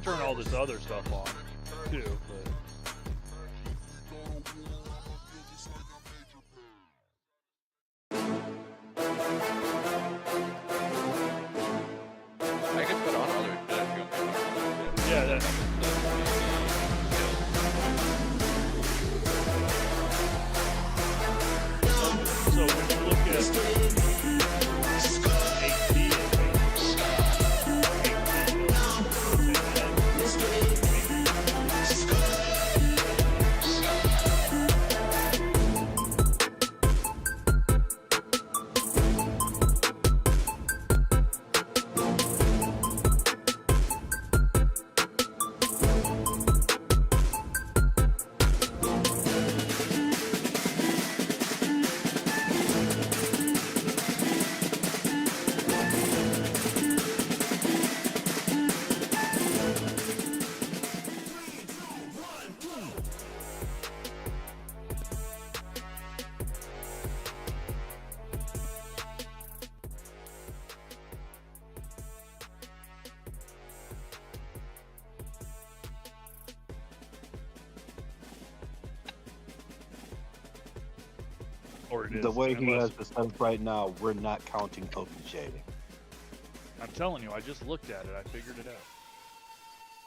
Turn all this other stuff on too, but I could put on other yeah, that's so when you look at the way he has the setup right now, we're not counting open shading. I'm telling you, I just looked at it. I figured it out.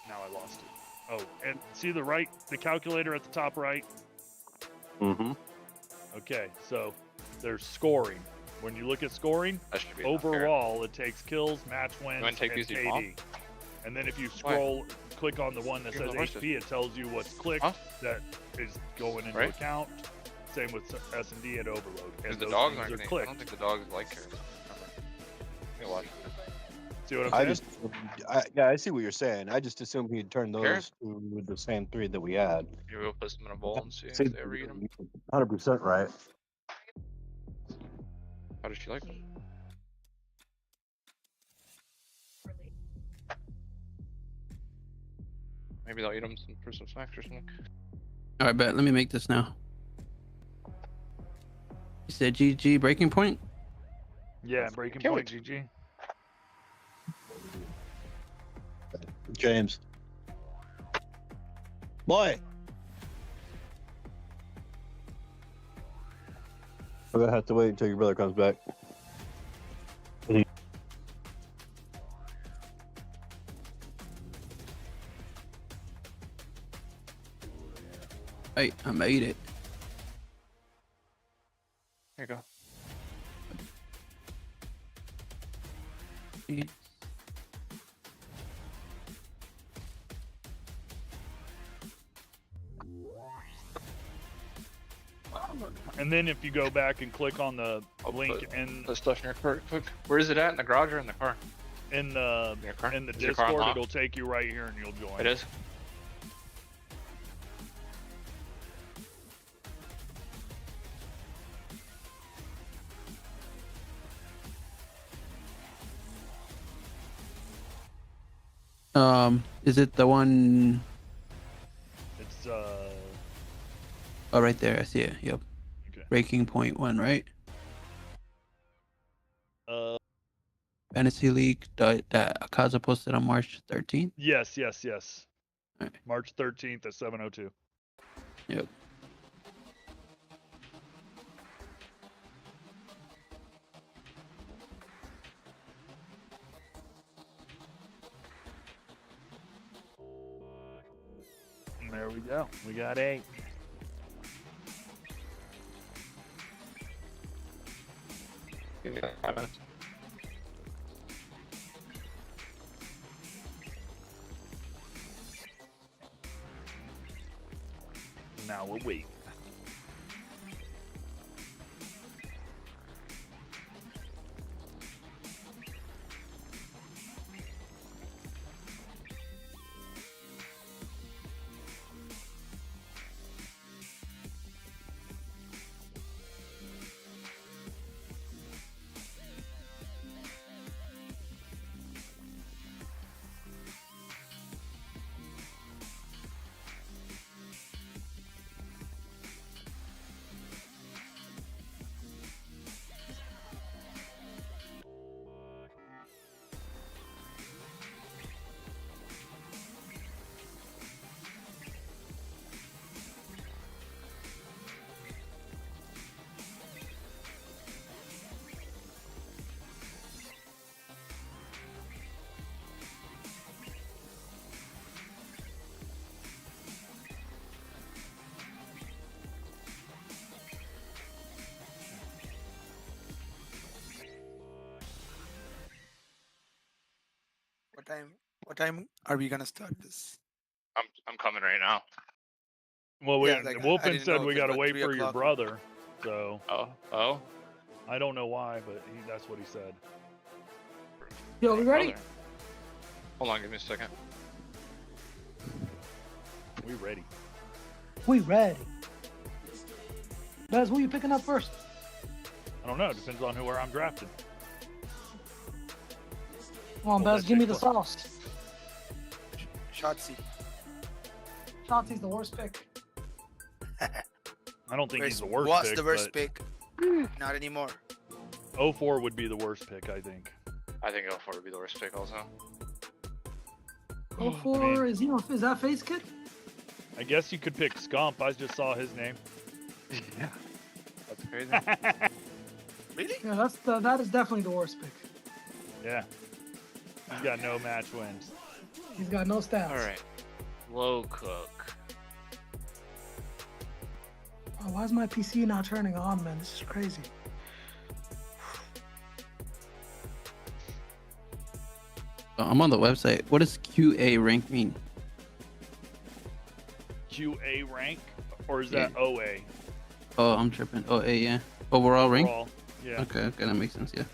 Now I lost it. Oh, and see the calculator at the top right? Mm-hmm. Okay, so there's scoring. When you look at scoring, overall it takes kills, match wins, and KD. And then if you scroll, click on the one that says HP, it tells you what's clicked that is going into account. Same with S&D and overload. And the dogs aren't clicked. I don't think the dogs like her. See what I'm saying? I see what you're saying. I just assumed he'd turn those to the same three that we had. You will put them in a bowl and see if they ever eat them. 100% right. How does she like them? Maybe they'll eat them for some snacks or something. All right, bet. Let me make this now. You said GG breaking point? Yeah, breaking point GG. James. Boy. I'm gonna have to wait until your brother comes back. Hey, I made it. Here you go. Yeah. And then if you go back and click on the link in the stuff in your car quick. Where is it at? In the garage or in the car? in the Your car? in the Is your car Discord, unlocked? it'll take you right here and you'll join. It is. Is it the one? It's Oh, right there. I see it. Yep. okay. Breaking point 1, right? Fantasy League that Akaza posted on March 13th. Yes. Alright. March 13th at 7:02. Yep. And there we go. We got 8. Give me 5 minutes. Now we'll wait. What time are we gonna start this? I'm coming right now. Well, Yeah, like, I Wolfen didn't said know we if it gotta was wait 3 for your o'clock. brother. So Oh. I don't know why, but that's what he said. Yo, we ready? Brother. Hold on, give me a second. We ready. We ready. Bez, who you picking up first? I don't know. It depends on where I'm drafted. Come on, Oh, Bez, that's give me it. the sauce. Shotzi. Shotzi's the worst pick. I don't think he's the worst What's pick. the worst but pick? Not anymore. 04 would be the worst pick, I think. I think L4 would be the worst pick also. Go for is that face kid? I guess you could pick Scump. I just saw his name. Yeah. That's crazy. Really? Yeah, that is definitely the worst pick. Yeah. He's got no match wins. He's got no stats. Alright. Low cook. Oh, why is my PC not turning on, man? This is crazy. I'm on the website. What does QA rank mean? QA rank? Or is that Yeah. OA? Oh, I'm tripping. Oh, yeah. Overall rank? Overall. Yeah. Okay, that makes sense. Yeah.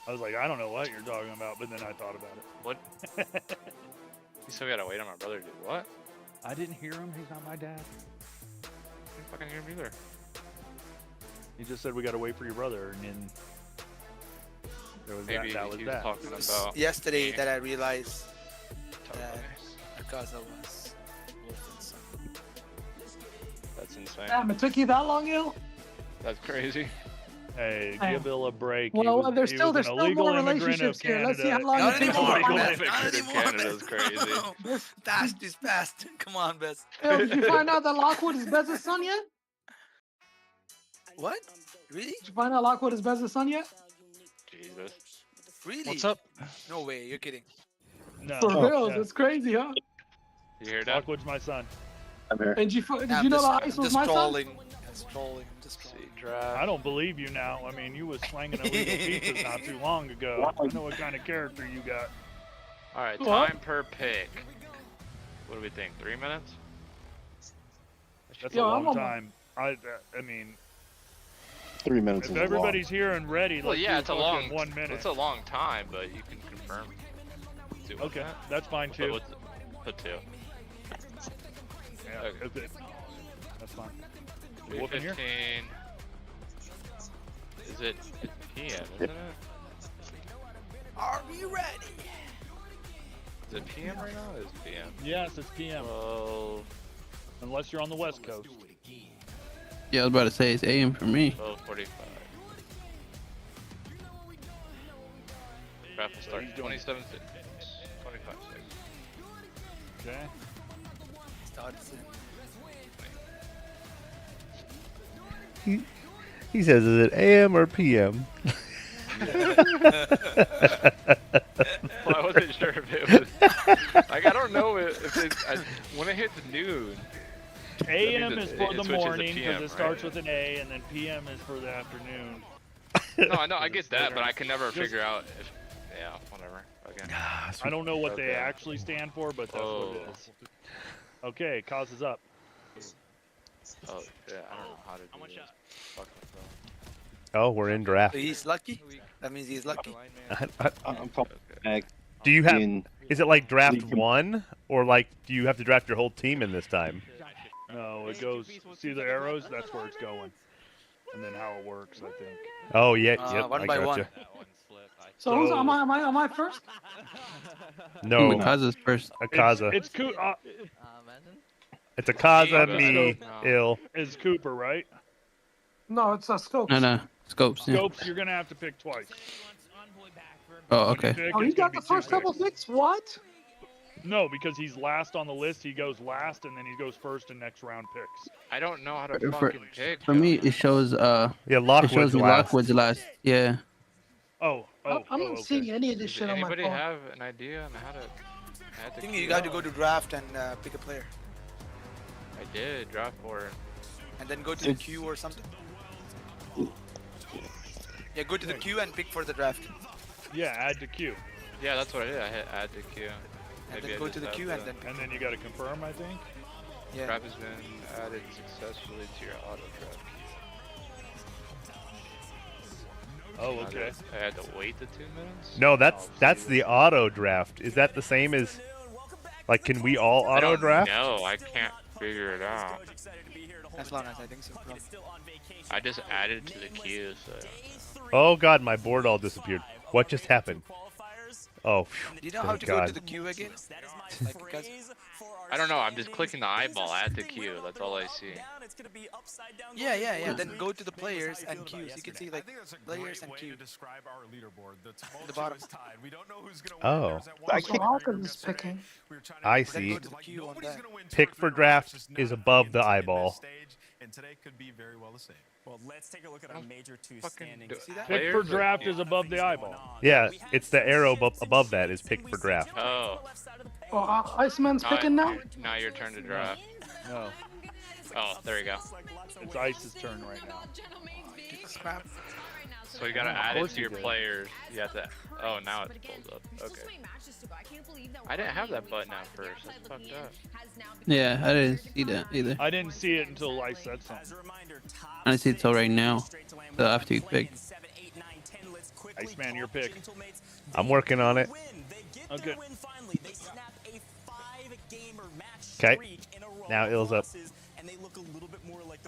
I was like, I don't know what you're talking about, but then I thought about it. What? You still gotta wait on my brother to do what? I didn't hear him. He's not my dad. I didn't fucking hear him either. He just said we gotta wait for your brother, and then there was Maybe that was he was that. talking It was about yesterday me. that I realized Totally. that Akaza was Wolfen's son. That's insane. Damn, it took you that long, Ill? That's crazy. Hey, Hey. give Bill a break. Well, there's he still was there's an still illegal more immigrant of relationships here. Let's see how Canada. long Not it takes. anymore, Illegal Best. immigrant Not of anymore, Canada is Best. crazy. Fast is fast. Come on, Best. Yo, did you find out that Lockwood is Bez's son yet? What? Really? Did you find out Lockwood is Bez's son yet? Jesus. Really? What's up? No way. You're kidding. No. For Oh, real, yeah. that's crazy, huh? You hear that? Lockwood's my son. I'm here. And did you Nah, know I'm that just, Ice I'm was just my son? trolling. Just trolling. Just See, trolling. draft. I don't believe you now. I mean, you was slanging illegal pizzas not too long ago. I know what kind of character you got. All right, What? time per pick. What do we think? 3 minutes? That's Yo, a I'm long on my- time. I mean, 3 minutes if is everybody's here and ready, Well, let's yeah, do it's a fucking long 1 minute. It's a long time, but you can confirm. Do one Okay, minute. that's fine too. Put 2. Yeah, Okay. if it- that's fine. Whoop in here? 3:15. Is it? It's PM, isn't it? Are we ready? Is it PM right now? It's PM. Yes, it's PM. Well, Unless you're on the West Coast. Yeah, I was about to say it's AM for me. 12:45. Draft will start he's doing 27 seconds. 25 seconds. Okay. Start soon. He says, is it AM or PM? Well, I wasn't sure if it was. Like, I don't know if it's. When it hits noon. AM means is it- for it the switches to morning because PM, it starts right? with an A, and then PM is for the afternoon. No, I know, I get that, but I can never Just- figure out if. Yeah, whatever. Okay. I don't know what they Okay. actually stand for, but that's what it is. Okay, cause is up. Oh, yeah, I don't know how to do this. Fuck myself. Oh, we're in draft. So he's lucky? That means he's lucky. I'm probably Okay. back Do you have? in. Is it like draft League. 1, or like do you have to draft your whole team in this time? No, it goes. See the arrows? That's where it's going. And then how it works, I think. Oh yeah, yep, One I by gotcha. one. So who's, So- am I first? No, Kaza's first. Akaza. It's It's Akaza, No. me, No. Ill. It's Cooper, right? No, it's Scopes. No. Scopes. Yeah. Scopes, you're gonna have to pick twice. Oh, When you okay. pick, Oh, he it's gonna got the be two first couple picks. picks? What? No, because he's last on the list. He goes last, and then he goes first in next round picks. I don't know how to For- fucking pick. For me, it shows Yeah, it Lockwood's shows me last. Lockwood's last. Yeah. I'm not seeing any of this Does shit on my anybody phone. have an idea on how to add I the think key? you got to go to draft and pick a player. I did draft for it. And then go to the queue or something. Yeah, go to the queue and pick for the draft. Yeah, add to queue, Yeah, that's what I did. I hit add to queue. And Maybe then I go just to the have queue and then and then you got to confirm, I think. yeah. Draft has been added successfully to your auto draft queue. Oh, okay. I had to wait the 2 minutes? No, I'll that's see the auto draft. Is that the same as? Like, can we all I auto don't draft? know. I can't figure it out. As long as I think so. Probably. I just added to the queue, so. Oh God, my board all disappeared. What just happened? Oh, phew, Do you know how thank to God. go to the queue again? Like, because I don't know. I'm just clicking the eyeball at the queue. That's all I see. yeah. Then go to the players and queues. You can see like players and queue. The bottom. Oh, So Malcolm is picking. I Then see. go to the queue on that. Pick for draft is above the eyeball. And today could be very well the same. Well, let's take a look at our major two Fucking standings. do- See that? Pick for Players or draft queue? is above the eyeball. Yeah, it's the arrow above that is pick for draft. Oh. Oh, Iceman's picking now? Now your turn to draft. No, Oh, there you go. it's Ice's turn right now. Scrap. So you gotta Of add it course to you your did. players. You have to. Oh, now it pulls up. Okay. I didn't have that button at first. That's fucked up. Yeah, I didn't see that either. I didn't see it until I said something. I didn't see it till right now. So after you pick. Iceman, your pick. I'm working on it. Okay. Okay. Now Ill's up.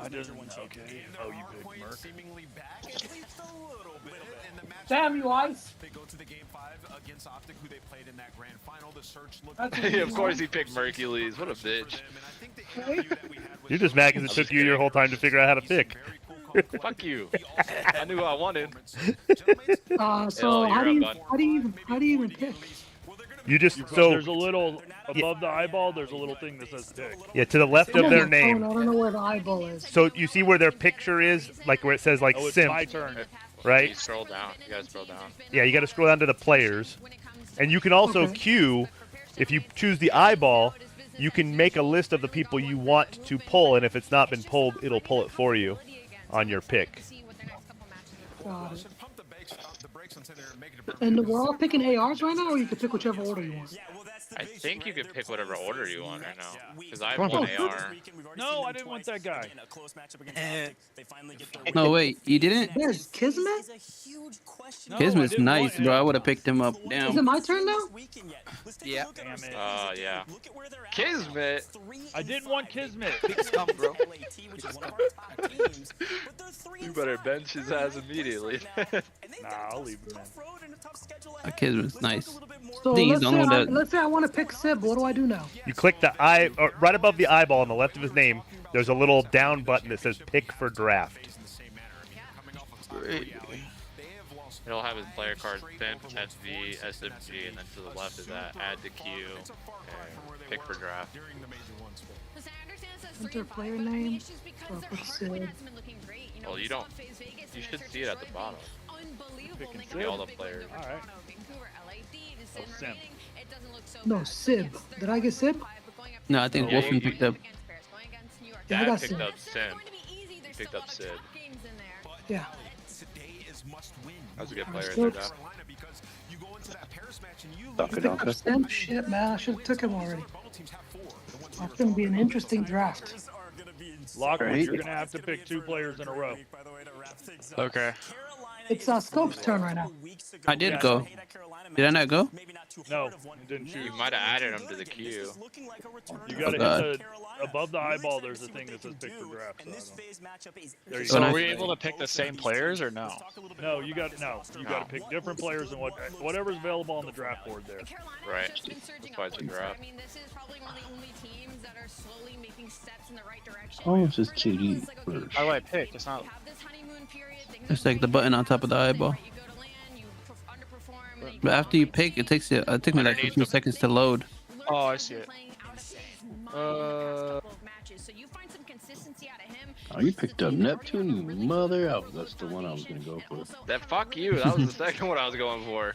I didn't. Okay. Oh, you picked Merc. Seemingly back at least a little bit in the match. Damn you, Ice. They go to the game 5 against Optic, who they played in that grand final. The search looked That's Yeah, of course he picked Mercules. What a bitch. and I think the interview that we had with You're just mad because it took you your whole time to figure out how to pick. very cool Fuck you. I knew what I wanted. So how do you even pick? You just There's a little above the eyeball. There's a little thing that says pick. Yeah, to the left of their name. I don't know where the eyeball is. So you see where their picture is, like where it says like it's simp, my turn. right? You scroll down. You gotta scroll down. Yeah, you got to scroll down to the players, and you can also queue. If you choose the eyeball, you can make a list of the people you want to pull, and if it's not been pulled, it'll pull it for you on your pick. Got it. And we're all picking ARs right now, or you can pick whichever order you want. I think you could pick whatever order you want right now. Because I have one AR. No, I didn't want that guy. No, wait, you didn't? There's Kismet? No, Kismet's I didn't nice, want bro. him. I would have picked him up. Is it Damn. my turn now? Yeah. Damn it. Yeah. Kismet. I didn't want Kismet. Scum, bro. You better bench his ass immediately. Nah, I'll leave him in. Kismet's nice. So Think he's the only one that- let's say I want to pick Sib. What do I do now? You click the eye, or right above the eyeball on the left of his name. There's a little down button that says "Pick for Draft." It'll have his player cards, Simp, SV, SFG, and then to the left is that add to queue, and pick for draft. Enter player name. So I'll put Sib. Well, you don't. You should see it at the bottom. Picking See all the players. All right. Oh, Simp. No, Sib. Did I get Sib? No, I think Yeah, Wolfen picked up. Yeah, I Dad got picked Sid. up Simp. He picked up Sid. Yeah. That was a good player Still- there, Dad. Simp? Shit, man. I should have took him already. That's going to be an interesting draft. Lockwood, you're gonna have to pick 2 players in a row. Okay. It's Scope's turn right now. I did go. Did I not go? No, you didn't choose. You might have added him to the queue. You gotta God. hit the above the eyeball. There's a thing that says pick for draft. So there you So go. now- Are we able to pick the same players or no? No, you got to pick different players and whatever's available on the draft board there. Right. That's why it's a draft. Oh, it's just KD first. How do I pick? It's not. It's like the button on top of the eyeball. But after you pick, it takes me like a Underneath few the- seconds to load. Oh, I see it. Oh, you picked up Neptune, you mother. That's the one I was gonna go for. That fuck you. That was the second one I was going for.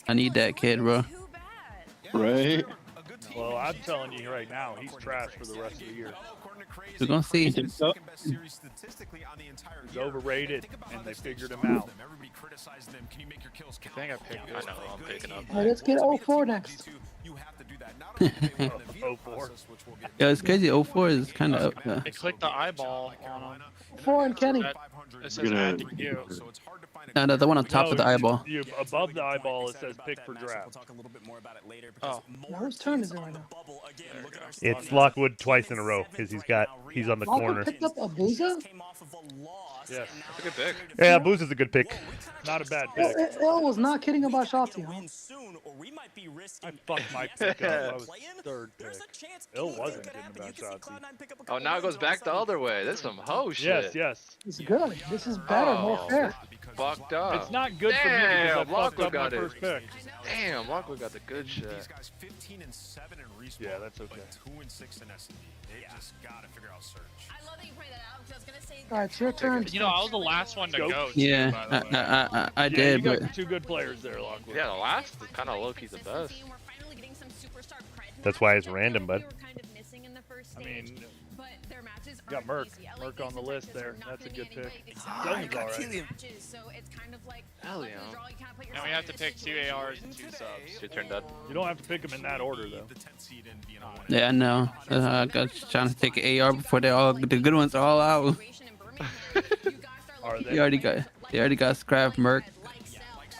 I need that kid, bro. Right? Well, I'm telling you right now, he's trash for the rest of the year. We're gonna see. He's overrated, and they figured him out. I think I picked I it. know. I'm picking up. All right, let's get 04 next. Oh, 04. Yeah, it's crazy. 04 is kind of. I clicked the eyeball on him. 4 and Kenny. It says add to queue. No, the one on top of the eyeball. You above the eyeball, it says pick for draft. Oh, Now, whose turn is it right now? It's Lockwood twice in a row because he's on the Malcolm corner. picked up Abuza? Yes, That's a good pick. Yeah, Booze is a good pick. not a bad pick. Il was not kidding about Shotzi, huh? I fucked my pick up. I was third pick. Ill wasn't kidding about Shotzi. Oh, now it goes back the other way. That's some hoe shit. Yes, yes. It's good. This is better, more Oh, fair. Fucked up. It's not good for me because I Damn, fucked Lockwood up my got it. first pick. Damn, Lockwood got the good shit. Yeah, that's okay. 2 and 6 in S&D. They just gotta figure out search. All right, it's your turn. you know, I was the last one to Go. go. Too, Yeah, by the way. I Yeah, did, you but got 2 good players there, Lockwood. Yeah, the last is kind of low-key the best. That's why it's random, bud. I mean, you got Merc. Merc on the list there. That's a good pick. Dillon's all right. Hell yeah. And we have to pick 2 ARs and 2 subs. It's your turn, Dad. You don't have to pick them in that order, though. yeah, I know. I got trying to take an AR before the good ones are all out. Are they? They already got scrap Merc.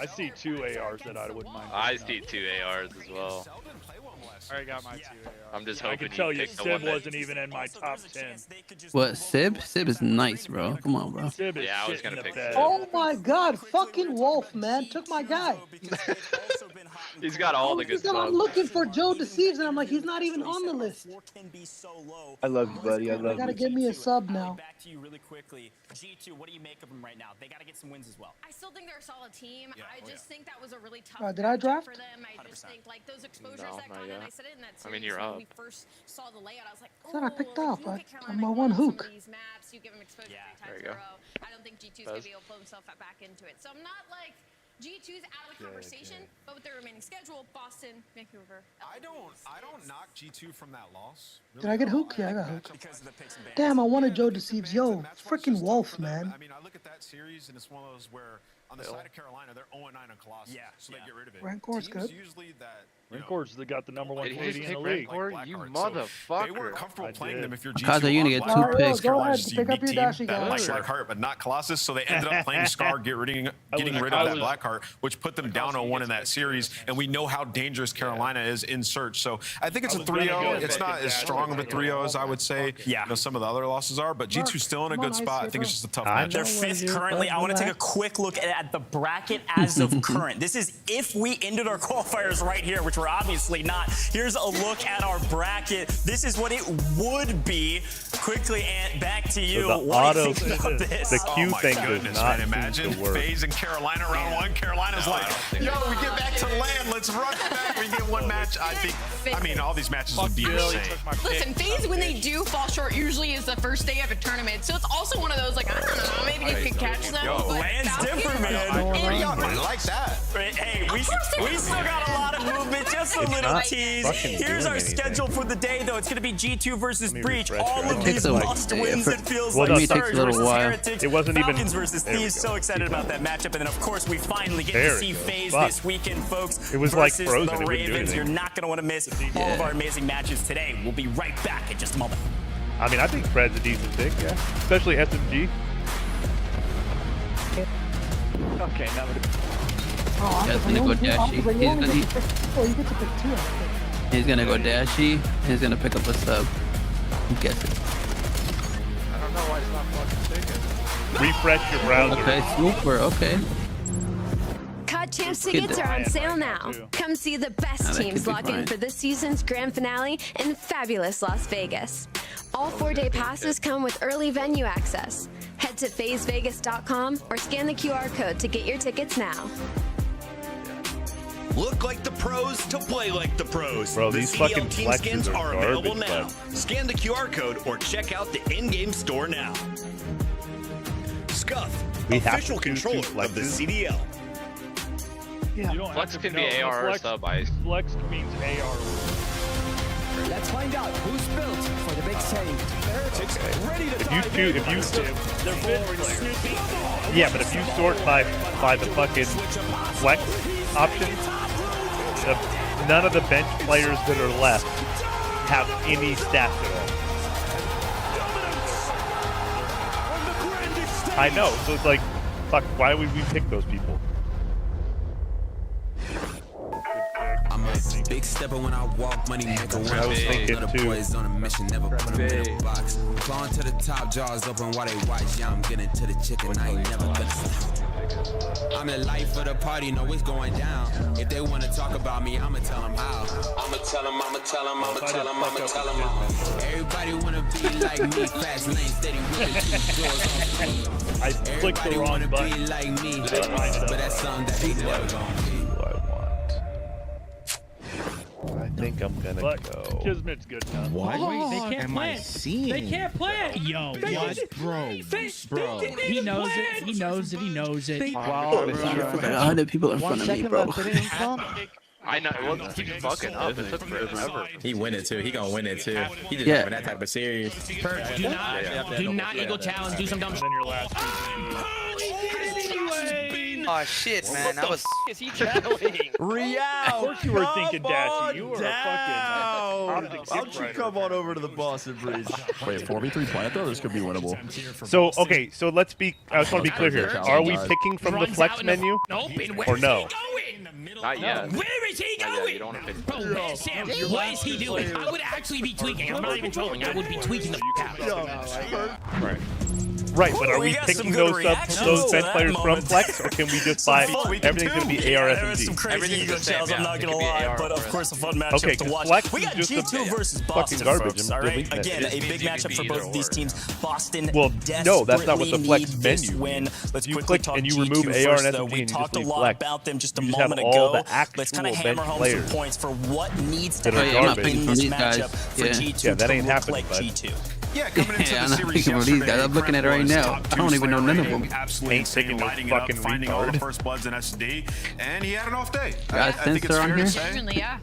I see 2 ARs that I wouldn't mind. I picking see 2 ARs as well. I already got my 2 ARs. I'm just up. I hoping can tell you you, pick the one Sib that... wasn't even in my top 10. What, Sib? Sib is nice, bro. Come on, bro. Sib is Yeah, I was shit in gonna the pick bed. Sib. Oh my god, fucking Wolf, man. Took my guy. He's got all the good Because I'm stuff. looking for Joe Deceives, and I'm like, he's not even on the list. I love you, buddy. I love Gotta you. give me a sub now. Back to you really quickly. G2, what do you make of them right now? They got to get some wins as well. I still think they're a solid team. I just think that was a really tough Did I matchup draft? for them. I just think like those exposures No, that not got yet. and I said it in that I series mean, you're when up. we first saw the layout. I was like, I thought I picked like, off. you look I- at Carolina I'm a going one on some hook. of these maps, you give them exposure Yeah. 3 times There you in a go. row. I don't think G2's gonna be able to pull himself back into it. So I'm not like G2's out of the conversation, but with their remaining schedule, Boston, Vancouver. I don't knock G2 from that loss. Did I get hook? Yeah, I got hook. Damn, I wanted Joe Deceives. Yo, freaking Wolf, man. I mean, I look at that series and it's one of those where on the side of Carolina they're 0-9 on Colossus. Yeah, so they get rid of it. Rancor's Teams good. usually that Rancor's got the number 1 Did he just Canadian in pick the league. Rancor? You Blackheart. motherfucker. They weren't comfortable I playing did. them if you're Akaza, G2 you're gonna on get Blackheart. two Alright, yo, picks. go Carolina's ahead. a Pick up unique your team dashy, that guys. likes Blackheart, but not Colossus, so they ended up playing Scar, getting rid of that Blackheart, which put them down 0-1 in that series, and we know how dangerous Carolina is in search. So I think it's a 3-0. It's not as strong of a 3-0 as I would say some of the other losses are, but G2's still in a good spot. I think it's just a tough match. They're 5th currently. I want to take a quick look at the bracket as of current. This is if we ended our qualifiers right here, which we're obviously not. Here's a look at our bracket. This is what it would be. Quickly, Ant, back to you. So the What do you auto, think about this? the Q Oh my thing goodness, does not man. seem Imagine to work. FaZe and Carolina round 1. Carolina's like, yo, we get back to land. Let's run it back. We get one match. I mean, all these matches would be insane. Listen, FaZe when they do fall short usually is the first day of a tournament. So it's also one of those like I don't know, maybe you could catch them. Yo, but Land's Falcons- different, man. I like that. Hey, we still got a lot of movement, just a little not tease. fucking Here's doing our anything. schedule for the day, though. It's going to be G2 versus me Breach. refresh All it. of It these takes a- must wins. It feels Well, like no, it takes Surge a little versus while. Heretics. It wasn't even- Falcons versus there we Thieves. go. So excited about that matchup. And then, of course, we finally get There to it see goes. FaZe Fuck. this weekend, folks. It was like versus frozen. the It wouldn't do Ravens. anything. You're not going to want to miss all of our amazing matches today. We'll be right back in just a moment. I mean, I think Fred's a decent pick, yeah. Especially SMG. Okay, now Oh, He's I'm gonna go dashy. you get to pick 2. I think. He's gonna go dashy. He's gonna pick up a sub. Guess it. I don't know why it's not fucking taken. Refresh your browser. Okay, super. Okay. COD Champs Get tickets the- are on sale right now, now. too. Come see the best that teams could be lock in fine. for this season's grand finale in fabulous Las Vegas. All 4-day passes come with early venue access. Head to FazeVegas.com or scan the QR code to get your tickets now. Look like the pros to play like the pros. Bro, The these CDL fucking team flexes skins are are available garbage, now. bud. Scan the QR code or check out the in-game store now. Scuff, We have official to choose two controller of the flexes. CDL. Yeah. You don't Flex have to, can be no, AR or flex, sub ice. Flex means AR. Let's find out who's built for the big stage. The Heretics ready to Yeah, but if you sort by the fucking flex option, none of the bench players that are left have any stats at all. I know, so it's like, fuck, why would we pick those people? I'm a big stepper when I walk, money maker when I was thinking Other too. boys on a mission, never put them in a box. Clawing to the top, jaws open while they watch. Yeah, I'm getting to the chicken, I ain't never gonna stop. I'm the life of the party, know it's going down. If they wanna talk about me, I'ma tell them how. I'ma tell them, I'ma tell them, I'ma tell them, I'ma tell them. Everybody wanna be like me, fast lane, steady with the two doors on. I clicked the Everybody wrong wanna button. be like me, Didn't line it up but that's something that they never gonna be. I think I'm gonna But go. Kismet's good enough. What they can't play it. They can't play it. Yo, what? Bro. He knows it. He knows it. He knows it. Wow, 100 people in front of me, bro. I know, it wasn't keep fucking up. It took forever. He win it too. He gonna win it too. He just Yeah. having that type of series. Do not ego challenge. Do some dumb shit. Then your last Oh shit, man, that was. Is he channeling? Real. Of course you were thinking Dashy. You were a fucking Why don't you come on over to the Boston Breach? Wait, 4v3 plant though? This could be winnable. So, okay, so let's be, I just want to be clear here. Are we picking from the flex menu? Or no? Not yet. Where is he going? You don't want to pick. Bro, man, Sam, what is he doing? I would actually be tweaking. I'm not even trolling. I would be tweaking the f out. Right. Right, but are we picking those bench players from Flex, or can we just buy everything's going to be AR SMG? Crazy ego shells, I'm not gonna lie, but of course a fun matchup to watch. Flex We got is just G2 versus Boston, garbage. folks, all right? Again, a big matchup for both of these teams. Boston no, that's not what the Flex menu win. Let's you quickly click talk and you G2 remove AR first, and though. SMG We and you talked just a leave lot Flex. about them just a You just moment have all ago. the actual Let's kind of bench hammer home players some points for what needs to that are happen garbage. in this These guys. matchup for Yeah. G2 Yeah, that to ain't look happening, like bud. G2. Yeah, coming into Yeah, the I'm series thinking about these guys. I'm looking at it right now. I don't even know none of them. Absolutely insane, lighting it up, finding all the first bloods in SD, and he had an off day. I think it's fair to say.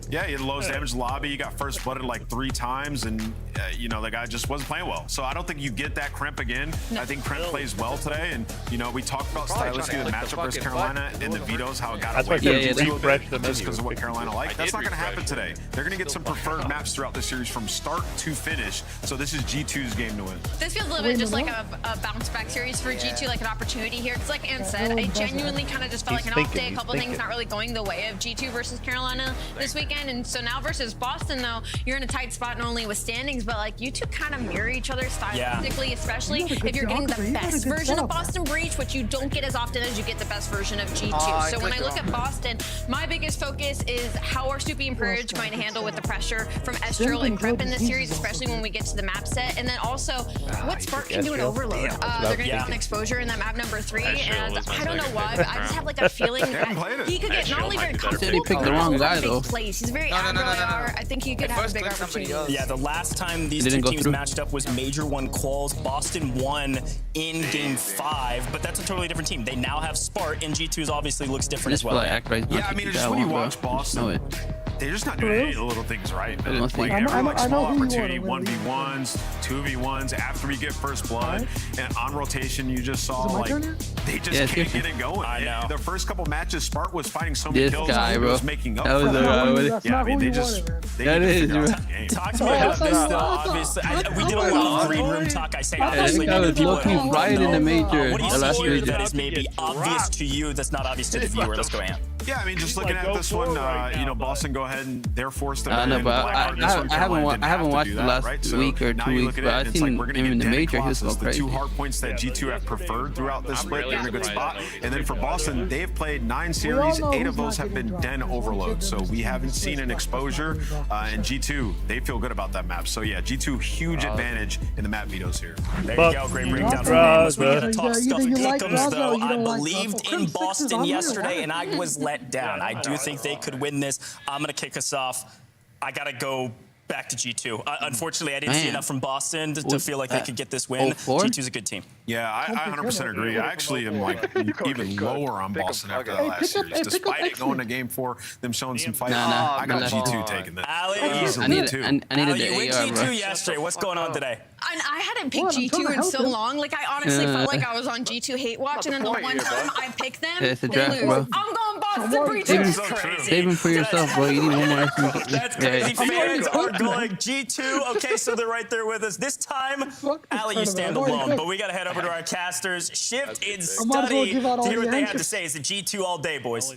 Yeah, he had lowest damage lobby. He got first blooded like 3 times, and you know the guy just wasn't playing well. So I don't think you get that Crimp again. I think Crimp plays well today, and you know we talked about stylistically the matchup versus Carolina and the vetoes, how it got away from G2 just because of what Carolina liked. That's not going to happen today. They're going to get some preferred maps throughout the series from start to finish. So this is G2's game to win. This feels a little bit just like a bounce back series for G2, like an opportunity here. Because like Ann said, I genuinely kind of just felt like an off day, a couple things not really going the way of G2 versus Carolina this weekend. And so now versus Boston, though, you're in a tight spot not only with standings, but like you two kind of mirror each other stylistically, especially if you're getting the best version of Boston Breach, which you don't get as often as you get the best version of G2. So when I look at Boston, my biggest focus is how are Soupy and Purge going to handle with the pressure from Estral and Crimp in this series, especially when we get to the map set. And then also, what Spark can do in Overload. They're going to get an exposure in that map number 3, and I don't know why, but I just have like a feeling that he could get not only very comfortable, he picked the wrong guy though. He's very agile. I think he could have a big opportunity. Yeah, the last time these two teams matched up was Major 1 Quals. Boston won in Game 5, but that's a totally different team. They now have Spart, and G2's obviously looks different as well. Yeah, I mean, just when you watch Boston, they're just not doing any of the little things right, man. Like every like small opportunity, 1v1s, 2v1s, after we get first blood, and on rotation, you just saw like they just can't get it going. I know. The first couple matches, Spart was fighting so many kills, and was making up for them. Yeah, I mean, they just they need to figure out the game. Talk to me about this, though. Obviously, we did a lot of green room talk. I say obviously, I was looking right in the major. What do you see here that is maybe obvious to you that's not obvious to the viewer? Let's go, Ant. Yeah, I mean, just looking at this one, you know, Boston go ahead and they're forced to. I know, but I haven't watched the last week or 2 weeks, but I've seen him in the major. He was so crazy. The 2 hard points that G2 have preferred throughout this split, they're in a good spot. And then for Boston, they've played 9 series, 8 of those have been Den overload. So we haven't seen an exposure. And G2, they feel good about that map. So yeah, G2 huge advantage in the map vetoes here. There you go, great breakdown from Amos. We gotta talk stuff pick'ems though. I believed in Boston yesterday, and I was let down. I do think they could win this. I'm gonna kick us off. I gotta go back to G2. Unfortunately, I didn't see enough from Boston to feel like they could get this win. G2's a good team. Yeah, I 100% agree. I actually am like even lower on Boston after that last series. Despite it going to Game 4, them showing some fight, I got G2 taking this. I needed the you went AR, bro. G2 yesterday. What's going on today? And I hadn't picked G2 in so long. Like, I honestly felt like I was on G2 hate watch, and then the one time I picked them, It's a they draft, lose. bro. I'm going Boston Breach. Save him for yourself, bro. You need one more SMG. That's crazy. Fans are going G2. Okay, so they're right there with us. This time, Allie, you stand alone. But we got to head over to our casters. Shift in study to hear what they have to say. Is it G2 all day, boys?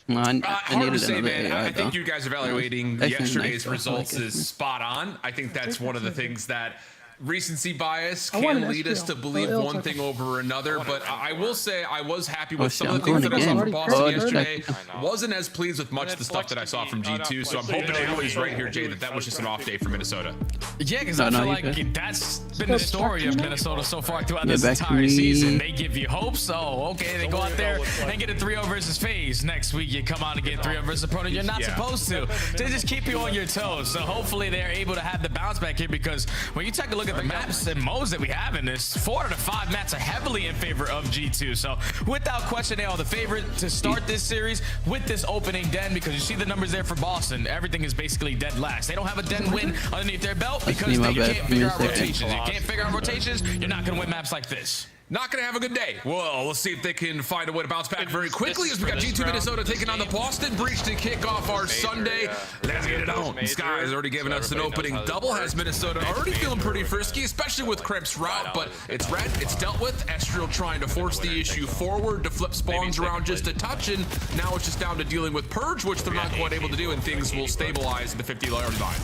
Hard to say, man. I think you guys evaluating yesterday's results is spot on. I think that's one of the things that recency bias can lead us to believe one thing over another, but I will say I was happy with some of the things that I saw from Boston yesterday. Wasn't as pleased with much of the stuff that I saw from G2, so I'm hoping everybody's right here, Jay, that was just an off day for Minnesota. Yeah, because I feel like that's been the story of Minnesota so far throughout this entire season. They give you hope, so okay, they go out there and get a 3-0 versus FaZe. Next week you come out and get 3-0 versus opponent you're not supposed to. They just keep you on your toes, so hopefully they're able to have the bounce back here, because when you take a look at the maps and modes that we have in this, 4 out of 5 maps are heavily in favor of G2. So without question, they are the favorite to start this series with this opening den, because you see the numbers there for Boston. Everything is basically dead last. They don't have a den win underneath their belt because they can't figure out rotations. You can't figure out rotations, you're not going to win maps like this. Not going to have a good day. Well, we'll see if they can find a way to bounce back very quickly as we got G2 Minnesota taking on the Boston Breach to kick off our Sunday. Let's get it on. Sky has already given us an opening double. Has Minnesota already feeling pretty frisky, especially with Crimp's route, but it's red, it's dealt with. Estral trying to force the issue forward to flip spawns around just a touch, and now it's just down to dealing with Purge, which they're not quite able to do, and things will stabilize in the 50-yard line.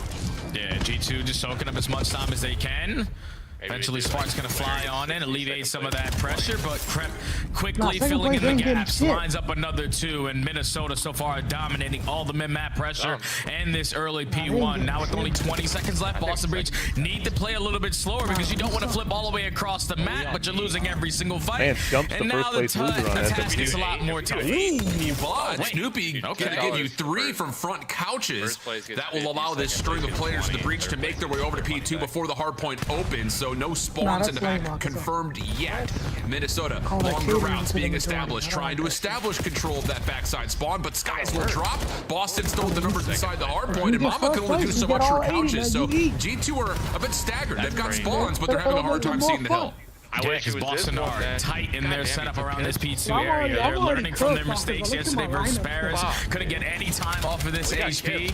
Yeah, G2 just soaking up as much time as they can. Eventually, Spark's going to fly on in, alleviate some of that pressure, but Crep quickly filling in the gaps, lines up another 2, and Minnesota so far dominating all the mid-map pressure and this early P1. Now with only 20 seconds left, Boston Breach need to play a little bit slower because you don't want to flip all the way across the map, but you're losing every single fight. Man, Stump's and the now first place loser on task is a lot more tough. But Snoopy gonna give you 3 from front couches. That will allow this string of players in the breach to make their way over to P2 before the hard point opens, so no spawns in the back confirmed yet. Minnesota, longer routes being established, trying to establish control of that backside spawn, but skies will drop. Boston still with the numbers inside the hard point, and Mama can only do so much for couches, so G2 are a bit staggered. They've got spawns, but they're having a hard time seeing the hill. Because Boston are tight in their setup around this P2 area. They're learning from their mistakes yesterday versus Paris. Couldn't get any time off of this HP.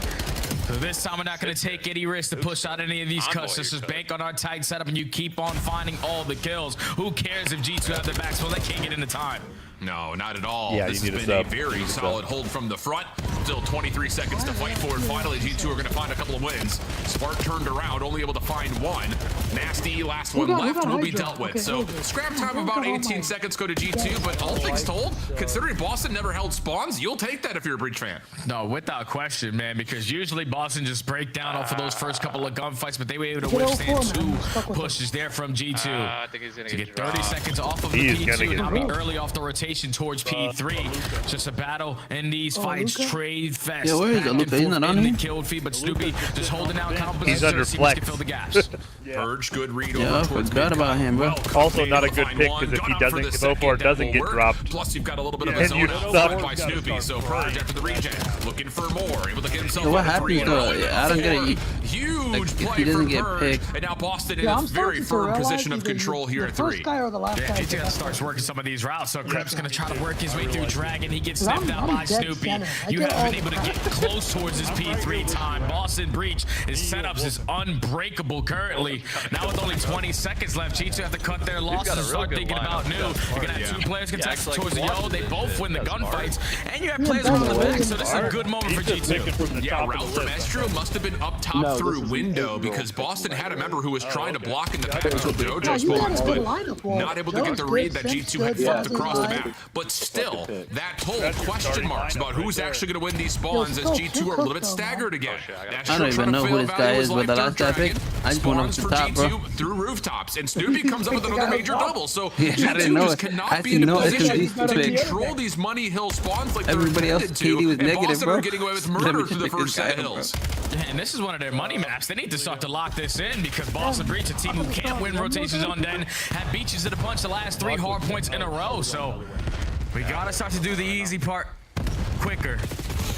So this time we're not going to take any risk to push out any of these customers. Just bank on our tight setup and you keep on finding all the kills. Who cares if G2 have the back? Well, they can't get into time. No, not at all. Yeah, this has been a very solid hold from the front. Still 23 seconds to fight for, and finally G2 are going to find a couple of wins. Spark turned around, only able to find 1. Nasty, last one left, will be dealt with. So scrap time of about 18 seconds go to G2, but all things told, considering Boston never held spawns, you'll take that if you're a Breach fan. No, without question, man, because usually Boston just break down off of those first couple of gunfights, but they were able to withstand 2 pushes there from G2. I think he's gonna to get 30 seconds off of the P2 and be early off the rotation towards P3. Just a battle in these fights. Trade fest. Yeah, where is it? Look, he's not on me. Killed feed, but Snoopy just holding down composition. He's under flex. Fill the gaps. Purge, good read Yeah, I over towards forgot about him, bro. Also not a good pick because if he doesn't, if 04 doesn't get dropped, plus you've got a little bit of a zone out by Snoopy, so Purge after the regen, looking for more, able to get himself So what happens though? I don't get it. Huge Like, play from get Purge, picked. and now Boston in a very firm position of control here at 3. Yeah, he just starts working some of these routes, so Crep's gonna try to work his way through Dragon. He gets snipped out by Snoopy. You haven't been able to get close towards his P3 time. Boston Breach, his setups is unbreakable currently. Now with only 20 seconds left, G2 have to cut their losses and start thinking about new. You're gonna have 2 players contested towards the yellow. They both win the gunfights, and you have players on the back, so this is a good moment for G2. Yeah, route from Estro must have been up top through window because Boston had a member who was trying to block in the back until Jojo spawns, but not able to get the read that G2 had fucked across the map. But still, that whole question marks about who's actually going to win these spawns as G2 are a little bit staggered again. I don't even know who this guy is, but the last guy pick, I just went up to the top, bro. Through rooftops, and Snoopy comes up with another major double. So Yeah, I didn't G2 know just it. cannot I be in a didn't know it position could to be control these money hill spawns like Everybody they're else, intended to. KD was And negative, Boston bro. are getting away with murder through the first set of hills. And this is one of their money maps. They need to start to lock this in because Boston Breach, a team who can't win rotations on Den, had beaches at a bunch the last 3 hard points in a row. So we gotta start to do the easy part quicker.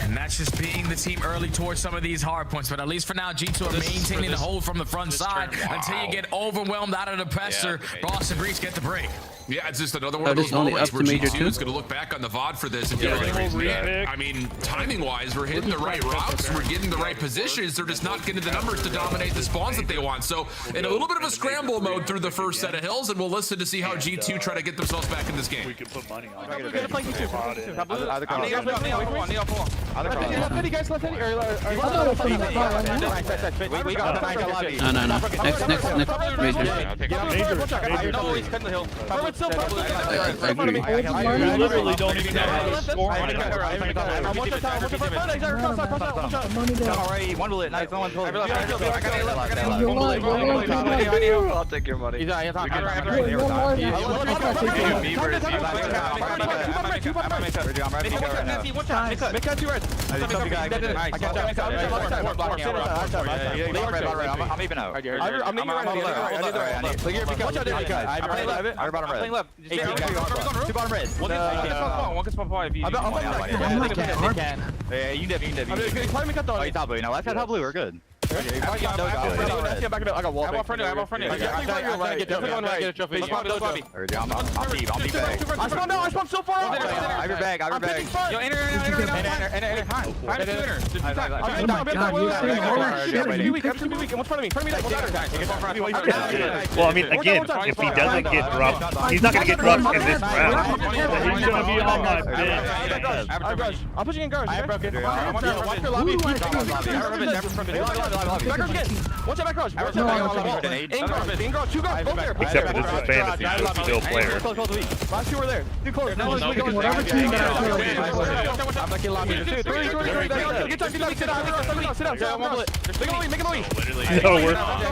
And that's just being the team early towards some of these hard points. But at least for now, G2 are maintaining the hold from the front side until you get overwhelmed out of the pressure. Boston Breach get the break. Yeah, it's just another one of those moments where G2 is going to look back on the VOD for this and be like, I mean, timing-wise, we're hitting the right routes, we're getting the right positions, they're just not getting the numbers to dominate the spawns that they want. So, in a little bit of a scramble mode through the first set of hills, and we'll listen to see how G2 try to get themselves back in this game. We can put money on it. No. Next. You literally don't even know how to score on it. I'll take your money. Well, I mean, again, if he doesn't get dropped, he's not going to get dropped in this round. He's going to be on my bench. I'm pushing in guards. I broke it. Back rush again. Watch out, back rush. No, In garage, 2 guards, both there. Except for this is fantasy, so it's still player. Last 2 were there. Too close. Now let's go. Whatever team that I feel like I'm not killing lobby. 2, 3. Get down. Sit down. Make him leave. No,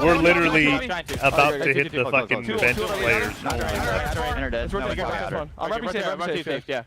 we're literally about to hit the fucking bench players. I'm right safe. Yeah.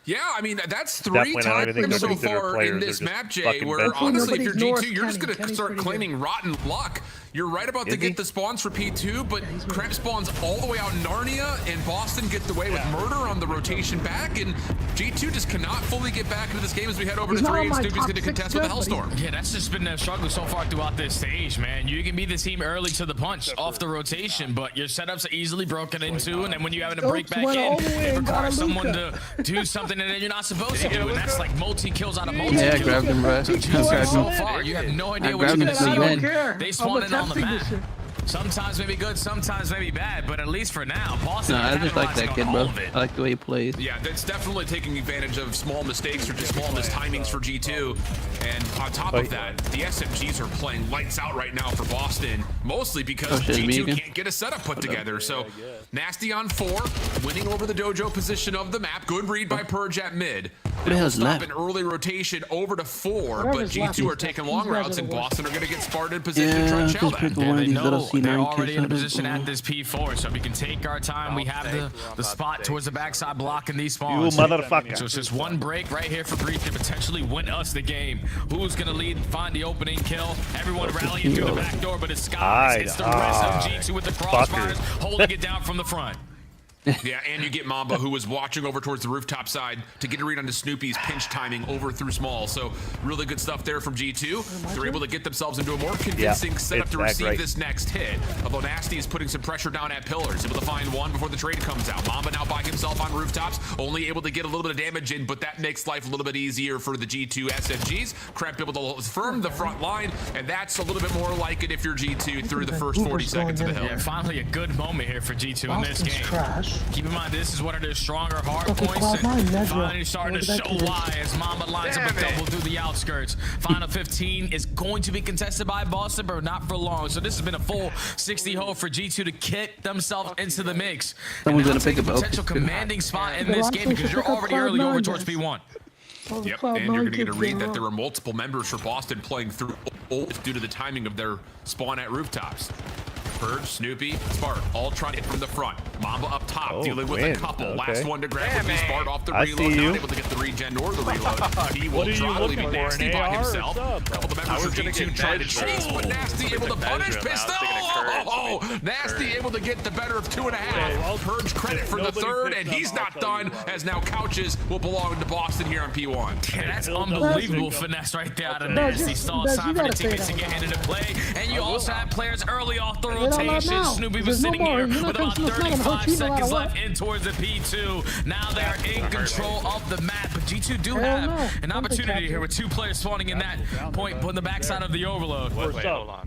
Yeah, I mean, that's That 3 point, I don't even think times so nobody considered far in players, this they're map, just Jay, fucking where bench honestly, if you're Nobody's G2, you're just going to Kenny's start pretty claiming rotten luck. You're right about to get the spawns for P2, but Kremp spawns all the way out in Narnia, and Boston gets away with murder on the rotation back, and G2 just cannot fully get back into this game as we head over to 3, and Snoopy's going to contest with a Hellstorm. Yeah, that's just been their struggle so far throughout this stage, man. You can be the team early to the punch off the rotation, but your setups are easily broken into, and then when you're having to break back in, it requires someone to do something that you're not supposed to do, and that's like multi-kills out of multi-kills. Yeah, I grabbed him, bro. So far, you have no idea what you're going to see. They spawn in on the map. Sometimes maybe good, sometimes maybe bad, but at least for now, Boston. No, I just like that kid, bro. I like the way he plays. Yeah, that's definitely taking advantage of small mistakes or just small mistimings for G2. And on top of that, the SMGs are playing lights out right now for Boston, mostly because G2 can't get a setup put together. So Nasty on 4, winning over the dojo position of the map. Good read by Purge at mid. They'll stop an early rotation over to 4, but G2 are taking long routes, and Boston are going to get Spartan in position to try and shell that. Yeah, they know they're already in a position at this P4, so we can take our time. We have the spot towards the backside blocking these spawns. You motherfucker. So it's just one break right here for Breach to potentially win us the game. Who's going to lead, find the opening kill? Everyone rallying through the back door, but it's Skies. It's the rest of G2 with the crossfires, holding it down from the front. Yeah, and you get Mamba, who was watching over towards the rooftop side to get a read onto Snoopy's pinch timing over through small. So really good stuff there from G2. They're able to get themselves into a more convincing setup to receive this next hit. Although Nasty is putting some pressure down at pillars, able to find one before the trade comes out. Mamba now by himself on rooftops, only able to get a little bit of damage in, but that makes life a little bit easier for the G2 SFGs. Kremp able to firm the front line, and that's a little bit more like it if you're G2 through the first 40 seconds of the hill. Yeah, finally a good moment here for G2 in this game. Keep in mind, this is one of their stronger hard points, and finally starting to show why as Mamba lines up a double through the outskirts. Final 15 is going to be contested by Boston, but not for long. So this has been a full 60 hole for G2 to kick themselves into the mix. Someone's going to pick a potential commanding spot in this game because you're already early over towards P1. Yep, and you're going to get a read that there are multiple members for Boston playing through due to the timing of their spawn at rooftops. Purge, Snoopy, Spark, all trying to hit from the front. Mamba up top, dealing with a couple. Okay. Last one to grab would be Spark off the reload. Not able to get the regen or the reload. He will probably be Nasty by himself. A couple of members of G2 trying to chase, but Nasty able to punish. Pistol! Oh, Nasty able to get the better of 2.5. Purge credit for the third, and he's not done, as now Couches will belong to Boston here on P1. Yeah, that's unbelievable finesse right there out of Nasty. Stall time for the teammates to get into play, and you also have players early off the rotation. Snoopy was sitting here with about 35 seconds left in towards the P2. Now they are in control of the map, but G2 do have an opportunity here with 2 players spawning in that point on the backside of the overload.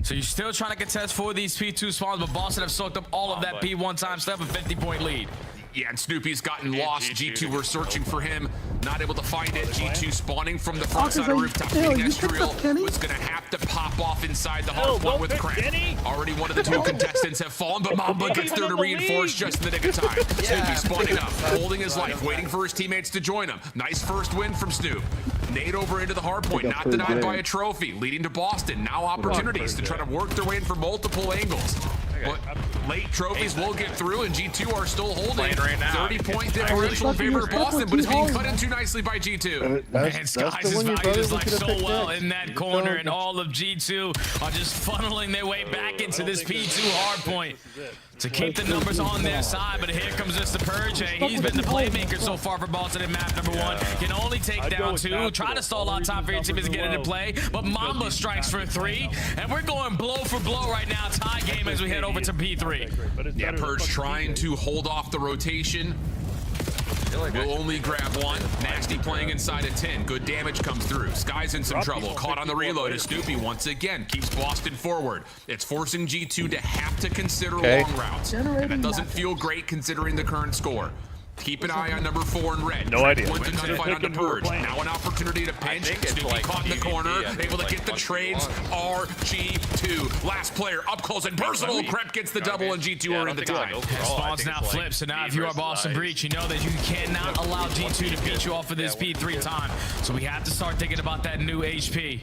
So you're still trying to contest for these P2 spawns, but Boston have soaked up all of that P1 time, still have a 50-point lead. Yeah, and Snoopy's gotten lost. G2 were searching for him, not able to find it. G2 spawning from the front side of rooftop. Industrial was going to have to pop off inside the hard point with Kremp. Already one of the 2 contestants have fallen, but Mamba gets there to reinforce just in the nick of time. Snoopy spawning up, holding his life, waiting for his teammates to join him. Nice first win from Snoop. Nade over into the hard point, not denied by a trophy, leading to Boston. Now opportunities to try to work their way in from multiple angles. But late trophies will get through, and G2 are still holding. 30-point differential in favor of Boston, but it's being cut into nicely by G2. Man, Skies' value is like so well in that corner, and all of G2 are just funneling their way back into this P2 hard point to keep the numbers on their side. But here comes Mr. Purge. He's been the playmaker so far for Boston in map number 1. Can only take down 2. Try to stall out time for your teammates to get into play, but Mamba strikes for 3, and we're going blow for blow right now. Tie game as we head over to P3. Yeah, Purge trying to hold off the rotation. Will only grab 1. Nasty playing inside a 10. Good damage comes through. Sky's in some trouble. Caught on the reload as Snoopy once again keeps Boston forward. It's forcing G2 to have to consider long routes. And that doesn't feel great considering the current score. Keep an eye on number 4 in red. No idea. Went to gunfight on the purge. Now an opportunity to pinch. Snoopy caught in the corner. Able to get the trades. RG2. Last player up close and personal. Krep gets the double and G2 are in the tie. Spawns now flip, so now if you are Boston Breach, you know that you cannot allow G2 to beat you off of this P3 time. So we have to start thinking about that new HP.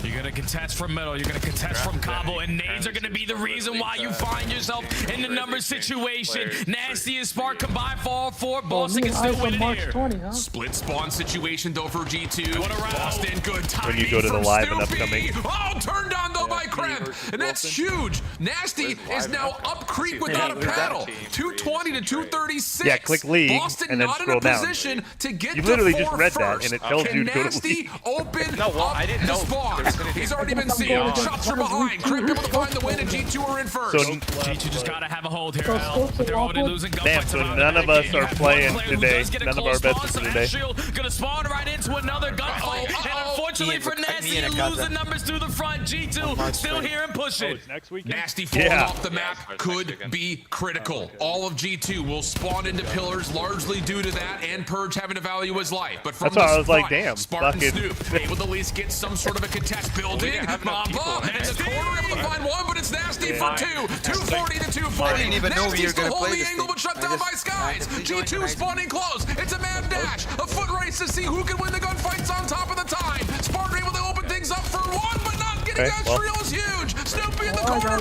You're going to contest from middle. You're going to contest from combo. And nades are going to be the reason why you find yourself in the number situation. Nasty and Spark combined for all 4. Boston can still win it here. 20, huh? Split spawn situation though for G2. Boston, good timing When you go to the from live and Snoopy. upcoming. Oh, turned on though by Krep. And that's huge. Nasty is now up creep without a paddle. 220 to 236. Yeah, click league Boston and then not scroll in a down. position to get You literally to just 4 read that, first. and it tells you to go to Nasty league. open up the spawn. He's already been seen. Shots from behind. Krep able to find the win, and G2 are in first. So G2 just gotta have a hold here, Al. But they're already losing damn, gunfights so around none that of us game. You are have playing one player who today. does get a None of close our bets spawn, are so today. Ashiel gonna spawn right into another gunfight. And unfortunately for Nasty, you lose the numbers through the front. G2 still here and pushing. Nasty falling off the map could be critical. All of G2 will spawn into pillars largely due to that and Purge having to value his life. But from That's why the I was like, front, damn, Spartan fucking- Snoop able to at least get some sort of a contest building. Mamba in the corner able to find one, but it's Nasty for 2. 240 to 240. I didn't even know we Nasty were still gonna play holding the this angle thing. but shut I down just by Skies. randomly G2 joined spawning close. It's a mad dash. A foot race to see who can win the gunfights on top of the time. Spartan able to open things up for 1, but not getting that Shriel is huge. Snoopy in the corner.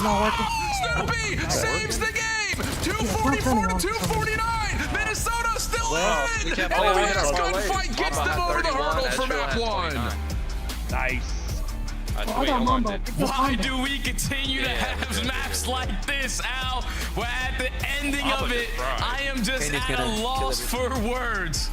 Snoopy saves the game. 244 to 249. Minnesota still in. And the last gunfight gets them over the hurdle for map 1. Nice. Why do we continue to have maps like this, Al? Where at the ending of it, I am just at a loss for words.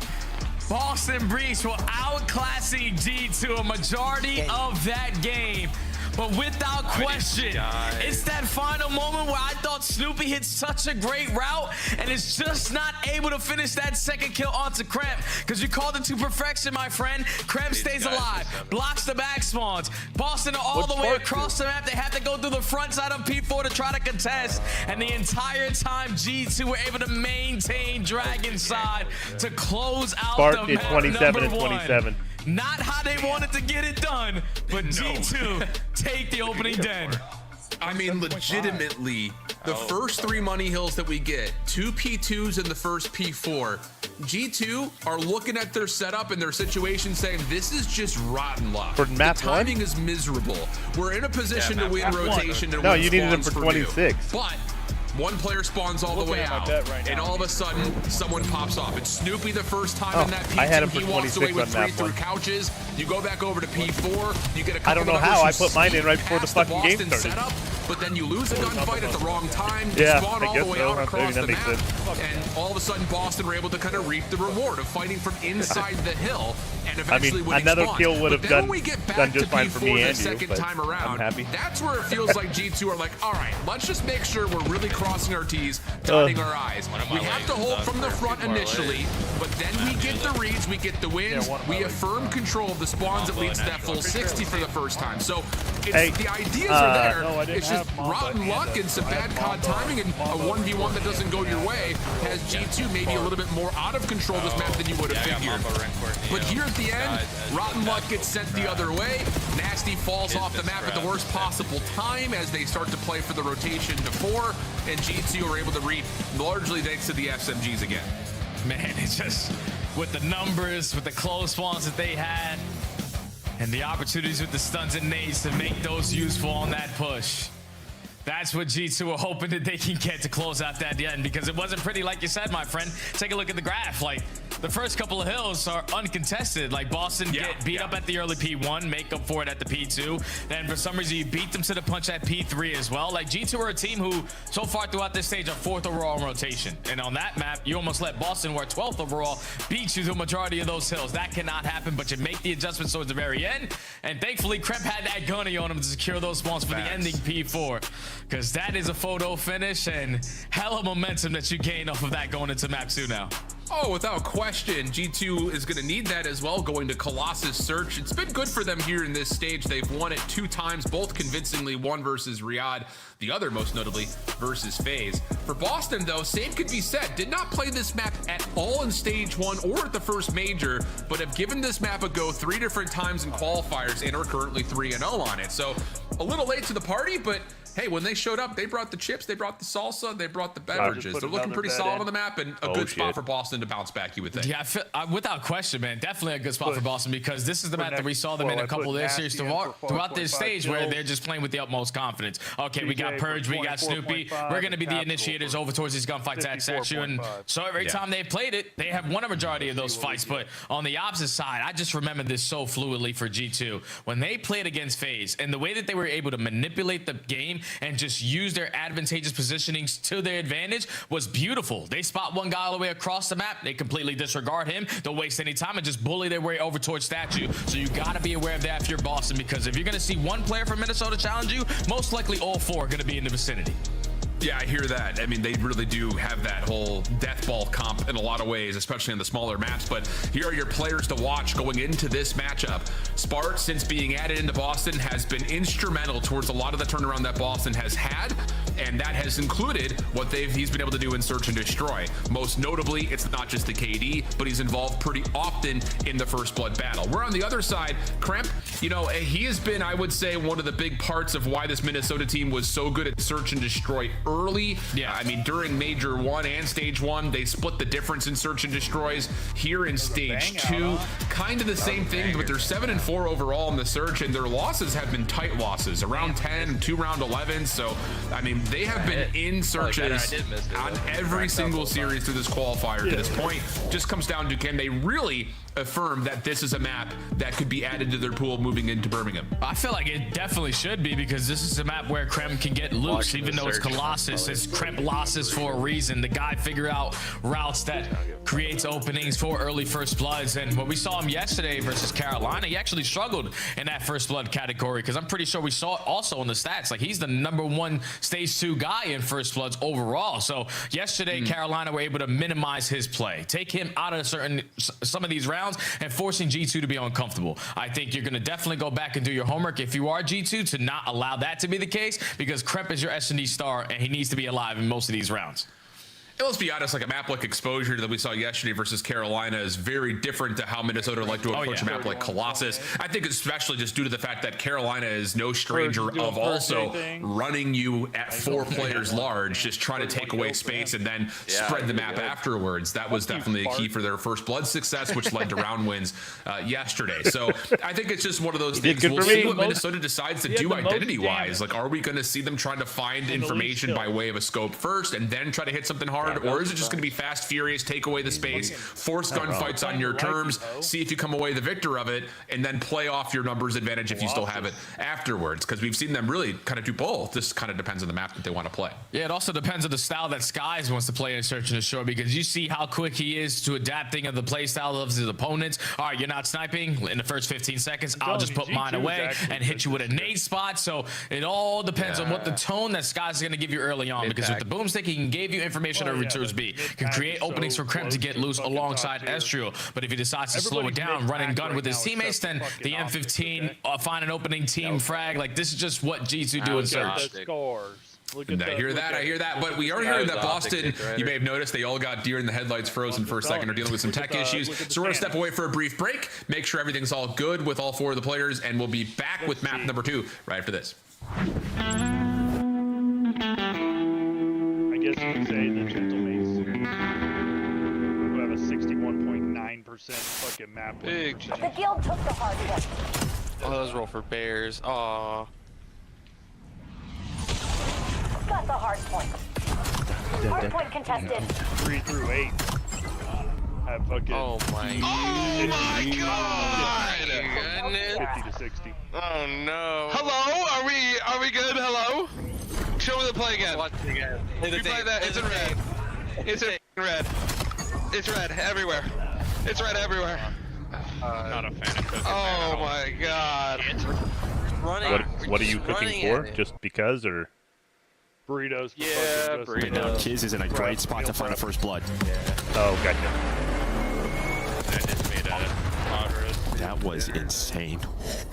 Boston Breach will outclassing G2 a majority of that game. But without question, it's that final moment where I thought Snoopy hit such a great route and is just not able to finish that second kill onto Krep. Because you called it to perfection, my friend. Krep stays alive, blocks the back spawns. Boston are all the way across the map. They have to go through the front side of P4 to try to contest. And the entire time, G2 were able to maintain Dragon side to close out Spark the is map 27 and number 27. 1. Not how they wanted to get it done, but G2 take the opening den. I mean, legitimately, the first 3 money hills that we get, 2 P2s and the first P4, G2 are looking at their setup and their situation saying, this is just rotten luck. For map the timing is miserable. We're in a position to win rotation and No, win you needed them spawns for new. 26. But one player spawns all the way out, and all of a sudden, someone pops off. It's Snoopy the first time in that P2. I had him for he walks 26 away with on 3 map through 1. couches. You go back over to P4. You get a couple I don't know of how. I others who put mine in right before the pass fucking game Boston started. setup, but then you lose a gunfight at the wrong time. Yeah, spawn I all guess the way so. out across That the makes map, sense. and all of a sudden Boston were able to kind of reap the reward of fighting from inside the hill and eventually winning another spawns. kill would have But then done, when we get back done just to fine for me P4 the and you, second but time around, I'm happy. that's where it feels like G2 are like, all right, let's just make sure we're really crossing our T's, dotting our I's. We have to hold from the front initially, but then we get the reads, we get the wins, we affirm control of the spawns that leads to that full 60 for the first time. So it's, the ideas are there. It's just rotten luck and some bad COD timing, and a 1v1 that doesn't go your way has G2 maybe a little bit more out of control of this map than you would have figured. But here at the end, rotten luck gets sent the other way. Nasty falls off the map at the worst possible time as they start to play for the rotation to 4, and G2 are able to read largely thanks to the SMGs again. Man, it's just with the numbers, with the close spawns that they had, and the opportunities with the stuns and nades to make those useful on that push. That's what G2 are hoping that they can get to close out that end, because it wasn't pretty, like you said, my friend. Take a look at the graph. Like, the first couple of hills are uncontested. Like, Boston get beat up at the early P1, make up for it at the P2. Then for some reason you beat them to the punch at P3 as well. Like, G2 are a team who, so far throughout this stage, are 4th overall in rotation. And on that map, you almost let Boston, who are 12th overall, beat you through the majority of those hills. That cannot happen, but you make the adjustments towards the very end. And thankfully, Krep had that gunny on him to secure those spawns for the ending P4. Because that is a photo finish and hella momentum that you gain off of that going into map 2 now. Oh, without question, G2 is going to need that as well, going to Colossus Search. It's been good for them here in this stage. They've won it 2 times, both convincingly, one versus Riyadh, the other most notably versus FaZe. For Boston, though, same could be said. Did not play this map at all in stage 1 or at the first major, but have given this map a go 3 different times in qualifiers and are currently 3-0 on it. So a little late to the party, but hey, when they showed up, they brought the chips, they brought the salsa, they brought the beverages. They're looking pretty solid on the map, and a good spot for Boston to bounce back, you would think. Yeah, without question, man. Definitely a good spot for Boston, because this is the map that we saw them in a couple of their series throughout this stage where they're just playing with the utmost confidence. Okay, we got Purge, we got Snoopy. We're going to be the initiators over towards these gunfights at Statue. And so every time they've played it, they have won a majority of those fights. But on the opposite side, I just remember this so fluidly for G2. When they played against FaZe and the way that they were able to manipulate the game and just use their advantageous positionings to their advantage was beautiful. They spot one guy all the way across the map. They completely disregard him. Don't waste any time and just bully their way over towards Statue. So you got to be aware of that if you're Boston, because if you're going to see one player from Minnesota challenge you, most likely all 4 are going to be in the vicinity. Yeah, I hear that. I mean, they really do have that whole death ball comp in a lot of ways, especially on the smaller maps. But here are your players to watch going into this matchup. Spart, since being added into Boston, has been instrumental towards a lot of the turnaround that Boston has had, and that has included what he's been able to do in Search and Destroy. Most notably, it's not just the KD, but he's involved pretty often in the First Blood battle. We're on the other side. Kremp, you know, he has been, I would say, one of the big parts of why this Minnesota team was so good at Search and Destroy early. Yeah, I mean, during Major 1 and Stage 1, they split the difference in Search and Destroys. Here in Stage 2, kind of the same thing, but they're 7-4 overall in the Search, and their losses have been tight losses, around 10, 2 round 11. So, I mean, they have been in searches on every single series through this qualifier to this point. Just comes down to, can they really affirm that this is a map that could be added to their pool moving into Birmingham? I feel like it definitely should be, because this is a map where Krem can get loose. Even though it's Colossus, it's Krem losses for a reason. The guy figure out routes that creates openings for early First Bloods. And when we saw him yesterday versus Carolina, he actually struggled in that First Blood category, because I'm pretty sure we saw it also in the stats. Like, he's the #1 Stage 2 guy in First Bloods overall. So yesterday, Carolina were able to minimize his play, take him out of some of these rounds, and forcing G2 to be uncomfortable. I think you're going to definitely go back and do your homework if you are G2 to not allow that to be the case, because Krep is your S&D star and he needs to be alive in most of these rounds. And let's be honest, like a map like Exposure that we saw yesterday versus Carolina is very different to how Minnesota like to approach a map like Colossus. I think especially just due to the fact that Carolina is no stranger of also running you at 4 players large, just trying to take away space and then spread the map afterwards. That was definitely a key for their First Blood success, which led to round wins yesterday. So I think it's just one of those things. We'll see what Minnesota decides to do identity-wise. Like, are we going to see them trying to find information by way of a scope first and then try to hit something hard? Or is it just going to be fast, furious, take away the space, force gunfights on your terms, see if you come away the victor of it, and then play off your numbers advantage if you still have it afterwards? Because we've seen them really kind of do both. This kind of depends on the map that they want to play. Yeah, it also depends on the style that Skies wants to play in Search and Destroy, because you see how quick he is to adapting of the play style of his opponents. All right, you're not sniping in the first 15 seconds. I'll just put mine away and hit you with a nade spot. So it all depends on what the tone that Skies is going to give you early on, because with the boomstick, he can give you information over towards B, can create openings for Krem to get loose alongside Estriel. But if he decides to slow it down, run and gun with his teammates, then the M15 find an opening team frag. Like, this is just what G2 do in Search. I hear that. But we are hearing that Boston, you may have noticed, they all got deer in the headlights frozen for a second, or dealing with some tech issues. So we're going to step away for a brief break, make sure everything's all good with all 4 of the players, and we'll be back with map number 2 right after this. I guess you could say the Gentlemates, who have a 61.9% fucking map win percentage. The guild took the hard one. Oh, those roll for bears. Aw. Got the hard point. Hard point contested. 3 through 8. Have fucking. Oh my god! 50 to 60. Oh no! Hello? Are we good? Hello? Show me the play again. Watch it again. Replay that. It's in red. It's in red. It's red everywhere. It's red everywhere. Not a fan of cooking. Oh my god. What are you cooking for? Just because, or? Burritos. Yeah, burritos. Kiz is in a great spot to find a First Blood. Oh, gotcha. That was insane.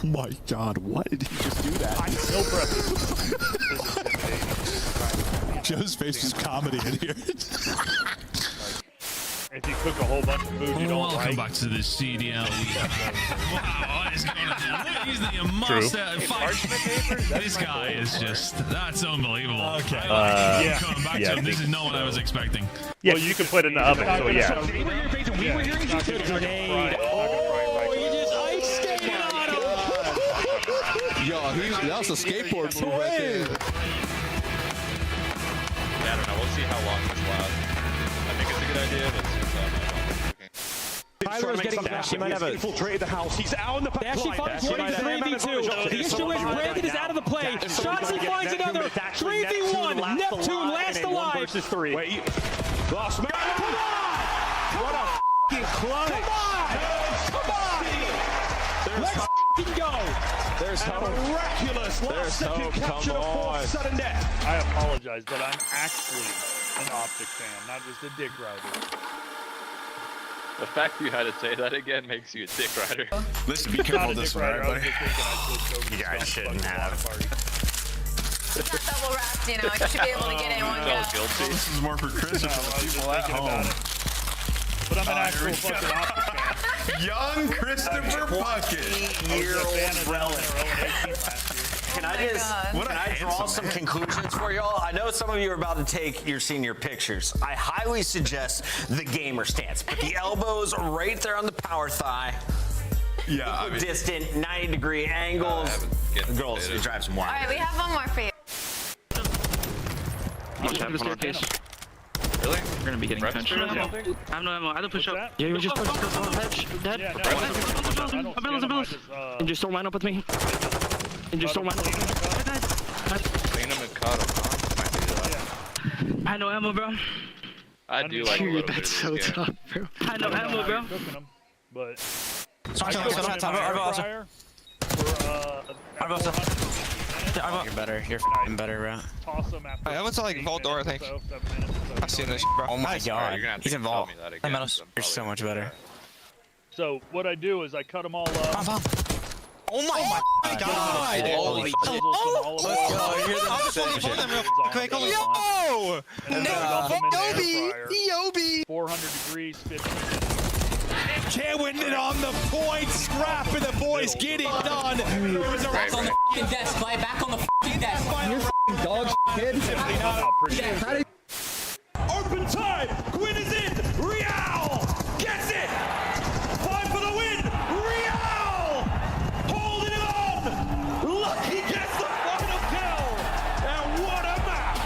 Oh my God, what did he just do that? No prep. Joe's face is comedy in here. If you cook a whole bunch of food you don't Welcome like. back to the CDL. Wow, what is going on? He's the mustache. This guy is that's unbelievable. Okay. Coming back to him, this is not what I was expecting. Yeah, you can put it in the oven, so yeah. Yo, that was a skateboard move right there. I don't know. We'll see how long this lasts. I think it's a good idea, but Tyler is getting dashed. He might have infiltrated the house. He's out in the back. Actually finds one 3v2. The issue is Brandon is out of the play. Shotzzy finds another 3v1. Neptune last alive. Versus 3. Wait. Lost man. Come on! What a f***ing clutch. Come on! Let's f***ing go. There's hope. Miraculous last second capture of fourth sudden death. I apologize, but I'm actually an Optic fan, not just a dick rider. the fact you had to say that again makes you a dick rider. Listen, be careful this one, right, buddy? You guys shouldn't have. It's not double wrapped, you know. You should be able to get in one go. Guilty. Well, this is more for Chris and for the people at home. But I'm an actual fucking Optic fan. Young Christopher Puckett. Can I draw some conclusions for y'all? I know some of you are about to take your senior pictures. I highly suggest the gamer stance. Put the elbows right there on the power thigh. Yeah, I mean, distant 90-degree angles. Girls, it drives them wild. All right, we have one more for you. Really? We're gonna be getting punched. I have no ammo. I don't push up. Yeah, you just push up on the edge. Dead. And just throw mine up with me. And just throw mine up with me. Clean him and cut him. I have no ammo, bro. I do like Dude, that's so tough, bro. I have no ammo, bro. But You're better. You're f***ing better, bro. I went to like Vault Door, I think. I've seen this, bro. Oh my god. He's in Vault. You're so much better. So what I do is I cut them all up. Oh my god! Holy shit. Let's go. You're the Yobi! 400 degrees, 50 minutes. Can't win it on the point. Scrap and the boys get it done. Back on the f***ing desk, play back on the f***ing desk. You're f***ing dog kid. Open time. Quinn is in. Real gets it. 5 for the win. Real holding it on. Lucky gets the final kill. And what a map.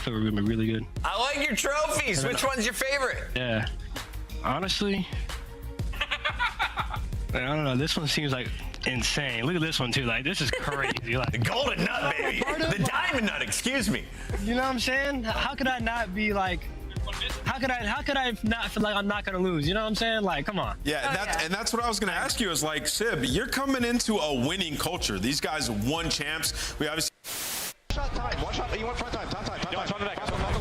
We're gonna be really good. I like your trophies. Which one's your favorite? Yeah. Honestly, I don't know. This one seems like insane. Look at this one too. Like this is crazy. Like the golden nut, baby. The diamond nut. Excuse me. You know what I'm saying? How could I not be like? How could I not feel like I'm not gonna lose? You know what I'm saying? Like, come on. Yeah, and that's what I was gonna ask you. Is like, Sib, you're coming into a winning culture. These guys won champs. We obviously. Shot time. One shot. You want front time. Time. One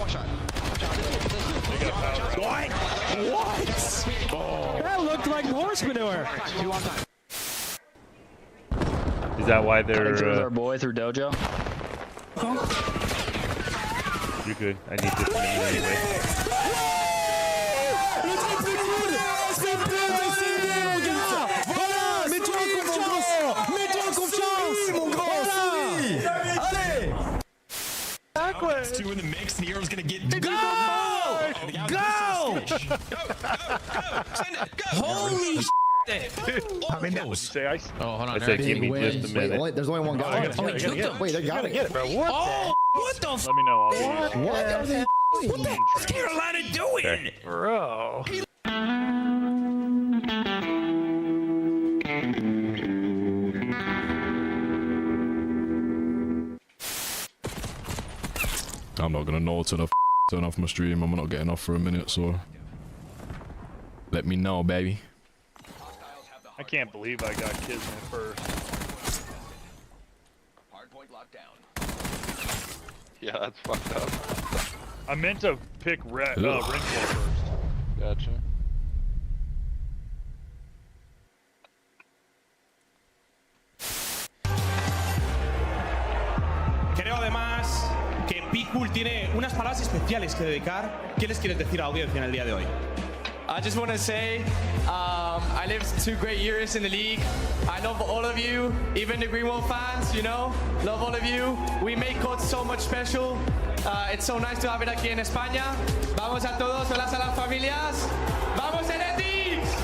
shot. What? Oh. That looked like horse manure. Is that why they're our boy through dojo? You're good. I need this anyway. Backwards. 2 in the mix. The hero's gonna get go! Holy shit! How many that was say ice? Oh, hold on. I said give me just a minute. There's only one guy. Wait, they gotta get it, bro. What the f? Let me know. What the f is Carolina doing? Bro. I'm not gonna know till I turn off my stream. I'm not getting off for a minute, so let me know, baby. I can't believe I got Kismet first. Yeah, that's fucked up. I meant to pick Renfro first. Gotcha. Creo además que Pikul tiene unas palabras especiales que dedicar. ¿Qué les quieres decir a la audiencia en el día de hoy? I just want to say, I lived 2 great years in the league. I love all of you, even the Greenwell fans, you know, love all of you. We make COD so much special. It's so nice to have it aquí en España. Vamos a todos, velas a las familias. Vamos Enetis!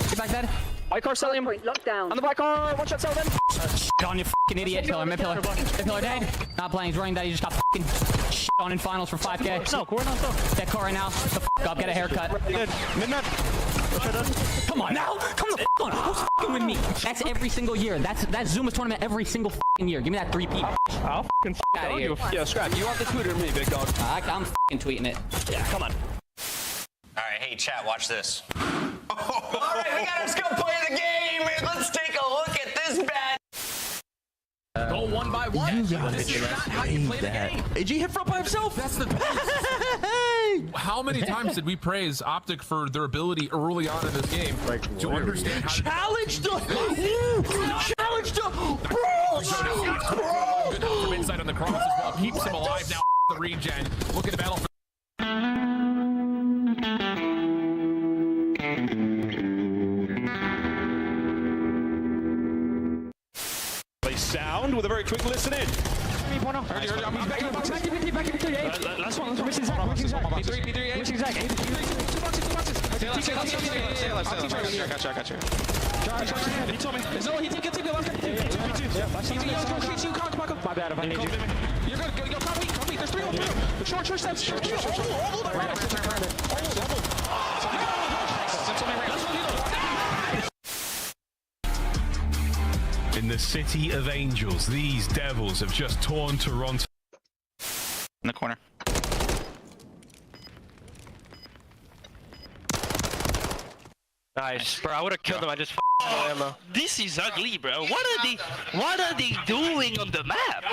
Get back dead. White car, sell him. Lockdown. On the black car, one shot, sell them. On you fucking idiot, pillar, mid pillar. Mid pillar dead. Not playing, he's running that, he just got fucking shit on in finals for 5K. No, core not so. That car right now. The fuck up, get a haircut. Good. Midnight. Come on now, come the fuck on. Who's fucking with me? That's every single year. That's Zuma's tournament every single fucking year. Give me that 3P. I'll fucking out of here. Yo, Scrap, you want the Twitter or me, big dog? I'm fucking tweeting it. Yeah, come on. Alright, hey chat, watch this. Alright, we gotta just go play the game. Let's take a look at this bad. Go one by one. This is not how you play the game. AG hit front by himself. That's the How many times did we praise Optic for their ability early on in this game to understand how challenge the good from inside on the cross as well. Keeps him alive now. The regen. Look at the battle. Play sound with a very quick listen in. Last one, wishing Zach, wishing Zach. P3, wishing Zach. Gotcha. He told me. No, he did get to go. My bad, if I need you. You're good. Go, copy. There's 3 over. Short steps. In the City of Angels, these devils have just torn Toronto. In the corner. Nice, bro. I would have killed him. I just ammo. This is ugly, bro. What are they doing on the map?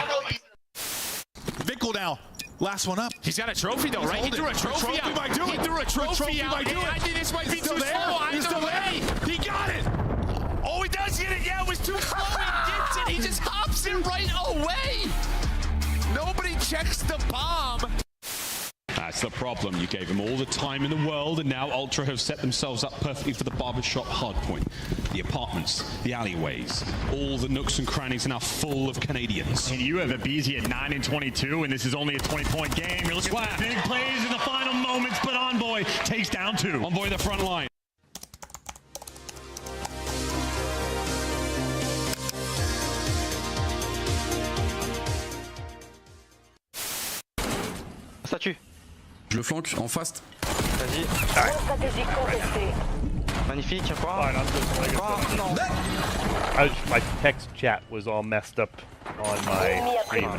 Vickle now. Last one up. He's got a trophy though, right? He threw a trophy out. He threw a trophy out. I think this might be too slow. Either way, he got it. Oh, he does get it. Yeah, it was too slow. He gets it. He just hops it right away. Nobody checks the bomb. That's the problem. You gave them all the time in the world, and now Ultra have set themselves up perfectly for the barbershop hardpoint. The apartments, the alleyways, all the nooks and crannies are now full of Canadians. And you have a BZ at 9 and 22, and this is only a 20-point game. You're looking at big plays in the final moments, but Envoy takes down 2. Envoy the front line. Statue. Je le flanque en fast. Vas-y. Magnifique, quoi? Non. My text chat was all messed up on my stream.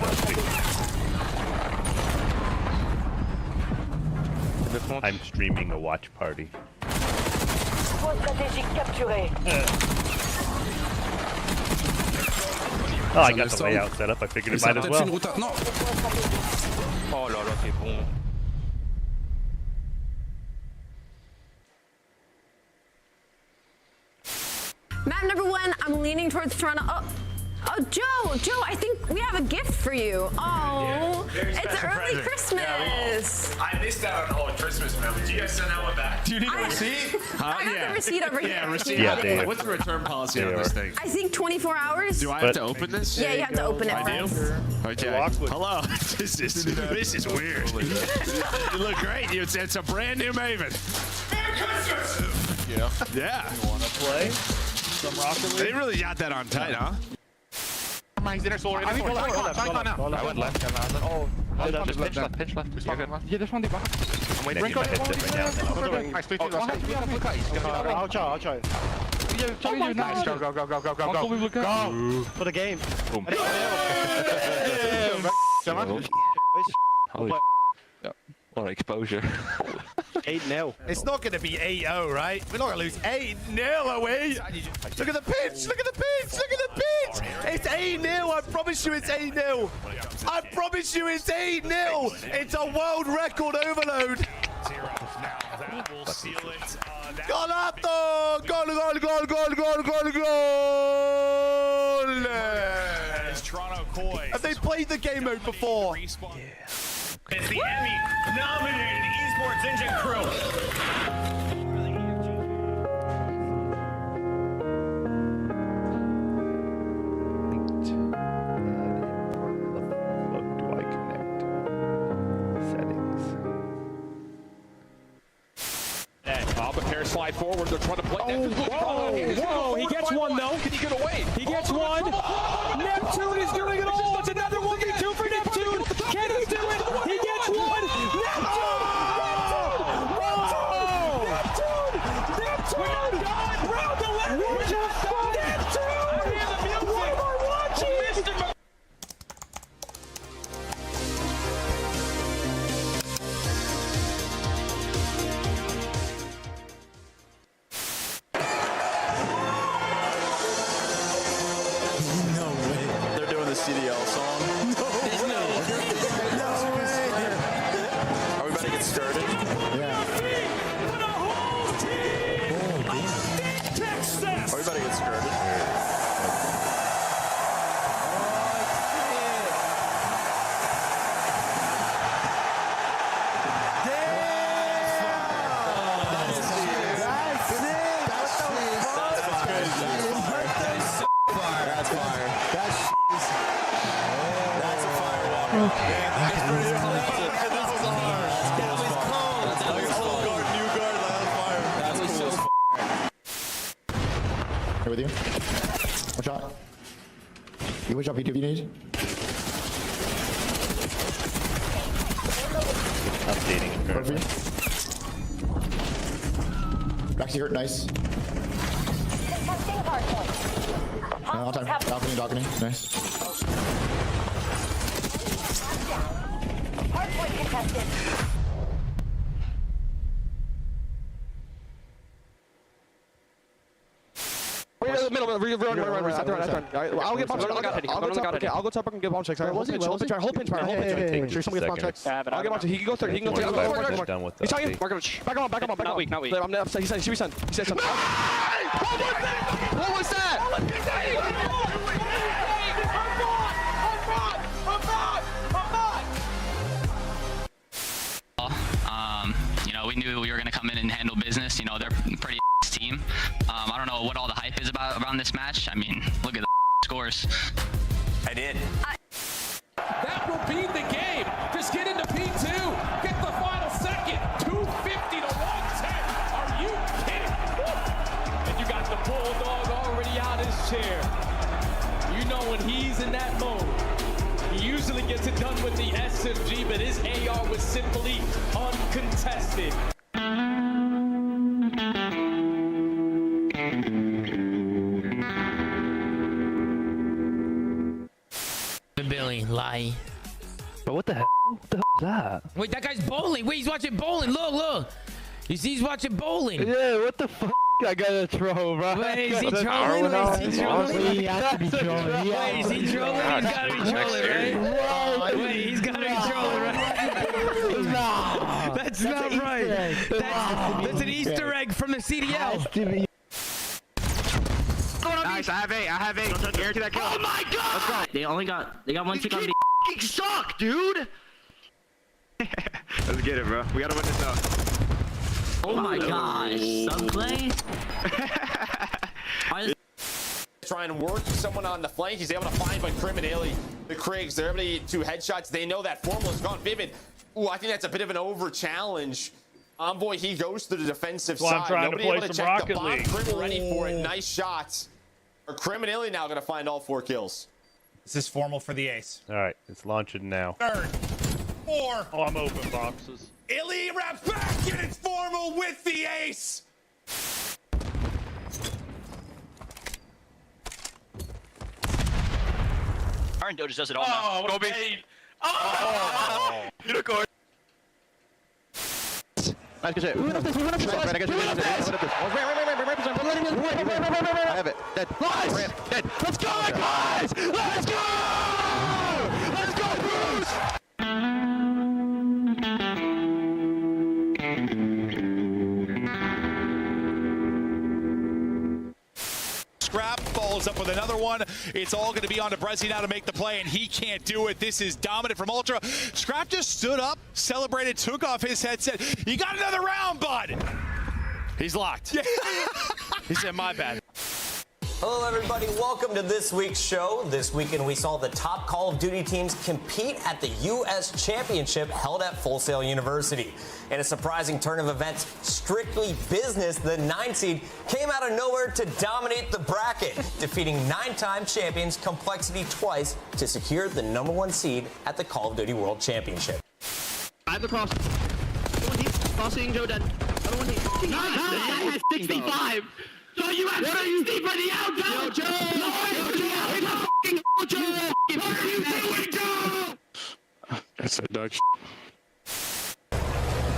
I'm streaming a watch party. Oh, I got the layout set up. I figured it might as well. Oh là là, t'es bon. Map number 1, I'm leaning towards Toronto. Oh, Joe, I think we have a gift for you. Oh, it's early Christmas. Yeah, I missed out on all Christmas memo. Do you guys send that one back? Do you need a receipt? I have the receipt over here. Yeah, receipt. Yeah, what's the return policy on this thing? I think 24 hours. Do I have to open this? Yeah, you have to open it. I do? Okay. Hello. This is weird. You look great. It's a brand new Maven. Yeah. You want to play some Rocket League? They really got that on tight, huh? He's in solar. I went left. Oh, pinch left. Yeah, this one the back. I'm waiting. I'll try. Nice. Go. Go. For the game. Boom. What exposure. 8-0. It's not going to be 8-0, right? We're not going to lose 8-0, are we? Look at the pitch! Look at the pitch! Look at the pitch! 8-0. I promise you it's 8-0. I promise you it's 8-0. It's a world record overload. Golato! Goal, goal, goal, goal, goal, goal, goal! Have they played the game mode before? It's the Emmy-nominated Esports Engine Crew. Slide forward. They're trying to play. Whoa! He gets one though. Can he get away? He gets one. Neptune is doing it all. It's another 1v2 for Neptune. Can he do it? He gets one. Neptune! Neptune! Round 11. Neptune! What am I watching? CDL song. No way. Are we about to get started? Yeah. Are we about to get started? Here with you. One shot. You which shot P2 if you need? Updating him. Good for you. Back secret, nice. All time. Balcony, nice. Hardpoint contested. Middle, run. I'll get bomb checks. I'll go top and get bomb checks. Hold pinch. Sure, someone gets bomb checks. I'll get bomb checks. He can go third. He can go third. He's talking. Back him up. Not weak. He said, should we send? He said something. What was that? You know, we knew we were going to come in and handle business. You know, they're a pretty team. I don't know what all the hype is about around this match. I mean, look at the scores. I did. That will be the game. Just get into P2. Get the final second. 250 to 110. Are you kidding? And you got the Bulldog already out his chair. You know when he's in that mode, he usually gets it done with the SMG, but his AR was simply uncontested. Billy, lie. But what the hell? What the hell is that? Wait, that guy's bowling. Wait, he's watching bowling. Look. You see, he's watching bowling. Yeah, what the fuck? I gotta throw, bro. Wait, is he trolling? He has to be trolling. Wait, is he trolling? He's gotta be trolling, right? Wait, he's gotta be trolling, right? That's not right. That's an Easter egg from the CDL. Nice, I have eight. Guarantee that kill. Oh my god! Let's go. They got one tick on B. You suck, dude! Let's get it, bro. We gotta win this out. Oh my gosh, Subclay? Try and work someone on the flank. He's able to find by Criminelli. The Craigs, they're able to get 2 headshots. They know that Formula's gone. Vivid. Ooh, I think that's a bit of an over challenge. Envoy, he goes to the defensive side. I'm trying Nobody to play able to some check Rocket the bomb. League. Crim ready for it. Nice shots. Criminelli now going to find all 4 kills. This is formal for the ace. All right, it's launching now. Third. 4. Oh, I'm open boxes. Illy wraps back and it's formal with the ace. Iron Doge does it all now. Go B. Unicorn. Nice, good shit. Right, I got you. I have it. Dead. Nice. Dead. Let's go, guys! Let's one. It's all going to be on to Brezzy now to make the play, and he can't do it. This is dominant from Ultra. Scrap just stood up, celebrated, took off his headset. You got another round, bud. He's locked. He said, my bad. Hello, everybody. Welcome to this week's show. This weekend, we saw the top Call of Duty teams compete at the U.S. Championship held at Full Sail University. In a surprising turn of events, Strictly Business, the 9 seed, came out of nowhere to dominate the bracket, defeating 9-time champions Complexity twice to secure the #1 seed at the Call of Duty World Championship. I have the cross. Crossing Joe dead. Other one hit. Nice. 65. So you have 60 for the outcome! Joe! No, Joe! What are you doing, Joe? That's a dog.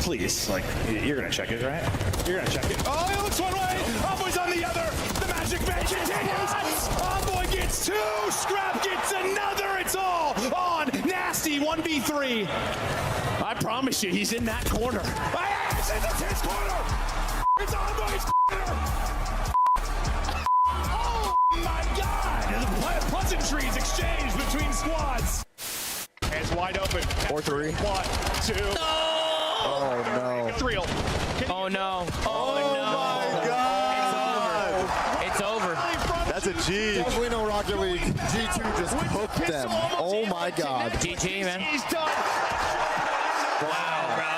Please, like, you're gonna check it, right? You're gonna check it. Oh, it looks one way. Envoy's on the other. The magic man continues. Envoy gets 2. Scrap gets another. It's all on Nasty 1v3. I promise you, he's in that corner. It's in the 10's corner. It's Envoy's corner. My God! Pleasantries exchange between squads. Hands wide open. 4-3. 1, 2. No! Oh no! It's real. Oh no! Oh my God! It's over. That's a G. Definitely no Rocket League. G2 just cooked them. Oh my God! GG, man. He's done. Wow, bro.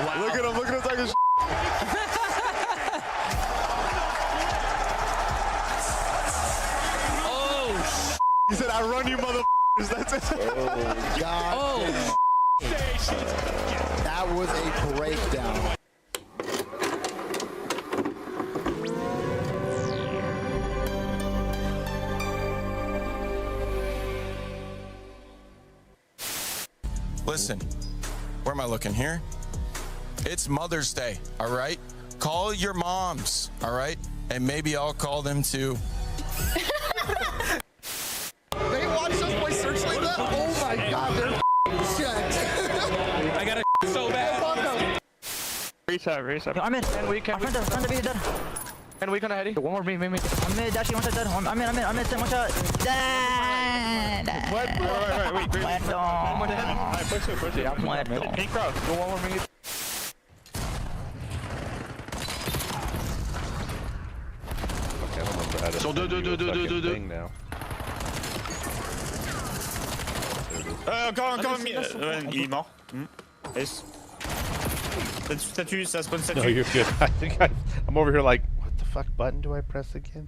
Wow. Look at him! Look at him talking shit. He said, "I run you, motherfuckers." That's it. Oh God! Oh. That was a breakdown. Listen, where am I looking here? It's Mother's Day, all right? Call your moms, all right? And maybe I'll call them too. They watch us play Searchlight that? Oh my God, they're shit. I got it so bad. Reset. I'm in. And we can. Front of me, dead. And we gonna heady. One more me. I'm in, dashing, one shot dead. I'm in, one shot. Dead. Wait. Muerto. One more dead. Alright, push it. Muerto. Can you cross? Go one more me. Okay, I don't remember how to So do. thing now. Il est mort. Est. Statue, ça spawn statue. No, you're good. I think I'm over here like, what the fuck button do I press again?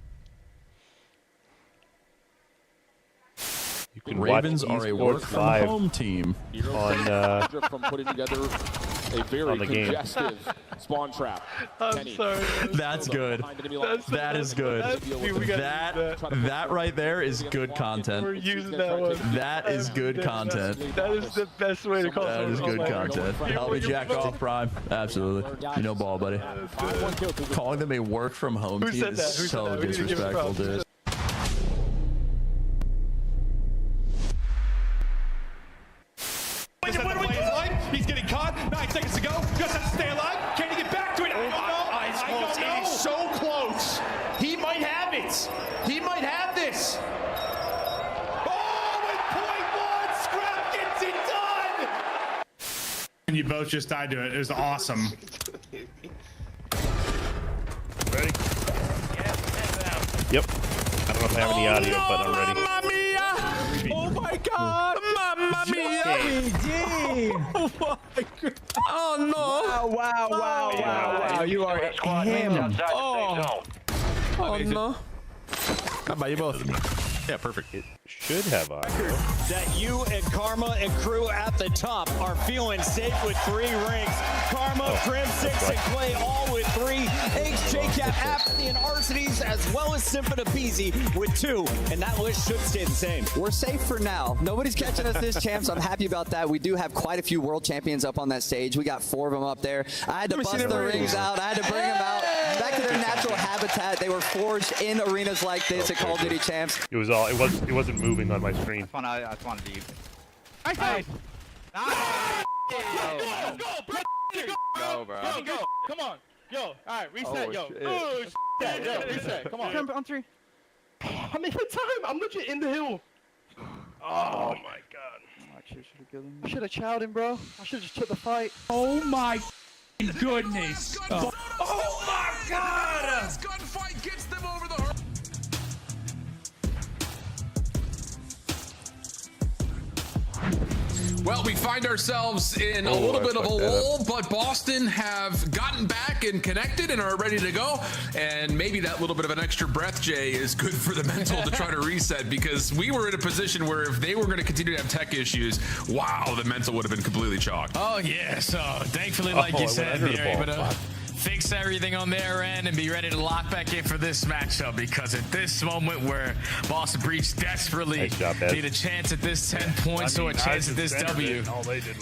You can Ravens watch are a work esports from live home team on from putting together a very congestive spawn trap. I'm sorry. That's good. That is good. That right there is good content. We're using that one. That is good content. That is the best way to call it. That is good content. Help me jack off, Prime. Absolutely. You know ball, buddy. Calling them a work from home team is so disrespectful, dude. He's getting caught. 9 seconds to go. Just has to stay alive. Can he get back to it? I don't know. He's so close. He might have it. He might have this. Oh, with .1, Scrap gets it done. And you both just died to it. It was awesome. Ready? Yep. I don't know if I have any audio, but I'm ready. Mamma mia! Oh my God! Mamma mia! Oh my God! Oh no! Wow! You are him. Oh no! How about you both? Yeah, perfect. It should have audio. That you and Karma and crew at the top are feeling safe with 3 rings. Karma, Grim 6, and Clay all with 3. Eggs, J-Cap, Apathy, and Arsities, as well as Symphona Beezy with 2. And that list should stay the same. We're safe for now. Nobody's catching us this champ, so I'm happy about that. We do have quite a few world champions up on that stage. We got 4 of them up there. I had to bust the rings out. I had to bring them out back to their natural habitat. They were forged in arenas like this at Call of Duty champs. It wasn't moving on my screen. I just wanted to use. Nice. Go, bro. Go. Come on. Yo. All right, reset, yo. Oh, Yo, reset. Come on. On 3. I'm in the time. I'm legit in the hill. Oh my god. I should have chowed him, bro. I should have just took the fight. Oh my goodness. Oh my god! This gunfight gets them over the hurdle. Well, we find ourselves in a little bit of a lull, but Boston have gotten back and connected and are ready to go. And maybe that little bit of an extra breath, Jay, is good for the mental to try to reset, because we were in a position where if they were going to continue to have tech issues, wow, the mental would have been completely chalked. Oh, yeah. So thankfully, like you said, they're able to fix everything on their end and be ready to lock back in for this matchup, because at this moment where Boston Breach desperately need a chance at this 10 points or a chance at this W,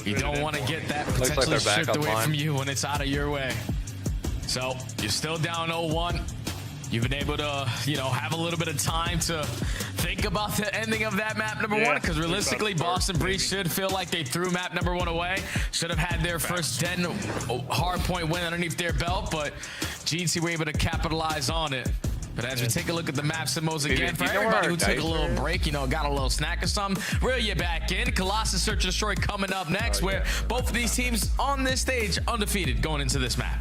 you don't want to get that potentially stripped away from you when it's out of your way. So you're still down 0-1. You've been able to, you know, have a little bit of time to think about the ending of that map number one, because realistically, Boston Breach should feel like they threw map number one away. Should have had their first 10 hard point win underneath their belt, but GT were able to capitalize on it. But as we take a look at the map simmos again, for everybody who took a little break, you know, got a little snack or something, reel you back in. Colossus Search and Destroy coming up next, where both of these teams on this stage undefeated going into this map.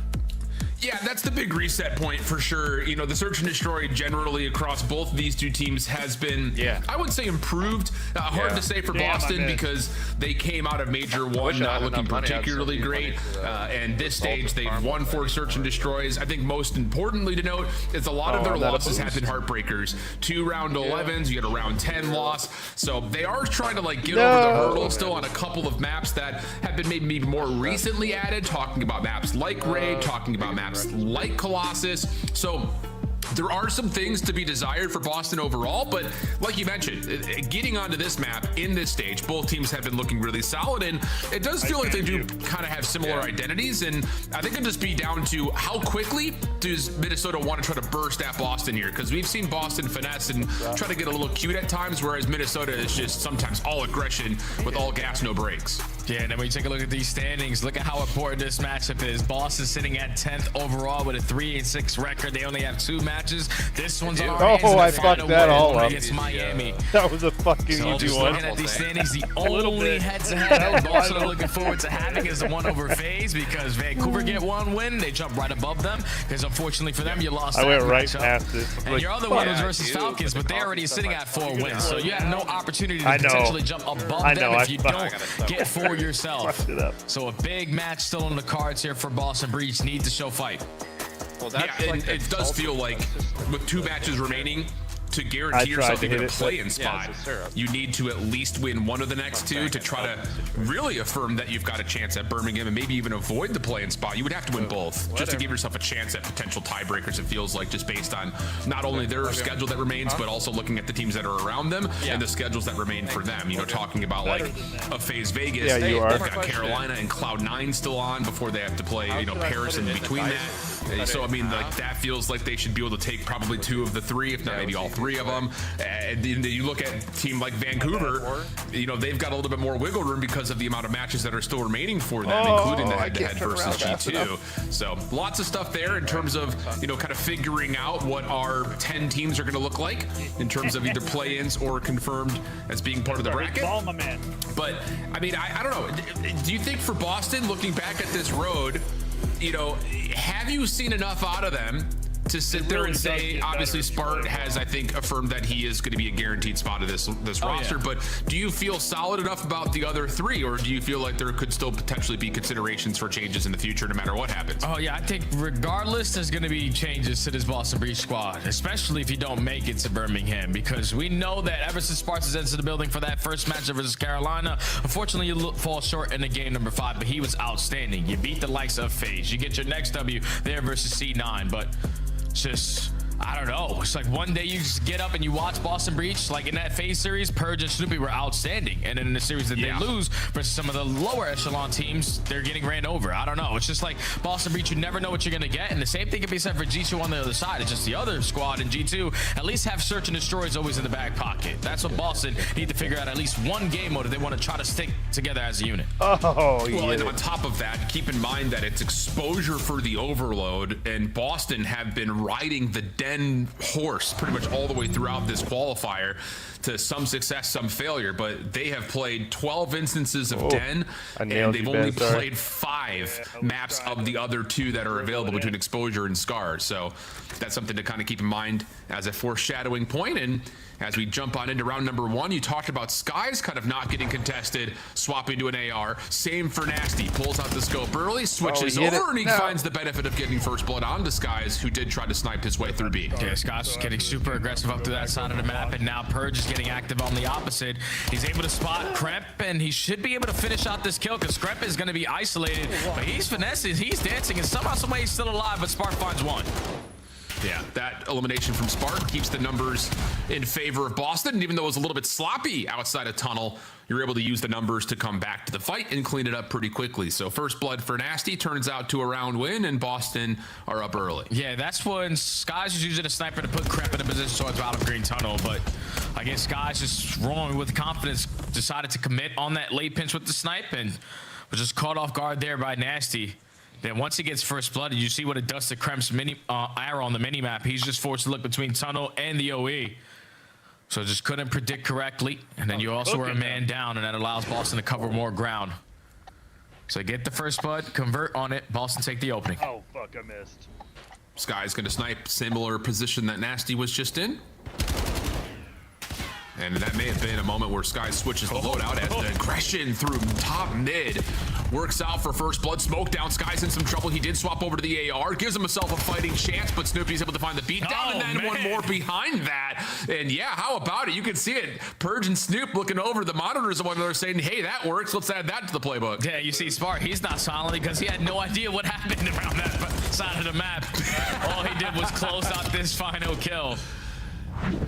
Yeah, that's the big reset point for sure. You know, the Search and Destroy generally across both of these two teams has been, I would say, improved. Hard to say for Boston because they came out of Major 1 not looking particularly great. And this stage, they've won 4 Search and Destroys. I think most importantly to note is a lot of their losses have been heartbreakers. 2 round 11s, you get a round 10 loss. So they are trying to like get over the hurdle still on a couple of maps that have been maybe more recently added, talking about maps like Raid, talking about maps like Colossus. So there are some things to be desired for Boston overall, but like you mentioned, getting onto this map in this stage, both teams have been looking really solid, and it does feel like they do kind of have similar identities, and I think it'll just be down to how quickly does Minnesota want to try to burst at Boston here, because we've seen Boston finesse and try to get a little cute at times, whereas Minnesota is just sometimes all aggression with all gas, no brakes. Yeah, and then when you take a look at these standings, look at how important this matchup is. Boston sitting at 10th overall with a 3-6 record. They only have 2 matches. This one's on our hands. I fucked that all up. Against Miami. That was a fucking easy one. Looking at these standings, the only head-to-head that Boston are looking forward to having is the one over FaZe, because Vancouver get 1 win, they jump right above them. Because unfortunately for them, you lost. I went right past it. And your other one was versus Falcons, but they're already sitting at 4 wins, so you have no opportunity to potentially jump above them if you don't get 4 yourself. So a big match still on the cards here for Boston Breach. Need to show fight. Well, it does feel like with 2 matches remaining, to guarantee yourself even a play-in spot, you need to at least win one of the next 2 to try to really affirm that you've got a chance at Birmingham and maybe even avoid the play-in spot. You would have to win both just to give yourself a chance at potential tiebreakers, it feels like, just based on not only their schedule that remains, but also looking at the teams that are around them and the schedules that remain for them. You know, talking about like a FaZe Vegas, they've got Carolina and Cloud9 still on before they have to play, you know, Paris in between that. So I mean, like, that feels like they should be able to take probably 2 of the 3, if not maybe all 3 of them. And you look at a team like Vancouver, you know, they've got a little bit more wiggle room because of the amount of matches that are still remaining for them, including the head-to-head versus G2. So lots of stuff there in terms of, you know, kind of figuring out what our 10 teams are going to look like in terms of either play-ins or confirmed as being part of the bracket. But I mean, I don't know. Do you think for Boston, looking back at this road, you know, have you seen enough out of them to sit there and say, obviously Spart has, I think, affirmed that he is going to be a guaranteed spot of this roster, but do you feel solid enough about the other 3, or do you feel like there could still potentially be considerations for changes in the future no matter what happens? Oh yeah, I think regardless there's going to be changes to this Boston Breach squad, especially if you don't make it to Birmingham, because we know that ever since Sparks entered the building for that first matchup versus Carolina, unfortunately you fall short in the game number 5, but he was outstanding. You beat the likes of FaZe, you get your next W there versus C9, but just, I don't know. It's like one day you just get up and you watch Boston Breach, like in that FaZe series, Purge and Snoopy were outstanding. And then in the series that they lose versus some of the lower echelon teams, they're getting ran over. I don't know. It's just like Boston Breach, you never know what you're going to get. And the same thing can be said for G2 on the other side. It's just the other squad in G2 at least have Search and Destroys always in the back pocket. That's what Boston need to figure out, at least one game mode if they want to try to stick together as a unit. Well, and on top of that, keep in mind that it's exposure for the overload, and Boston have been riding the den been horse pretty much all the way throughout this qualifier, to some success, some failure, but they have played 12 instances of Den, and they've only played 5 maps of the other 2 that are available between Exposure and Scars. So that's something to kind of keep in mind as a foreshadowing point. And as we jump on into round number 1, you talked about Skies kind of not getting contested, swapping to an AR. Same for Nasty. Pulls out the scope early, switches over, and he finds the benefit of getting first blood onto Skies, who did try to snipe his way through B. Yeah, Skies was getting super aggressive up to that side of the map, and now Purge is getting active on the opposite. He's able to spot Kremp, and he should be able to finish out this kill, because Kremp is going to be isolated, but he's finessing, he's dancing, and somehow, some way he's still alive, but Spark finds one. Yeah, that elimination from Spark keeps the numbers in favor of Boston. And even though it was a little bit sloppy outside of Tunnel, you're able to use the numbers to come back to the fight and clean it up pretty quickly. So first blood for Nasty turns out to a round win, and Boston are up early. Yeah, that's when Skies was using a sniper to put Kremp in a position towards out of green tunnel. But I guess Skies just rolling with confidence, decided to commit on that late pinch with the snipe, and was just caught off guard there by Nasty. Then once he gets first blood, you see what it does to Kremp's arrow on the mini-map. He's just forced to look between Tunnel and the OE. So just couldn't predict correctly. And then you also were a man down, and that allows Boston to cover more ground. So get the first blood, convert on it, Boston take the opening. Oh, fuck, I missed. Sky's going to snipe, similar position that Nasty was just in. And that may have been a moment where Sky switches the loadout as the aggression through top mid works out for first blood. Smoke down, Sky's in some trouble. He did swap over to the AR, gives himself a fighting chance, but Snoopy's able to find the beatdown, and then one more behind that. And yeah, how about it? You can see it. Purge and Snoop looking over the monitors of one another saying, hey, that works. Let's add that to the playbook. Yeah, you see Spark, he's not silent because he had no idea what happened around that side of the map. All he did was close out this final kill.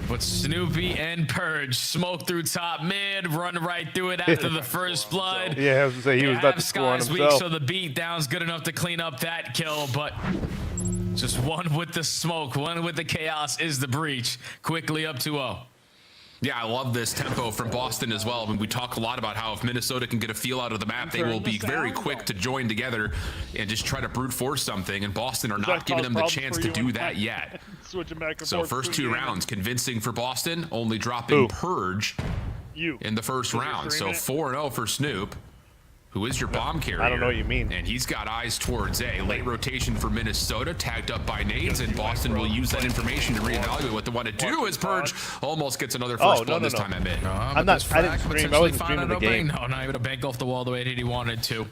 But Snoopy and Purge smoke through top mid, run right through it after the first blood. Yeah, I was gonna say he was about to score on himself. Weak, so the beat down's good enough to clean up that kill, but just one with the smoke, one with the chaos is the breach. Quickly up 2-0. Yeah, I love this tempo from Boston as well. I mean, we talk a lot about how if Minnesota can get a feel out of the map, they will be very quick to join together and just try to brute force something, and Boston are not giving them the chance to do that yet. So first 2 rounds, convincing for Boston, only dropping Purge in the first round. So 4-0 for Snoop, who is your bomb carrier. I don't know what you mean. And he's got eyes towards A. Late rotation for Minnesota, tagged up by nades, and Boston will use that information to reevaluate what they want to do as Purge almost gets another first blood this time at mid. I didn't stream. I wasn't streaming the game. No, not able to bank off the wall the way that he wanted to.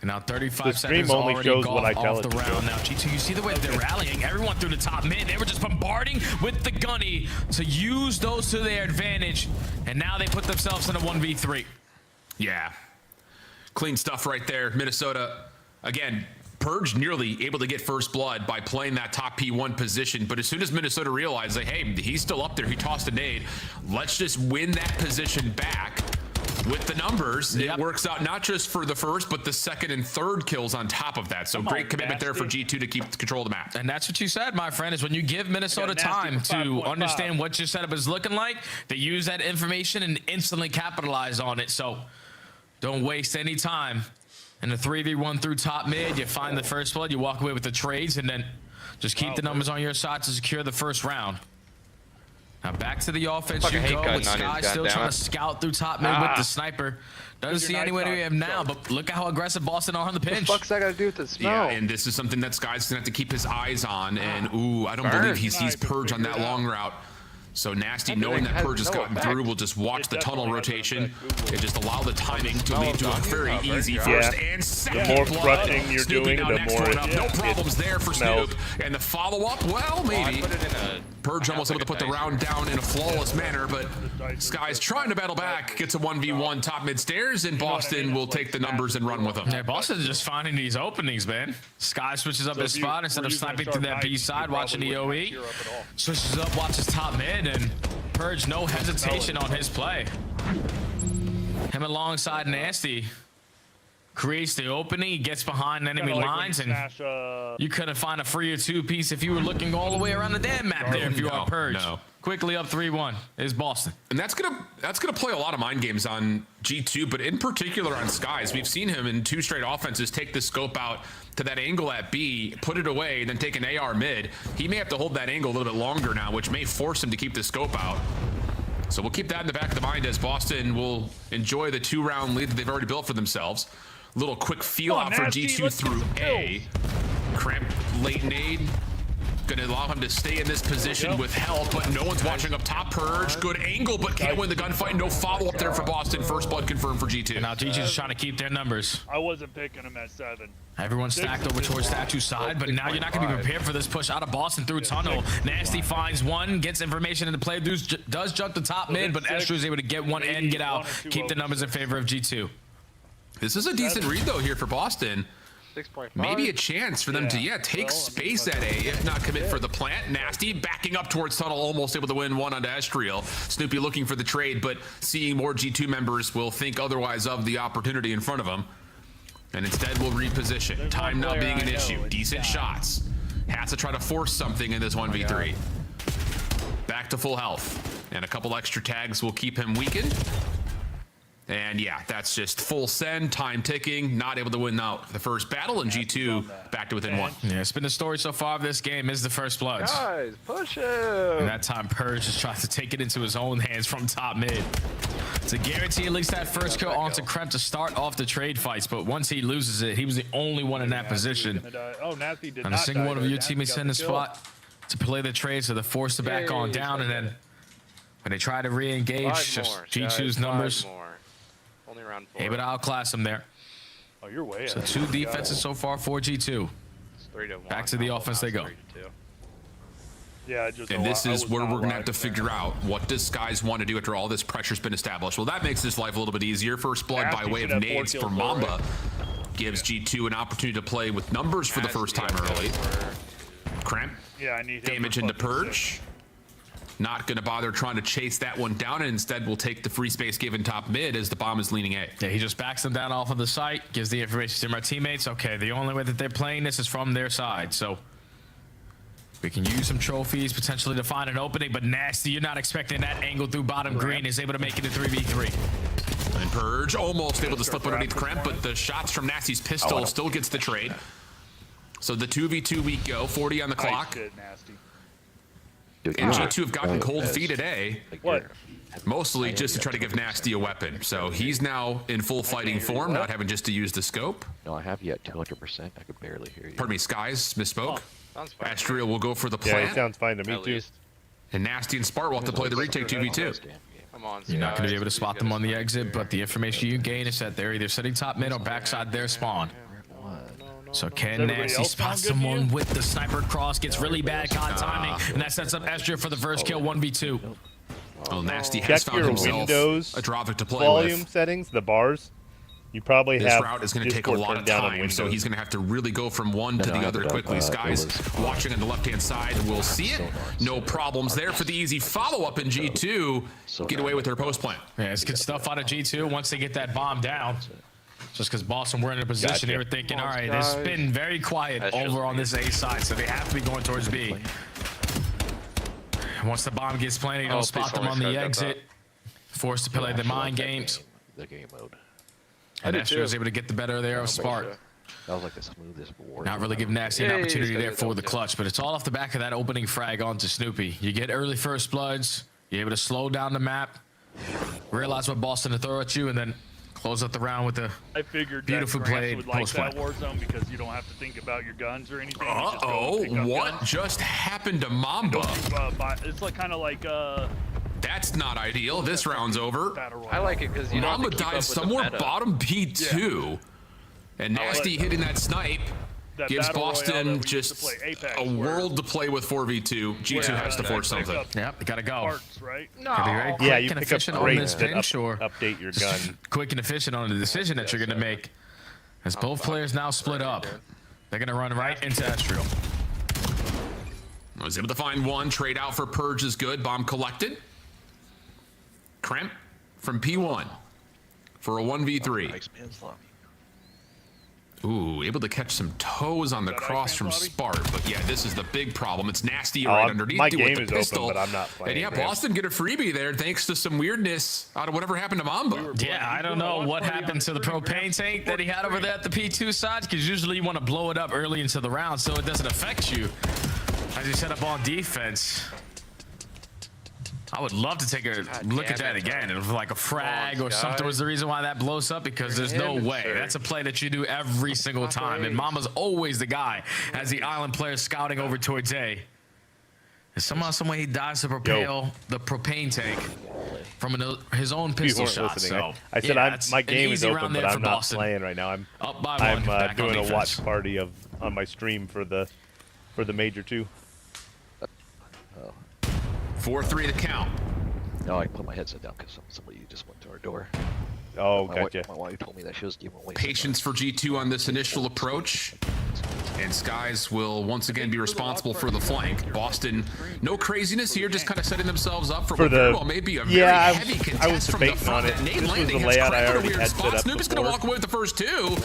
And now 35 the stream seconds only already shows what I tell off it the to round. show. Now G2, you see the way they're rallying everyone through the top mid. They were just bombarding with the gunny to use those to their advantage, and now they put themselves in a 1v3. Yeah. Clean stuff right there. Minnesota, again, Purge nearly able to get first blood by playing that top P1 position. But as soon as Minnesota realized, like, hey, he's still up there, he tossed a nade, let's just win that position back with the numbers. It works out not just for the first, but the second and third kills on top of that. So great commitment there for G2 to keep control of the map. And that's what you said, my friend, is when you give Minnesota time to understand what your setup is looking like, they use that information and instantly capitalize on it. So don't waste any time. In the 3v1 through top mid, you find the first blood, you walk away with the trades, and then just keep the numbers on your side to secure the first round. Now back to the offense you go, with Sky still trying to scout through top mid with the sniper. Doesn't see anywhere we have now, but look at how aggressive Boston are on the pinch. What the fuck's that got to do with the snow? Yeah, and this is something that Sky's going to have to keep his eyes on, and ooh, I don't believe he sees Purge on that long route. So Nasty, knowing that Purge has gotten through, will just watch the tunnel rotation and just allow the timing to lead to a very easy first and second the more blood. crushing you're Snoopy doing, now the next more one up. No problems there for smells. Snoop. And the follow-up, well, maybe. Purge almost able to put the round down in a flawless manner, but Sky's trying to battle back, gets a 1v1 top mid stairs, and Boston will take the numbers and run with them. Yeah, Boston's just finding these openings, man. Sky switches up his spot instead of sniping through that B side, watching the OE. Switches up, watches top mid, and Purge, no hesitation on his play. Him alongside Nasty creates the opening. He gets behind enemy lines, and you couldn't find a free or two piece if you were looking all the way around the damn map there if you are Purge. No. quickly up 3-1 is Boston. And that's gonna play a lot of mind games on G2, but in particular on Skies. We've seen him in 2 straight offenses take the scope out to that angle at B, put it away, then take an AR mid. He may have to hold that angle a little bit longer now, which may force him to keep the scope out. So we'll keep that in the back of the mind as Boston will enjoy the 2-round lead that they've already built for themselves. Little quick feel out for G2 through A. Cramp late nade. Gonna allow him to stay in this position with help, but no one's watching up top. Purge, good angle, but can't win the gunfight. No follow-up there for Boston. First blood confirmed for G2. And now G2's just trying to keep their numbers. I wasn't picking him at 7. Everyone's stacked over towards Statue's side, but now you're not going to be prepared for this push out of Boston through tunnel. Nasty finds one, gets information into play, does jump the top mid, but Esther is able to get one and get out. Keep the numbers in favor of G2. This is a decent read, though, here for Boston. 6.5. Maybe a chance for them to, take space at A, if not commit for the plant. Nasty backing up towards tunnel, almost able to win one onto Estriel. Snoopy looking for the trade, but seeing more G2 members will think otherwise of the opportunity in front of them. And instead will reposition. Time not being an issue. Decent shots. Has to try to force something in this 1v3. Back to full health. And a couple extra tags will keep him weakened. And yeah, that's just full send, time ticking, not able to win out the first battle, and G2 back to within 1. Yeah, it's been the story so far of this game is the first bloods. Guys, push him. And that time Purge just tries to take it into his own hands from top mid. To guarantee at least that first kill onto Kremp to start off the trade fights, but once he loses it, he was the only one in that position. Nasty did and a single one of your teammates in the spot to play the trade, so they're forced to back on down, and then when they try to re-engage, just G2's numbers. Only round 4. Able to outclass him there. Oh, you're way So 2 defenses so far for G2. It's 3-1. Back to the offense they go. Yeah, and this is where we're gonna have to figure out what does Skies want to do after all this pressure's been established. Well, that makes this life a little bit easier. First blood by way of nades for Mamba gives G2 an opportunity to play with numbers for the first time early. Cramp. Yeah, I need damage into Purge. Not going to bother trying to chase that one down, and instead will take the free space given top mid as the bomb is leaning A. Yeah, he just backs them down off of the site, gives the information to my teammates. Okay, the only way that they're playing this is from their side, so we can use some trophies potentially to find an opening, but Nasty, you're not expecting that angle through bottom green, is able to make it a 3v3. And Purge almost able to slip underneath Cramp, but the shots from Nasty's pistol still gets the trade. So the 2v2 we go, 40 on the clock. And G2 have gotten cold feet at A. What? Mostly just to try to give Nasty a weapon. So he's now in full fighting form, not having just to use the scope. No, I have you at 200%. I could barely hear you. Pardon me, Skies misspoke. Astriel will go for the Yeah, plant. it sounds fine to me too. And Nasty and Spart will have to play the retake 2v2. Come on, You're not going to be able to spot them on the exit, but the information you gain is that they're either sitting top mid or backside their spawn. So can Nasty spot someone with the sniper cross, gets really bad COD timing, and that sets up Estriel for the first kill, 1v2. Well, Nasty has Check found your himself Windows a Dravik to play volume with. settings, the bars. You probably This have route is going to take a Discord lot of turned down on time, so Windows. he's going to have to really go from one to the other quickly. Skies watching on the left-hand side will see it. No problems there for the easy follow-up in G2. Get away with their post plant. Yeah, it's good stuff out of G2 once they get that bomb down. Just because Boston were in a position, they were thinking, all right, it's been very quiet over on this A side, so they have to be going towards B. Once the bomb gets planted, you don't spot them on the exit. Forced to play the mind games. The game mode. And Esther was able to get the better there of Spark. That was like the smoothest war. Not really giving Nasty an opportunity there for the clutch, but it's all off the back of that opening frag onto Snoopy. You get early first bloods, you're able to slow down the map, realize what Boston to throw at you, and then close up the round with a beautiful played would like post that plant. war zone because you don't have to think about your guns or anything. What just happened to Mamba? It's like kind of like That's not ideal. This round's over. I like it because you don't Mamba have to keep up dies with the somewhere meta. bottom B2. And Nasty hitting that snipe that gives battle royale that Boston we used to just play Apex, a world to play with 4v2. G2 has to force something. Yep, they gotta go. Parts, right? Gotta be very quick Yeah, you and pick up efficient on crates this that pinch, or update your gun. quick and efficient on the decision that you're gonna make. As both players now split up, they're gonna run right into Estriel. Was able to find one. Trade out for Purge is good. Bomb collected. Cramp from P1 for a 1v3. Ooh, able to catch some toes on the cross from Spart, but yeah, this is the big problem. It's Nasty right underneath my you game with the is pistol. open, but I'm not playing. And yeah, Boston get a freebie there thanks to some weirdness out of whatever happened to Mamba. Yeah, I don't know what happened to the propane tank that he had over there at the P2 side, because usually you want to blow it up early into the round so it doesn't affect you as you set up on defense. I would love to take a look at that again. If like a frag or something was the reason why that blows up, because there's no way. That's a play that you do every single time. And Mama's always the guy as the island player scouting over towards A. And somehow, some way he dives to propel the propane tank from his own pistol shot. So, I said my game is open, but I'm not playing right now. I'm up by one, I'm doing a watch party on my stream for the Major 2. 4-3 the count. No, I put my headset down because somebody just went to our door. Oh, gotcha. My wife told me that she was giving away. Patience for G2 on this initial approach. And Skies will once again be responsible for the flank. Boston, no craziness here, just kind of setting themselves up for the well, maybe a very heavy contest from the front. This was the layout I already had set up. Snoopy's going to walk away with the first two.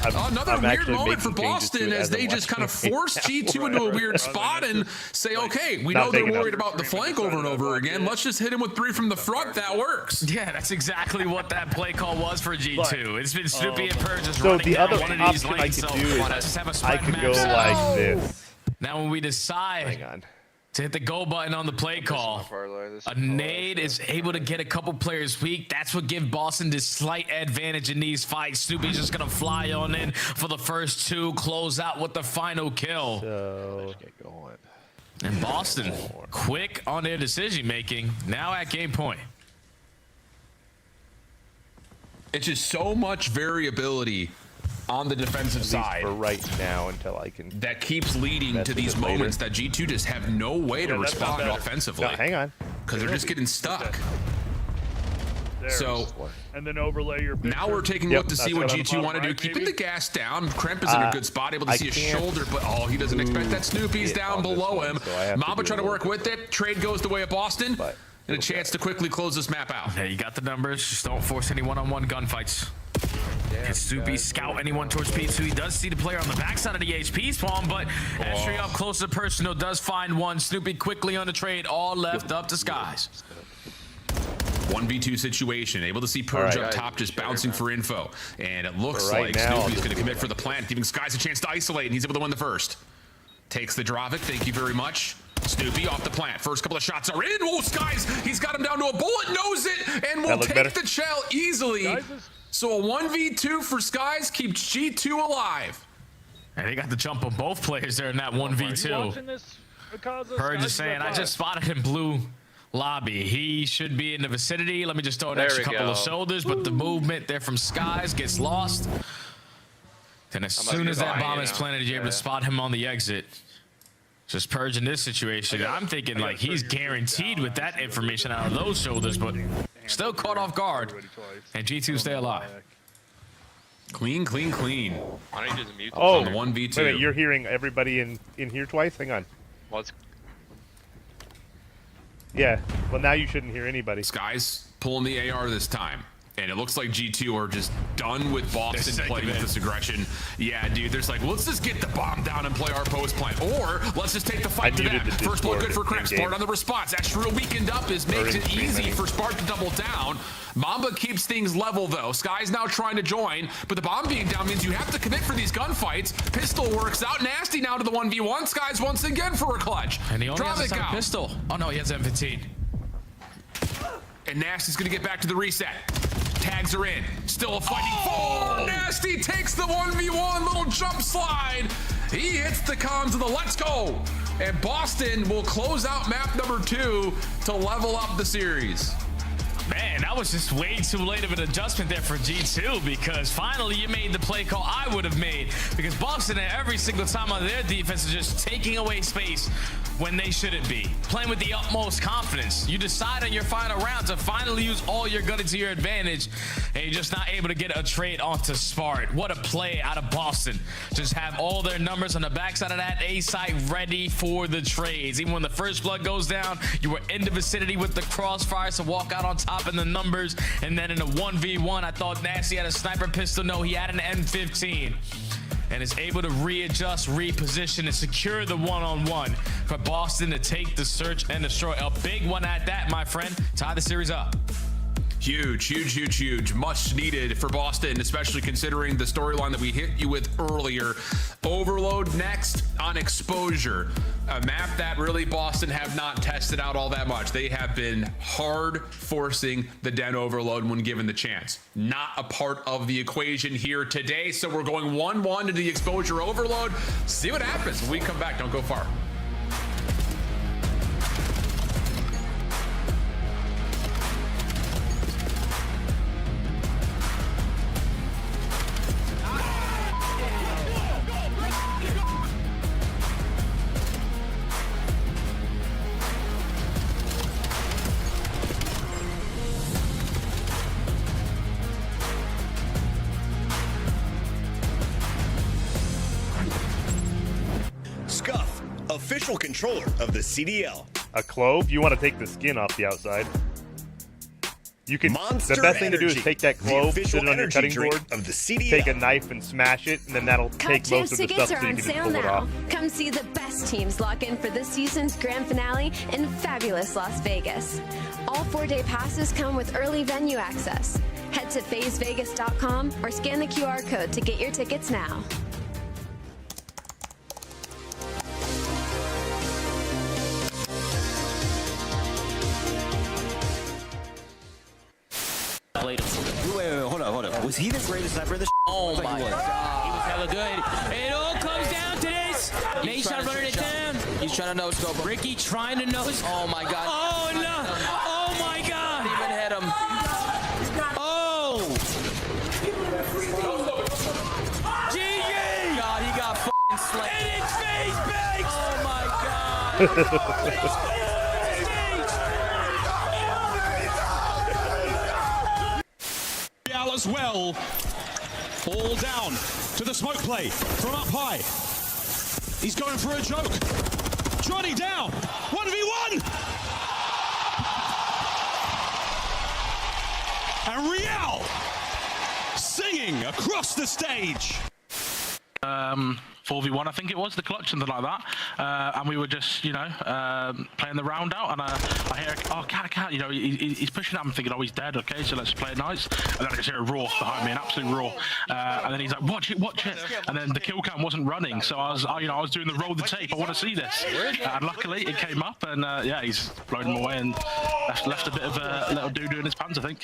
Another weird moment for Boston as they just kind of force G2 into a weird spot and say, okay, we know they're worried about the flank over and over again. Let's just hit him with 3 from the front. That works. Yeah, that's exactly what that play call was for G2. It's been Snoopy and Purge just so running the down other one of these option lanes. I could do is Let's have a I could go like this. Now when we decide to hit the go button on the play call, a nade is able to get a couple players weak. That's what gives Boston this slight advantage in these fights. Snoopy's just gonna fly on in for the first 2, close out with the final kill. So and Boston quick on their decision making, now at game point. It's just so much variability on the defensive side for right now until I can. That keeps leading to these moments that G2 just have no way to respond offensively. No, hang on. Because they're just getting stuck. So, and then overlay your now we're taking a look to see what G2 want to do. Keeping the gas down. Kremp is in a good spot, able to see his shoulder, but he doesn't expect that. Snoopy's down below him. Mamba trying to work with it. Trade goes the way of Boston. And a chance to quickly close this map out. Yeah, you got the numbers. Just don't force any one-on-one gunfights. Can Snoopy scout anyone towards P2? He does see the player on the backside of the HP spawn, but entry up close to personal does find one. Snoopy quickly on the trade, all left up to Skies. 1v2 situation, able to see Purge up top just bouncing for info. And it looks like Snoopy's going to commit for the plant, giving Skies a chance to isolate, and he's able to win the first. Takes the Dravik, thank you very much. Snoopy off the plant. First couple of shots are in. Oh, Skies, he's got him down to a bullet, knows it, and will take the shell easily. So a 1v2 for Skies keeps G2 alive. And they got the jump on both players there in that 1v2. Purge is saying, I just spotted him blue lobby. He should be in the vicinity. Let me just throw an extra couple of shoulders, but the movement there from Skies gets lost. Then as soon as that bomb is planted, you're able to spot him on the exit. Just Purge in this situation. I'm thinking like he's guaranteed with that information out of those shoulders, but still caught off guard. And G2 stay alive. Clean, clean, clean. Why don't you just mute on the 1v2? Wait, you're hearing everybody in here twice? Hang on. Yeah, well now you shouldn't hear anybody. Skies pulling the AR this time. And it looks like G2 are just done with Boston playing with this aggression. Yeah, dude, there's like, let's just get the bomb down and play our post plan. Or let's just take the fight to them. First blood good for Kremp. Spart on the response. Extra weakened up makes it easy for Spart to double down. Mamba keeps things level though. Sky's now trying to join, but the bomb being down means you have to commit for these gunfights. Pistol works out. Nasty now to the 1v1. Sky's once again for a clutch. And he only has a pistol. Oh no, he has M15. And Nasty's gonna get back to the reset. Tags are in. Still a fighting four. Nasty takes the 1v1 little jump slide. He hits the comms of the let's go. And Boston will close out map number 2 to level up the series. Man, that was just way too late of an adjustment there for G2, because finally you made the play call I would have made, because Boston every single time on their defense is just taking away space when they shouldn't be. Playing with the utmost confidence. You decide on your final round to finally use all your gun to your advantage, and you're just not able to get a trade onto Spart. What a play out of Boston. Just have all their numbers on the backside of that A site ready for the trades. Even when the first blood goes down, you were in the vicinity with the crossfires to walk out on top in the numbers. And then in a 1v1, I thought Nasty had a sniper pistol. No, he had an M15. and is able to readjust, reposition, and secure the one-on-one for Boston to take the search and destroy. A big one at that, my friend. Tie the series up. Huge, huge, huge, huge. Much needed for Boston, especially considering the storyline that we hit you with earlier. Overload next on Exposure, a map that really Boston have not tested out all that much. They have been hard forcing the Den Overload when given the chance. Not a part of the equation here today, so we're going 1-1 to the Exposure Overload. See what happens when we come back. Don't go far. Official controller of the CDL. A clove? You want to take the skin off the outside. You can. Monster the best thing Energy, to do is take that clove, sit it on your cutting board, of the CDL. take a knife and smash it, and then that'll take most of the stuff so you can just pull it off. Come see the best teams lock in for this season's grand finale in fabulous Las Vegas. All 4-day passes come with early venue access. Head to phasevegas.com or scan the QR code to get your tickets now. Wait, hold up. Was he the greatest sniper of this? Oh my god. He was hella good. It all comes down to this. Nate's trying to run it down. He's trying to no-scope. Ricky trying to no-scope. Oh my god. Oh no. Oh my god. Didn't even hit him. Oh. GG. God, he got f***ing slayed. And it's face bakes. Oh my god. As well, all down to the smoke play from up high. He's going for a joke. Johnny down, 1v1. And Real singing across the stage. 4v1, I think it was, the clutch, something like that. And we were just, you know, playing the round out, and I hear, oh, cat, you know, he's pushing up. I'm thinking, oh, he's dead, okay, so let's play it nice. And then I just hear a roar behind me, an absolute roar. And then he's like, watch it. And then the kill cam wasn't running, so I was doing the roll the tape. I want to see this. And luckily, it came up, and yeah, he's blown him away and left a bit of a little doo-doo in his pants, I think.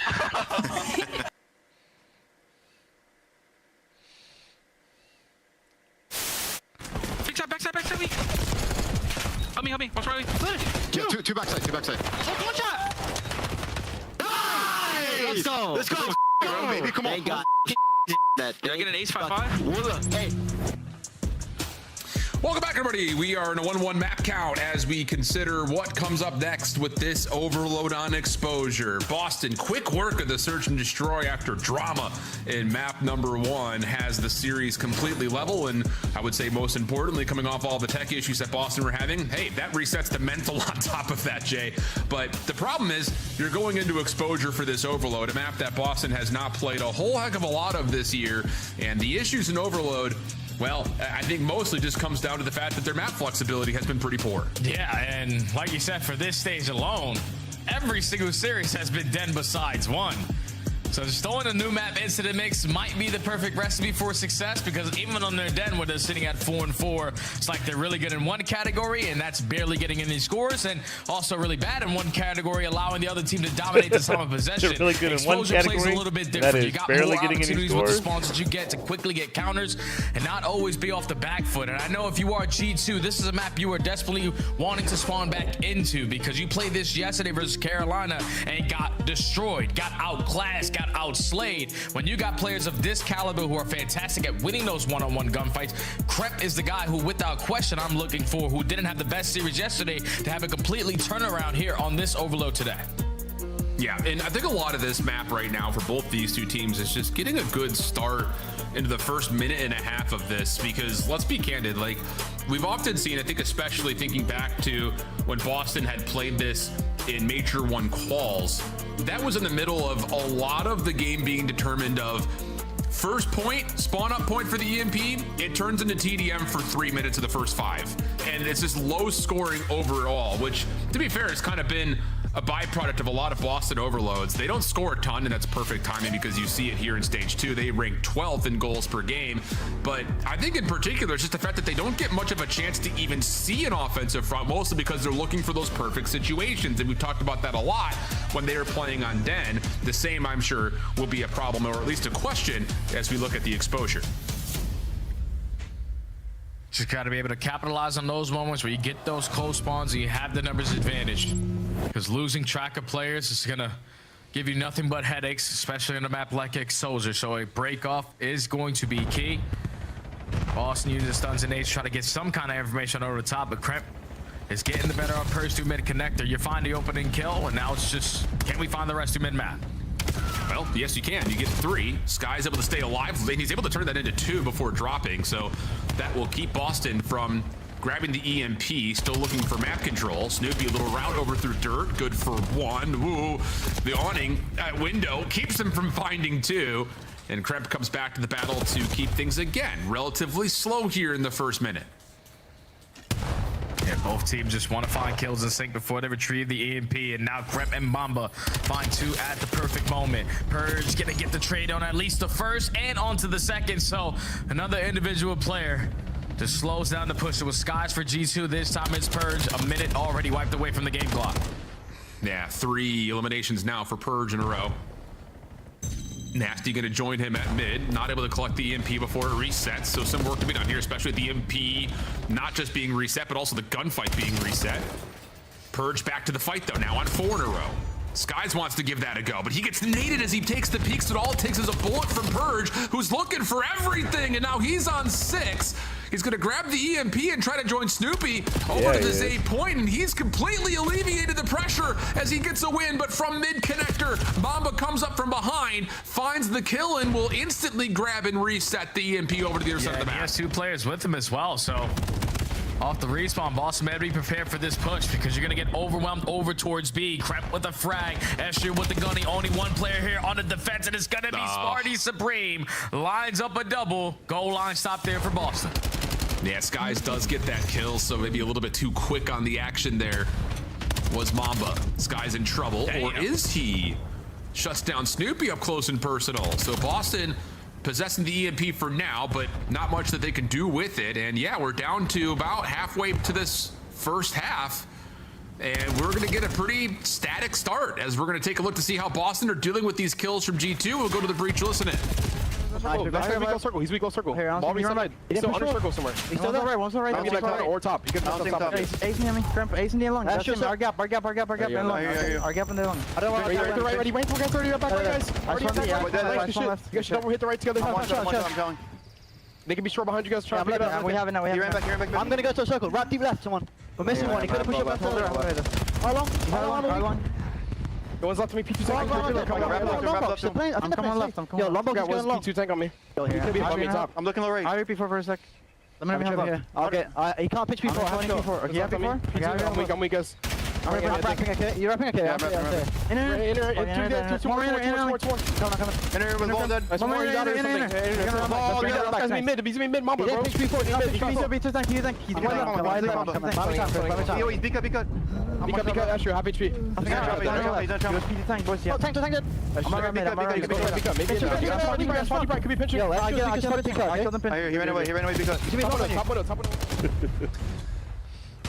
Backside, weak. Help me. What's right? Yeah, two backside. Watch out! Nice! Let's go, baby. Come on. Thank God. Did I get an ace 5-5? Hey. Welcome back, everybody. We are in a 1-1 map count as we consider what comes up next with this overload on Exposure. Boston, quick work of the search and destroy after drama in map number 1 has the series completely level, and I would say most importantly, coming off all the tech issues that Boston were having, hey, that resets the mental on top of that, Jay. But the problem is you're going into Exposure for this overload, a map that Boston has not played a whole heck of a lot of this year, and the issues in overload, well, I think mostly just comes down to the fact that their map flexibility has been pretty poor. Yeah, and like you said, for this stage alone, every single series has been Den besides one. So just throwing a new map into the mix might be the perfect recipe for success, because even on their Den, where they're sitting at 4-4, it's like they're really good in one category, and that's barely getting any scores, and also really bad in one category, allowing the other team to dominate the time of possession. They're really good in one category. Plays a little bit different. You got barely more getting opportunities any with the scores. spawns that you get to quickly get counters and not always be off the back foot. And I know if you are G2, this is a map you are desperately wanting to spawn back into, because you played this yesterday versus Carolina and got destroyed, got outclassed, got outslayed. When you got players of this caliber who are fantastic at winning those one-on-one gunfights, Crep is the guy who, without question, I'm looking for, who didn't have the best series yesterday, to have a completely turnaround here on this overload today. Yeah, and I think a lot of this map right now for both these two teams is just getting a good start into the first minute and a half of this, because let's be candid, like we've often seen, I think especially thinking back to when Boston had played this in Major 1 quals, that was in the middle of a lot of the game being determined of First point, spawn up point for the EMP, it turns into TDM for 3 minutes of the first 5. And it's just low scoring overall, which, to be fair, has kind of been a byproduct of a lot of Boston overloads. They don't score a ton, and that's perfect timing because you see it here in stage 2. They rank 12th in goals per game. But I think in particular, it's just the fact that they don't get much of a chance to even see an offensive front, mostly because they're looking for those perfect situations. And we've talked about that a lot when they were playing on Den. The same, I'm sure, will be a problem, or at least a question, as we look at the exposure. Just got to be able to capitalize on those moments where you get those close spawns and you have the numbers advantage. Because losing track of players is going to give you nothing but headaches, especially on a map like Exposure. So a break off is going to be key. Boston uses stuns and nades to try to get some kind of information over the top, but Kremp is getting the better of Purge through mid connector. You find the opening kill, and now it's just, can we find the rest of mid map? Well, yes, you can. You get 3. Sky's able to stay alive. He's able to turn that into 2 before dropping, so that will keep Boston from grabbing the EMP. Still looking for map control. Snoopy, a little route over through dirt. Good for 1. Woo. The awning window keeps him from finding 2. And Kremp comes back to the battle to keep things, again, relatively slow here in the first minute. Yeah, both teams just want to find kills in sync before they retrieve the EMP, and now Kremp and Mamba find 2 at the perfect moment. Purge gonna get the trade on at least the first and onto the second, so another individual player just slows down the push. It was Skies for G2, this time it's Purge. A minute already wiped away from the game clock. Yeah, 3 eliminations now for Purge in a row. Nasty gonna join him at mid, not able to collect the EMP before it resets, so some work to be done here, especially with the EMP not just being reset, but also the gunfight being reset. Purge back to the fight though, now on 4 in a row. Skies wants to give that a go, but he gets naded as he takes the peaks, and all it takes is a bullet from Purge, who's looking for everything, and now he's on 6. He's gonna grab the EMP and try to join Snoopy over to this A point, and he's completely alleviated the pressure as he gets a win, but from mid-connector, Mamba comes up from behind, finds the kill, and will instantly grab and reset the EMP over to the other side of the map. He has 2 players with him as well, so off the respawn, Boston better be prepared for this push because you're going to get overwhelmed over towards B. Kremp with a frag, Escher with the gunny. Only 1 player here on the defense, and it's going to be Sparty Supreme. Lines up a double. Goal line stop there for Boston. Yeah, Skies does get that kill, so maybe a little bit too quick on the action there was Mamba. Skies in trouble, or is he? Shuts down Snoopy up close and personal. So Boston possessing the EMP for now, but not much that they can do with it. And yeah, we're down to about halfway to this first half, and we're going to get a pretty static start as we're going to take a look to see how Boston are dealing with these kills from G2. We'll go to the breach, listen in. Circle. He's weak on circle. Ball reside. He's still under circle somewhere. He's still there. One's still right. Or top. You can top. Ace near me. Kremp. Ace in the long. That's just our gap. Our gap in the long. I don't want to right. Ready. Right. 30 up back, guys. You guys should double hit the right together. I'm telling. They can be short behind you guys. Try to pick it up. We have it now. He ran back. I'm gonna go to a circle. Right deep left. Someone. We're missing one. He could have pushed up left. How long? The one's left to me. P2 tank. I'm coming left. Yo, Lombo got one P2 tank on me. He could be above me top. I'm looking low right. I repeat for a sec. Let me have here. Okay. He can't pitch before. How many before? Okay, before? I'm weak, guys. I'm wrapping okay. You're wrapping okay. Inner. Inner with ball dead. That's more. He's out or something. He's mid. Mamba, bro. He's beat tank. He's beat cut. Asher, half HP. Tank dead. I'm could be pitching. I killed him. He ran away. Top window.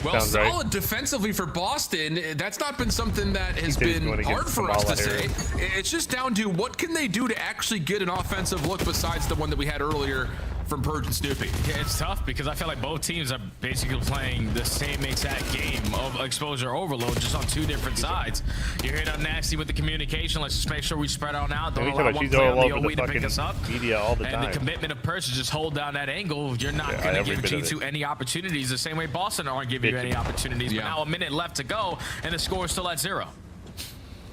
Well, solid defensively for Boston. That's not been something that has been hard for us to say. It's just down to what can they do to actually get an offensive look besides the one that we had earlier from Purge and Snoopy. Yeah, it's tough because I feel like both teams are basically playing the same exact game of exposure overload, just on 2 different sides. You're hitting up Nasty with the communication. Let's just make sure we spread out now. Don't allow one player on the OE to pick us up. Media all the time. And the commitment of Purge to just hold down that angle. You're not going to give G2 any opportunities the same way Boston aren't giving you any opportunities. But now a minute left to go, and the score is still at 0.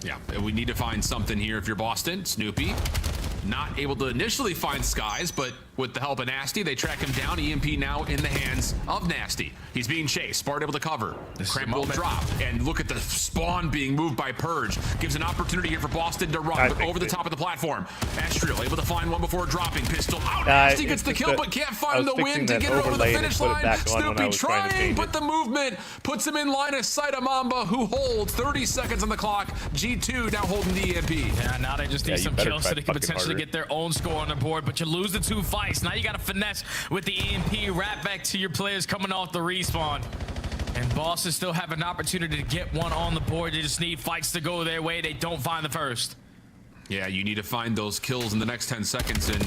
Yeah, we need to find something here if you're Boston. Snoopy not able to initially find Skies, but with the help of Nasty. They track him down. EMP now in the hands of Nasty. He's being chased. Spart able to cover. Cramp will drop. And look at the spawn being moved by Purge. Gives an opportunity here for Boston to run, but over the top of the platform. Astriel able to find one before dropping. Pistol out. Nasty gets the kill, but can't find the win to get it over the finish line. Snoopy trying, but the movement puts him in line of sight of Mamba, who holds 30 seconds on the clock. G2 now holding the EMP. Yeah, now they just need some kills so they can potentially get their own score on the board, but you lose the 2 fights. Now you got to finesse with the EMP right back to your players coming off the respawn. And Boston still have an opportunity to get one on the board. They just need fights to go their way. They don't find the first. Yeah, you need to find those kills in the next 10 seconds and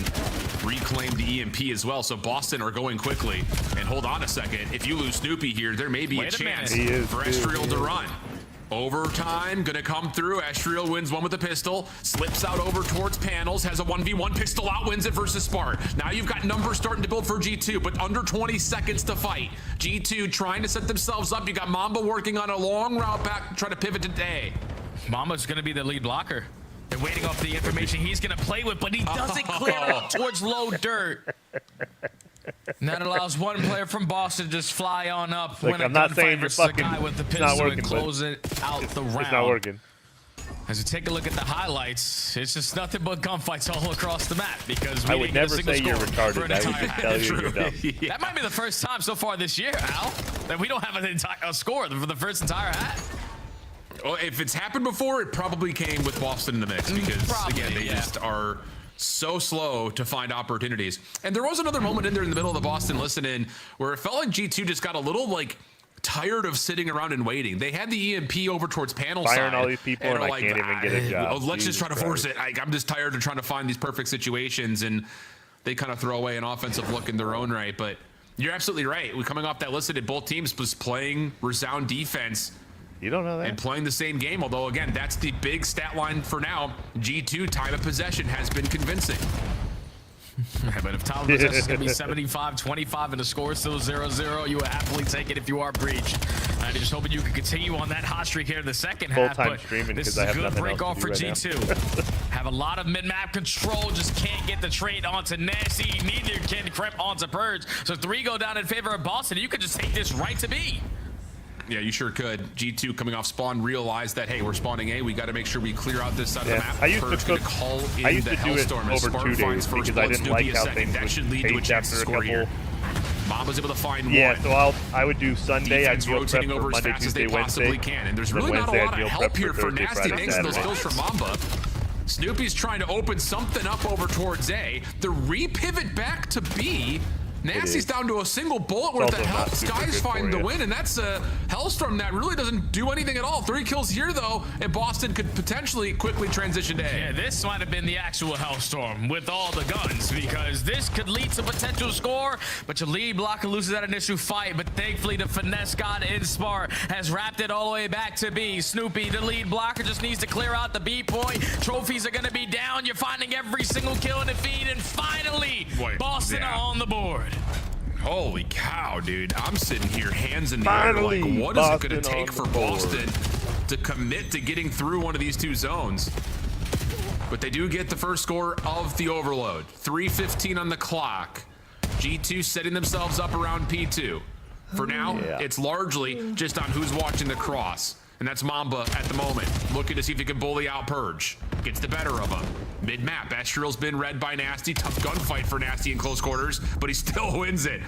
reclaim the EMP as well. So Boston are going quickly. And hold on a second. If you lose Snoopy here, there may be a chance for Astriel to run. Overtime gonna come through. Astriel wins one with the pistol, slips out over towards panels, has a 1v1 pistol out, wins it versus Spart. Now you've got numbers starting to build for G2, but under 20 seconds to fight. G2 trying to set themselves up. You got Mamba working on a long route back to try to pivot to A. Mamba's gonna be the lead blocker. They're waiting off the information he's gonna play with, but he doesn't clear it towards low dirt. And that allows one player from Boston to just fly on up. Look, I'm not saying you're fucking. With the It's not working. And close it out the round. It's not working. As you take a look at the highlights, it's just nothing but gunfights all across the map because I would never say you're retarded. I would just tell you you're dumb. That might be the first time so far this year, Al, that we don't have a score for the first entire hat. Well, if it's happened before, it probably came with Boston in the mix because, again, they just are so slow to find opportunities. And there was another moment in there in the middle of the Boston listen-in where it felt like G2 just got a little, like, tired of sitting around and waiting. They had the EMP over towards panel Firing side. all these people and I can't even get a job. Let's just try to force it. I'm just tired of trying to find these perfect situations, and they kind of throw away an offensive look in their own right. But you're absolutely right. We're coming off that listen, both teams was playing resound defense. You don't know that. And playing the same game, although, again, that's the big stat line for now. G2 time of possession has been convincing. But if time of possession is going to be 75-25 and the score is still 0-0, you will happily take it if you are breached. I'm just hoping you can continue on that hot streak here in the second half. But this is a good break off for G2. Have a lot of mid-map control, just can't get the trade onto Nasty. Neither can Crep onto Purge. So 3 go down in favor of Boston. You could just take this right to B. Yeah, you sure could. G2 coming off spawn realized that, hey, we're spawning A. We got to make sure we clear out this side of the map. I used to do it over 2 days because I didn't like how things that should lead to a chance to score here. Mamba's able to find one. Yeah, so I would do Sunday. I'd meal prep rotating for over Monday, as fast as Tuesday, they possibly Wednesday. can. And there's really not a lot of help here for Nasty thanks to those kills from Mamba. Snoopy's trying to open something up over towards A. The re-pivot back to B. Nasty's down to a single bullet worth of help. Skies find the win, and that's a Hellstorm that really doesn't do anything at all. 3 kills here, though, and Boston could potentially quickly transition to A. Yeah, this might have been the actual Hellstorm with all the guns, because this could lead to potential score, but your lead blocker loses that initial fight, but thankfully the finesse god in Spart has wrapped it all the way back to B. Snoopy, the lead blocker, just needs to clear out the B point. Trophies are going to be down. You're finding every single kill in the feed, and finally, Boston are on the board. Holy cow, dude. I'm sitting here hands in the air like, what is it going to take for Boston to commit to getting through one of these 2 zones? But they do get the first score of the overload. 3:15 on the clock. G2 setting themselves up around P2. For now, it's largely just on who's watching the cross. And that's Mamba at the moment, looking to see if he can bully out Purge. Gets the better of him. Mid-map, Astriel's been read by Nasty. Tough gunfight for Nasty in close quarters, but he still wins it.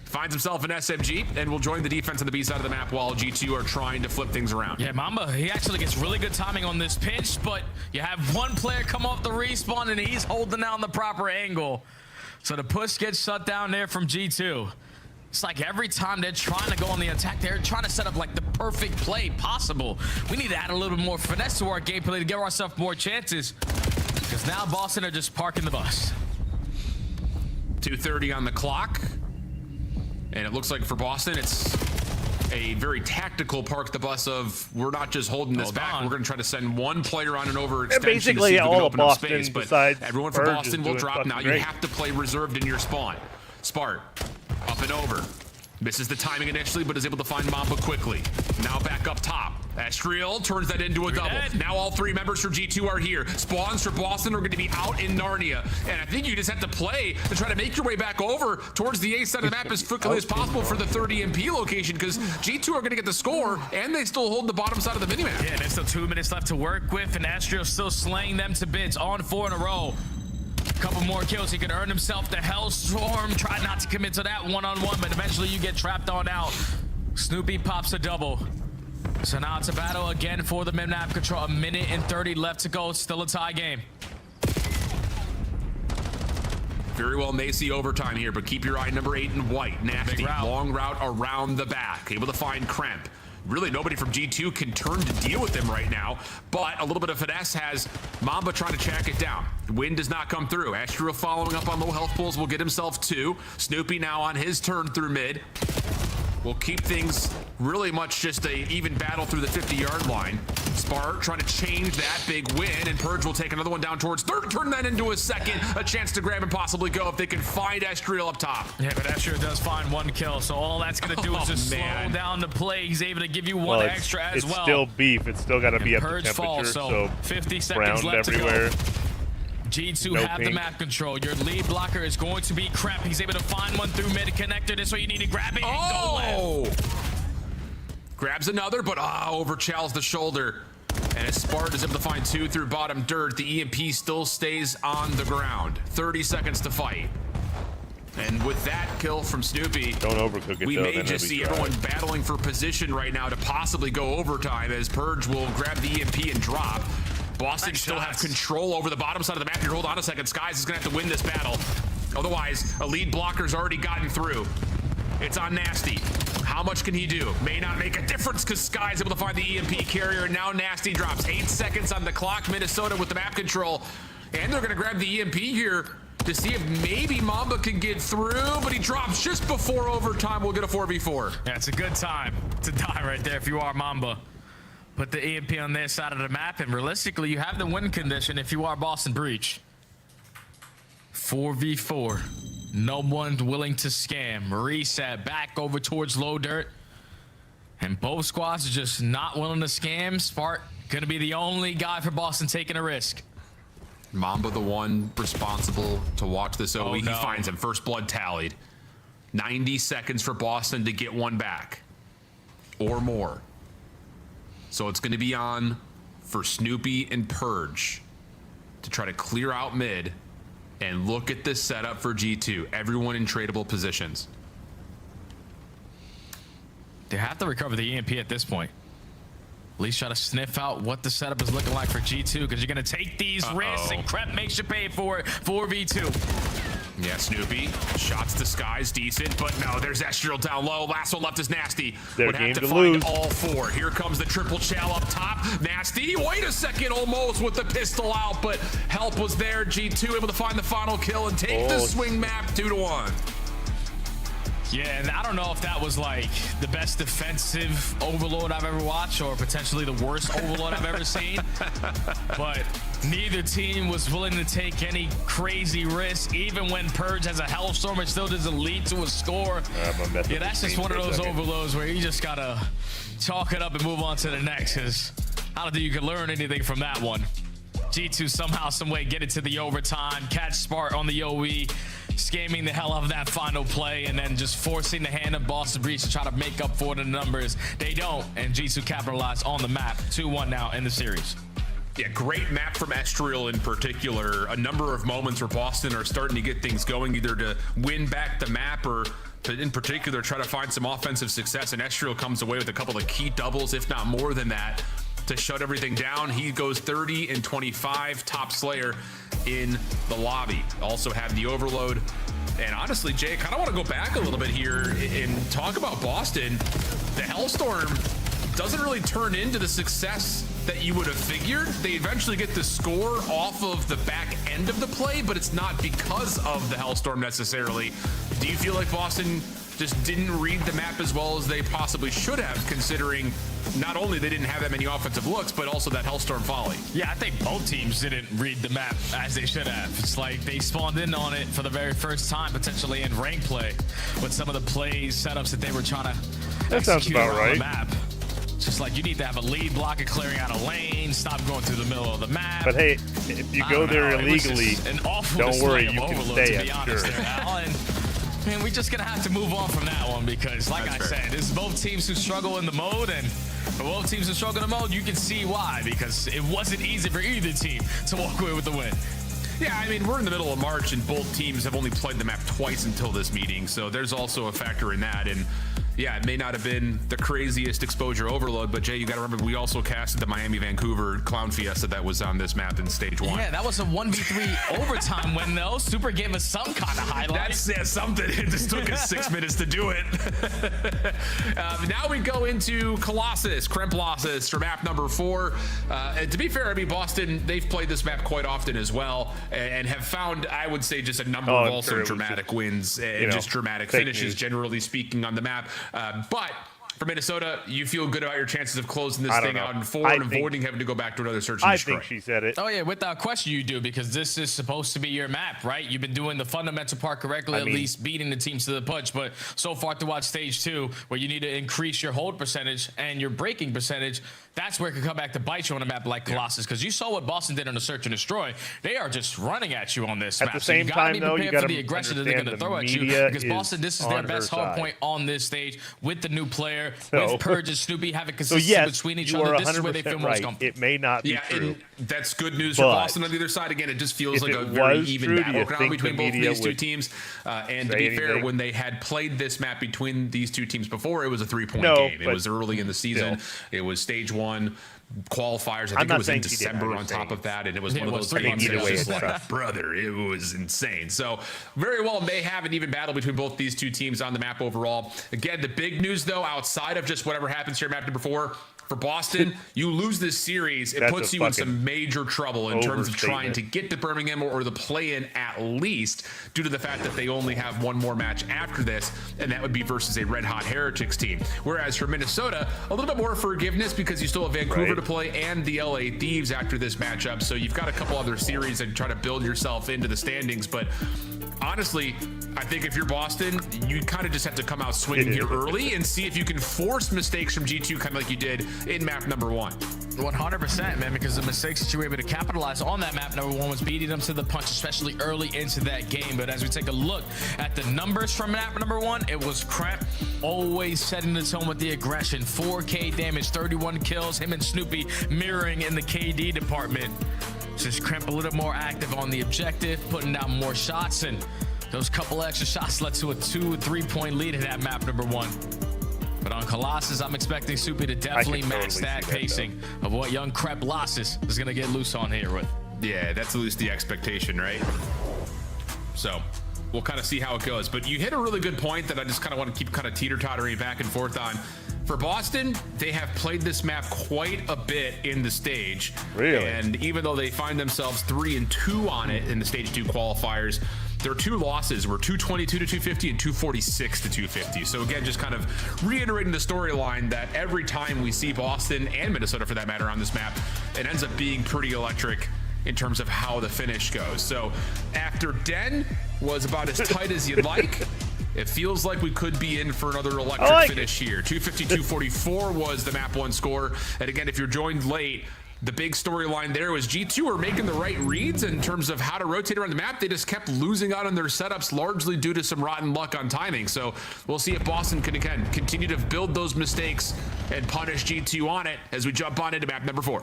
Finds himself an SMG and will join the defense on the B side of the map while G2 are trying to flip things around. Yeah, Mamba, he actually gets really good timing on this pinch, but you have one player come off the respawn and he's holding down the proper angle. So the push gets shut down there from G2. It's like every time they're trying to go on the attack, they're trying to set up like the perfect play possible. We need to add a little bit more finesse to our gameplay to give ourselves more chances, because now Boston are just parking the bus. 2:30 on the clock. And it looks like for Boston, it's a very tactical park the bus of, we're not just holding this back. We're going to try to send one player on an overextension basically to see if we can all open of up Boston space. But besides everyone from Purge Boston will drop now. great. You have to play reserved in your spawn. Spart, up and over. Misses the timing initially, but is able to find Mamba quickly. Now back up top. Astriel turns that into a double. Now all 3 members from G2 are here. Spawns for Boston are going to be out in Narnia. And I think you just have to play to try to make your way back over towards the A side of the map as quickly as possible for the 30 EMP location, because G2 are going to get the score, and they still hold the bottom side of the minimap. Yeah, there's still 2 minutes left to work with, and Astriel still slaying them to bits on 4 in a row. Couple more kills, he can earn himself the Hellstorm. Try not to commit to that one-on-one, but eventually you get trapped on out. Snoopy pops a double. So now it's a battle again for the mid-map control. 1 minute and 30 left to go. Still a tie game. Very well may see overtime here, but keep your eye number 8 in white. Nasty, long route around the back. Able to find Kremp. Really, nobody from G2 can turn to deal with him right now, but a little bit of finesse has Mamba trying to track it down. Win does not come through. Astriel following up on low health pulls will get himself 2. Snoopy now on his turn through mid. Will keep things really much just a even battle through the 50-yard line. Spart trying to change that big win, and Purge will take another one down towards third, turn that into a second, a chance to grab and possibly go if they can find Astriel up top. Yeah, but Astriel does find 1 kill, so all that's going to do is just slow down the play. He's able to give you 1 extra as well. It's still beef. It's still got to be up to temperature, falls, so 50 seconds left everywhere. To go. G2 have the map control. Your lead blocker is going to be Kremp. He's able to find 1 through mid connector. This way you need to grab it and go left. Grabs another, but overchalls the shoulder. And as Spart is able to find 2 through bottom dirt, the EMP still stays on the ground. 30 seconds to fight. And with that kill from Snoopy, don't overcook it, we may just see everyone battling for position right now to possibly go overtime, as Purge will grab the EMP and drop. Boston still have control over the bottom side of the map here. Hold on a second. Skies is going to have to win this battle. Otherwise, a lead blocker's already gotten through. It's on Nasty. How much can he do? May not make a difference because Sky's able to find the EMP carrier, and now Nasty drops. 8 seconds on the clock. Minnesota with the map control. And they're going to grab the EMP here to see if maybe Mamba can get through, but he drops just before overtime. We'll get a 4v4. Yeah, it's a good time to die right there if you are Mamba. Put the EMP on their side of the map, and realistically, you have the win condition if you are Boston Breach. 4v4. No one's willing to scam. Reset back over towards low dirt. And both squads are just not willing to scam. Spark gonna be the only guy for Boston taking a risk. Mamba the one responsible to watch this OE. He finds him. First blood tallied. 90 seconds for Boston to get 1 back. Or more. So it's going to be on for Snoopy and Purge to try to clear out mid and look at this setup for G2. Everyone in tradable positions. They have to recover the EMP at this point. At least try to sniff out what the setup is looking like for G2, because you're going to take these risks, and Kremp makes you pay for it. 4v2. Yeah, Snoopy. Shots to Skies, decent, but no, there's Astriel down low. Last one left is Nasty. Would have to find all 4. Here comes the triple chow up top. Nasty, wait a second, almost with the pistol out, but help was there. G2 able to find the final kill and take the swing map 2-1. Yeah, and I don't know if that was like the best defensive overload I've ever watched, or potentially the worst overload I've ever seen. But neither team was willing to take any crazy risks. Even when Purge has a Hellstorm, it still doesn't lead to a score. Yeah, that's just one of those overloads where you just gotta chalk it up and move on to the next, because I don't think you can learn anything from that one. G2 somehow, some way get it to the overtime, catch Spart on the OE, scamming the hell out of that final play, and then just forcing the hand of Boston Breach to try to make up for the numbers. They don't, and G2 capitalize on the map. 2-1 now in the series. Yeah, great map from Astriel in particular. A number of moments where Boston are starting to get things going, either to win back the map or to, in particular, try to find some offensive success. And Astriel comes away with a couple of key doubles, if not more than that, to shut everything down. He goes 30 and 25, top slayer in the lobby. Also have the overload. And honestly, Jay, I kind of want to go back a little bit here and talk about Boston. The Hellstorm doesn't really turn into the success that you would have figured. They eventually get the score off of the back end of the play, but it's not because of the Hellstorm necessarily. Do you feel like Boston just didn't read the map as well as they possibly should have, considering not only they didn't have that many offensive looks, but also that Hellstorm volley. Yeah, I think both teams didn't read the map as they should have. It's like they spawned in on it for the very first time, potentially in rank play, with some of the plays, setups that they were trying to execute around the map. It's just like you need to have a lead blocker clearing out a lane, stop going through the middle of the map. But hey, if you go there illegally, don't worry, you can stay, I'm sure. And we're just going to have to move on from that one because, like I said, this is both teams who struggle in the mode, and for both teams who struggle in the mode, you can see why, because it wasn't easy for either team to walk away with the win. Yeah, I mean, we're in the middle of March, and both teams have only played the map twice until this meeting, so there's also a factor in that. And yeah, it may not have been the craziest exposure overload, but Jay, you got to remember, we also casted the Miami-Vancouver Clown Fiesta that was on this map in stage 1. Yeah, that was a 1v3 overtime win, though. Super gave us some kind of highlight. That's something. It just took us 6 minutes to do it. Now we go into Colossus, Kremplossus for map number 4. And to be fair, I mean, Boston, they've played this map quite often as well, and have found, I would say, just a number of also dramatic wins and just dramatic finishes, generally speaking, on the map. But for Minnesota, you feel good about your chances of closing this thing out in 4 and avoiding having to go back to another search and destroy. I think she said it. Oh, yeah, without question you do, because this is supposed to be your map, right? You've been doing the fundamental part correctly, at least beating the teams to the punch. But so far throughout stage 2, where you need to increase your hold percentage and your breaking percentage, that's where it can come back to bite you on a map like Colossus, because you saw what Boston did on the search and destroy. They are just running at you on this map. At the same time, though, you got to the aggression that they're going to throw at you, because Boston, this is their best hard point on this stage with the new player, with Purge and Snoopy having consistency between each other. This is where they feel most comfortable. It may not be true. And that's good news for Boston on the other side. Again, it just feels like a very even battleground between both of these two teams. And to be fair, when they had played this map between these two teams before, it was a 3-point game. It was early in the season. It was stage 1. Qualifiers, I think it was in December on top of that, and it was one of those games that was just like, brother, it was insane. So very well may have an even battle between both these two teams on the map overall. Again, the big news, though, outside of just whatever happens here at map number 4, for Boston, you lose this series, it puts you in some major trouble in terms of trying to get to Birmingham or the play-in at least, due to the fact that they only have one more match after this, and that would be versus a red-hot Heretics team. Whereas for Minnesota, a little bit more forgiveness because you still have Vancouver to play and the LA Thieves after this matchup, so you've got a couple other series and try to build yourself into the standings. But honestly, I think if you're Boston, you kind of just have to come out swinging here early and see if you can force mistakes from G2 kind of like you did in map number 1. 100%, man, because the mistakes that you were able to capitalize on that map number 1 was beating them to the punch, especially early into that game. But as we take a look at the numbers from map number 1, it was Kremp always setting the tone with the aggression. 4K damage, 31 kills, him and Snoopy mirroring in the KD department. Just Kremp a little more active on the objective, putting down more shots, and those couple extra shots led to a 2 or 3 point lead in that map number 1. But on Colossus, I'm expecting Soupy to definitely match that pacing of what young Kremplossus is going to get loose on here with. Yeah, that's at least the expectation, right? So we'll kind of see how it goes. But you hit a really good point that I just kind of want to keep kind of teeter-tottering back and forth on. For Boston, they have played this map quite a bit in the stage. Really? And even though they find themselves 3-2 on it in the stage 2 qualifiers, their 2 losses were 222 to 250 and 246 to 250. So again, just kind of reiterating the storyline that every time we see Boston and Minnesota for that matter on this map, it ends up being pretty electric in terms of how the finish goes. So after Den was about as tight as you'd like, it feels like we could be in for another electric finish here. 250, 244 was the map 1 score. And again, if you're joined late, the big storyline there was G2 were making the right reads in terms of how to rotate around the map. They just kept losing out on their setups, largely due to some rotten luck on timing. So we'll see if Boston can, again, continue to build those mistakes and punish G2 on it as we jump on into map number 4.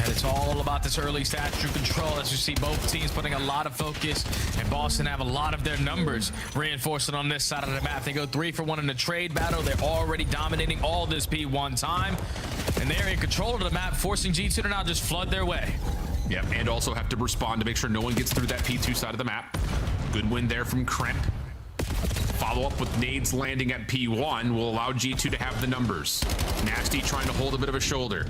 And it's all about this early stat true control, as you see both teams putting a lot of focus, and Boston have a lot of their numbers reinforcing on this side of the map. They go 3 for 1 in the trade battle. They're already dominating all this P1 time, and they're in control of the map, forcing G2 to now just flood their way. Yeah, and also have to respond to make sure no one gets through that P2 side of the map. Good win there from Kremp. Follow up with nades landing at P1 will allow G2 to have the numbers. Nasty trying to hold a bit of a shoulder.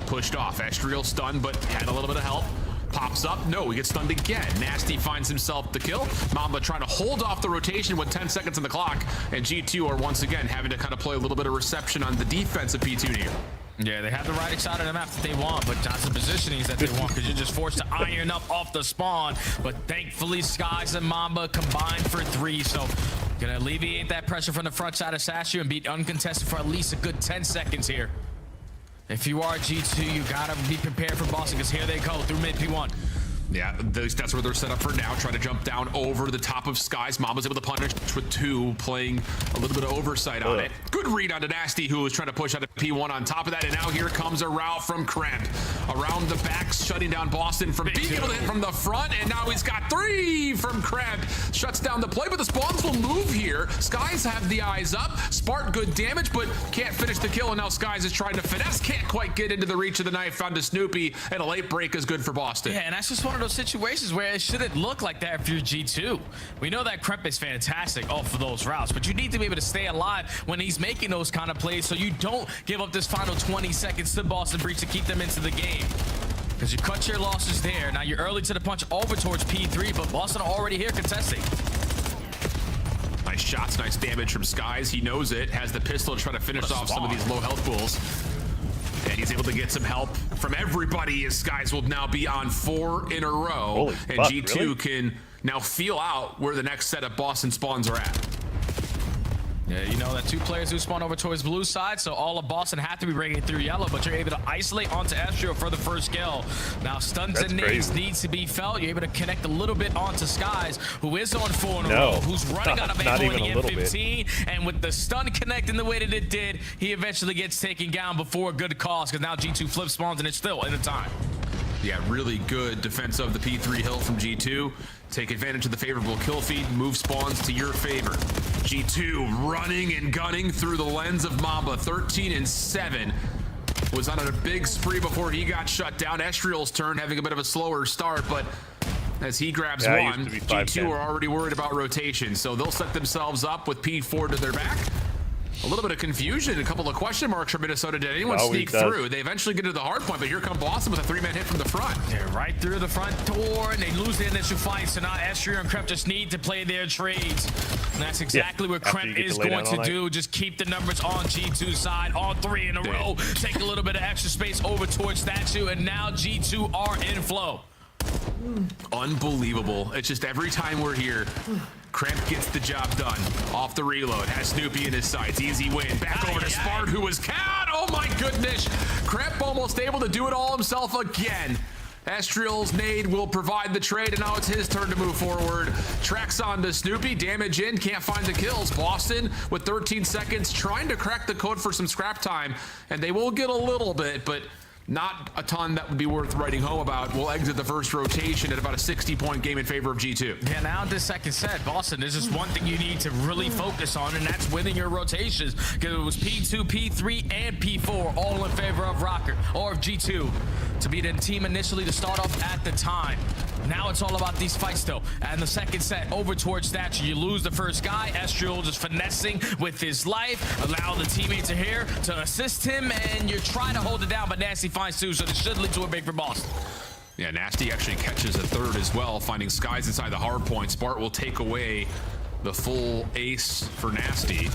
Pushed off. Estriel stunned, but had a little bit of help. Pops up. No, he gets stunned again. Nasty finds himself the kill. Mamba trying to hold off the rotation with 10 seconds on the clock. And G2 are once again having to kind of play a little bit of reception on the defense of P2 here. Yeah, they have the right side of the map that they want, but not the positionings that they want, because you're just forced to iron up off the spawn. But thankfully, Skies and Mamba combined for 3, so gonna alleviate that pressure from the front side of Sashu and be uncontested for at least a good 10 seconds here. If you are G2, you gotta be prepared for Boston, because here they go through mid P1. Yeah, that's where they're set up for now. Try to jump down over the top of Skies. Mamba's able to punish with 2, playing a little bit of oversight on it. Good read onto Nasty, who was trying to push out a P1 on top of that. And now here comes a route from Kremp. Around the back, shutting down Boston from being able to hit from the front. And now he's got 3 from Kremp. Shuts down the play, but the spawns will move here. Skies have the eyes up. Spark good damage, but can't finish the kill. And now Skies is trying to finesse. Can't quite get into the reach of the knife. Found to Snoopy. And a late break is good for Boston. Yeah, and that's just one of those situations where it shouldn't look like that if you're G2. We know that Kremp is fantastic off of those routes, but you need to be able to stay alive when he's making those kind of plays so you don't give up this final 20 seconds to Boston Breach to keep them into the game. Because you cut your losses there. Now you're early to the punch over towards P3, but Boston are already here contesting. Nice shots, nice damage from Skies. He knows it, has the pistol to try to finish off some of these low health pools. And he's able to get some help from everybody as Skies will now be on 4 in a row. Holy and fuck, G2 really? can now feel out where the next set of Boston spawns are at. Yeah, you know that 2 players who spawn over towards blue side, so all of Boston have to be breaking through yellow, but you're able to isolate onto Astro for the first kill. Now stuns and nades needs to be felt. You're able to connect a little bit onto Skies, who is on 4 in a row, who's running out of ammo in the M15, and with the stun connecting the way that it did, he eventually gets taken down before a good cause, because now G2 flip spawns and it's still in the time. Yeah, really good defense of the P3 hill from G2. Take advantage of the favorable kill feed, move spawns to your favor. G2 running and gunning through the lens of Mamba. 13 and 7. Was on a big spree before he got shut down. Estriel's turn, having a bit of a slower start, but as he grabs one, G2 are already worried about rotation, so they'll set themselves up with P4 to their back. A little bit of confusion, a couple of question marks from Minnesota. Did anyone sneak through? They eventually get to the hard point, but here come Boston with a 3-man hit from the front. They're right through the front door, and they lose the initial fight, so now Estriel and Kremp just need to play their trades. And that's exactly what Kremp is going to do. Just keep the numbers on G2's side, on 3 in a row. Take a little bit of extra space over towards Statue, and now G2 are in flow. Unbelievable. It's just every time we're here, Kremp gets the job done. Off the reload, has Snoopy in his sights. Easy win. Back over to Spart, who was caught. Oh my goodness. Kremp almost able to do it all himself again. Estriel's nade will provide the trade, and now it's his turn to move forward. Tracks on to Snoopy. Damage in, can't find the kills. Boston with 13 seconds trying to crack the code for some scrap time, and they will get a little bit, but not a ton that would be worth writing home about. We'll exit the first rotation at about a 60-point game in favor of G2. Yeah, now this second set, Boston, there's just one thing you need to really focus on, and that's winning your rotations. Because it was P2, P3, and P4 all in favor of Rocker, or of G2, to be the team initially to start off at the time. Now it's all about these fights, though. And the second set, over towards Thatcher, you lose the first guy. Estriel just finessing with his life, allow the teammates here to assist him, and you're trying to hold it down, but Nasty finds 2, so this should lead to a break for Boston. Yeah, Nasty actually catches a 3rd as well, finding Skies inside the hard point. Spart will take away the full ace for Nasty.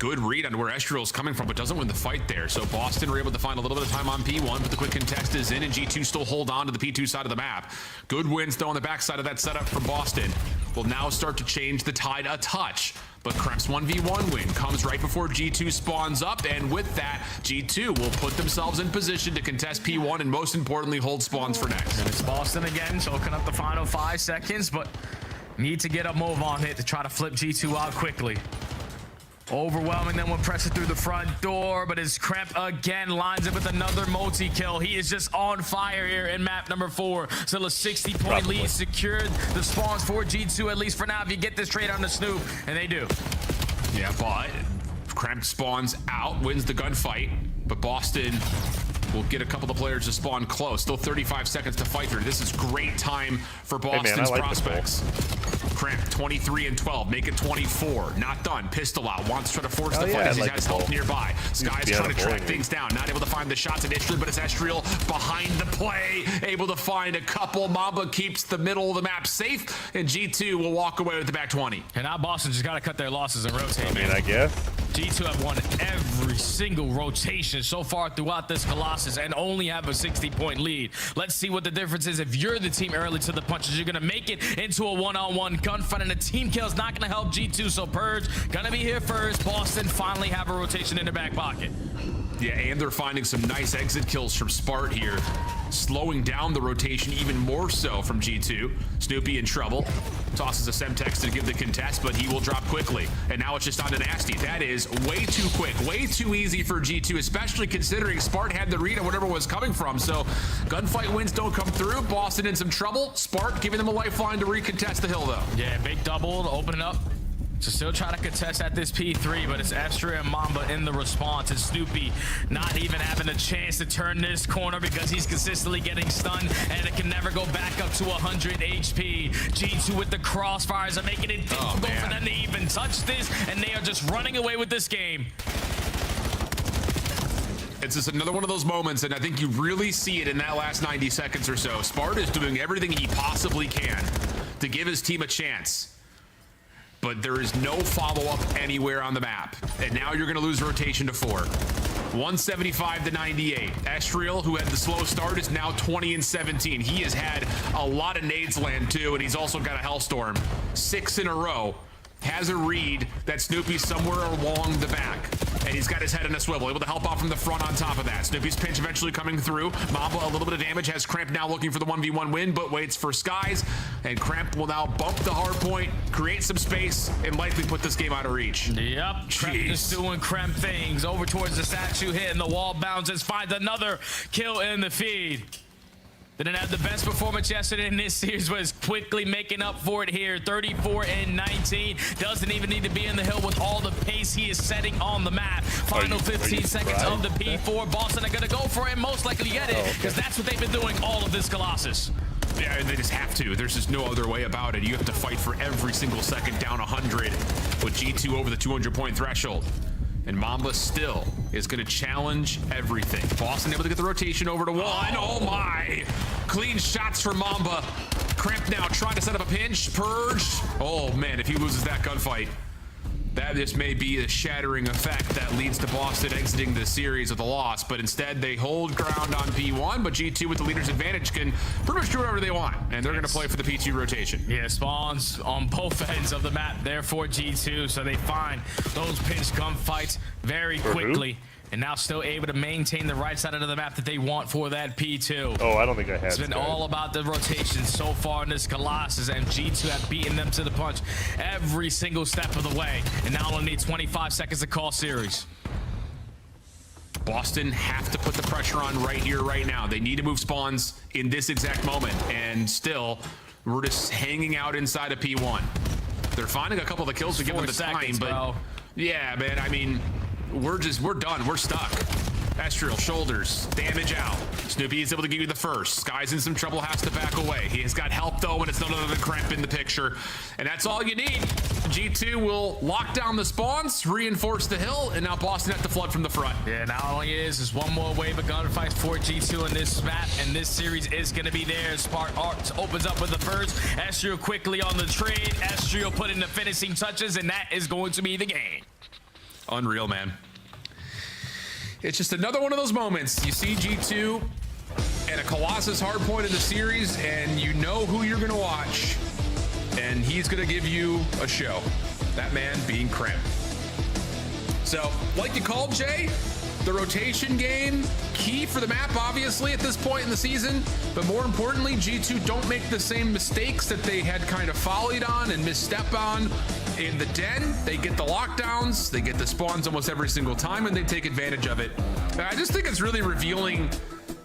Good read on where Estriel's coming from, but doesn't win the fight there. So Boston were able to find a little bit of time on P1, but the quick contest is in, and G2 still hold on to the P2 side of the map. Good wins, though, on the backside of that setup from Boston. Will now start to change the tide a touch. But Kremp's 1v1 win comes right before G2 spawns up, and with that, G2 will put themselves in position to contest P1 and most importantly, hold spawns for next. And it's Boston again, choking up the final 5 seconds, but need to get a move on it to try to flip G2 out quickly. Overwhelming them when pressing through the front door, but as Kremp again lines up with another multi-kill. He is just on fire here in map number 4. Still a 60-point lead secured. The spawns for G2, at least for now, if you get this trade on the Snoop, and they do. Yeah, but Kremp spawns out, wins the gunfight, but Boston will get a couple of players to spawn close. Still 35 seconds to fight through. This is great time for Boston's prospects. Cramp, 23 and 12. Make it 24. Not done. Pistol out. Wants to try to force the fight as he has help nearby. Sky's trying to track things down. Not able to find the shots initially, but it's Estriel behind the play. Able to find a couple. Mamba keeps the middle of the map safe, and G2 will walk away with the back 20. And now Boston just got to cut their losses and rotate. I mean, I guess. G2 have won every single rotation so far throughout this Colossus and only have a 60-point lead. Let's see what the difference is if you're the team early to the punches. You're going to make it into a one-on-one gunfight, and a team kill is not going to help G2, so Purge going to be here first. Boston finally have a rotation in their back pocket. Yeah, and they're finding some nice exit kills from Spart here, slowing down the rotation even more so from G2. Snoopy in trouble. Tosses a Semtex to give the contest, but he will drop quickly. And now it's just on to Nasty. That is way too quick, way too easy for G2, especially considering Spart had the read on whatever was coming from. So gunfight wins don't come through. Boston in some trouble. Spart giving them a lifeline to recontest the hill, though. Yeah, big double to open it up. So still trying to contest at this P3, but it's Estriel and Mamba in the response. And Snoopy not even having a chance to turn this corner because he's consistently getting stunned, and it can never go back up to 100 HP. G2 with the crossfires are making it difficult for them to even touch this, and they are just running away with this game. It's just another one of those moments, and I think you really see it in that last 90 seconds or so. Spart is doing everything he possibly can to give his team a chance, but there is no follow-up anywhere on the map. And now you're going to lose rotation to 4. 175 to 98. Estriel, who had the slow start, is now 20 and 17. He has had a lot of nades land too, and he's also got a Hellstorm. 6 in a row. Has a read that Snoopy's somewhere along the back, and he's got his head in a swivel, able to help out from the front on top of that. Snoopy's pinch eventually coming through. Mamba a little bit of damage, has Cramp now looking for the 1v1 win, but waits for Skies, and Cramp will now bump the hard point, create some space, and likely put this game out of reach. Yep, Cramp just doing Cramp things. Over towards the statue, hitting the wall, bounces, finds another kill in the feed. Didn't have the best performance yesterday in this series, was quickly making up for it here. 34 and 19. Doesn't even need to be in the hill with all the pace he is setting on the map. Final 15 seconds of the P4. Boston are going to go for it, most likely get it, because that's what they've been doing all of this Colossus. Yeah, they just have to. There's just no other way about it. You have to fight for every single second down 100 with G2 over the 200-point threshold. And Mamba still is going to challenge everything. Boston able to get the rotation over to 1. Oh my! Clean shots for Mamba. Cramp now trying to set up a pinch. Purge. Oh man, if he loses that gunfight, that just may be a shattering effect that leads to Boston exiting the series with a loss. But instead, they hold ground on P1, but G2 with the leader's advantage can pretty much do whatever they want, and they're going to play for the P2 rotation. Yeah, spawns on both ends of the map there for G2, so they find those pinch gunfights very quickly. And now still able to maintain the right side of the map that they want for that P2. Oh, I don't think I have. It's been all about the rotation so far in this Colossus, and G2 have beaten them to the punch every single step of the way. And now only need 25 seconds to call series. Boston have to put the pressure on right here, right now. They need to move spawns in this exact moment. And still, we're just hanging out inside of P1. They're finding a couple of the kills to give them the time, but yeah, man, I mean, we're done. We're stuck. Estriel, shoulders, damage out. Snoopy is able to give you the first. Sky's in some trouble, has to back away. He has got help though, and it's none other than Cramp in the picture. And that's all you need. G2 will lock down the spawns, reinforce the hill, and now Boston has to flood from the front. Yeah, now all it is one more wave of gunfights for G2 in this map, and this series is going to be there. Spark Arts opens up with the first. Estriel quickly on the trade. Estriel putting the finishing touches, and that is going to be the game. Unreal, man. It's just another one of those moments. You see G2 at a Colossus hard point in the series, and you know who you're going to watch, and he's going to give you a show. That man being Cramp. So, like you called, Jay, the rotation game, key for the map, obviously, at this point in the season. But more importantly, G2 don't make the same mistakes that they had kind of follied on and misstep on in the den. They get the lockdowns, they get the spawns almost every single time, and they take advantage of it. And I just think it's really revealing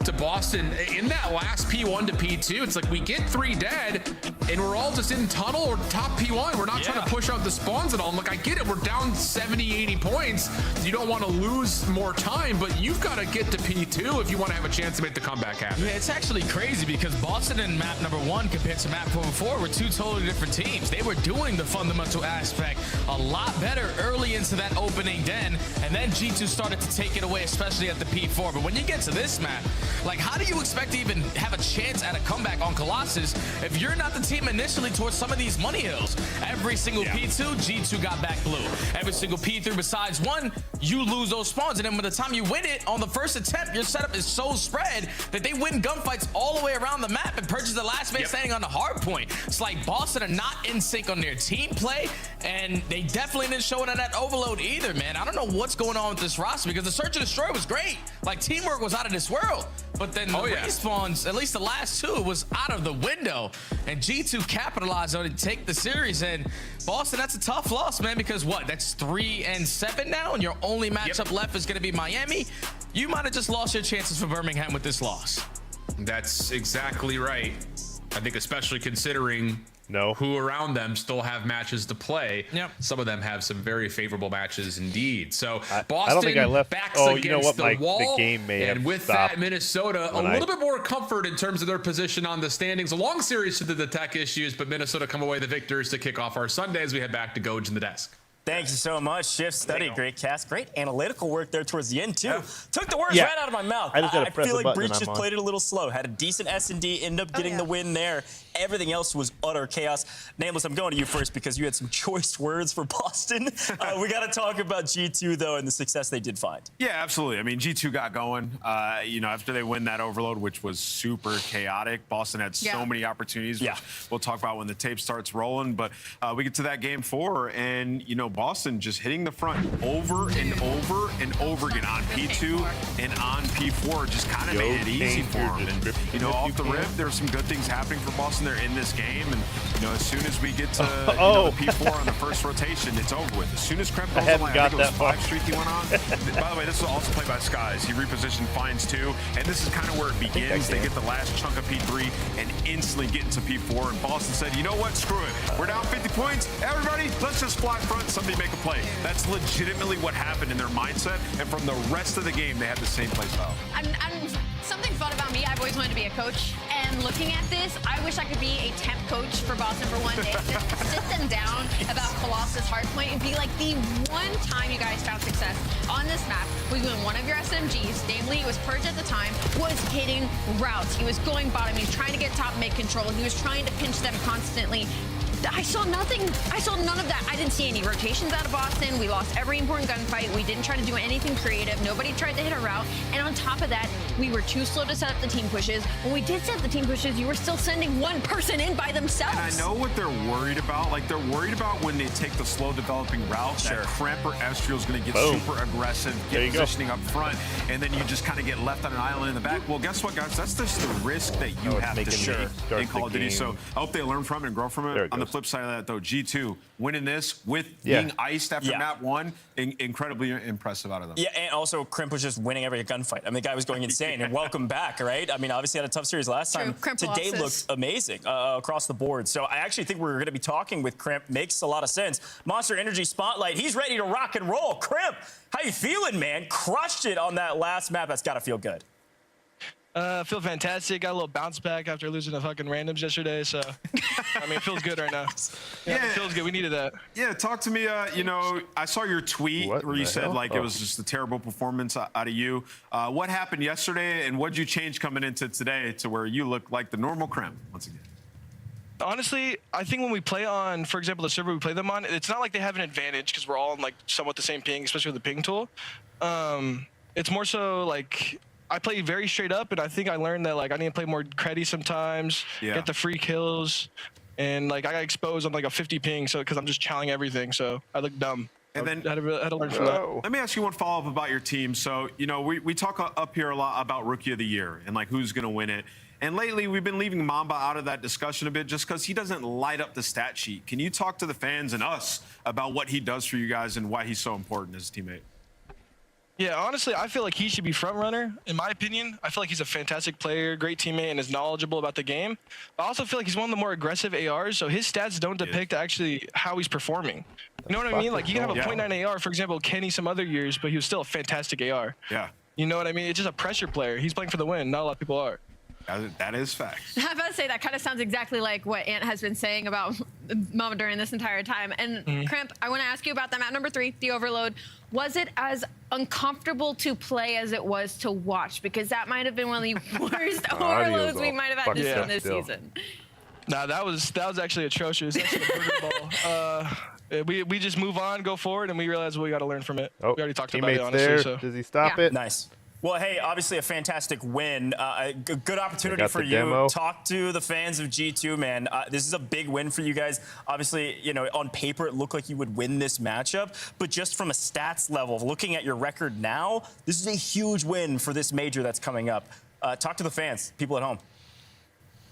to Boston in that last P1 to P2. It's like we get 3 dead, and we're all just in tunnel or top P1. We're not trying to push out the spawns at all. I'm like, I get it. We're down 70, 80 points. You don't want to lose more time, but you've got to get to P2 if you want to have a chance to make the comeback happen. Yeah, it's actually crazy because Boston and map number 1 compared to map number 4 were 2 totally different teams. They were doing the fundamental aspect a lot better early into that opening den, and then G2 started to take it away, especially at the P4. But when you get to this map, like, how do you expect to even have a chance at a comeback on Colossus if you're not the team initially towards some of these money hills? Every single P2, G2 got back blue. Every single P3 besides 1, you lose those spawns, and then by the time you win it on the first attempt, your setup is so spread that they win gunfights all the way around the map and purchase the last man standing on the hard point. It's like Boston are not in sync on their team play, and they definitely didn't show it on that overload either, man. I don't know what's going on with this roster because the search and destroy was great. Like, teamwork was out of this world, but then the respawns, at least the last 2, was out of the window, and G2 capitalized on it to take the series. And Boston, that's a tough loss, man, because what, that's 3-7 now, and your only matchup left is going to be Miami. You might have just lost your chances for Birmingham with this loss. That's exactly right. I think especially considering who around them still have matches to play. Some of them have some very favorable matches indeed. So Boston I don't think I left. backs Oh, against you know what? the wall, the game may and have with stopped that, Minnesota a little bit more comfort in terms of their position on the standings. A long series to the tech issues, but Minnesota come away the victors to kick off our Sunday as we head back to Goj in the desk. Thank you so much. Shift study, great cast, great analytical work there towards the end too. Took the words right out of my mouth. I feel like Breach just played it a little slow. Had a decent S&D, ended up getting the win there. Everything else was utter chaos. Nameless, I'm going to you first because you had some choice words for Boston. We got to talk about G2 though and the success they did find. Yeah, absolutely. I mean, G2 got going. You know, after they win that overload, which was super chaotic, Boston had so many opportunities. Which we'll talk about when the tape starts rolling. But we get to that game 4, and you know, Boston just hitting the front over and over and over again on P2 and on P4 just kind of made it easy for them. And, you know, off the rip, there's some good things happening for Boston. They're in this game, and you know, as soon as we get to you know, the P4 on the first rotation, it's over with. As soon as Kremp goes on, I think it was 5 streak he went on. By the way, this is also played by Skies. He repositioned finds 2, and this is kind of where it begins. They get the last chunk of P3 and instantly get into P4. And Boston said, you know what? Screw it. We're down 50 points. Everybody, let's just fly front. Somebody make a play. That's legitimately what happened in their mindset, and from the rest of the game, they had the same play style. Something fun about me, I've always wanted to be a coach, and looking at this, I wish I could be a temp coach for Boston for one day. Just sit them down about Colossus Hardpoint and be like, the one time you guys found success on this map was when one of your SMGs, namely it was Purge at the time, was hitting routes. He was going bottom, he was trying to get top mid control, he was trying to pinch them constantly. I saw nothing. I saw none of that. I didn't see any rotations out of Boston. We lost every important gunfight. We didn't try to do anything creative. Nobody tried to hit a route. And on top of that, we were too slow to set up the team pushes. When we did set up the team pushes, you were still sending one person in by themselves. And I know what they're worried about. Like, they're worried about when they take the slow developing route, that Kremp or Estriel is going to get super aggressive, get positioning up front, and then you just kind of get left on an island in the back. Well, guess what, guys? That's just the risk that you have to take in Call of Duty. So I hope they learn from it and grow from it. On the flip side of that, though, G2 winning this with being iced after map 1, incredibly impressive out of them. Yeah, and also Kremp was just winning every gunfight. I mean, the guy was going insane. And welcome back, right? I mean, obviously had a tough series last time. Today looked amazing across the board. So I actually think we're going to be talking with Kremp. Makes a lot of sense. Monster Energy Spotlight. He's ready to rock and roll. Kremp, how you feeling, man? Crushed it on that last map. That's got to feel good. Feel fantastic. Got a little bounce back after losing to fucking randoms yesterday. So, I mean, it feels good right now. Yeah, it feels good. We needed that. Yeah, talk to me. You know, I saw your tweet where you said, like, it was just a terrible performance out of you. What happened yesterday, and what did you change coming into today to where you look like the normal Kremp once again? Honestly, I think when we play on, for example, the server we play them on, it's not like they have an advantage because we're all on, like, somewhat the same ping, especially with the ping tool. It's more so, like, I play very straight up, and I think I learned that, like, I need to play more creddy sometimes, get the free kills, and, like, I got exposed on, like, a 50 ping, so because I'm just chowing everything, so I look dumb. And then I had to learn from that. Let me ask you one follow-up about your team. So, you know, we talk up here a lot about Rookie of the Year and, like, who's going to win it. And lately, we've been leaving Mamba out of that discussion a bit just because he doesn't light up the stat sheet. Can you talk to the fans and us about what he does for you guys and why he's so important as a teammate? Yeah, honestly, I feel like he should be front runner. In my opinion, I feel like he's a fantastic player, great teammate, and is knowledgeable about the game. I also feel like he's one of the more aggressive ARs, so his stats don't depict actually how he's performing. You know what I mean? Like, you can have a .9 AR, for example, Kenny some other years, but he was still a fantastic AR. Yeah. You know what I mean? It's just a pressure player. He's playing for the win. Not a lot of people are. That is fact. I was about to say, that kind of sounds exactly like what Ant has been saying about Mama during this entire time. And Crimp, I want to ask you about that map number 3, the Overload. Was it as uncomfortable to play as it was to watch? Because that might have been one of the worst overloads we might have had to see in this season. Nah, that was actually atrocious. That's a burger ball. We just move on, go forward, and we realize we got to learn from it. We already talked about it, honestly. There. So. Does he stop it? Nice. Well, hey, obviously a fantastic win. A good opportunity for you. Demo. Talk to the fans of G2, man. This is a big win for you guys. Obviously, you know, on paper, it looked like you would win this matchup. But just from a stats level, looking at your record now, this is a huge win for this major that's coming up. Talk to the fans, people at home.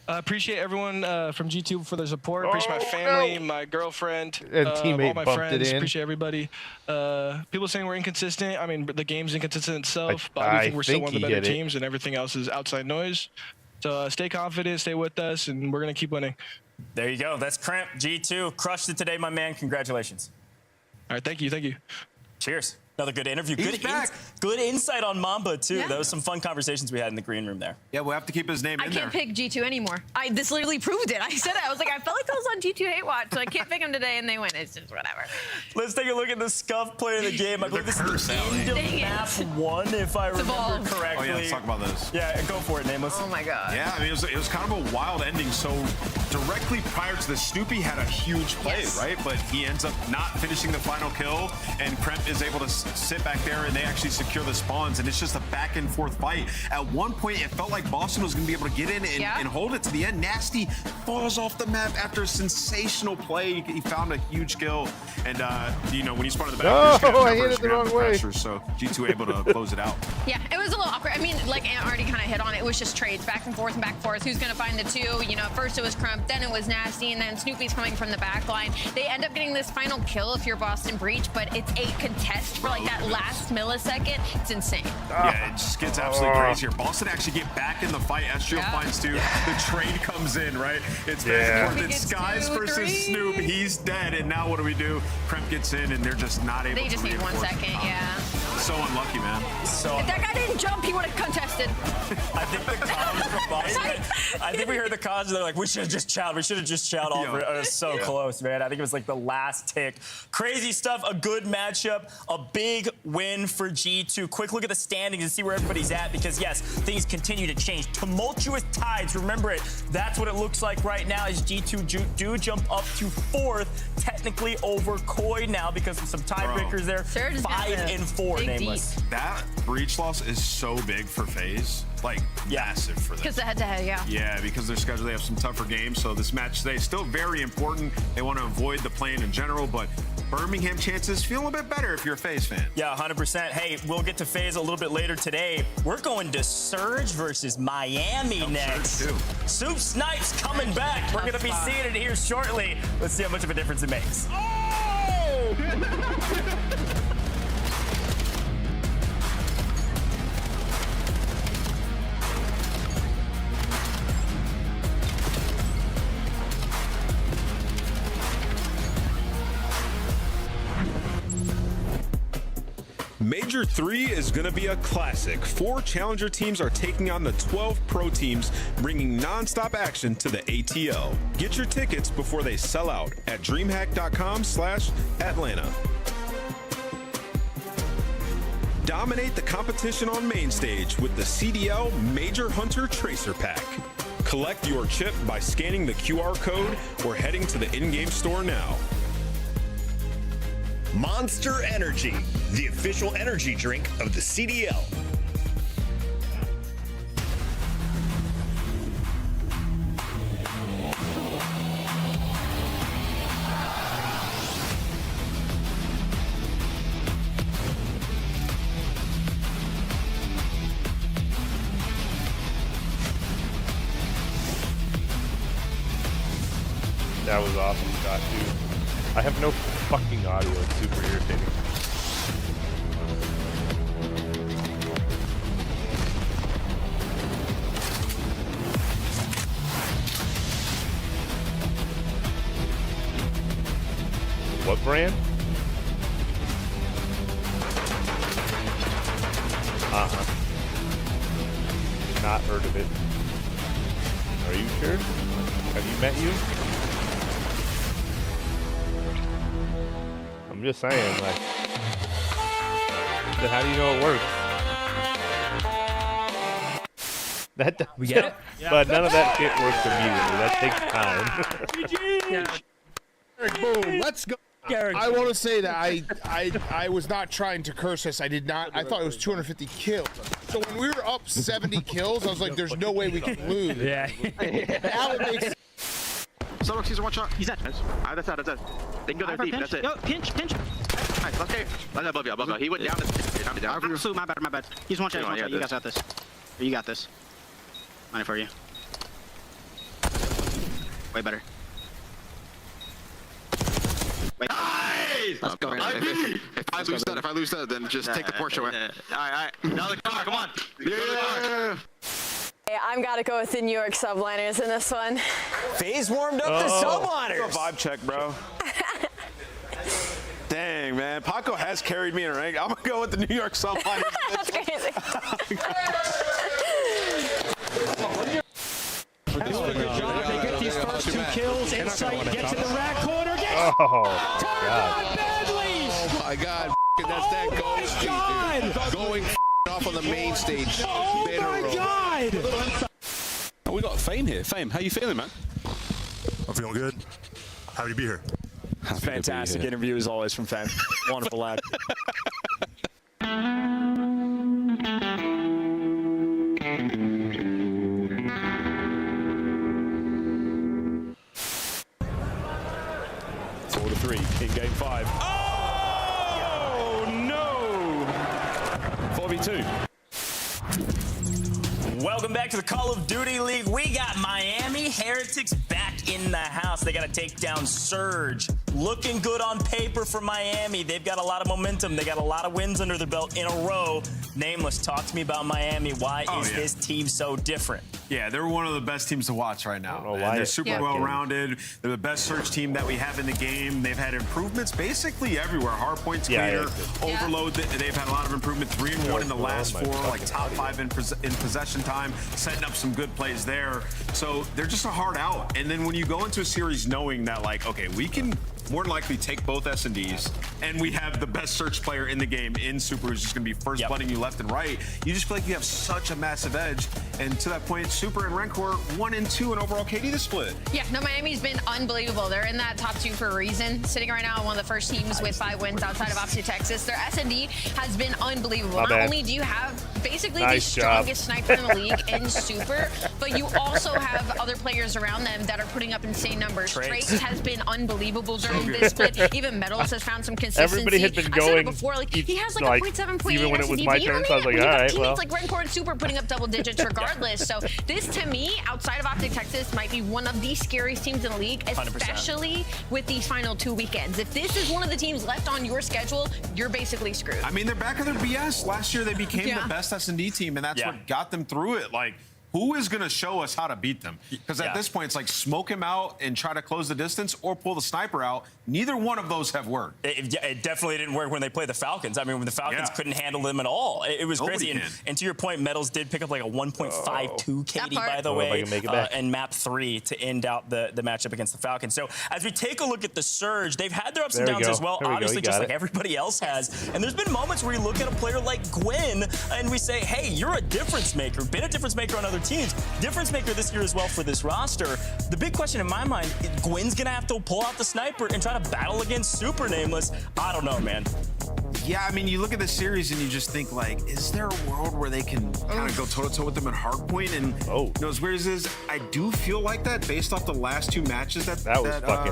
Appreciate everyone from G2 for their support. Appreciate my family, my girlfriend, and teammate all my friends. Appreciate everybody. People saying we're inconsistent. I mean, the game's inconsistent itself, but I think we're still one of the better teams, and everything else is outside noise. So stay confident, stay with us, and we're going to keep winning. There you go. That's Cramp, G2. Crushed it today, my man. Congratulations. All right, thank you. Thank you. Cheers. Another good interview. Good insight on Mamba, too. Yeah. That was some fun conversations we had in the green room there. Yeah, we'll have to keep his name in there. I can't pick G2 anymore. This literally proved it. I said it. I was like, I felt like I was on G2 Hate Watch, so I can't pick him today, and they win. It's just whatever. Let's take a look at the Scuff player of the game. I believe this is the end of map 1, if I remember correctly. Oh, yeah, let's talk about this. Yeah, go for it, Nameless. Oh, my God. Yeah, I mean, it was kind of a wild ending. So directly prior to this, Snoopy had a huge play, right? But he ends up not finishing the final kill, and Kremp is able to sit back there, and they actually secure the spawns, and it's just a back and forth fight. At one point, it felt like Boston was going to be able to get in and hold it to the end. Nasty falls off the map after a sensational play. He found a huge kill, and you know, when he spawned in the back, I hit it the wrong way. Pressure, so G2 able to close it out. Yeah, it was a little awkward. I mean, like Ant already kind of hit on it. It was just trades back and forth and back and forth. Who's going to find the two? You know, first it was Crump, then it was Nasty, and then Snoopy's coming from the back line. They end up getting this final kill if you're Boston Breach, but it's a contest for like that last millisecond. It's insane. Yeah, it just gets absolutely crazy here. Boston actually get back in the fight. Ezreal finds 2. The trade comes in, right? It's very important. It's Skies versus Snoop. He's dead, and now what do we do? Kremp gets in, and they're just not able to. They just need 1 second, So unlucky, man. So if that guy didn't jump, he would have contested. I think the cons I think we heard the cons. They're like, we should have just chowed. We should have just chowed all for it. It was so close, man. I think it was like the last tick. Crazy stuff. A good matchup. A big win for G2. Quick look at the standings and see where everybody's at, because yes, things continue to change. Tumultuous tides. Remember it. That's what it looks like right now as G2 do jump up to 4th, technically over Koi now because of some tiebreakers there. 5 and 4, Nameless. That breach loss is so big for FaZe. Like, massive for them. Because the head-to-head, Yeah, because their schedule, they have some tougher games. So this match today is still very important. They want to avoid the play-in in general, but Birmingham chances feel a bit better if you're a FaZe fan. Yeah, 100%. Hey, we'll get to FaZe a little bit later today. We're going to Surge versus Miami next. Soup Snipes coming back. We're going to be seeing it here shortly. Let's see how much of a difference it makes. Major 3 is going to be a classic. 4 challenger teams are taking on the 12 pro teams, bringing non-stop action to the ATL. Get your tickets before they sell out at DreamHack.com/Atlanta. Dominate the competition on main stage with the CDL Major Hunter Tracer Pack. Collect your chip by scanning the QR code or heading to the in-game store now. Monster Energy, the official energy drink of the CDL. That was awesome, Scott, dude. I have no fucking audio. It's super irritating. What brand? Not heard of it. Are you sure? Have you met you? I'm just saying, like, how do you know it works? That we get it? But none of that shit works immediately. That takes time. Boom, let's go. I want to say that I was not trying to curse us. I did not. I thought it was 250 kills. So when we were up 70 kills, I was like, "There's no way we can lose." Yeah. Starbucks, he's a one shot. He's dead. That's it. That's it. They can go there deep. That's it. Yo, pinch. Nice. Let's go. That's above you. He went down. Down. Absolute. My bad. He's one shot. You guys got this. You got this. Money for you. Way better. Wait. Nice! Let's go. If I lose that, then just take the Porsche away. Alright. Another car, come on. Yeah. Hey, I'm gotta go with the New York subliners in this one. FaZe warmed up the subliners. Vibe check, bro. Dang, man. Paco has carried me in a rank. I'm gonna go with the New York subliners. That's crazy. Good job. They get these first 2 kills. Insight, get to the rack corner. Oh, God. Badly. Oh, my God. That's that going off on the main stage. Oh, my God. Oh, we got Fame here. Fame, how you feeling, man? I'm feeling good. Happy to be here. Fantastic interview as always from Fame. Wonderful lad. In game 5. Oh, no! 4v2. Welcome back to the Call of Duty League. We got Miami Heretics back in the house. They got to take down Surge. Looking good on paper for Miami. They've got a lot of momentum. They got a lot of wins under their belt in a row. Nameless, talk to me about Miami. Why is this team so different? Yeah, they're one of the best teams to watch right now. They're super well-rounded. They're the best search team that we have in the game. They've had improvements basically everywhere. Hardpoints, clear, overload. They've had a lot of improvement. 3-1 in the last 4, like top 5 in possession time, setting up some good plays there. So they're just a hard out. And then when you go into a series knowing that, like, okay, we can more than likely take both S&Ds, and we have the best search player in the game in Super, who's just going to be first blooding you left and right. You just feel like you have such a massive edge. And to that point, Super and Rancor 1 and 2 in overall KD to split. Yeah, no, Miami's been unbelievable. They're in that top 2 for a reason. Sitting right now, one of the first teams with 5 wins outside of Opposite Texas. Their S&D has been unbelievable. Not only do you have basically the strongest sniper in the league in Super, but you also have other players around them that are putting up insane numbers. Trace has been unbelievable during this split. Even Metals has found some consistency. Everybody had been going. I said it before, like, he has like a 0.7, 0.8 even when it was my turn, so I was like, all right, well. Teammates like Rancor and Super putting up double digits regardless. So this, to me, outside of Optic Texas, might be one of the scariest teams in the league, especially 100%. With these final 2 weekends. If this is one of the teams left on your schedule, you're basically screwed. I mean, they're back of their BS. Last year, they became the best S&D team, and that's what got them through it. Like, who is going to show us how to beat them? Because at this point, it's like smoke him out and try to close the distance or pull the sniper out. Neither one of those have worked. It definitely didn't work when they played the Falcons. I mean, when the Falcons couldn't handle them at all. It was crazy. And to your point, Metals did pick up like a 1.52 KD, by the way, and map 3 to end out the matchup against the Falcons. So as we take a look at the Surge, they've had their ups and downs as well, obviously, just like everybody else has. And there's been moments where you look at a player like Gwen and we say, hey, you're a difference maker. Been a difference maker on other teams. Difference maker this year as well for this roster. The big question in my mind, Gwen's going to have to pull out the sniper and try to battle against Super Nameless. I don't know, man. Yeah, I mean, you look at the series and you just think, like, is there a world where they can kind of go toe-to-toe with them at hardpoint? And you know, as weird as it is, I do feel like that based off the last 2 matches that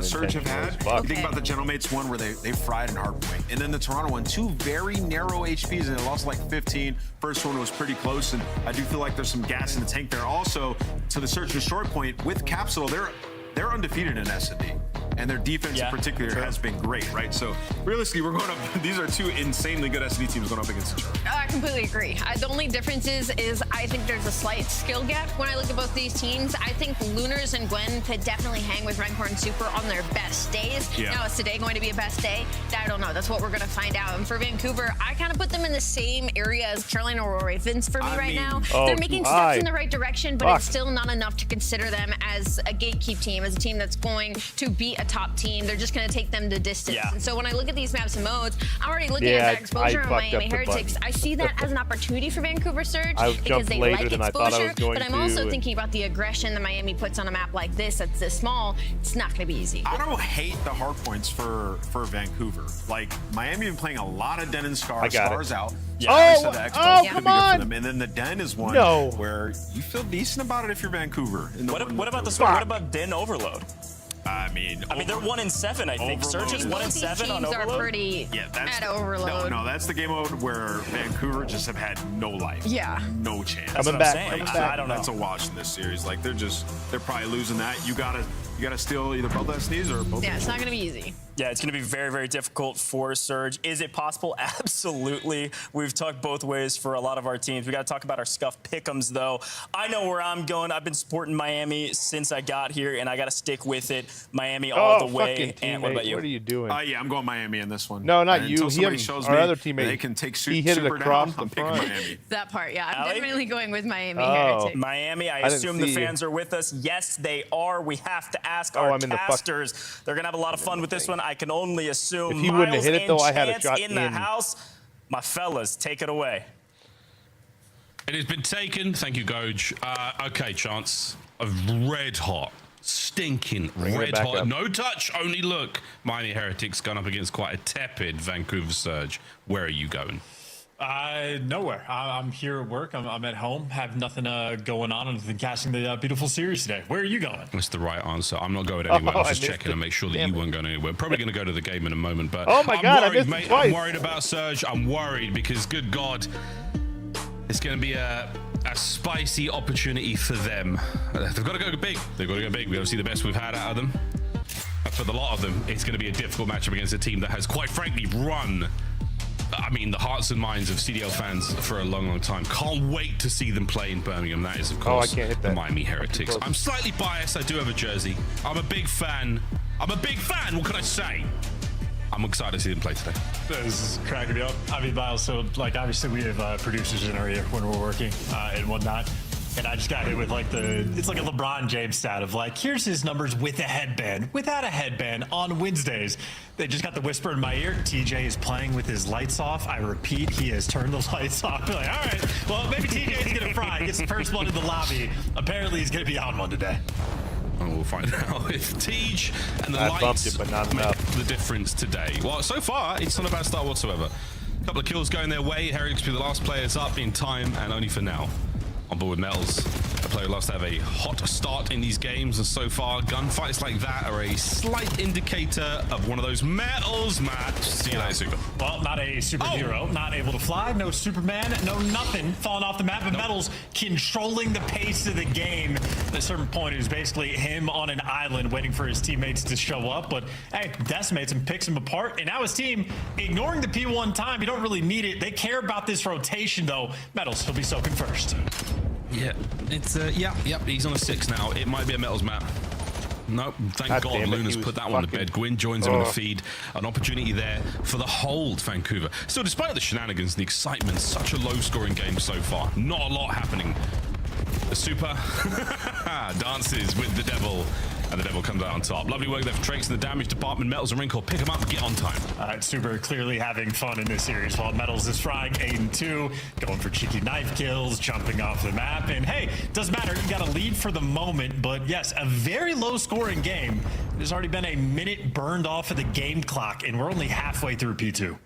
Surge have had. You think about the Gentlemates one where they fried in hardpoint. And then the Toronto one, 2 very narrow HPs, and they lost like 15. First one was pretty close, and I do feel like there's some gas in the tank there. Also, to the Search and Short point, with Capsule, they're undefeated in S&D. and their defense in particular has been great, right? So realistically, we're going up. These are two insanely good SD teams going up against each other. I completely agree. The only difference is I think there's a slight skill gap when I look at both these teams. I think Lunars and Gwen could definitely hang with Rancor and Super on their best days. Now, is today going to be a best day? I don't know. That's what we're going to find out. And for Vancouver, I kind of put them in the same area as Carolina Ravens for me right now. They're making steps in the right direction, but it's still not enough to consider them as a gatekeep team, as a team that's going to beat a top team. They're just going to take them the distance. And so when I look at these maps and modes, I'm already looking at that exposure on Miami Heretics. I see that as an opportunity for Vancouver Surge because they like exposure, but I'm also thinking about the aggression that Miami puts on a map like this that's this small. It's not going to be easy. I don't hate the hard points for Vancouver. Like, Miami been playing a lot of Den and Scar. Scar's out. Come on! And then the Den is one where you feel decent about it if you're Vancouver. What about the Scar? What about Den Overload? I mean, they're 1-7, I think. Surge is 1-7 on Overload. Are pretty at Overload. No, that's the game mode where Vancouver just have had no life. No chance. Coming back. I don't know. That's a wash in this series. Like, they're probably losing that. You gotta steal either both SDs or both. Yeah, it's not gonna be easy. Yeah, it's going to be very, very difficult for Surge. Is it possible? Absolutely. We've talked both ways for a lot of our teams. We got to talk about our scuff pick'ems, though. I know where I'm going. I've been supporting Miami since I got here, and I got to stick with it. Miami all the way. And what about you? What are you doing? Yeah, I'm going Miami in this one. No, not you. Somebody shows our me other teammate. They can take he hit it across down, the I'm front. picking Miami. That part, yeah. I'm definitely going with Miami Heretics. Miami, I assume the fans are with us. Yes, they are. We have to ask our casters. They're going to have a lot of fun with this one. I can only assume. If he wouldn't have hit it, though, I had a shot in the house. My fellas, take it away. It has been taken. Thank you, Goj. Okay, Chance. A red hot, stinking red hot. No touch, only look. Miami Heretics gone up against quite a tepid Vancouver Surge. Where are you going? Nowhere. I'm here at work. I'm at home. Have nothing going on other than casting the beautiful series today. Where are you going? That's the right answer. I'm not going anywhere. I was just checking to make sure that you weren't going anywhere. Probably going to go to the game in a moment, but oh my God, worried, mate. I'm worried about Surge. I'm worried because, good God, it's going to be a spicy opportunity for them. They've got to go big. They've got to go big. We've got to see the best we've had out of them. For the lot of them, it's going to be a difficult matchup against a team that has, quite frankly, run the hearts and minds of CDL fans for a long, long time. Can't wait to see them play in Birmingham. That is, of course, the Miami Heretics. I'm slightly biased. I do have a jersey. I'm a big fan. What can I say? I'm excited to see them play today. This is cracking me up. Miles, so, obviously we have producers in our ear when we're working and whatnot. And I just got hit with it's like a LeBron James stat of here's his numbers with a headband, without a headband on Wednesdays. They just got the whisper in my ear. TJ is playing with his lights off. I repeat, he has turned the lights off. All right, well, maybe TJ is going to fry. He gets the first one in the lobby. Apparently, he's going to be on one today. And we'll find out if Tej and the lights make the difference today. Well, so far, it's not a bad start whatsoever. A couple of kills going their way. Heretics will be the last players up in time, and only for now. On board with Metals, a player who loves to have a hot start in these games, and so far gunfights like that are a slight indicator of one of those Metals match. See you later, Super. Well, not a superhero, not able to fly, no Superman, no nothing falling off the map, but Metals controlling the pace of the game. At a certain point, it was basically him on an island waiting for his teammates to show up, but hey, decimates him, picks him apart, and now his team ignoring the P1 time. You don't really need it. They care about this rotation, though. Metals, he'll be soaking first. Yeah, it's he's on a 6 now. It might be a Metals map. Nope, thank God Luna's put that one to bed. Gwyn joins him in the feed. An opportunity there for the hold, Vancouver. Still, despite the shenanigans and the excitement, such a low-scoring game so far. Not a lot happening. The Super dances with the Devil, and the Devil comes out on top. Lovely work there for Trakes in the damage department. Metals and Wrinkle pick him up and get on time. All right, Super clearly having fun in this series while Metals is frying 8-2, going for cheeky knife kills, jumping off the map. And hey, doesn't matter, you got a lead for the moment, but yes, a very low scoring game. There's already been a minute burned off of the game clock, and we're only halfway through P2.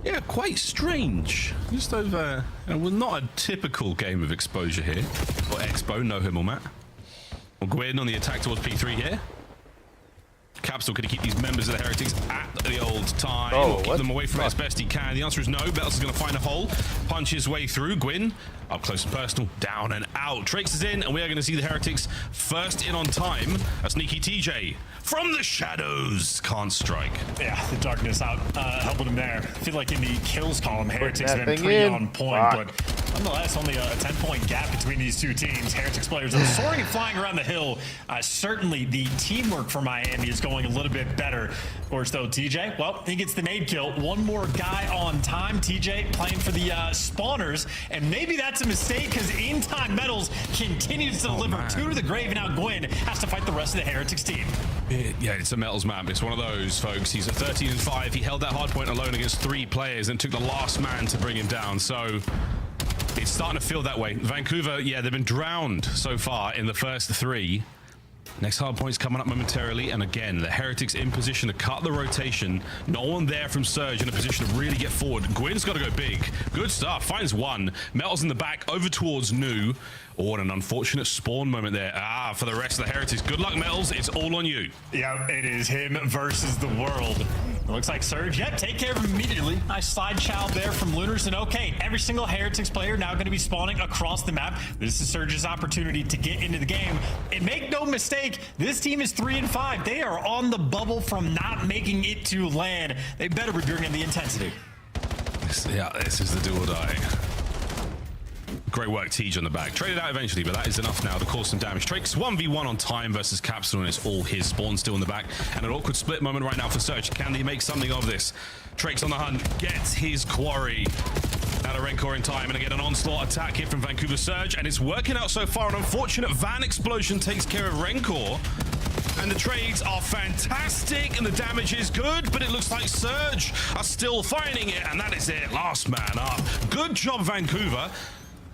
Yeah, quite strange. Just over, well, not a typical game of exposure here. Or Expo, no him or Matt. Well, Gwyn on the attack towards P3 here. Capsule, could he keep these members of the Heretics at the old time, or keep them away from it as best he can? The answer is no. Metals is going to find a hole, punch his way through. Gwyn, up close and personal, down and out. Trakes is in, and we are going to see the Heretics first in on time. A sneaky TJ from the shadows, can't strike. Yeah, the darkness out, helping him there. I feel like in the kills column, Heretics have been pretty on point, but nonetheless, only a 10-point gap between these two teams. Heretics players are soaring and flying around the hill. Certainly, the teamwork for Miami is going a little bit better. Of course, though, TJ, well, he gets the nade kill. One more guy on time. TJ playing for the spawners, and maybe that's a mistake because In Time Metals continues to deliver two to the grave, and now Gwyn has to fight the rest of the Heretics team. Yeah, it's a Metals map. It's one of those, folks. He's at 13-5. He held that hard point alone against 3 players and took the last man to bring him down. So it's starting to feel that way. Vancouver, yeah, they've been drowned so far in the first 3. Next hard point's coming up momentarily, and again, the Heretics in position to cut the rotation. No one there from Surge in a position to really get forward. Gwyn's got to go big. Good stuff. Finds one. Metals in the back, over towards Nu. Oh, what an unfortunate spawn moment there. For the rest of the Heretics. Good luck, Metals. It's all on you. Yeah, it is him versus the world. It looks like Surge, take care of him immediately. Nice slide child there from Lunars, and okay, every single Heretics player now going to be spawning across the map. This is Surge's opportunity to get into the game. And make no mistake, this team is 3-5. They are on the bubble from not making it to land. They better be bringing the intensity. This is the do or die. Great work, Tej on the back. Traded out eventually, but that is enough now to cause some damage. Trakes 1v1 on time versus Capsule, and it's all his. Spawn still in the back. And an awkward split moment right now for Surge. Can they make something of this? Trakes on the hunt, gets his quarry. Out of Rencor in time, and again an onslaught attack here from Vancouver Surge, and it's working out so far. An unfortunate van explosion takes care of Rencor. And the trades are fantastic, and the damage is good, but it looks like Surge are still finding it, and that is it. Last man up. Good job, Vancouver.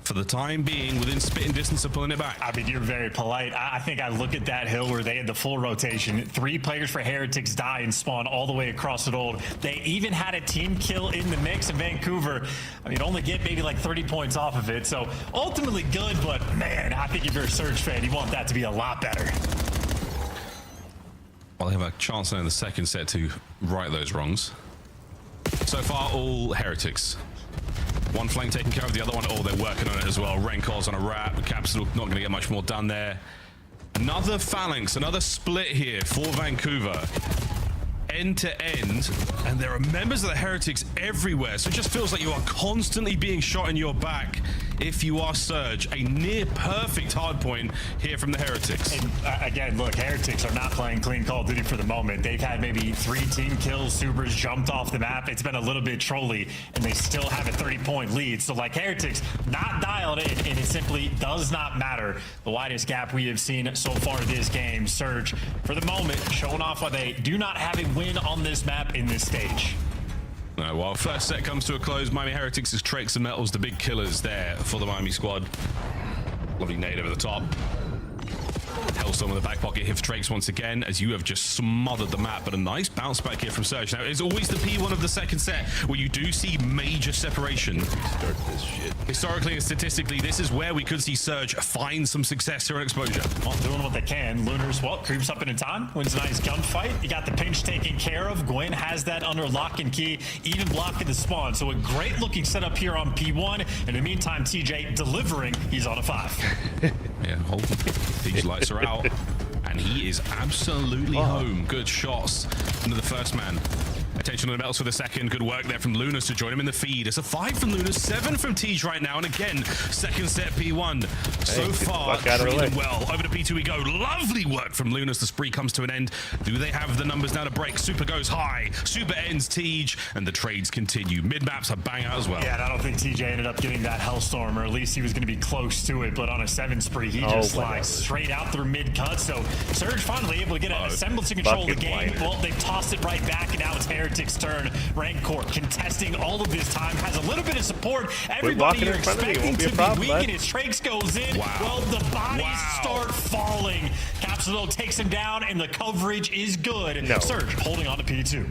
For the time being, within spitting distance of pulling it back. I mean, you're very polite. I think I look at that hill where they had the full rotation. 3 players for Heretics die and spawn all the way across the old. They even had a team kill in the mix in Vancouver. I mean, only get maybe like 30 points off of it. So ultimately good, but man, I think if you're a Surge fan, you want that to be a lot better. Well, they have a chance now in the second set to right those wrongs. So far, all Heretics. One flank taken care of, the other one, they're working on it as well. Renkor's on a wrap. Capsule not going to get much more done there. Another phalanx, another split here for Vancouver. End to end, and there are members of the Heretics everywhere, so it just feels like you are constantly being shot in your back if you are Surge. A near perfect hard point here from the Heretics. And again, look, Heretics are not playing clean Call of Duty for the moment. They've had maybe 3 team kills, Supers jumped off the map. It's been a little bit trolly, and they still have a 30-point lead. So like Heretics, not dialed in, and it simply does not matter. The widest gap we have seen so far this game. Surge, for the moment, showing off why they do not have a win on this map in this stage. No, while first set comes to a close, Miami Heretics is Trakes and Metals, the big killers there for the Miami squad. Lovely nade over the top. Hellstorm in the back pocket here for Trakes once again, as you have just smothered the map, but a nice bounce back here from Surge. Now, it's always the P1 of the second set where you do see major separation. Start this shit. Historically and statistically, this is where we could see Surge find some success here in exposure. Well, doing what they can. Lunars, creeps up in time, wins a nice gunfight. You got the pinch taken care of. Gwyn has that under lock and key, even blocking the spawn. So a great looking setup here on P1. In the meantime, TJ delivering. He's on a 5. Yeah, hold. These lights are out, and he is absolutely home. Good shots into the first man. Attention on the Metals for the second. Good work there from Lunars to join him in the feed. It's a 5 from Lunars, 7 from Tej right now, and again, second set P1. So far, treating well. Over to P2 we go. Lovely work from Lunars. The spree comes to an end. Do they have the numbers now to break? Super goes high. Super ends Tej, and the trades continue. Mid-maps are bang out as well. Yeah, and I don't think TJ ended up getting that Hellstorm, or at least he was going to be close to it, but on a 7 spree, he just slides straight out through mid-cut. So Surge finally able to get a semblance of control of the game. Well, they've tossed it right back, and now it's Heretics' turn. Rancor contesting all of this time, has a little bit of support. Everybody you're expecting to be weak, and his Trakes goes in. Well, the bodies start falling. Capsule takes him down, and the coverage is good. Surge holding on to P2.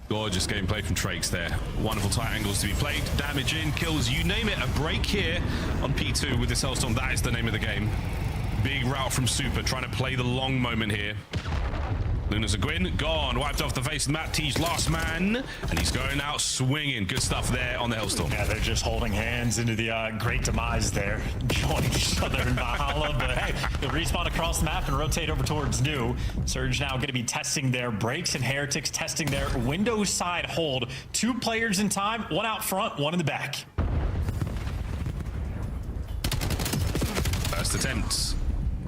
Gorgeous gameplay from Trakes there. Wonderful tight angles to be played. Damage in, kills, you name it. A break here on P2 with this Hellstorm. That is the name of the game. Big route from Super, trying to play the long moment here. Luna's a Gwyn, gone, wiped off the face of the map. T's last man, and he's going out swinging. Good stuff there on the Hellstorm. Yeah, they're just holding hands into the great demise there, joining each other in Valhalla. But hey, they'll respawn across the map and rotate over towards New. Surge now going to be testing their breaks, and Heretics testing their window side hold. 2 players in time, 1 out front, 1 in the back. First attempt.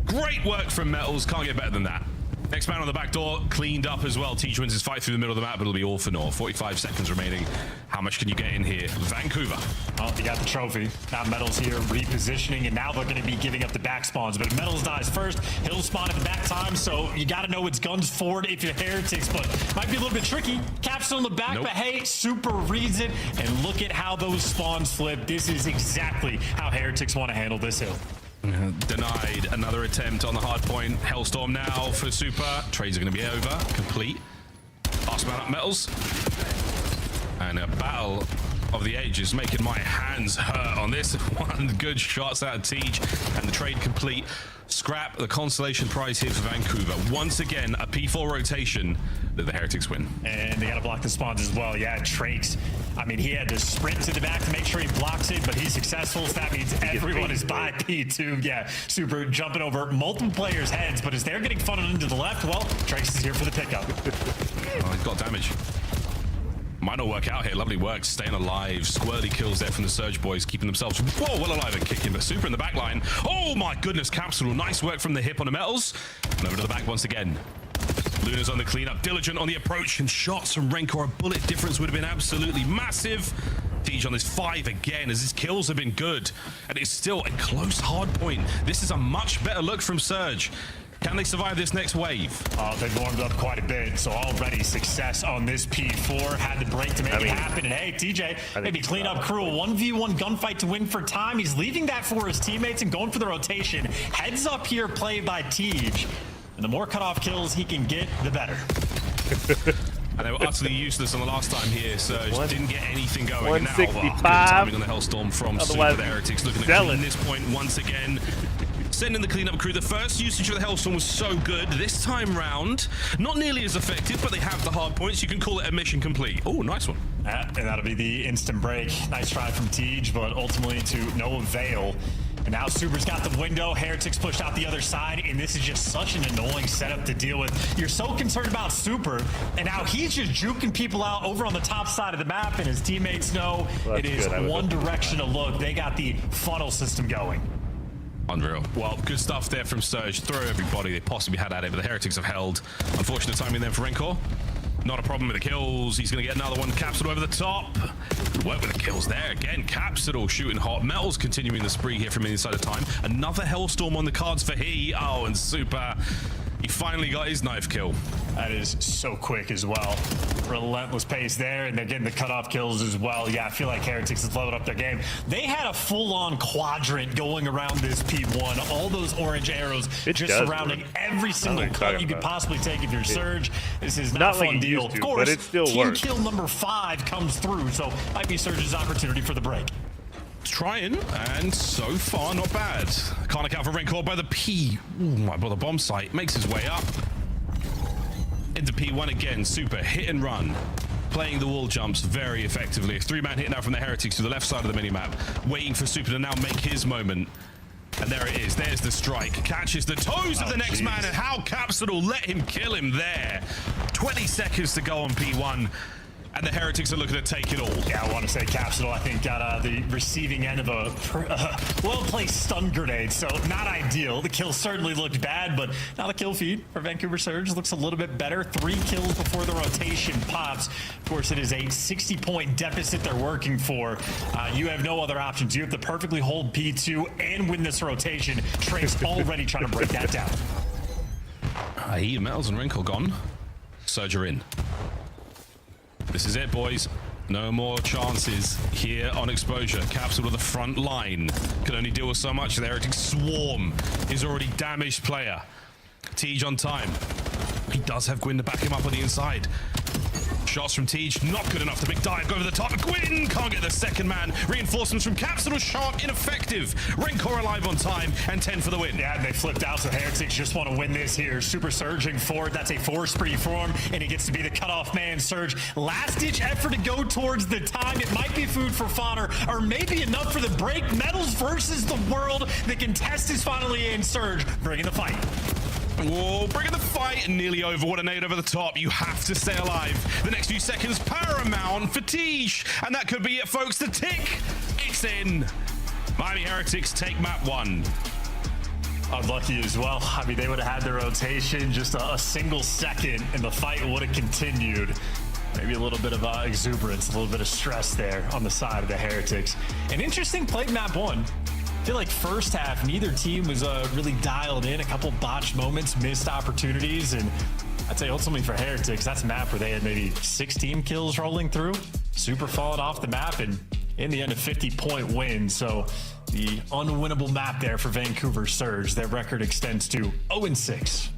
Great work from Metals, can't get better than that. Next man on the back door, cleaned up as well. Teach wins his fight through the middle of the map, but it'll be all for naught. 45 seconds remaining. How much can you get in here? Vancouver. Oh, you got the trophy. Now Metals here repositioning, and now they're going to be giving up the back spawns. But if Metals dies first, he'll spawn at the back time, so you got to know it's guns forward if you're Heretics, but might be a little bit tricky. Capsule in the back, but hey, Super reads it, and look at how those spawns flip. This is exactly how Heretics want to handle this hill. Denied. Another attempt on the hard point. Hellstorm now for Super. Trades are going to be over. Complete. Last man up, Metals. And a battle of the ages, making my hands hurt on this. 1 good shots out of Teej, and the trade complete. Scrap the consolation prize here for Vancouver. Once again, a P4 rotation that the Heretics win. And they got to block the spawns as well. Yeah, Trakes. I mean, he had to sprint to the back to make sure he blocks it, but he's successful. So that means everyone is by P2. Yeah, Super jumping over multiple players' heads, but as they're getting funneled into the left, well, Trakes is here for the pickup. Oh, he's got damage. Might not work out here. Lovely work, staying alive. Squirrely kills there from the Surge boys, keeping themselves well alive and kicking, but Super in the back line. Oh my goodness, Capsule. Nice work from the hip on the Metals. And over to the back once again. Luna's on the cleanup, diligent on the approach, and shots from Renkor. A bullet difference would have been absolutely massive. Teej on this 5 again, as his kills have been good. And it's still a close hard point. This is a much better look from Surge. Can they survive this next wave? They've warmed up quite a bit, so already success on this P4. Had the break to make it happen. And hey, TJ, maybe clean up crew. A 1v1 gunfight to win for time. He's leaving that for his teammates and going for the rotation. Heads up here, played by Tej. And the more cutoff kills he can get, the better. And they were utterly useless on the last time here, so didn't get anything going. 165. Now, timing on the Hellstorm from Super. The Heretics looking to clean this point once again. Sending the cleanup crew. The first usage of the Hellstorm was so good. This time round, not nearly as effective, but they have the hard points. You can call it a mission complete. Oh, nice one. And that'll be the instant break. Nice try from Tej, but ultimately to no avail. And now Super's got the window. Heretics pushed out the other side, and this is just such an annoying setup to deal with. You're so concerned about Super, and now he's just juking people out over on the top side of the map, and his teammates know it is one direction to look. They got the funnel system going. Unreal. Well, good stuff there from Surge. Throw everybody they possibly had at it, but the Heretics have held. Unfortunate timing then for Renkor. Not a problem with the kills. He's going to get another one. Capsule over the top. Good work with the kills there. Again, Capsule shooting hot. Metals continuing the spree here from inside of time. Another Hellstorm on the cards for he. Oh, and Super. He finally got his knife kill. That is so quick as well. Relentless pace there, and they're getting the cutoff kills as well. Yeah, I feel like Heretics has leveled up their game. They had a full-on quadrant going around this P1. All those orange arrows just surrounding every single cut you could possibly take if you're Surge. This is not a fun deal. Of course, but it still team works. kill number 5 comes through, so might be Surge's opportunity for the break. Trying, and so far not bad. Can't account for Renkor by the P. Oh my, by the bomb site. Makes his way up. Into P1 again. Super hit and run. Playing the wall jumps very effectively. A 3-man hit now from the Heretics to the left side of the minimap. Waiting for Super to now make his moment. And there it is. There's the strike. Catches the toes of the next man, and how Capsule let him kill him there. 20 seconds to go on P1. And the Heretics are looking to take it all. Yeah, I want to say Capsule, I think, got the receiving end of a well-placed stun grenade, so not ideal. The kill certainly looked bad, but now the kill feed for Vancouver Surge looks a little bit better. 3 kills before the rotation pops. Of course, it is a 60-point deficit they're working for. You have no other options. You have to perfectly hold P2 and win this rotation. Trey's already trying to break that down. Metals and Renkor gone. Surge are in. This is it, boys. No more chances here on exposure. Capsule to the front line. Can only deal with so much. The Heretics swarm. He's already damaged player. Tej on time. He does have Gwyn to back him up on the inside. Shots from Teej, not good enough. The big dive, go over the top. Gwyn can't get the second man. Reinforcements from Capsule sharp, ineffective. Rencor alive on time, and 10 for the win. Yeah, they flipped out, so Heretics just want to win this here. Super surging forward. That's a 4-spree form, and he gets to be the cutoff man. Surge, last-ditch effort to go towards the time. It might be food for fodder, or maybe enough for the break. Metals versus the world. The contest is finally in. Surge, bringing the fight. Whoa, bringing the fight nearly over. What a nade over the top. You have to stay alive. The next few seconds, paramount for Tish. And that could be it, folks. The tick, it's in. Miami Heretics take map 1. Unlucky as well. I mean, they would have had their rotation just a single second, and the fight would have continued. Maybe a little bit of exuberance, a little bit of stress there on the side of the Heretics. An interesting play map 1. I feel like first half, neither team was really dialed in. A couple botched moments, missed opportunities, and I'd say ultimately for Heretics, that's a map where they had maybe 16 kills rolling through. Super falling off the map, and in the end, a 50-point win. So the unwinnable map there for Vancouver Surge. Their record extends to 0-6.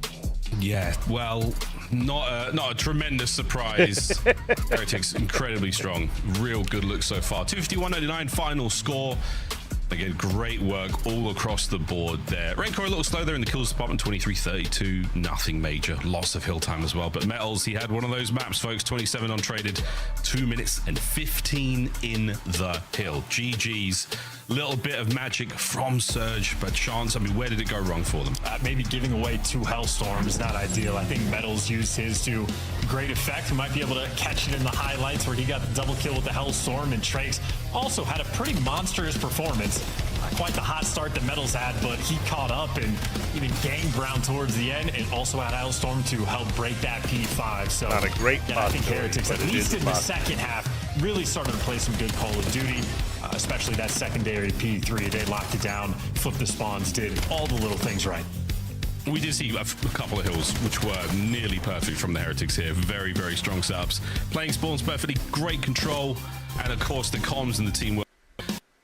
Yeah, well, not a tremendous surprise. Heretics incredibly strong. Real good look so far. 251.99 final score. Again, great work all across the board there. Rencor a little slow there in the kills department, 23-32, nothing major. Loss of hill time as well. But Metals, he had one of those maps, folks, 27 untraded, 2 minutes and 15 in the hill. GG's. Little bit of magic from Surge, but Chance, I mean, where did it go wrong for them? Maybe giving away 2 Hellstorms is not ideal. I think Metals used his to great effect. We might be able to catch it in the highlights where he got the double kill with the Hellstorm, and Trace also had a pretty monstrous performance. Not quite the hot start that Metals had, but he caught up and even gained ground towards the end, and also had Hellstorm to help break that P5. So not a great I think Heretics, at least in the second half, really started to play some good Call of Duty, especially that secondary P3. They locked it down, flipped the spawns, did all the little things right. We did see a couple of hills which were nearly perfect from the Heretics here. Very, very strong setups. Playing spawns perfectly, great control, and of course the comms and the teamwork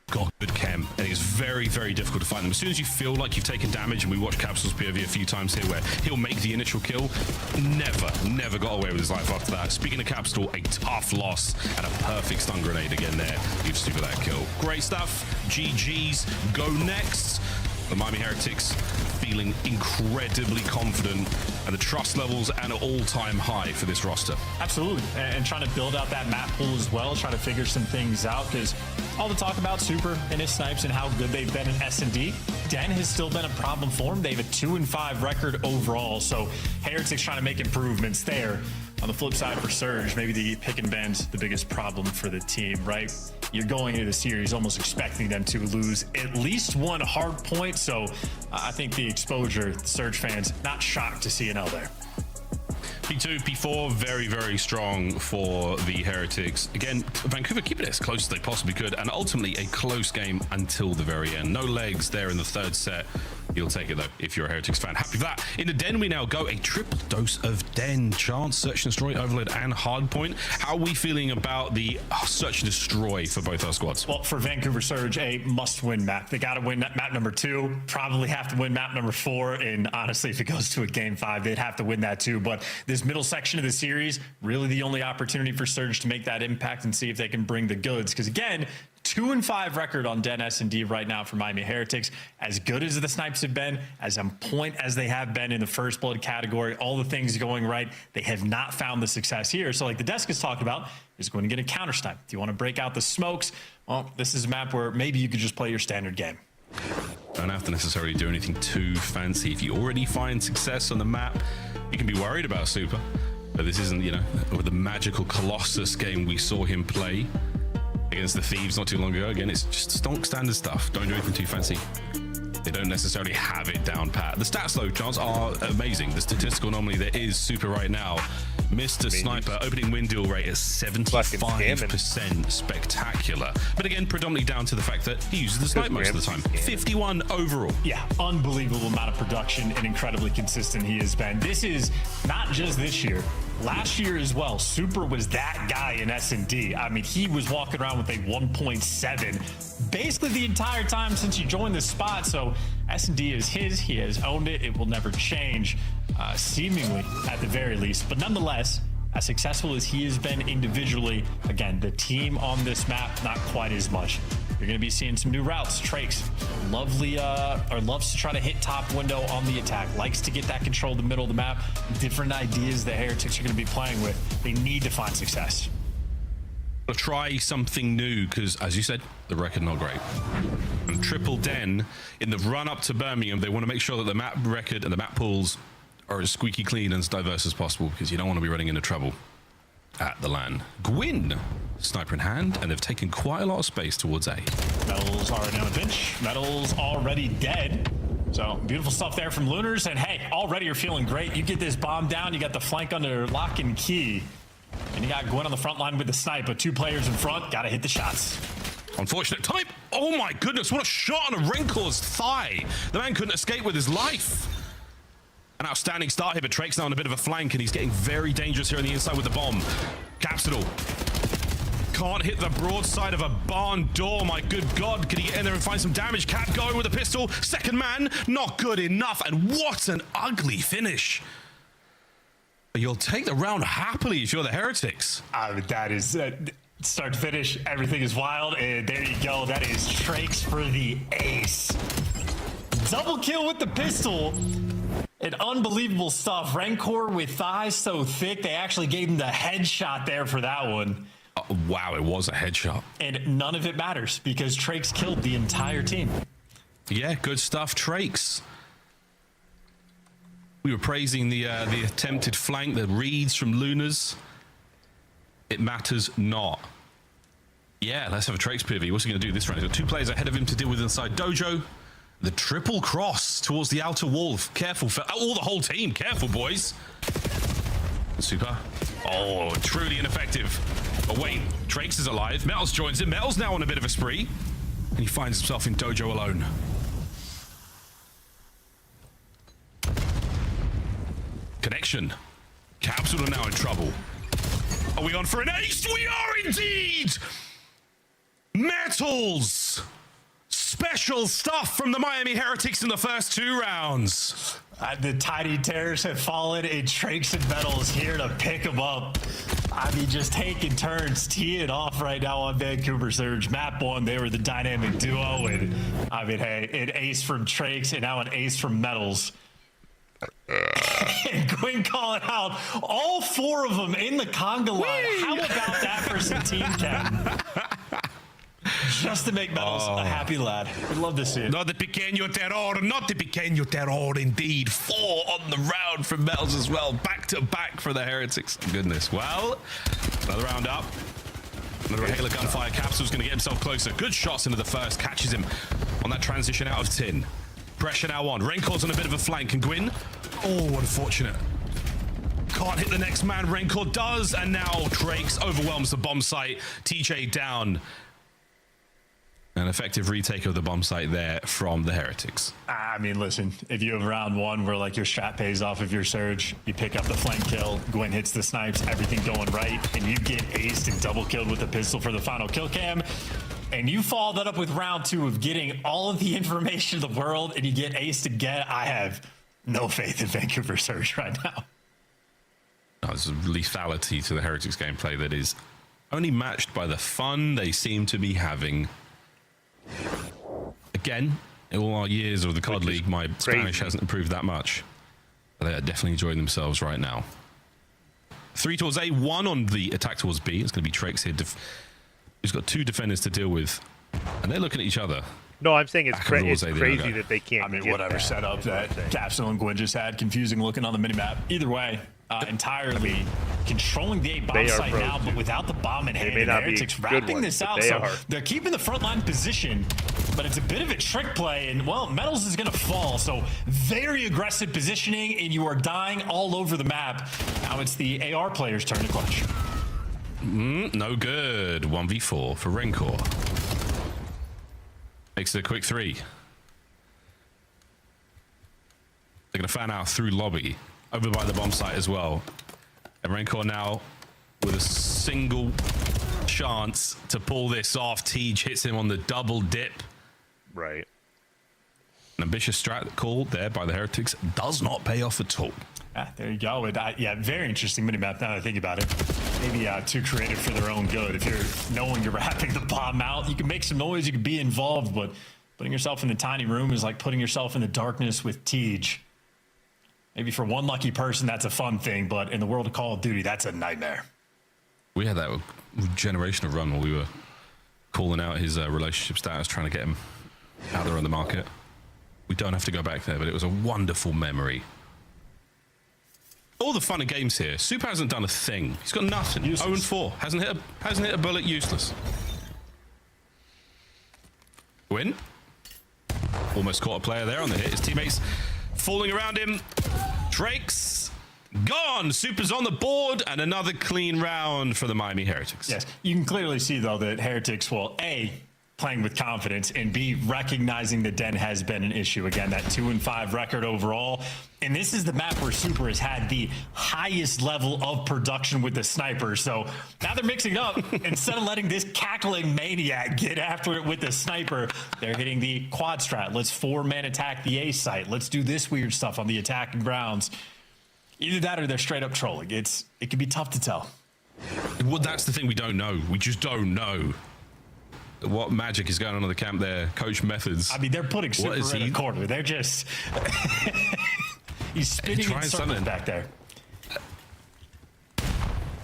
got good chem, and it's very, very difficult to find them. As soon as you feel like you've taken damage, and we watched Capsule's POV a few times here where he'll make the initial kill, never got away with his life after that. Speaking of Capsule, a tough loss and a perfect stun grenade again there. Leaves Super that kill. Great stuff. GG's. Go next. The Miami Heretics feeling incredibly confident, and the trust levels at an all-time high for this roster. Absolutely, and trying to build out that map pool as well, trying to figure some things out, because all the talk about Super and his snipes and how good they've been in S&D, Den has still been a problem for him. They have a 2-5 record overall, so Heretics trying to make improvements there. On the flip side for Surge, maybe the pick and ban's the biggest problem for the team, right? You're going into the series almost expecting them to lose at least one hard point, so I think the exposure, Surge fans, not shocked to see an L there. P2, P4, very, very strong for the Heretics. Again, Vancouver keeping it as close as they possibly could, and ultimately a close game until the very end. No legs there in the third set. You'll take it, though, if you're a Heretics fan. Happy with that. In the Den, we now go a triple dose of Den. Chance, Search and Destroy, Overload, and Hardpoint. How are we feeling about the Search and Destroy for both our squads? Well, for Vancouver Surge, a must-win map. They got to win map number 2. Probably have to win map number 4. And honestly, if it goes to a game 5, they'd have to win that too. But this middle section of the series, really the only opportunity for Surge to make that impact and see if they can bring the goods. Because again, 2-5 record on Den S&D right now for Miami Heretics. As good as the snipes have been, as on point as they have been in the first blood category, all the things going right, they have not found the success here. So like the desk has talked about, is going to get a counter snipe. Do you want to break out the smokes? Well, this is a map where maybe you could just play your standard game. Don't have to necessarily do anything too fancy. If you already find success on the map, you can be worried about Super. But this isn't, you know, the magical Colossus game we saw him play against the Thieves not too long ago. Again, it's just stonk standard stuff. Don't do anything too fancy. They don't necessarily have it down pat. The stats, though, Chance, are amazing. The statistical anomaly there is Super right now. Mr. Sniper, opening win deal rate is 75%. Spectacular. But again, predominantly down to the fact that he uses the snipe most of the time. 51 overall. Yeah, unbelievable amount of production and incredibly consistent he has been. This is not just this year. Last year as well, Super was that guy in S&D. I mean, he was walking around with a 1.7 basically the entire time since he joined the spot. So S&D is his. He has owned it. It will never change, seemingly at the very least. But nonetheless, as successful as he has been individually, again, the team on this map, not quite as much. You're going to be seeing some new routes. Trakes, loves to try to hit top window on the attack, likes to get that control of the middle of the map. Different ideas the Heretics are going to be playing with. They need to find success. Try something new, because as you said, the record not great. And Triple Den, in the run up to Birmingham, they want to make sure that the map record and the map pools are as squeaky clean and as diverse as possible, because you don't want to be running into trouble at the LAN. Gwyn, sniper in hand, and they've taken quite a lot of space towards A. Metals already on the bench. Metals already dead. So beautiful stuff there from Lunars. And hey, already you're feeling great. You get this bomb down. You got the flank under lock and key. And you got Gwyn on the front line with the snipe, but 2 players in front. Got to hit the shots. Unfortunate type. Oh my goodness, what a shot on a Renkor's thigh. The man couldn't escape with his life. An outstanding start here, but Trake's now on a bit of a flank, and he's getting very dangerous here on the inside with the bomb. Capsule can't hit the broadside of a barn door. My good God, can he get in there and find some damage? Cap going with a pistol. Second man, not good enough. And what an ugly finish. You'll take the round happily if you're the Heretics. That is start to finish. Everything is wild, and there you go. That is Trakes for the ace. Double kill with the pistol. And unbelievable stuff. Renkor with thighs so thick, they actually gave him the headshot there for that one. Wow, it was a headshot. And none of it matters because Trakes killed the entire team. Yeah, good stuff, Trakes. We were praising the attempted flank, the reads from Lunars. It matters not. Yeah, let's have a Trakes PV. What's he going to do this round? He's got 2 players ahead of him to deal with inside Dojo. The triple cross towards the outer wall. Careful, the whole team. Careful, boys. Super. Oh, truly ineffective. But wait, Trakes is alive. Metals joins him. Metals now on a bit of a spree. And he finds himself in Dojo alone. Connection. Capsule are now in trouble. Are we on for an ace? We are indeed! Metals! Special stuff from the Miami Heretics in the first 2 rounds. The tiny terrors have fallen, and Trakes and Metals here to pick them up. I mean, just taking turns, teeing off right now on Vancouver Surge. Map 1, they were the dynamic duo, and I mean, hey, an ace from Trakes and now an ace from Metals. And Gwyn calling out all 4 of them in the conga line. How about that for some team cam? Just to make Metals a happy lad. We'd love to see it. Not the pequeño terror, not the pequeño terror indeed. 4 on the round from Metals as well. Back to back for the Heretics. Goodness. Well, another round up. Another Halo gunfire. Capsule's going to get himself closer. Good shots into the first. Catches him on that transition out of tin. Pressure now on. Renkor's on a bit of a flank. And Gwyn, oh, unfortunate. Can't hit the next man. Renkor does. And now Trakes overwhelms the bomb site. TJ down. An effective retake of the bomb site there from the Heretics. I mean, listen, if you have round 1 where like your strat pays off of your surge, you pick up the flank kill, Gwyn hits the snipes, everything going right, and you get aced and double killed with a pistol for the final kill cam, and you follow that up with round 2 of getting all of the information in the world, and you get aced again, I have no faith in Vancouver Surge right now. No, there's a lethality to the Heretics gameplay that is only matched by the fun they seem to be having. Again, in all our years of the COD League, my Spanish hasn't improved that much. But they are definitely enjoying themselves right now. 3 towards A, 1 on the attack towards B. It's going to be Trakes here. He's got 2 defenders to deal with. And they're looking at each other. No, I'm saying it's crazy that they can't. I mean, whatever setup that Capsule and Gwyn just had, confusing looking on the minimap. Either way, entirely controlling the A bomb site now, but without the bomb in hand. The Heretics wrapping this out, so they're keeping the front line position, but it's a bit of a trick play, and well, Metals is going to fall, so very aggressive positioning, and you are dying all over the map. Now it's the AR player's turn to clutch. No good. 1v4 for Renkor. Makes it a quick 3. They're going to fan out through lobby, over by the bomb site as well. And Renkor now with a single chance to pull this off. Tej hits him on the double dip. Right. An ambitious strat call there by the Heretics does not pay off at all. There you go. Yeah, very interesting minimap now that I think about it. Maybe too creative for their own good. If you're knowing you're wrapping the bomb out, you can make some noise, you can be involved, but putting yourself in the tiny room is like putting yourself in the darkness with Tej. Maybe for one lucky person, that's a fun thing, but in the world of Call of Duty, that's a nightmare. We had that generational run where we were calling out his relationship status, trying to get him out there on the market. We don't have to go back there, but it was a wonderful memory. All the fun and games here. Super hasn't done a thing. He's got nothing. 0-4. Hasn't hit a bullet. Useless. Win. Almost caught a player there on the hit. His teammates falling around him. Drake's gone. Super's on the board, and another clean round for the Miami Heretics. Yes, you can clearly see, though, that Heretics will, A, playing with confidence, and B, recognizing that Den has been an issue. Again, that 2-5 record overall. And this is the map where Super has had the highest level of production with the sniper. So now they're mixing it up. Instead of letting this cackling maniac get after it with the sniper, they're hitting the quad strat. Let's 4-man attack the A site. Let's do this weird stuff on the attacking grounds. Either that or they're straight up trolling. It can be tough to tell. Well, that's the thing we don't know. We just don't know what magic is going on in the camp there. Coach methods. I mean, they're putting Super in a corner. They're just... He's spinning in circles back there.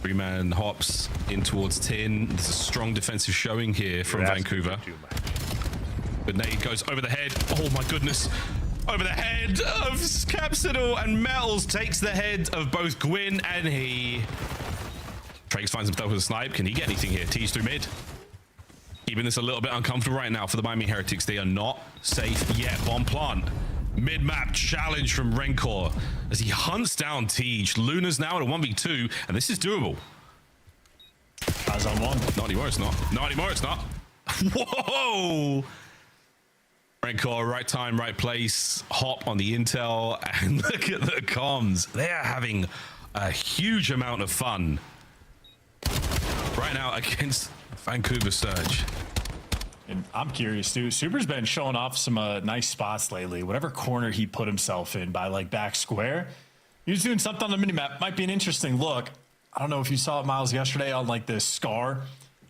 3-man hops in towards 10. There's a strong defensive showing here from Vancouver. But Nate goes over the head. Oh my goodness. Over the head of Capsidal, and Metals takes the head of both Gwyn and he. Trakes finds himself with a snipe. Can he get anything here? Tees through mid. Keeping this a little bit uncomfortable right now for the Miami Heretics. They are not safe yet. Bomb plant. Mid-map challenge from Rencor as he hunts down Tej. Luna's now at a 1v2, and this is doable. Guys on one. Not anymore, it's not. Not anymore, it's not. Whoa! Rencor, right time, right place. Hop on the intel, and look at the comms. They are having a huge amount of fun right now against Vancouver Surge. And I'm curious too. Super's been showing off some nice spots lately. Whatever corner he put himself in by like back square, he was doing something on the minimap. Might be an interesting look. I don't know if you saw it, Miles, yesterday on like the scar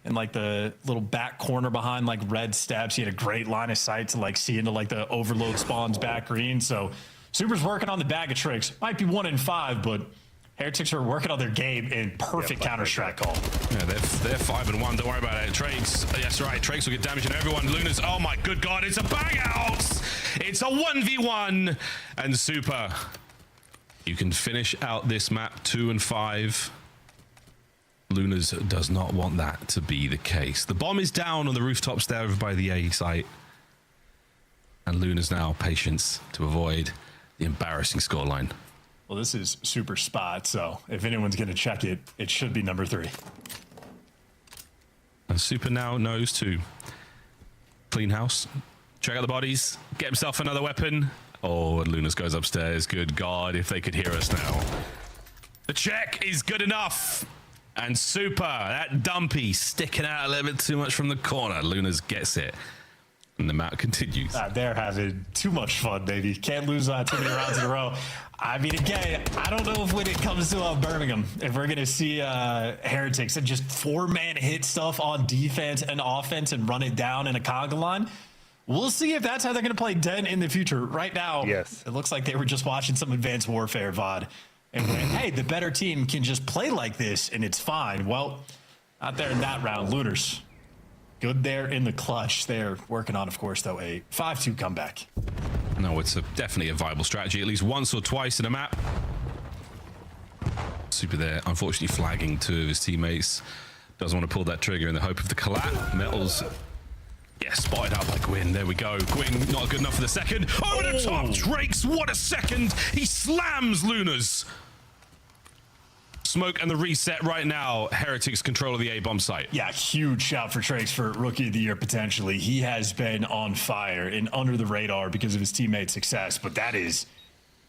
and like the little back corner behind like red steps. He had a great line of sight to like see into like the overload spawns back green. So Super's working on the bag of tricks. Might be 1-5, but Heretics are working on their game in perfect counter-strat call. Yeah, they're 5-1. Don't worry about it. Trakes, yes, right. Trakes will get damage on everyone. Luna's, oh my good God, it's a bang out. It's a 1v1. And Super, you can finish out this map 2-5. Luna's does not want that to be the case. The bomb is down on the rooftops there over by the A site. And Luna's now patience to avoid the embarrassing scoreline. Well, this is Super spot, so if anyone's going to check it, it should be number 3. And Super now knows to clean house, check out the bodies, get himself another weapon. Oh, and Lunas goes upstairs. Good God, if they could hear us now. The check is good enough. And Super, that dumpy, sticking out a little bit too much from the corner. Lunas gets it. And the map continues. They're having too much fun, baby. Can't lose too many rounds in a row. I mean, again, I don't know if when it comes to Birmingham, if we're going to see Heretics and just 4-man hit stuff on defense and offense and run it down in a conga line. We'll see if that's how they're going to play Den in the future. Right now, yes, it looks like they were just watching some Advanced Warfare VOD. And went, hey, the better team can just play like this, and it's fine. Well, not there in that round. Looters. Good there in the clutch. They're working on, of course, though, a 5-2 comeback. No, it's definitely a viable strategy, at least once or twice in a map. Super there, unfortunately flagging 2 of his teammates. Doesn't want to pull that trigger in the hope of the collapse. Metals, yeah, spotted out by Gwyn. There we go. Gwyn not good enough for the second. Over the top, Drakes, what a second. He slams Lunas. Smoke and the reset right now. Heretics control of the A-bomb site. Yeah, huge shout for Trakes for Rookie of the Year potentially. He has been on fire and under the radar because of his teammates' success, but that is,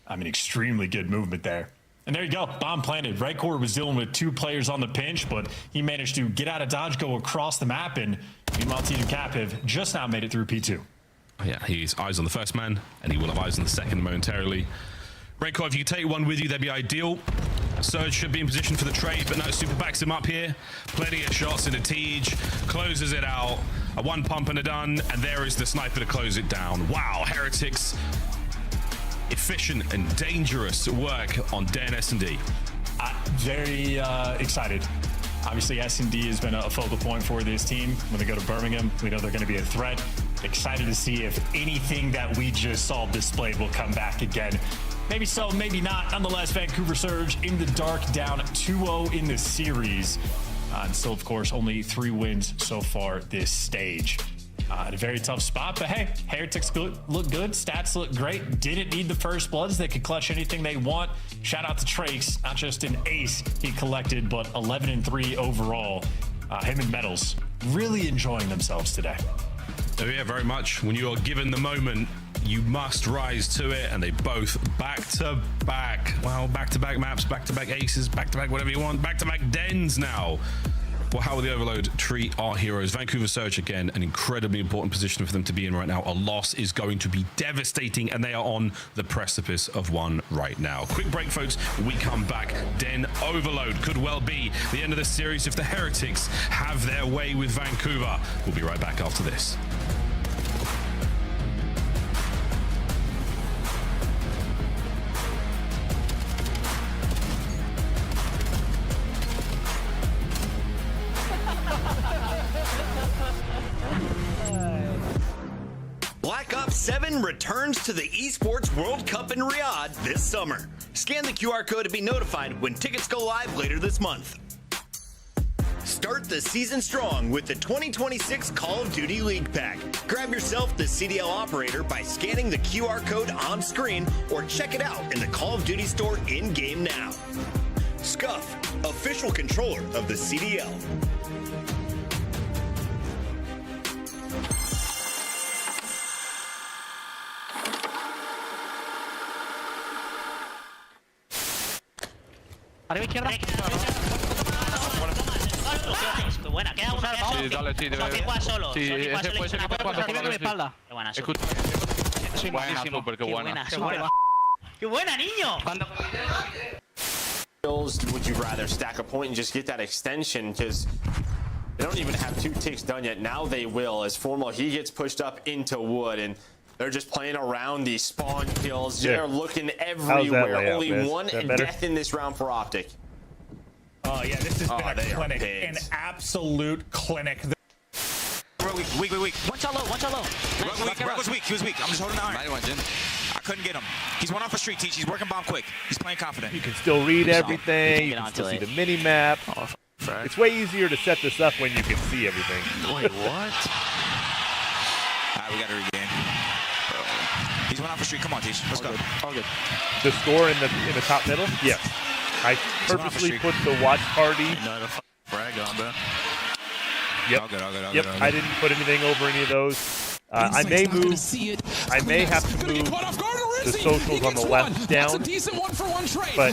I mean, extremely good movement there. And there you go, bomb planted. Rencor was dealing with 2 players on the pinch, but he managed to get out of dodge, go across the map, and meanwhile, Team Cap have just now made it through P2. Yeah, he's eyes on the first man, and he will have eyes on the second momentarily. Raincore, if you could take one with you, that'd be ideal. Surge should be in position for the trade, but no, Super backs him up here. Plenty of shots into Tej, closes it out. A one pump and a done, and there is the sniper to close it down. Wow, Heretics. Efficient and dangerous work on Den S&D. Very excited. Obviously, S&D has been a focal point for this team. When they go to Birmingham, we know they're going to be a threat. Excited to see if anything that we just saw displayed will come back again. Maybe so, maybe not. Nonetheless, Vancouver Surge in the dark, down 2-0 in the series. And still, of course, only 3 wins so far this stage. At a very tough spot, but hey, Heretics look good, stats look great. Didn't need the first bloods. They could clutch anything they want. Shout out to Trakes, not just an ace he collected, but 11-3 overall. Him and Metals really enjoying themselves today. Oh yeah, very much. When you are given the moment, you must rise to it, and they both back-to-back, well, back-to-back maps, back-to-back aces, back-to-back whatever you want, back-to-back dens now. Well, how will the Overload treat our heroes? Vancouver Surge, again, an incredibly important position for them to be in right now. A loss is going to be devastating, and they are on the precipice of one right now. Quick break, folks. When we come back, Den Overload could well be the end of the series if the Heretics have their way with Vancouver. We'll be right back after this. Black Ops 7 returns to the Esports World Cup in Riyadh this summer. Scan the QR code to be notified when tickets go live later this month. Start the season strong with the 2026 Call of Duty League Pack. Grab yourself the CDL operator by scanning the QR code on screen or check it out in the Call of Duty store in-game now. Scuff, official controller of the CDL. Arriba izquierda. Buena, queda uno. Sí, dale, sí, debe. Sí, ese puede ser que esté jugando con la espalda. Qué buena, Escucha. Buena, súper, qué buena. Qué buena, niño. Would you rather stack a point and just get that extension? Because they don't even have 2 ticks done yet. Now they will, as Formal, he gets pushed up into wood, and they're just playing around these spawn kills. Yeah. They're looking everywhere. Layout, only one death in this round for Optic. Oh yeah, this has been a clinic, an absolute clinic. Weak. One shot low. Rug was weak. He was weak. I'm just holding the iron. I couldn't get him. He's one off the street, Teach. He's working bomb quick. He's playing confident. You can still read everything. You can still see the mini map. It's way easier to set this up when you can see everything. Wait, what? Alright, we gotta regain. He's one off the street. Come on, Teach. Let's go. All good. The score in the top middle? Yes. I purposely put the watch party. Frag on, bro. Yep. All good. I didn't put anything over any of those. I may have to move the socials on the left down, but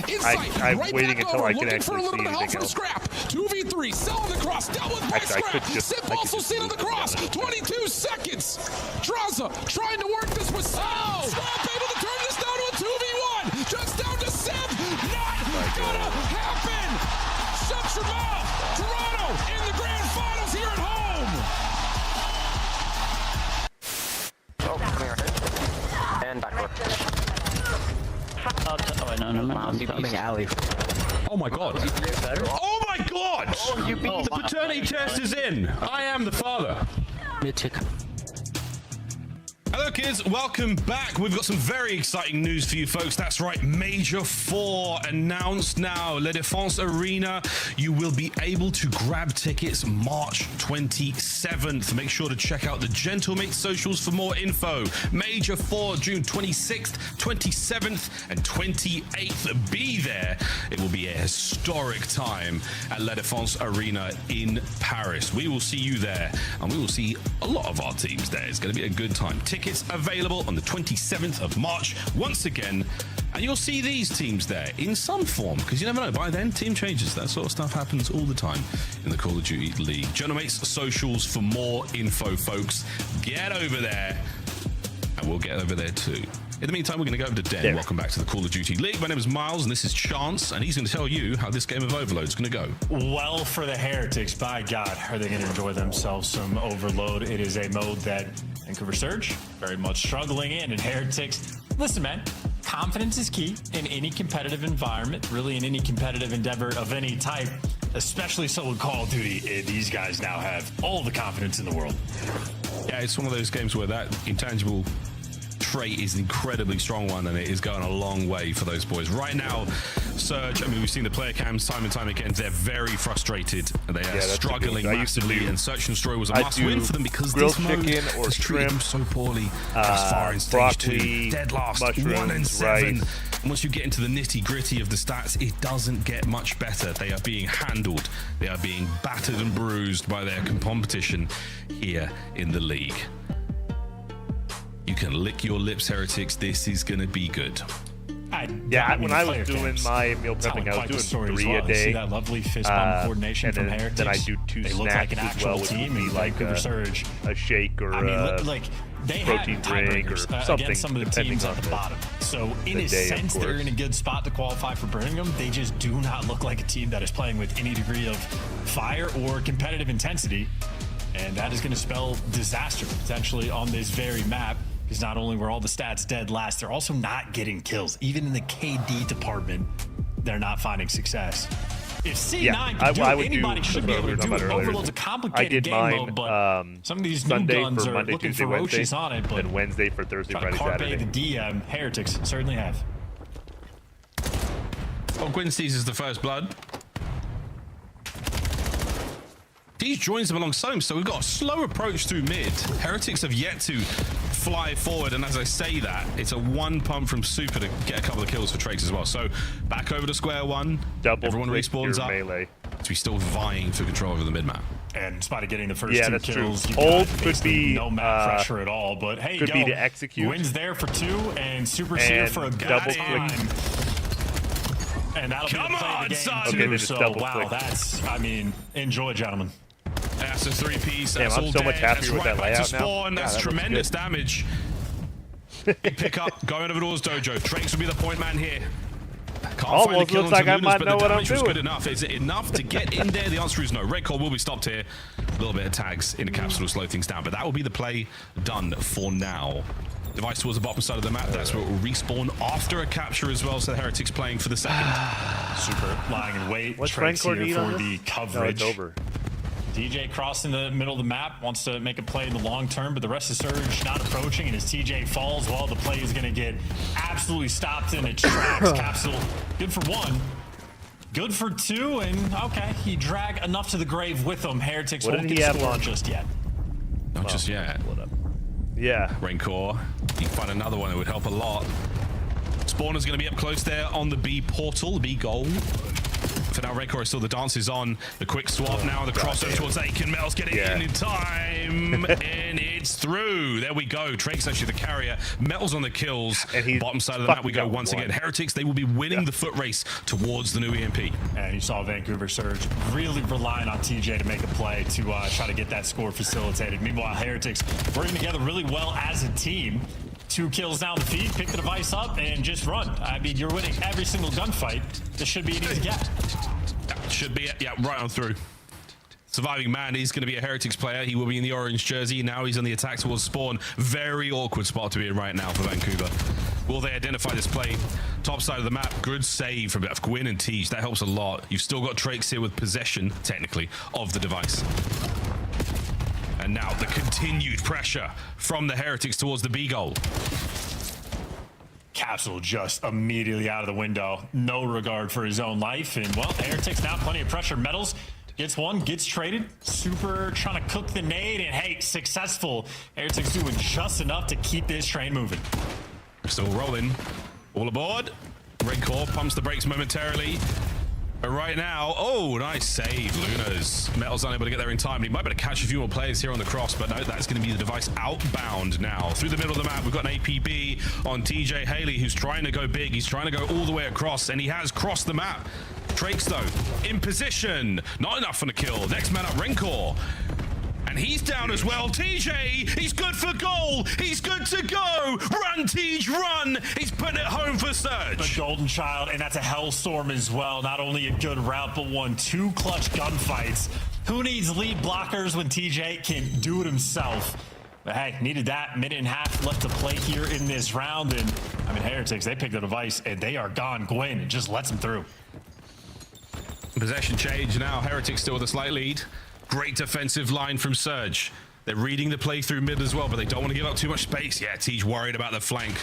I'm waiting until I can actually see anything else. 2v3, selling the cross, dealt with by Scrap. Sip also sitting the cross, 22 seconds. Draza trying to work this with Scrap able to turn this down to a 2v1. Just down to Sip, not gonna happen. Shut your mouth. Toronto in the grand finals here at home. Oh, come here. And backward. Oh my god. Oh my god! The paternity test is in. I am the father. Hello kids, welcome back. We've got some very exciting news for you folks. That's right, Major 4 announced now. La Défense Arena, you will be able to grab tickets March 27th. Make sure to check out the Gentlemate socials for more info. Major 4, June 26th, 27th, and 28th. Be there. It will be a historic time at La Défense Arena in Paris. We will see you there, and we will see a lot of our teams there. It's going to be a good time. Tickets available on the 27th of March once again, and you'll see these teams there in some form, because you never know, by then team changes. That sort of stuff happens all the time in the Call of Duty League. Gentlemates socials for more info, folks. Get over there and we'll get over there too. In the meantime, we're going to go over to Den. Yeah. Welcome back to the Call of Duty League. My name is Miles, and this is Chance, and he's going to tell you how this game of Overload is going to go. Well, for the Heretics, by God, are they going to enjoy themselves some Overload. It is a mode that Vancouver Surge very much struggling in, and Heretics, listen, man, confidence is key in any competitive environment, really in any competitive endeavor of any type, especially so in Call of Duty. These guys now have all the confidence in the world. Yeah, it's one of those games where that intangible trait is an incredibly strong one, and it is going a long way for those boys. Right now, Surge, I mean, we've seen the player cams time and time again. They're very frustrated. They are struggling massively, and Search and Destroy was a must-win for them because this mode has treated them so poorly as far in Stage 2. Dead last, 1 and 7. And once you get into the nitty-gritty of the stats, it doesn't get much better. They are being handled. They are being battered and bruised by their competition here in the league. You can lick your lips, Heretics. This is going to be good. When I was doing my meal prepping, I was doing 3 a day. See that lovely fist bump coordination from Heretics. Then I do 2 snacks as well, which would be like a shake or they protein drink or something, against some of the teams at the bottom. So in a sense, they're in a good spot to qualify for Birmingham. They just do not look like a team that is playing with any degree of fire or competitive intensity. And that is going to spell disaster potentially on this very map. Because not only were all the stats dead last, they're also not getting kills. Even in the KD department, they're not finding success. If C9 can do it, anybody should be able to do it. Overload's a complicated game mode, but some of these new guns are looking ferocious on it. But then Wednesday for Thursday, Friday, Saturday. The DM, Heretics certainly have. Well, Gwyn seizes the first blood. He joins them alongside him, so we've got a slow approach through mid. Heretics have yet to fly forward, and as I say that, it's a 1 pump from Super to get a couple of kills for Trakes as well. So back over to square one. Everyone respawns up. Melee. So he's still vying for control over the mid map. And despite getting the first 2 kills, hold could be no map pressure at all. But hey, could be to execute. Wins there for 2, and Super's here for a double time. And that'll Come be the on, game son! too. So wow, that's, I mean, enjoy, gentlemen. That's a 3-piece. That's I'm all so much happier with right that layout spawn. now. That's tremendous damage. Pick up, going over towards Dojo. Trakes will be the point man here. Can't almost find a kill looks like I might know what I'm doing. Good enough. Is it enough to get in there? The answer is no. Red Call will be stopped here. A little bit of tags in the capsule will slow things down, but that will be the play done for now. Device towards the bottom side of the map. That's where it will respawn after a capture as well. So the Heretics playing for the second. Super lying in wait. What's Trakes here for the No, coverage. it's over. DJ crossing the middle of the map, wants to make a play in the long term, but the rest of Surge not approaching, and as TJ falls, well, the play is going to get absolutely stopped in its tracks. Capsule, good for 1. Good for 2, and okay, he dragged enough to the grave with him. Heretics won't get scored just yet. Not just yet. Yeah. Raincore, you can find another one that would help a lot. Spawner's going to be up close there on the B portal, the B goal. For now, Raincore is still the dance is on. The quick swap now, the crossover towards Aiken. Mel's getting in time, and it's through. There we go. Drake's actually the carrier. Metal's on the kills. Bottom side of the map we go once again. Heretics, they will be winning the foot race towards the new EMP. And you saw Vancouver Surge really relying on TJ to make a play to try to get that score facilitated. Meanwhile, Heretics working together really well as a team. 2 kills down the feed, pick the device up, and just run. I mean, you're winning every single gunfight. This should be an easy get. That should be it. Yeah, right on through. Surviving man, he's going to be a Heretics player. He will be in the orange jersey. Now he's on the attack towards spawn. Very awkward spot to be in right now for Vancouver. Will they identify this play? Top side of the map. Good save from Gwyn and Teej. That helps a lot. You've still got Trakes here with possession, technically, of the device. And now the continued pressure from the Heretics towards the B goal. Capsule just immediately out of the window. No regard for his own life. And, well, Heretics now plenty of pressure. Metals gets 1, gets traded. Super trying to cook the nade. And, hey, successful. Heretics doing just enough to keep this train moving. Still rolling. All aboard. Red Core pumps the brakes momentarily. But right now, oh, nice save, Lunas. Metal's unable to get there in time. He might be able to catch a few more players here on the cross, but no, that's going to be the device outbound now. Through the middle of the map, we've got an APB on TJ Haley, who's trying to go big. He's trying to go all the way across, and he has crossed the map. Trakes, though, in position. Not enough for the kill. Next man up, Rencor. And he's down as well. TJ, he's good for goal. He's good to go. Run, TJ, run. He's putting it home for Surge. The Golden Child, and that's a Hellstorm as well. Not only a good route, but won 2 clutch gunfights. Who needs lead blockers when TJ can do it himself? But hey, needed that. Minute and a half left to play here in this round. And I mean, Heretics, they picked the device and they are gone. Gwyn just lets them through. Possession change now. Heretics still with a slight lead. Great defensive line from Surge. They're reading the play through mid as well, but they don't want to give up too much space. Yeah, Tej worried about the flank.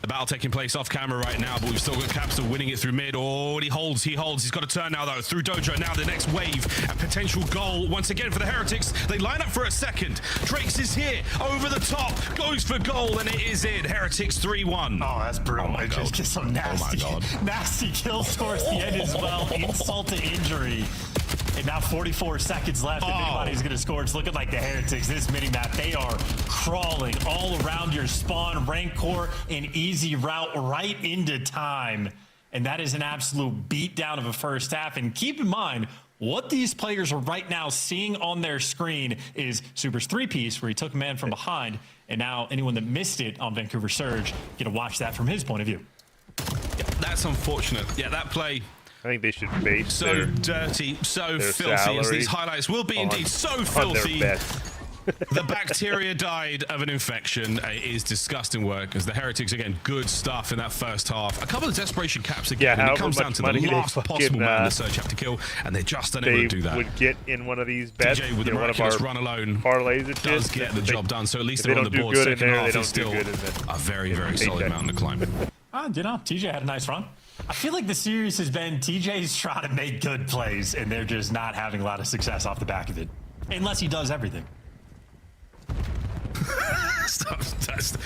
The battle taking place off camera right now, but we've still got Capsule winning it through mid. Oh, he holds. He's got to turn now, though, through Dojo. Now the next wave, a potential goal once again for the Heretics. They line up for a second. Drakes is here, over the top, goes for goal, and it is in. Heretics 3-1. Oh, that's brutal. Oh, it just gets some nasty, nasty kills towards the end as well. Insult to injury. And now 44 seconds left, and anybody's going to score. It's looking like the Heretics, this mini-map, they are crawling all around your spawn. Rancor, an easy route right into time. And that is an absolute beatdown of a first half. And keep in mind, what these players are right now seeing on their screen is Super's 3-piece, where he took a man from behind. And now anyone that missed it on Vancouver Surge, get to watch that from his point of view. Yeah, that's unfortunate. Yeah, that play... I think they should base so dirty, so filthy as these highlights will be indeed. So filthy. The bacteria died of an infection. It is disgusting work as the Heretics, again, good stuff in that first half. A couple of desperation caps again. Yeah, it comes down to the last possible man the Surge have to kill, and they're just unable to do that. They would get in one of these bets. DJ with the miraculous run alone parlays does get the job done. So at least they're on the board. Second half is still a very, very solid mountain to climb. You know, TJ had a nice run. I feel like the series has been TJ's trying to make good plays, and they're just not having a lot of success off the back of it. Unless he does everything. I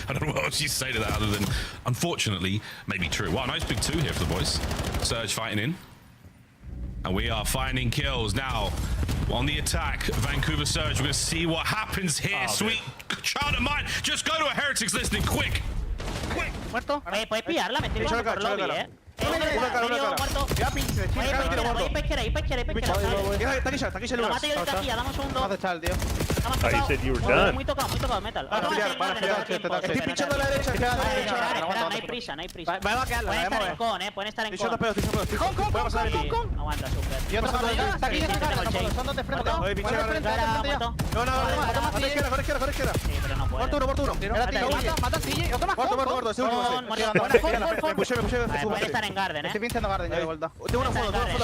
don't know what else you say to that other than, unfortunately, maybe true. Wow, nice big 2 here for the boys. Surge fighting in. And we are finding kills now on the attack. Vancouver Surge, we're going to see what happens here. Sweet child of mine. Just go to a Heretics listening, quick. Quick. Muerto. Puedes pillarla, meterlo por lobby, muerto. Ya pinche, voy pesquera, taquilla, lo mato yo de taquilla, dame un segundo. Mata chal, tío. You said you were done. Muy tocado, metal. Estoy pinchando a la derecha, no hay prisa. Pueden estar en con. Con. Aguanta, super. Yo te mato, taquilla, son dos de frente. Oye, pinche de frente. No, corre izquierda. Sí, pero no puede. Muerto uno. Mata a CJ, otro más. Muerto, ese último. Me pushé. Puede estar en Garden, Estoy pinchando Garden ya de vuelta. Tengo uno fondo, Tengo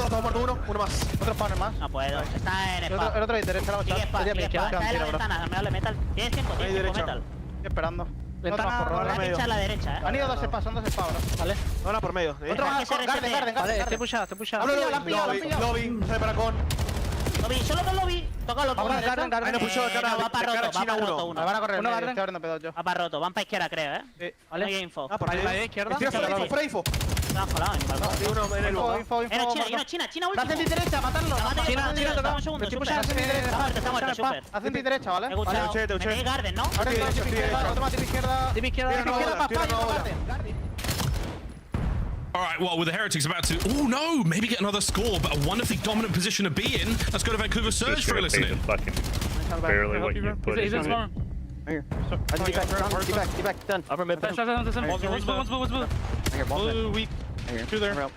dos, muerto uno más. Otro spawner más. No puedo, está en spa. El otro de derecha, la Sigue spa. Está en la ventana, me hable metal. Tienes tiempo, metal. Estoy esperando. Voy a pinchar la derecha, Han ido dos spas ahora. Vale. Ahora por medio. Otro más, Garden. Vale, estoy pushado. Lobby, para con. Lobby, solo con lobby. Tócalo tú. Garden. Ahí no puso, va para roto uno. Van a correr, estoy abriendo pedo yo. Va para roto, van para izquierda, creo, Sí, vale. No hay info. Por la izquierda. Fuera info. Están colados en el balcón. Uno en el info. China, último. Hacen derecha, matarlo. China, tocamos un segundo, super. Está muerto, super. Hacen derecha, ¿vale? Me gusta. Me Garden, ¿no? Ahora otro más, izquierda. All right, well, with the Heretics about to, maybe get another score, but a wonderfully dominant position to be in. Let's go to Vancouver Surge for a listening. Barely what you put in. Here. Get back, done. Upper mid. Blue, weak. 2 there. Still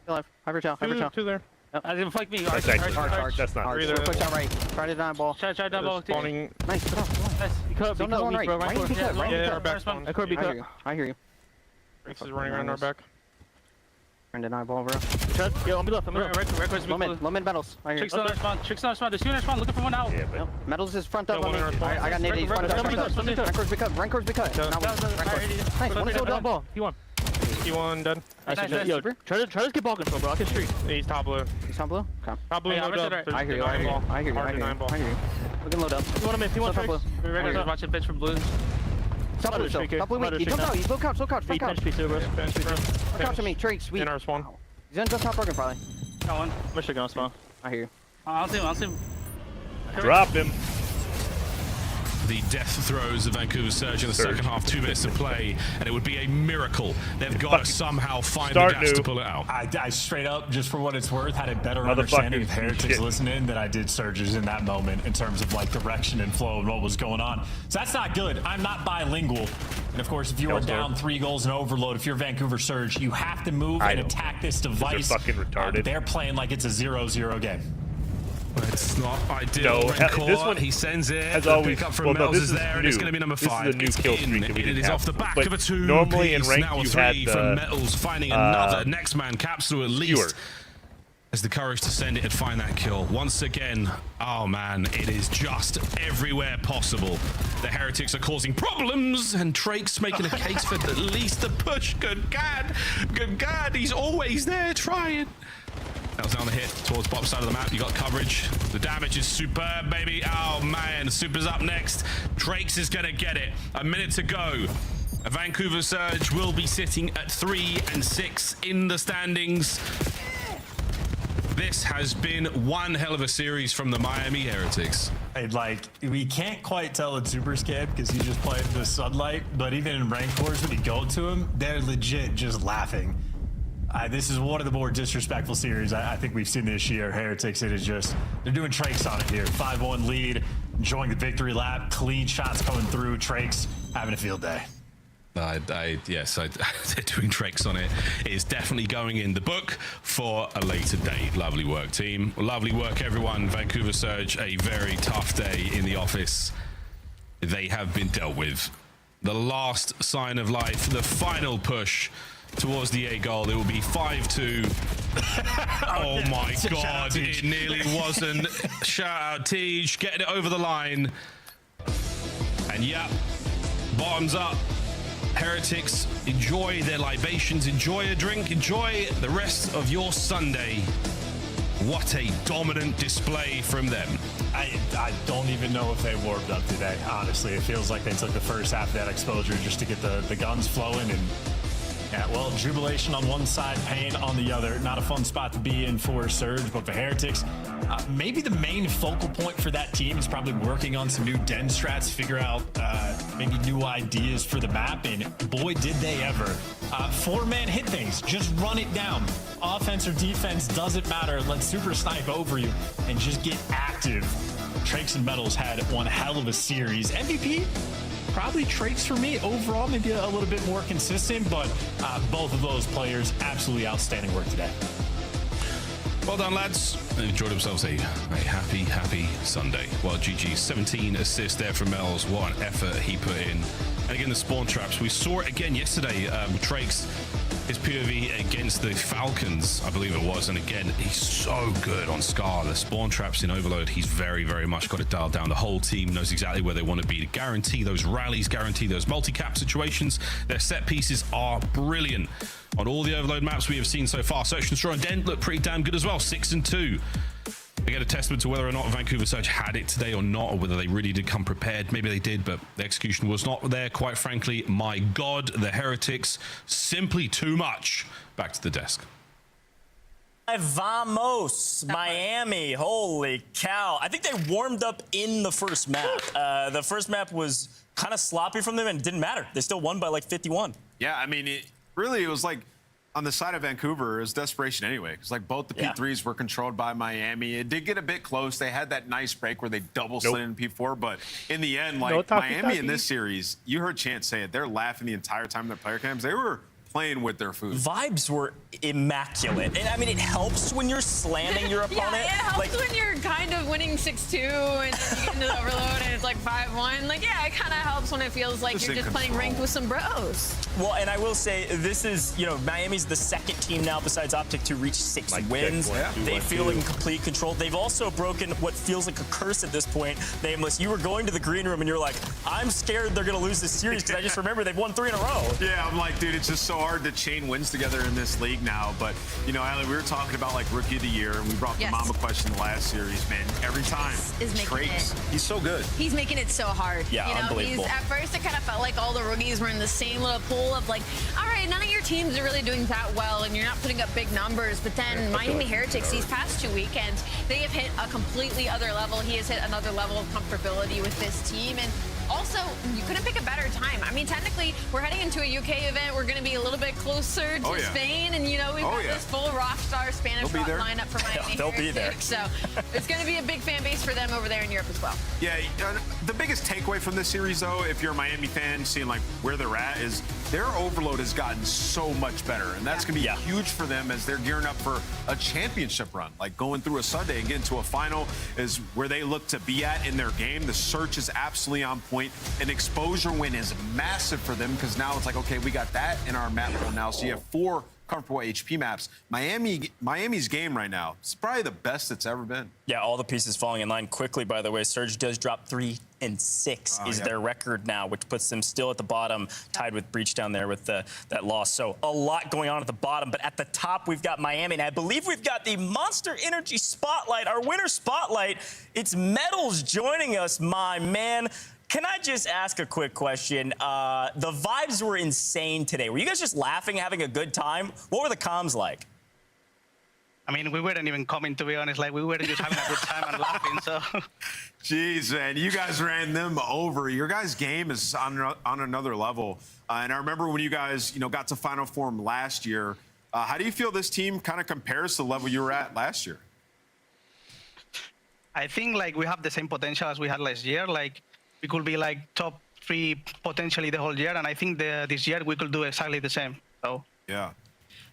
alive. Hyper chow. 2 there. I didn't flank me. That's actually hard. That's not hard. Push down right. Try to down ball. Try down ball. Spawning. Nice. You cut weak, bro. Yeah, our back spawn. I hear you. Rex is running around our back. Trying to deny ball, bro. Yo, I'm left. Low mid metals. I hear you. Tricks not spawn. There's 2 in our spawn. Looking for one out. Yeah, but metals is front up on me. I got nade. Rancor's be cut. Nice. One is so down ball. He1 done. Nice. Yo, try to get ball control, bro. I can streak. He's top blue. He's top blue? Okay. Top blue, no dub. I hear you. Looking low down. He want tricks. We're watching pitch from blue. Top blue still. Top blue weak. He jumped out. He couch. Back out. Couch to me. Tricks. Sweet. In our spawn. He's in just top broken probably. Got one. Michigan gonna spawn. I hear you. I'll see him. Drop him. the death throes of Vancouver Surge in the second half. 2 minutes to play, and it would be a miracle. They've got to somehow find the gas to pull it out. I straight up, just for what it's worth, had a better understanding of Heretics listening than I did Surge's in that moment in terms of like direction and flow and what was going on. So that's not good. I'm not bilingual. And of course, if you are down 3 goals in overload, if you're Vancouver Surge, you have to move and attack this device. They're fucking retarded. They're playing like it's a 0-0 game. It's not ideal. No, this one he sends it. As the always, pickup from Mills is there, and it's going to be number 5. This is a new kill streak that we It is off the back of a 2. Normally in ranked, now a you 3 had from Metals finding another next man capsule at least. Has the courage to send it and find that kill. Once again, oh man, it is just everywhere possible. The Heretics are causing problems, and Drake's making a case for at least the push. Good God, he's always there trying. That was down the hit towards the bottom side of the map. You got coverage. The damage is superb, baby. Oh man, Super's up next. Drake's is gonna get it. A minute to go. A Vancouver Surge will be sitting at 3 and 6 in the standings. This has been one hell of a series from the Miami Heretics. Like, we can't quite tell it's Super Scared because he's just playing the sunlight, but even in ranked cores, when you go to him, they're legit just laughing. This is one of the more disrespectful series I think we've seen this year. Heretics, it is just, they're doing Trakes on it here. 5-1 lead, enjoying the victory lap, clean shots coming through. Trakes having a field day. Yes, they're doing Trakes on it. It is definitely going in the book for a later date. Lovely work, team. Lovely work, everyone. Vancouver Surge, a very tough day in the office. They have been dealt with. The last sign of life, the final push towards the A goal. It will be 5-2. Oh my God, it nearly wasn't. Shout out Tej, getting it over the line. And yeah, bottoms up. Heretics, enjoy their libations, enjoy a drink, enjoy the rest of your Sunday. What a dominant display from them. I don't even know if they warmed up today, honestly. It feels like they took the first half of that exposure just to get the guns flowing. And yeah, well, jubilation on one side, pain on the other. Not a fun spot to be in for Surge, but for Heretics, maybe the main focal point for that team is probably working on some new den strats, figure out maybe new ideas for the map, and boy, did they ever. 4-man hit things, just run it down. Offense or defense, doesn't matter. Let Super Snipe over you and just get active. Trakes and Metals had one hell of a series. MVP? Probably Trakes for me. Overall, maybe a little bit more consistent, but both of those players, absolutely outstanding work today. Well done, lads. They enjoyed themselves a happy Sunday. Well, GG's 17 assists there from Mel's. What an effort he put in. And again, the spawn traps. We saw it again yesterday. Trakes, his POV against the Falcons, I believe it was. And again, he's so good on Scar. The spawn traps in Overload, he's very much got it dialed down. The whole team knows exactly where they want to be to guarantee those rallies, guarantee those multi-cap situations. Their set pieces are brilliant. On all the Overload maps we have seen so far, Search and Destroy and Den look pretty damn good as well. 6 and 2. They get a testament to whether or not Vancouver Surge had it today or not, or whether they really did come prepared. Maybe they did, but the execution was not there, quite frankly. My God, the Heretics, simply too much. Back to the desk. Vamos, Miami. Holy cow. I think they warmed up in the first map. The first map was kind of sloppy from them, and it didn't matter. They still won by like 51. Yeah, I mean, it was like on the side of Vancouver, it was desperation anyway. Because like both the P3s were controlled by Miami. It did get a bit close. They had that nice break where they double slid in P4. But in the end, like Miami in this series, you heard Chance say it. They're laughing the entire time in their player cams. They were playing with their food. Vibes were immaculate. And I mean, it helps when you're slamming your opponent. Yeah, it helps when you're kind of winning 6-2 and you get into the overload and it's like 5-1. Like, yeah, it kind of helps when it feels like you're just playing ranked with some bros. Well, and I will say, this is, Miami's the second team now besides Optic to reach 6 wins. They feel in complete control. They've also broken what feels like a curse at this point. Nameless, you were going to the green room and you're like, I'm scared they're going to lose this series because I just remember they've won 3 in a row. Yeah, I'm like, dude, it's just so hard to chain wins together in this league now. But, Ali, we were talking about, like, Rookie of the Year, and we brought the Mama question last series, man. Every time. Trakes, he's so good. He's making it so hard. Yeah, unbelievable. At first, it kind of felt like all the rookies were in the same little pool of, like, all right, none of your teams are really doing that well, and you're not putting up big numbers. But then Miami Heretics, these past 2 weekends, they have hit a completely other level. He has hit another level of comfortability with this team. And also, you couldn't pick a better time. I mean, technically, we're heading into a UK event. We're going to be a little bit closer to Spain, and, you know, we've got this full rockstar Spanish rock lineup for Miami. They'll be there. So it's going to be a big fan base for them over there in Europe as well. Yeah, the biggest takeaway from this series, though, if you're a Miami fan, seeing like where they're at, is their overload has gotten so much better, and that's going to be huge for them as they're gearing up for a championship run. Like going through a Sunday and getting to a final is where they look to be at in their game. The search is absolutely on point. An exposure win is massive for them because now it's like, okay, we got that in our map pool now. So you have 4 comfortable HP maps. Miami's game right now is probably the best it's ever been. Yeah, all the pieces falling in line quickly, by the way. Surge does drop 3-6 is their record now, which puts them still at the bottom, tied with Breach down there with that loss. So a lot going on at the bottom, but at the top we've got Miami, and I believe we've got the Monster Energy Spotlight, our winner spotlight. It's Metals joining us, my man. Can I just ask a quick question? The vibes were insane today. Were you guys just laughing, having a good time? What were the comms like? I mean, we weren't even coming, to be honest. Like, we were just having a good time and laughing, so. Jeez, man, you guys ran them over. Your guys' game is on another level. And I remember when you guys, got to Final Form last year. How do you feel this team kind of compares to the level you were at last year? I think, like, we have the same potential as we had last year. Like, we could be, like, top 3 potentially the whole year. And I think this year we could do exactly the same, so. Yeah.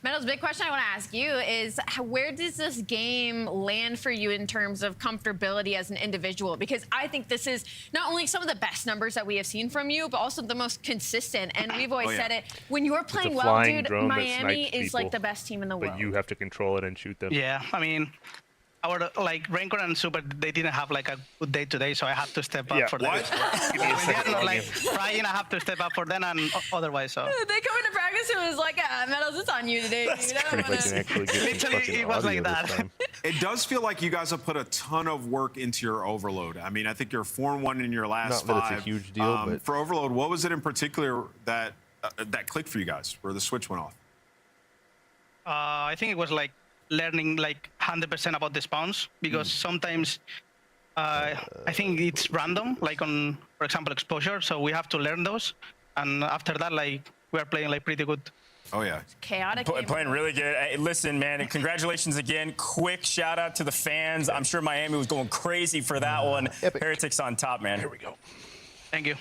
Metals, big question I want to ask you is where does this game land for you in terms of comfortability as an individual? Because I think this is not only some of the best numbers that we have seen from you, but also the most consistent. And we've always said it. When you're playing well, dude, Miami is like the best team in the world. But you have to control it and shoot them. Yeah, I mean, our Rancor and Super, they didn't have like a good day today, so I have to step up for them. Give me a second. Not like trying, I have to step up for them, and otherwise, so. They come into practice and it was like, Metals, it's on you today. Literally, it was like that. It does feel like you guys have put a ton of work into your overload. I mean, I think you're 4-1 in your last 5. Not that it's a huge deal, but for overload, what was it in particular that clicked for you guys, where the switch went off? I think it was like learning like 100% about the spawns, because sometimes I think it's random, like on, for example, exposure. So we have to learn those, and after that, like we are playing like pretty good. Oh yeah, chaotic. Playing really good. Hey, listen, man, and congratulations again. Quick shout out to the fans. I'm sure Miami was going crazy for that one. Heretics on top, man. Here we go. Thank you.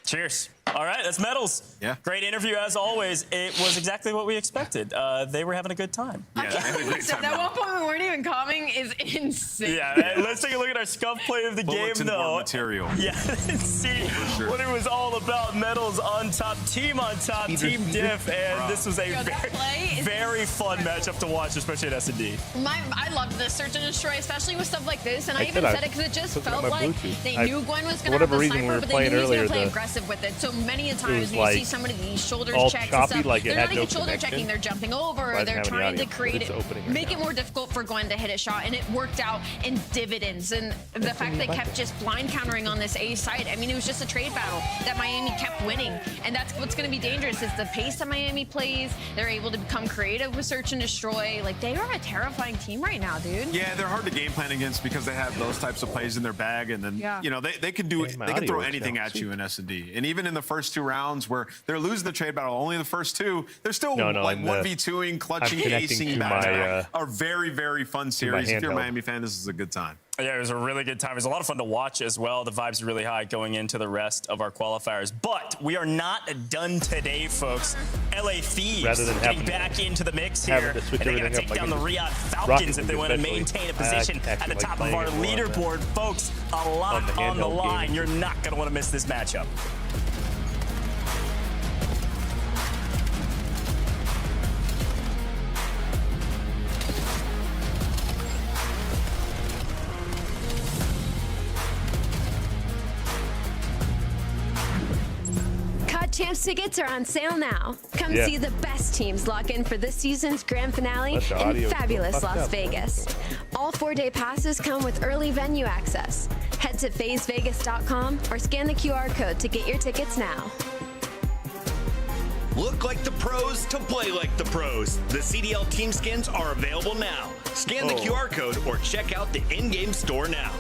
Cheers. All right, that's Metals. Yeah. Great interview as always. It was exactly what we expected. They were having a good time. Yeah, they had a great time. That one point we weren't even coming is insane. Yeah, let's take a look at our scuff play of the game, though. Material. Yeah, let's see what it was all about. Metals on top, team on top, team diff, and this was a very fun matchup to watch, especially at S&D. I loved this search and destroy, especially with stuff like this, and I even said it because it just felt like they knew Gwen was going to have the sniper, but they knew he was going to play aggressive with it. So many a times when you see somebody these shoulders checks and stuff, they're not even shoulder checking, they're jumping over, or they're trying to create it, make it more difficult for Gwen to hit a shot, and it worked out in dividends. And the fact they kept just blind countering on this A site, I mean, it was just a trade battle that Miami kept winning, and that's what's going to be dangerous is the pace that Miami plays. They're able to become creative with search and destroy. Like, they are a terrifying team right now, dude. Yeah, they're hard to game plan against because they have those types of plays in their bag, and then they can do they can throw anything at you in S&D. And even in the first 2 rounds where they're losing the trade battle, only the first 2, they're still like 1v2ing, clutching, acing back. A very, very fun series. If you're a Miami fan, this is a good time. Yeah, it was a really good time. It was a lot of fun to watch as well. The vibes are really high going into the rest of our qualifiers. But we are not done today, folks. LA Thieves getting back into the mix here. And they're going to take down the Riyadh Falcons if they want to maintain a position at the top of our leaderboard. Folks, a lot on the line. You're not going to want to miss this matchup. Champs tickets are on sale now. Come see the best teams lock in for this season's grand finale in fabulous Las Vegas. All 4-day passes come with early venue access. Head to FazeVegas.com or scan the QR code to get your tickets now. Look like the pros to play like the pros. The CDL team skins are available now. Scan the QR code or check out the in-game store now.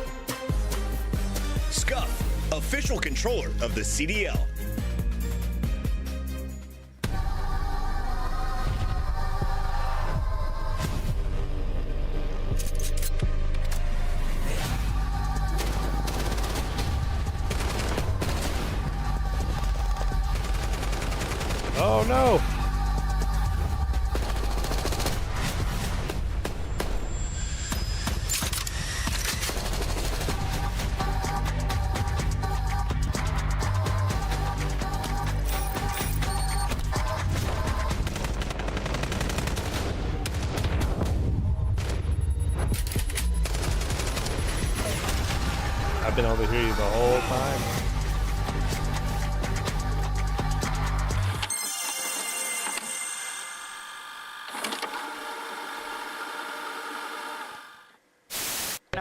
Scuff, official controller of the CDL. Oh no! I've been able to hear you the whole time.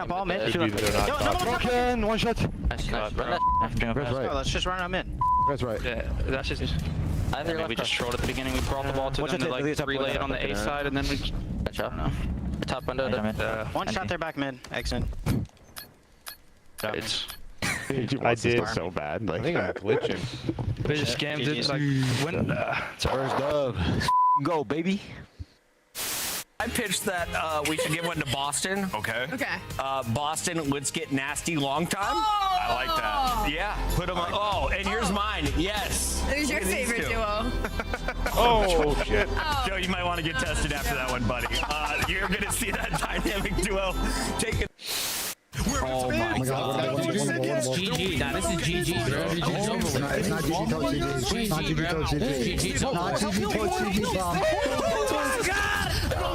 Ball mid. Broken, one shot. Let's just run him in. That's right. Yeah, that's just. I mean, we just trolled at the beginning. We brought the ball to them to like relay it on the A side, and then we. I don't know. The top window. One shot there back mid. Excellent. It's. I did so bad. Like, I think I'm glitching. They just scammed it. Like when. First dub. Go, baby. I pitched that we should give one to Boston. Okay. Okay. Boston, let's get nasty long time. Oh! I like that. Yeah, put them on. Oh, and here's mine. Yes. Who's your favorite duo? Oh, shit. Oh. Joe, you might want to get tested after that one, buddy. You're going to see that dynamic duo take it. Oh my god. GG. Nah, this is GG, bro. It's over with. It's not GG Toad GG. It's not GG Toad GG. It's not GG Toad GG, bro. Oh my god! Oh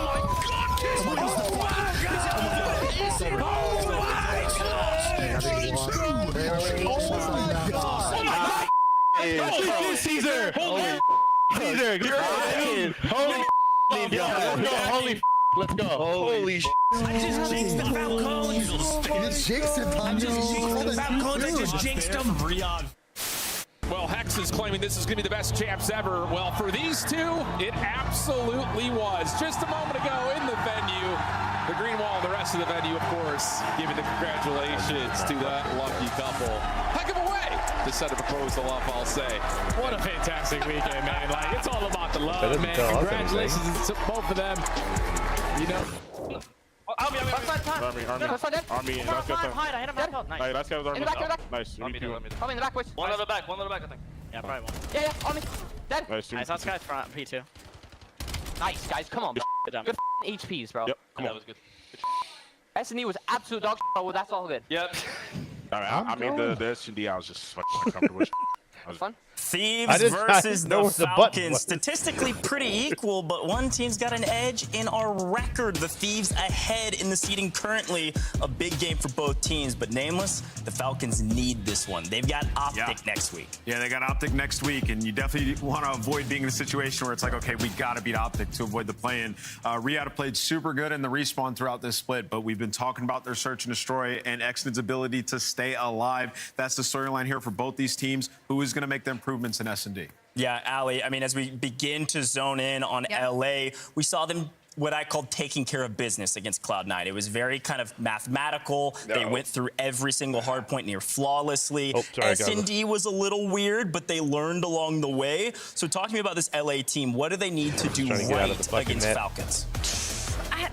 my god. Caesar! Caesar! Holy let's go. Holy shit. I just jinxed the Falcons. You just jinxed it, Pablo. I just jinxed the Falcons. I just jinxed them. Well, Hex is claiming this is going to be the best champs ever. Well, for these two, it absolutely was. Just a moment ago in the venue, the green wall and the rest of the venue, of course, giving the congratulations to that lucky couple. Heck of a way to set a proposal up, I'll say. What a fantastic weekend, man. Like, it's all about the love, man. Congratulations to both of them. You know. Army. Army, let's go. Nice. Let's go. In the back, Nice. Army in the back, boys. One on the back, I think. Yeah, probably one. Yeah, Army. Dead. Nice, that's guy front, P2. Nice, guys, come on. Good HPs, bro. Yep, come on. That was good. S&E was absolute dog shit, but that's all good. Yep. Alright, I mean, the S&D, I was just fucking uncomfortable with. Fun. Thieves versus the Falcons. Statistically pretty equal, but one team's got an edge in our record. The Thieves ahead in the seeding currently. A big game for both teams, but nameless, the Falcons need this one. They've got Optic next week. Yeah, they got Optic next week, and you definitely want to avoid being in a situation where it's like, okay, we got to beat Optic to avoid the play-in. Riyadh played super good in the respawn throughout this split, but we've been talking about their search and destroy and Exod's ability to stay alive. That's the storyline here for both these teams. Who is going to make the improvements in S&D? Yeah, Ali, I mean, as we begin to zone in on LA, we saw them what I called taking care of business against Cloud9. It was very kind of mathematical. They went through every single hard point near flawlessly. S&D was a little weird, but they learned along the way. So talk to me about this LA team. What do they need to do right against Falcons?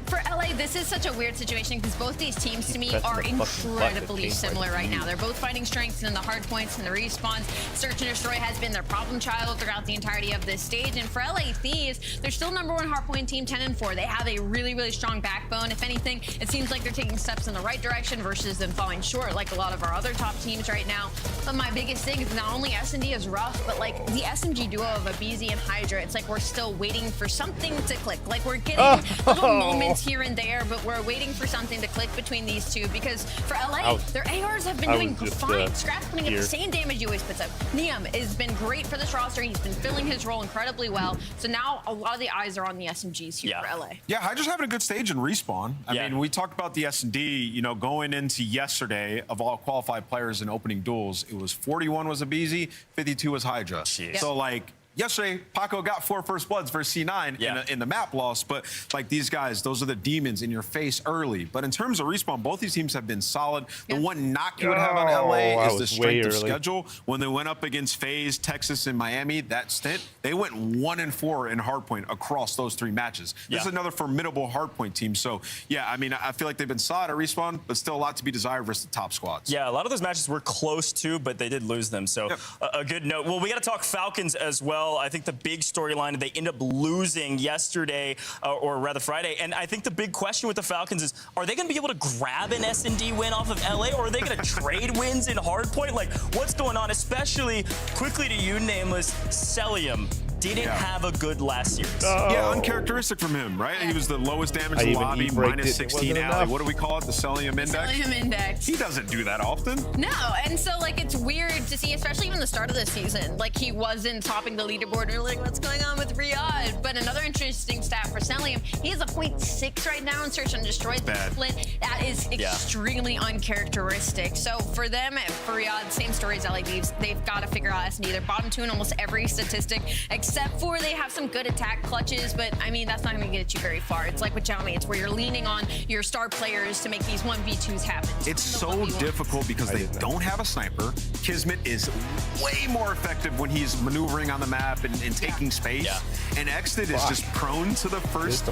For LA, this is such a weird situation because both these teams, to me, are incredibly similar right now. They're both finding strengths in the hard points and the respawns. Search and destroy has been their problem child throughout the entirety of this stage. And for LA Thieves, they're still #1 hardpoint team, 10-4. They have a really, really strong backbone. If anything, it seems like they're taking steps in the right direction versus them falling short like a lot of our other top teams right now. But my biggest thing is not only S&D is rough, but like the SMG duo of Abizi and Hydra, it's like we're still waiting for something to click. Like we're getting little moments here and there, but we're waiting for something to click between these two because for LA, their ARs have been doing fine. Scrap's putting up the same damage he always puts up. Niam has been great for this roster. He's been filling his role incredibly well. So now a lot of the eyes are on the SMGs here for LA. Yeah, Hydra's having a good stage in respawn. I mean, we talked about the S&D, you know, going into yesterday of all qualified players in opening duels, it was 41 was Abizi, 52 was Hydra. So like, yesterday, Paco got 4 first bloods versus C9 in the map loss, but like these guys, those are the demons in your face early. But in terms of respawn, both these teams have been solid. The one knock you would have on LA is the strength of schedule. When they went up against FaZe, Texas, and Miami, that stint, they went 1-4 in hardpoint across those 3 matches. This is another formidable hardpoint team. So, yeah, I mean, I feel like they've been solid at respawn, but still a lot to be desired versus the top squads. Yeah, a lot of those matches were close to, but they did lose them. So a good note. Well, we got to talk Falcons as well. I think the big storyline, they end up losing yesterday, or rather Friday. And I think the big question with the Falcons is, are they going to be able to grab an S&D win off of LA, or are they going to trade wins in hardpoint? Like, what's going on? Especially quickly to you, Nameless, Celium didn't have a good last series. Yeah, uncharacteristic from him, right? He was the lowest damage in the lobby, minus 16 alley. What do we call it? The Celium index? Celium index. He doesn't do that often. No, and so, like, it's weird to see, especially even the start of the season, like, he wasn't topping the leaderboard. You're like, what's going on with Riyadh? But another interesting stat for Celium, he has a 0.6 right now in search and destroy split. That is extremely uncharacteristic. So for them, for Riyadh, same story as LA Thieves. They've got to figure out S&D. They're bottom 2 in almost every statistic, except for they have some good attack clutches, but I mean, that's not going to get you very far. It's like with Xiaomi, it's where you're leaning on your star players to make these 1v2s happen. It's so difficult because they don't have a sniper. Kismet is way more effective when he's maneuvering on the map and taking space. And Exit is just prone to the first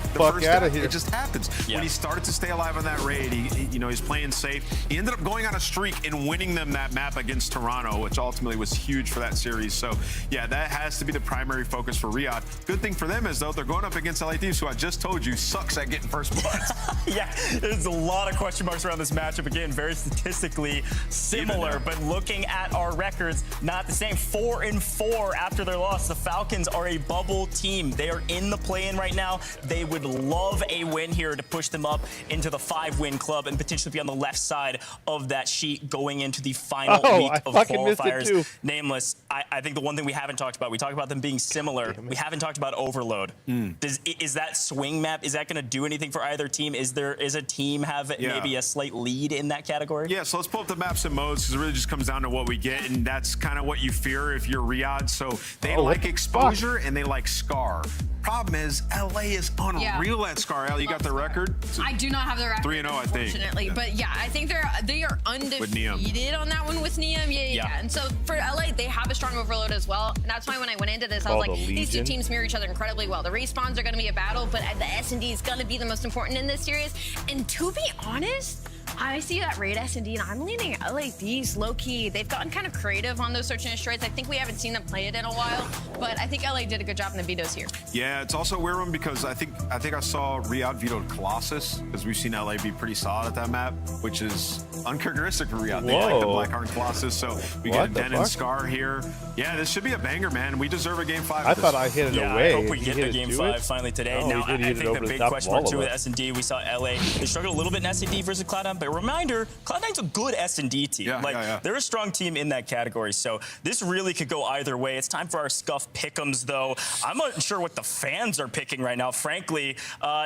out of here. It just happens. When he started to stay alive on that raid, he's playing safe. He ended up going on a streak and winning them that map against Toronto, which ultimately was huge for that series. So yeah, that has to be the primary focus for Riyadh. Good thing for them is, though, they're going up against LA Thieves, who I just told you sucks at getting first bloods. There's a lot of question marks around this matchup. Again, very statistically similar, but looking at our records, not the same. 4-4 after their loss. The Falcons are a bubble team. They are in the play-in right now. They would love a win here to push them up into the 5-win club and potentially be on the left side of that sheet going into the final week of qualifiers. Nameless, I think the one thing we haven't talked about, we talked about them being similar. We haven't talked about Overload. Is that swing map, is that going to do anything for either team? Is a team have maybe a slight lead in that category? Yeah, so let's pull up the maps and modes, because it really just comes down to what we get, and that's kind of what you fear if you're Riyadh. So they like exposure and they like Scar. Problem is, LA is unreal at Scar. Al, you got the record? I do not have the record, 3-0, I think. Unfortunately, but yeah, I think they are undefeated on that one with Neum. Yeah. And so for LA, they have a strong Overload as well. And that's why when I went into this, I was like, these two teams mirror each other incredibly well. The respawns are going to be a battle, but the S&D is going to be the most important in this series. And to be honest, I see that raid S&D, and I'm leaning LA Thieves low-key. They've gotten kind of creative on those search and destroys. I think we haven't seen them play it in a while, but I think LA did a good job in the vetoes here. Yeah, it's also a weird one because I think I saw Riyadh vetoed Colossus, because we've seen LA be pretty solid at that map, which is uncharacteristic for Riyadh. They like the Blackheart and Colossus, so we get Den and Scar here. Yeah, this should be a banger, man. We deserve a game 5. I thought I hit it away. I hope we get the game 5 finally today. Now, I think the big question mark too with S&D, we saw LA, they struggled a little bit in S&D versus Cloud9, but reminder, Cloud9's a good S&D team. They're a strong team in that category, so this really could go either way. It's time for our Scuff pick'ems, though. I'm not sure what the fans are picking right now, frankly.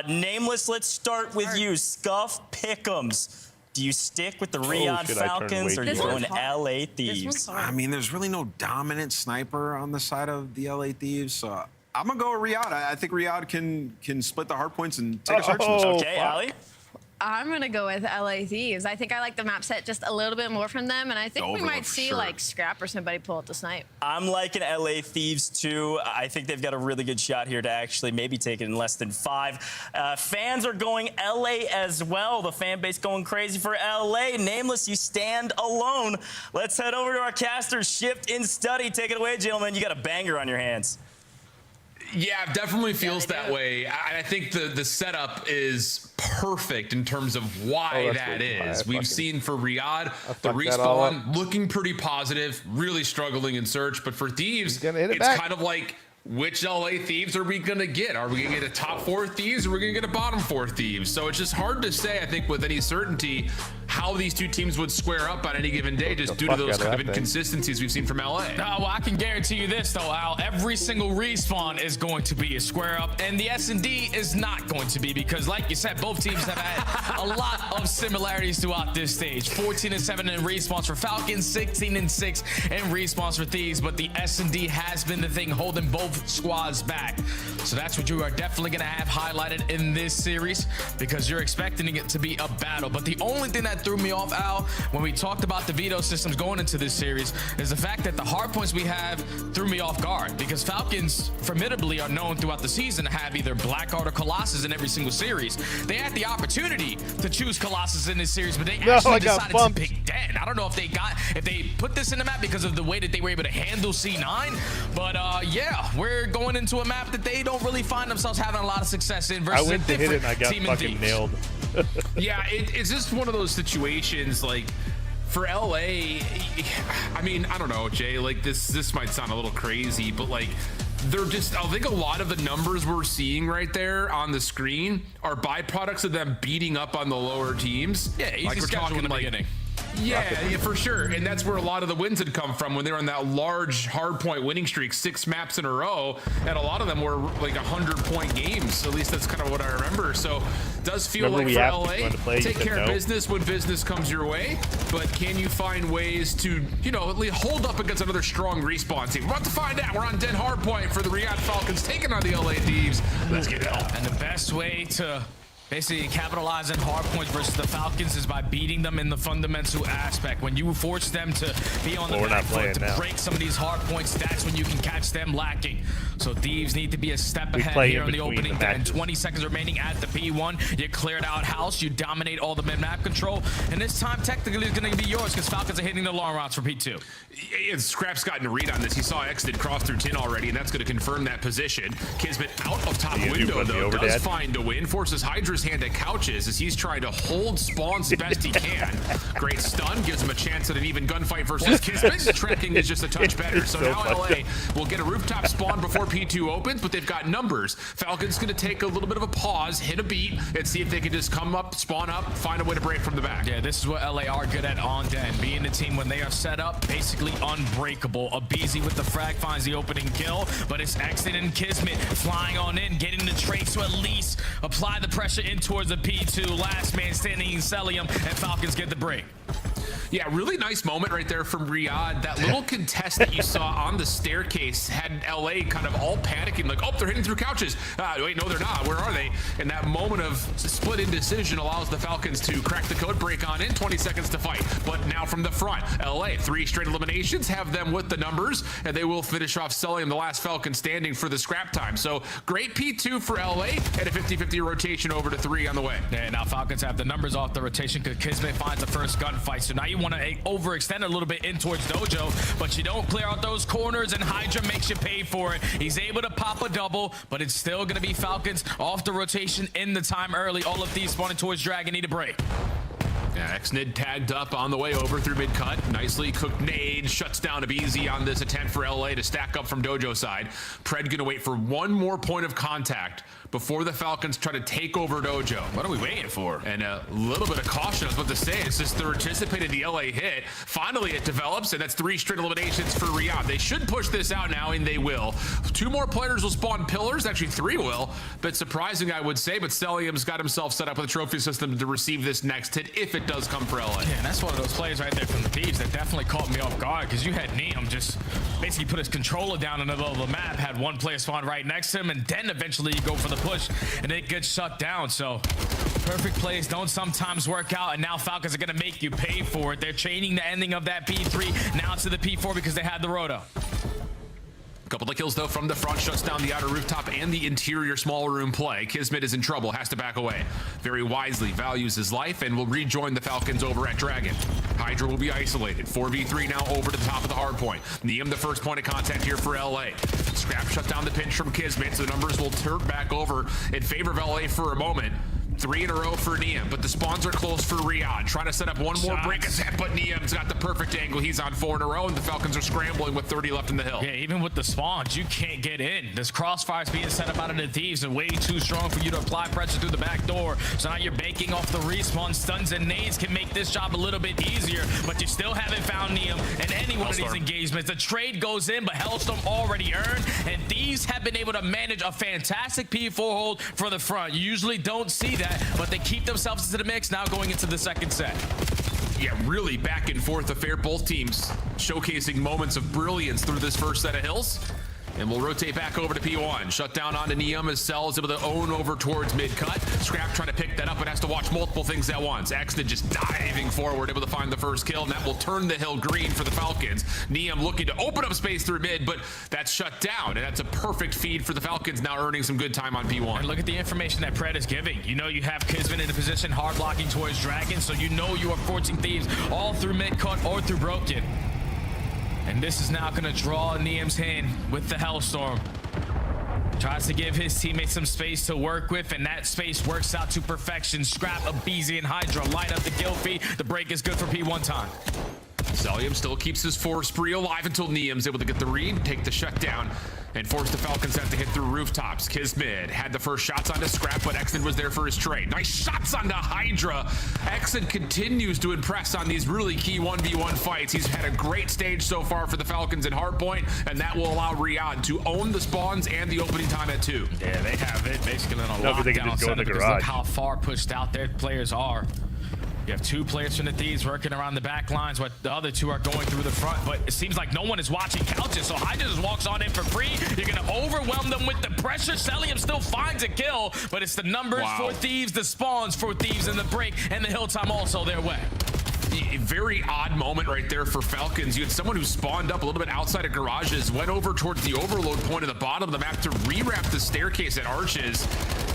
Nameless, let's start with you. Scuff pick'ems. Do you stick with the Riyadh Falcons, or are you going LA Thieves? I mean, there's really no dominant sniper on the side of the LA Thieves, so I'm going to go with Riyadh. I think Riyadh can split the hard points and take a search. Okay, Ali? I'm going to go with LA Thieves. I think I like the map set just a little bit more from them, and I think we might see like Scrap or somebody pull out the snipe. I'm liking LA Thieves too. I think they've got a really good shot here to actually maybe take it in less than 5. Fans are going LA as well. The fan base going crazy for LA. Nameless, you stand alone. Let's head over to our casters. Shift in study. Take it away, gentlemen. You got a banger on your hands. Yeah, definitely feels that way. I think the setup is perfect in terms of why that is. We've seen for Riyadh, the respawn looking pretty positive, really struggling in search. But for Thieves, it's kind of like, which LA Thieves are we going to get? Are we going to get a top 4 Thieves, or are we going to get a bottom 4 Thieves? So it's just hard to say, I think, with any certainty how these two teams would square up on any given day, just due to those kind of inconsistencies we've seen from LA. Well, I can guarantee you this, though, Al. Every single respawn is going to be a square up. and the S&D is not going to be, because like you said, both teams have had a lot of similarities throughout this stage. 14-7 in respawns for Falcons, 16-6 in respawns for Thieves, but the S&D has been the thing holding both squads back. So that's what you are definitely going to have highlighted in this series, because you're expecting it to be a battle. But the only thing that threw me off, Al, when we talked about the veto systems going into this series, is the fact that the hard points we have threw me off guard, because Falcons formidably are known throughout the season to have either Blackheart or Colossus in every single series. They had the opportunity to choose Colossus in this series, but they actually decided to pick Den. I don't know if they put this in the map because of the way that they were able to handle C9, but yeah, we're going into a map that they don't really find themselves having a lot of success in versus a different team in Thieves. Nailed. Yeah, it's just one of those situations, like, for LA, I mean, I don't know, Jay, like this might sound a little crazy, but like, they're just, I think a lot of the numbers we're seeing right there on the screen are byproducts of them beating up on the lower teams. Yeah, easy like we're schedule talking in the like, beginning. Yeah, for sure. And that's where a lot of the wins had come from when they were on that large hardpoint winning streak, 6 maps in a row. And a lot of them were like 100-point games. At least that's kind of what I remember. So it does feel like for LA, take care of business when business comes your way. But can you find ways to, you know, at least hold up against another strong respawn team? We're about to find out. We're on Den hardpoint for the Riyadh Falcons taking on the LA Thieves. Let's get help. And the best way to basically capitalizing hard points versus the Falcons is by beating them in the fundamental aspect. When you force them to be on the back foot to break some of these hard points, that's when you can catch them lacking. So Thieves need to be a step ahead here in the opening. And 20 seconds remaining at the P1. You cleared out house, you dominate all the mid-map control, and this time technically is going to be yours because Falcons are hitting the alarm routes for P2. Scrap's gotten a read on this. He saw exited cross through tin already, and that's going to confirm that position. Kismet out of top window, though, does find a win. Forces Hydra's hand at Couches as he's trying to hold spawns the best he can. Great stun, gives him a chance at an even gunfight versus Kismet. Tracking is just a touch better. So now LA will get a rooftop spawn before P2 opens, but they've got numbers. Falcons going to take a little bit of a pause, hit a beat, and see if they can just come up, spawn up, find a way to break from the back. Yeah, this is what LA are good at on Den. Being the team when they are set up, basically unbreakable. Abizi with the frag finds the opening kill, but it's Exit and Kismet flying on in, getting the trace to at least apply the pressure in towards the P2. Last man standing in Celium, and Falcons get the break. Yeah, really nice moment right there from Riyadh. That little contest that you saw on the staircase had LA kind of all panicking, like, oh, they're hitting through Couches. Wait, no, they're not. Where are they? And that moment of split indecision allows the Falcons to crack the code break on in 20 seconds to fight. But now from the front, LA, 3 straight eliminations, have them with the numbers, and they will finish off selling the last Falcon standing for the scrap time. So great P2 for LA, and a 50-50 rotation over to 3 on the way. Yeah, now Falcons have the numbers off the rotation because Kismet finds the first gunfight. So now you want to overextend a little bit in towards Dojo, but you don't clear out those corners, and Hydra makes you pay for it. He's able to pop a double, but it's still going to be Falcons off the rotation in the time early. All of these spawning towards Dragon need a break. Yeah, Xnid tagged up on the way over through mid-cut. Nicely cooked nade, shuts down Abizi on this attempt for LA to stack up from Dojo side. Pred gonna wait for one more point of contact before the Falcons try to take over Dojo. What are we waiting for? And a little bit of caution, I was about to say. It's just they're anticipating the LA hit. Finally, it develops, and that's 3 straight eliminations for Riyadh. They should push this out now, and they will. 2 more players will spawn pillars. Actually, 3 will. Bit surprising, I would say, but Celium's got himself set up with a trophy system to receive this next hit if it does come for LA. Yeah, and that's one of those plays right there from the Thieves that definitely caught me off guard, because you had Neum just basically put his controller down in the middle of the map, had one player spawn right next to him, and then eventually you go for the push, and it gets shut down. So perfect plays don't sometimes work out, and now Falcons are going to make you pay for it. They're chaining the ending of that P3 now to the P4 because they had the roto. A couple of kills, though, from the front, shuts down the outer rooftop and the interior small room play. Kismet is in trouble, has to back away. Very wisely values his life and will rejoin the Falcons over at Dragon. Hydra will be isolated. 4v3 now over to the top of the hard point. Neum the first point of contact here for LA. Scrap shut down the pinch from Kismet, so the numbers will turn back over in favor of LA for a moment. 3 in a row for Niam, but the spawns are close for Riyadh. Trying to set up one more break attempt, but Niam's got the perfect angle. He's on 4 in a row, and the Falcons are scrambling with 30 left in the hill. Yeah, even with the spawns, you can't get in. This crossfire's being set up out of the Thieves and way too strong for you to apply pressure through the back door. So now you're banking off the respawn. Stuns and nades can make this job a little bit easier, but you still haven't found Niam in any one of these engagements. The trade goes in, but Hellstorm already earned, and Thieves have been able to manage a fantastic P4 hold for the front. You usually don't see that, but they keep themselves into the mix now going into the second set. Yeah, really back and forth affair. Both teams showcasing moments of brilliance through this first set of hills. And we'll rotate back over to P1. Shut down onto Niam as Cell is able to own over towards mid-cut. Scrap trying to pick that up, but has to watch multiple things at once. Exton just diving forward, able to find the first kill, and that will turn the hill green for the Falcons. Niam looking to open up space through mid, but that's shut down, and that's a perfect feed for the Falcons, now earning some good time on P1. And look at the information that Pred is giving. You know you have Kisman in a position hard blocking towards Dragon, so you know you are forcing Thieves all through mid-cut or through Broken. And this is now going to draw Niam's hand with the Hellstorm. Tries to give his teammates some space to work with, and that space works out to perfection. Scrap, Abizi, and Hydra light up the kill feed. The break is good for P1 time. Celium still keeps his 4 spree alive until Niam's able to get the read, take the shutdown, and force the Falcons to have to hit through rooftops. Kismid had the first shots onto Scrap, but Exton was there for his trade. Nice shots onto Hydra. Exton continues to impress on these really key 1v1 fights. He's had a great stage so far for the Falcons in Hardpoint, and that will allow Riyadh to own the spawns and the opening time at 2. Yeah, they have it basically on a lockdown. They can just go in the garage. Look how far pushed out their players are. You have 2 players from the Thieves working around the back lines, but the other 2 are going through the front. But it seems like no one is watching couches, so Hydra just walks on in for free. You're going to overwhelm them with the pressure. Celium still finds a kill, but it's the numbers for Thieves, the spawns for Thieves, and the break, and the hill time also their way. A very odd moment right there for Falcons. You had someone who spawned up a little bit outside of garages, went over towards the overload point at the bottom of the map to rewrap the staircase at Arches,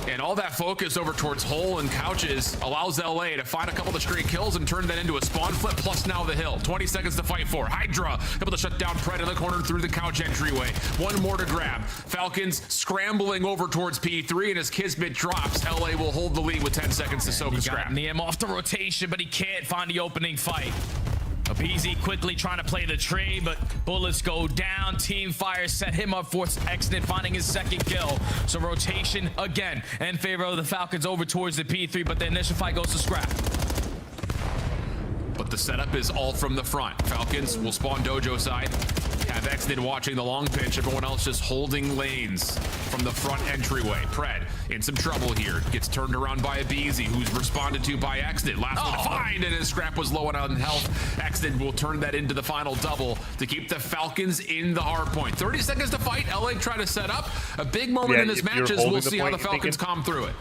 and all that focus over towards hole and couches allows LA to find a couple of straight kills and turn that into a spawn flip, plus now the hill. 20 seconds to fight for. Hydra able to shut down Pred in the corner through the couch entryway. 1 more to grab. Falcons scrambling over towards P3, and as Kismet drops, LA will hold the lead with 10 seconds to soak a scrap. Niam off the rotation, but he can't find the opening fight. Abizi quickly trying to play the trade, but bullets go down. Team fire set him up for Exton finding his second kill. So rotation again in favor of the Falcons over towards the P3, but the initial fight goes to Scrap. But the setup is all from the front. Falcons will spawn Dojo side. Have Exton watching the long pitch. Everyone else just holding lanes from the front entryway. Pred in some trouble here. Gets turned around by Abizi, who's responded to by Exton. Last one to find, and his Scrap was low on health. Exton will turn that into the final double to keep the Falcons in the hard point. 30 seconds to fight. LA trying to set up. A big moment in this match is we'll see how the Falcons calm through it.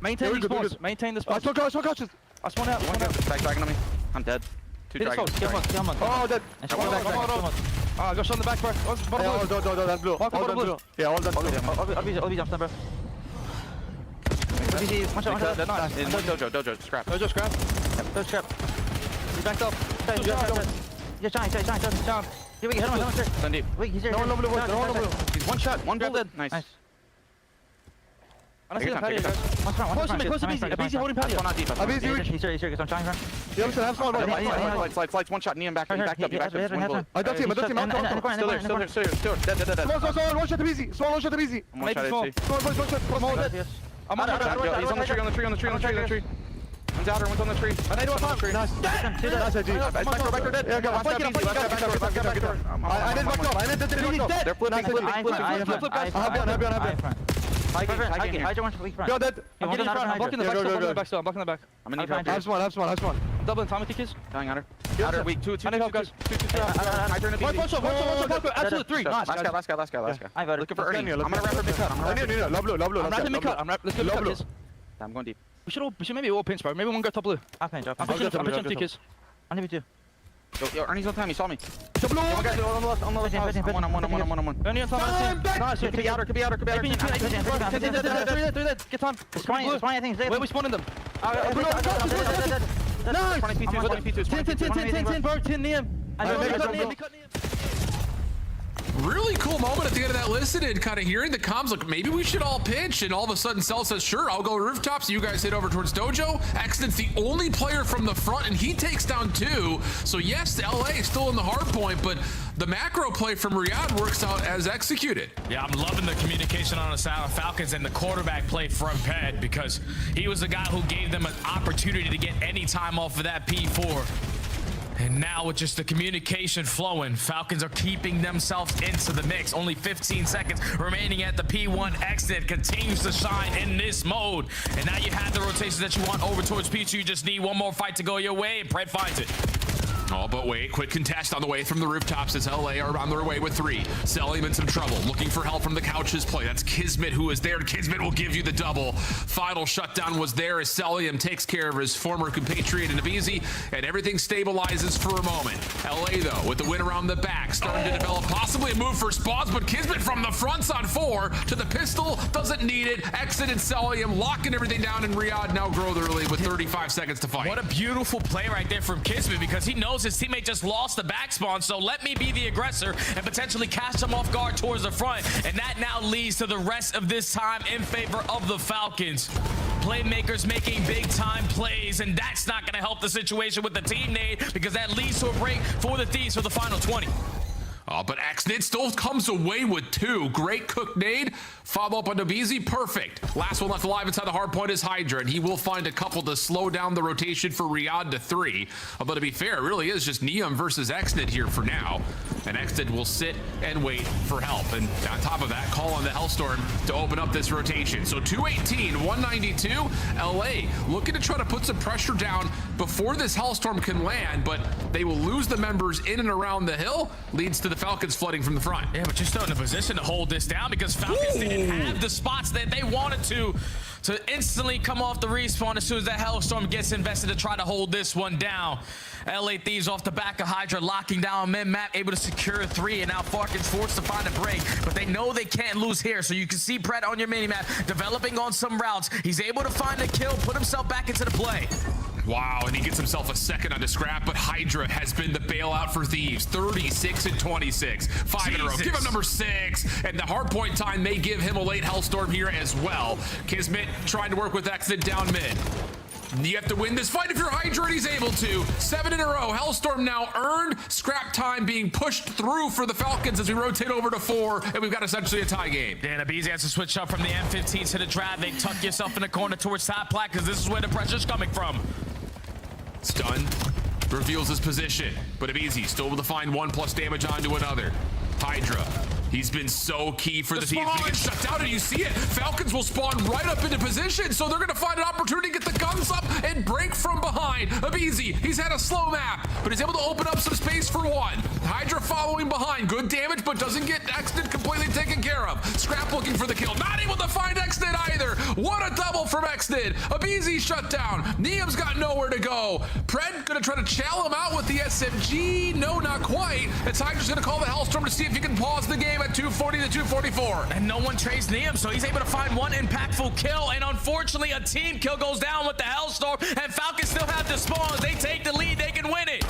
Maintain these spawns. Maintain the spawns. I spawn out. Back dragon on me. I'm dead. 2 dragons. Oh, dead. Ah, just on the back, bro. That blue. Blue. Yeah, all that blue. Obi jumps down, bro. Dojo, scrap. Dojo scrap. Dojo scrap. He's backed up. Yeah, shine. Here we go, Send deep. Wait, he's there. No blue. He's 1 shot, 1 bullet. Nice. I see him, patio. Close to me, Abizi holding patio. Abizi weak. He's here, I'm trying. You have small, Slides, 1 shot, Niam back up, back up. I don't see him, Still there. Dead. Small, 1 shot Abizi. Small, 1 shot Abizi. Maybe small. 1 shot. I'm He's on the tree. One's outer, one's on the tree. I need one time. Nice. Back door dead. Yeah, go. I need back door. They're flipping. Hydra wants to leak front. Go dead. I'm getting front. I'm blocking the back. I'm blocking the back. I'm gonna need help. I have spawn. Doubling Tommy kids. Going outer. Outer weak. 2. I need help, guys. I turn it easy. One shot. Absolute 3. Nice. Last guy. I voted. Looking for Ernie. I'm gonna wrap a big cut. Low blue. I'm wrapping mid cut. Let's get low blue. I'm going deep. We should maybe all pinch, bro. Maybe one go top blue. I'll pinch. I'm pushing TKs. I need you. Yo, Ernie's on time. He saw me. Top blue. One guy's on the left. I'm one. Ernie on time. Nice. Could be outer. Get time. I think. Where we spawning them? Nice. 20 P2. 10, bro. 10 Niam. really cool moment at the end of that listen and kind of hearing the comms like maybe we should all pitch, and all of a sudden Cell says sure, I'll go rooftops, you guys head over towards Dojo. Accident's the only player from the front and he takes down 2. So yes, LA is still in the hard point, but the macro play from Riyadh works out as executed. Yeah, I'm loving the communication on the side of Falcons and the quarterback play from Ped, because he was the guy who gave them an opportunity to get any time off of that P4. And now with just the communication flowing, Falcons are keeping themselves into the mix. Only 15 seconds remaining at the P1 exit. Continues to shine in this mode. And now you have the rotations that you want over towards P2. You just need one more fight to go your way, and Pred finds it. Oh, but wait, quick contest on the way from the rooftops as LA are on their way with 3. Selling in some trouble, looking for help from the couches play. That's Kismet who is there. Kismet will give you the double. Final shutdown was there as Celium takes care of his former compatriot in Abizi, and everything stabilizes for a moment. LA, though, with the win around the back, starting to develop possibly a move for spawns, but Kismet from the front's on 4 to the pistol, doesn't need it. Exit and Celium locking everything down, and Riyadh now grow the early with 35 seconds to fight. What a beautiful play right there from Kismet, because he knows his teammate just lost the back spawn, so let me be the aggressor and potentially catch him off guard towards the front, and that now leads to the rest of this time in favor of the Falcons. Playmakers making big time plays, and that's not going to help the situation with the team nade, because that leads to a break for the Thieves for the final 20. But Xnid still comes away with 2. Great cook nade. Follow up on Nabizi. Perfect. Last one left alive inside the hard point is Hydra, and he will find a couple to slow down the rotation for Riyadh to 3. Although to be fair, it really is just Neum versus Xnid here for now. And Xnid will sit and wait for help. And on top of that, call on the Hellstorm to open up this rotation. So 218, 192. LA looking to try to put some pressure down before this Hellstorm can land, but they will lose the members in and around the hill. Leads to the Falcons flooding from the front. Yeah, but you're still in a position to hold this down, because Falcons didn't have the spots that they wanted to instantly come off the respawn as soon as that Hellstorm gets invested to try to hold this one down. LA Thieves off the back of Hydra, locking down mid-map, able to secure 3, and now Falcons forced to find a break, but they know they can't lose here, so you can see Pred on your minimap developing on some routes. He's able to find a kill, put himself back into the play. Wow, and he gets himself a second on the scrap, but Hydra has been the bailout for Thieves. 36 and 26. 5 in a row. Give him number 6, and the hardpoint time may give him a late Hellstorm here as well. Kismet trying to work with Exit down mid. You have to win this fight if you're Hydra, and he's able to. 7 in a row. Hellstorm now earned. Scrap time being pushed through for the Falcons as we rotate over to 4, and we've got essentially a tie game. Dan Abizi has to switch up from the M15 to the Drab. They tuck yourself in the corner towards top plat, because this is where the pressure's coming from. Stun reveals his position, but Abizi still able to find 1+ damage onto another. Hydra, he's been so key for the team. He gets shut down, and you see it. Falcons will spawn right up into position, so they're going to find an opportunity to get the guns up and break from behind. Abizi, he's had a slow map, but he's able to open up some space for 1. Hydra following behind. Good damage, but doesn't get Xnid completely taken care of. Scrap looking for the kill. Not able to find Xnid either. What a double from Xnid. Abizi shut down. Neum's got nowhere to go. Pred going to try to chow him out with the SMG. No, not quite. It's Hydra's going to call the Hellstorm to see if he can pause the game at 240 to 244. And no one trades Neum, so he's able to find 1 impactful kill, and unfortunately a team kill goes down with the Hellstorm, and Falcons still have the spawns. They take the lead, they can win it.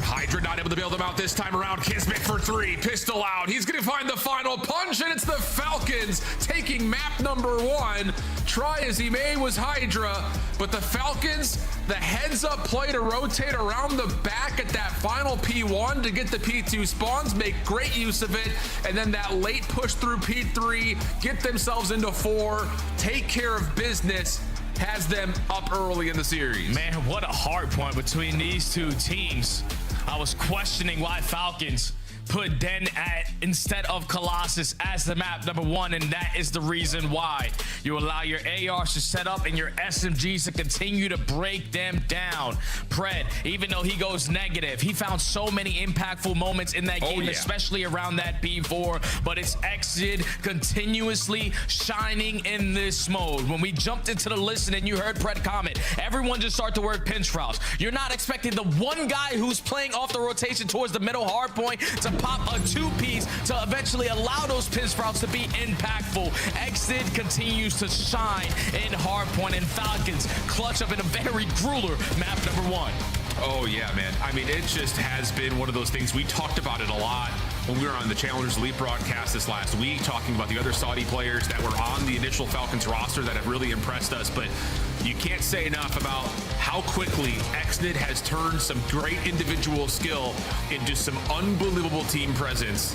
Hydra not able to bail them out this time around. Kismet for 3, pistol out. He's gonna find the final punch, and it's the Falcons taking map number 1. Try as he may was Hydra, but the Falcons, the heads up play to rotate around the back at that final P1 to get the P2 spawns, make great use of it, and then that late push through P3, get themselves into 4, take care of business, has them up early in the series. Man, what a hard point between these two teams. I was questioning why Falcons put Den at instead of Colossus as the map number 1, and that is the reason why. You allow your ARs to set up and your SMGs to continue to break them down. Pred, even though he goes negative, he found so many impactful moments in that game, especially around that B4, but it's Exit continuously shining in this mode. When we jumped into the listen and you heard Pred comment, everyone just started to work pinch routes. You're not expecting the one guy who's playing off the rotation towards the middle hard point to pop a 2-piece to eventually allow those pin sprouts to be impactful. Exit continues to shine in hardpoint, and Falcons clutch up in a very grueler map number 1. Oh yeah, man. I mean, it just has been one of those things. We talked about it a lot when we were on the Challengers Elite broadcast this last week, talking about the other Saudi players that were on the initial Falcons roster that have really impressed us. But you can't say enough about how quickly XNID has turned some great individual skill into some unbelievable team presence.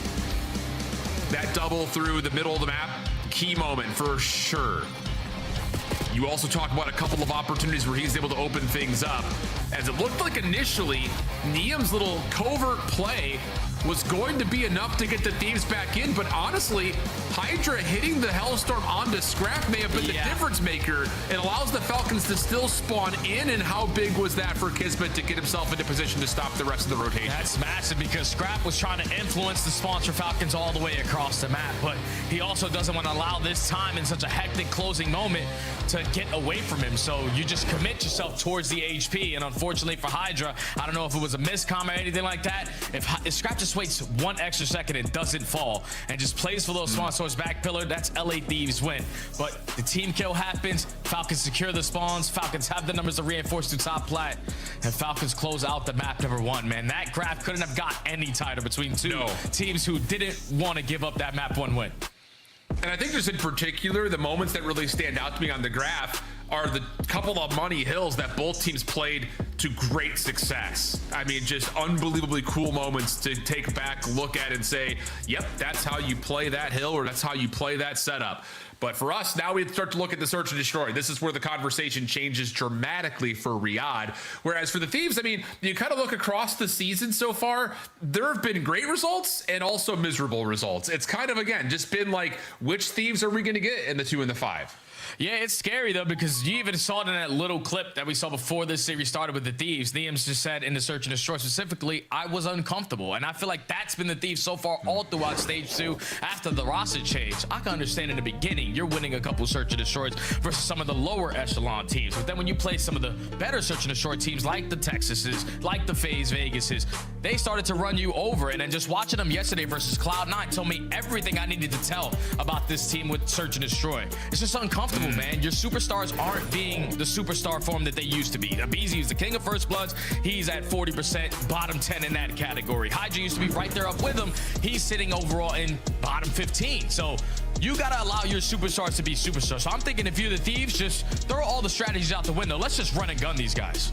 That double through the middle of the map, key moment for sure. You also talk about a couple of opportunities where he's able to open things up. As it looked like initially, Niam's little covert play was going to be enough to get the Thieves back in, but honestly, Hydra hitting the Hellstorm onto Scrap may have been the difference maker. It allows the Falcons to still spawn in, and how big was that for Kismet to get himself into position to stop the rest of the rotation? That's massive, because Scrap was trying to influence the sponsor Falcons all the way across the map, but he also doesn't want to allow this time in such a hectic closing moment to get away from him. So you just commit yourself towards the HP, and unfortunately for Hydra, I don't know if it was a miscom or anything like that. If Scrap just waits 1 extra second and doesn't fall and just plays for those spawns back pillar, that's LA Thieves win. But the team kill happens, Falcons secure the spawns, Falcons have the numbers to reinforce to top plat, and Falcons close out the map number 1. Man, that graph couldn't have got any tighter between two teams who didn't want to give up that map 1 win. And I think just in particular, the moments that really stand out to me on the graph are the couple of money hills that both teams played to great success. I mean, just unbelievably cool moments to take back, look at, and say, yep, that's how you play that hill, or that's how you play that setup. But for us, now we start to look at the search and destroy. This is where the conversation changes dramatically for Riyadh. Whereas for the Thieves, I mean, you kind of look across the season so far, there have been great results and also miserable results. It's kind of, again, just been like, which Thieves are we going to get in the 2 and the 5? Yeah, it's scary, though, because you even saw it in that little clip that we saw before this series started with the Thieves. Niams just said in the search and destroy specifically, I was uncomfortable. And I feel like that's been the Thieves so far all throughout stage 2 after the roster change. I can understand in the beginning, you're winning a couple search and destroys versus some of the lower echelon teams. But then when you play some of the better search and destroy teams like the Texases, like the FaZe Vegases, they started to run you over. And then just watching them yesterday versus Cloud9 told me everything I needed to tell about this team with search and destroy. It's just uncomfortable, man. Your superstars aren't being the superstar form that they used to be. Abizi is the king of First Bloods. He's at 40%, bottom 10 in that category. Hydra used to be right there up with him. He's sitting overall in bottom 15. So you got to allow your superstars to be superstars. So I'm thinking if you're the Thieves, just throw all the strategies out the window. Let's just run and gun these guys.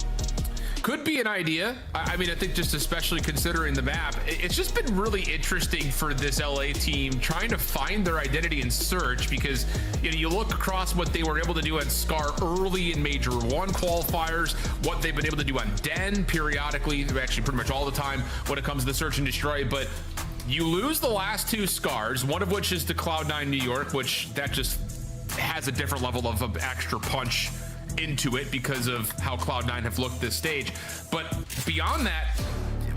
Could be an idea. I mean, I think just especially considering the map, it's just been really interesting for this LA team trying to find their identity in search, because you look across what they were able to do at Scar early in Major 1 qualifiers, what they've been able to do on Den periodically, actually pretty much all the time when it comes to the search and destroy. But you lose the last 2 Scars, one of which is to Cloud9 New York, which that just has a different level of extra punch into it because of how Cloud9 have looked this stage. But beyond that,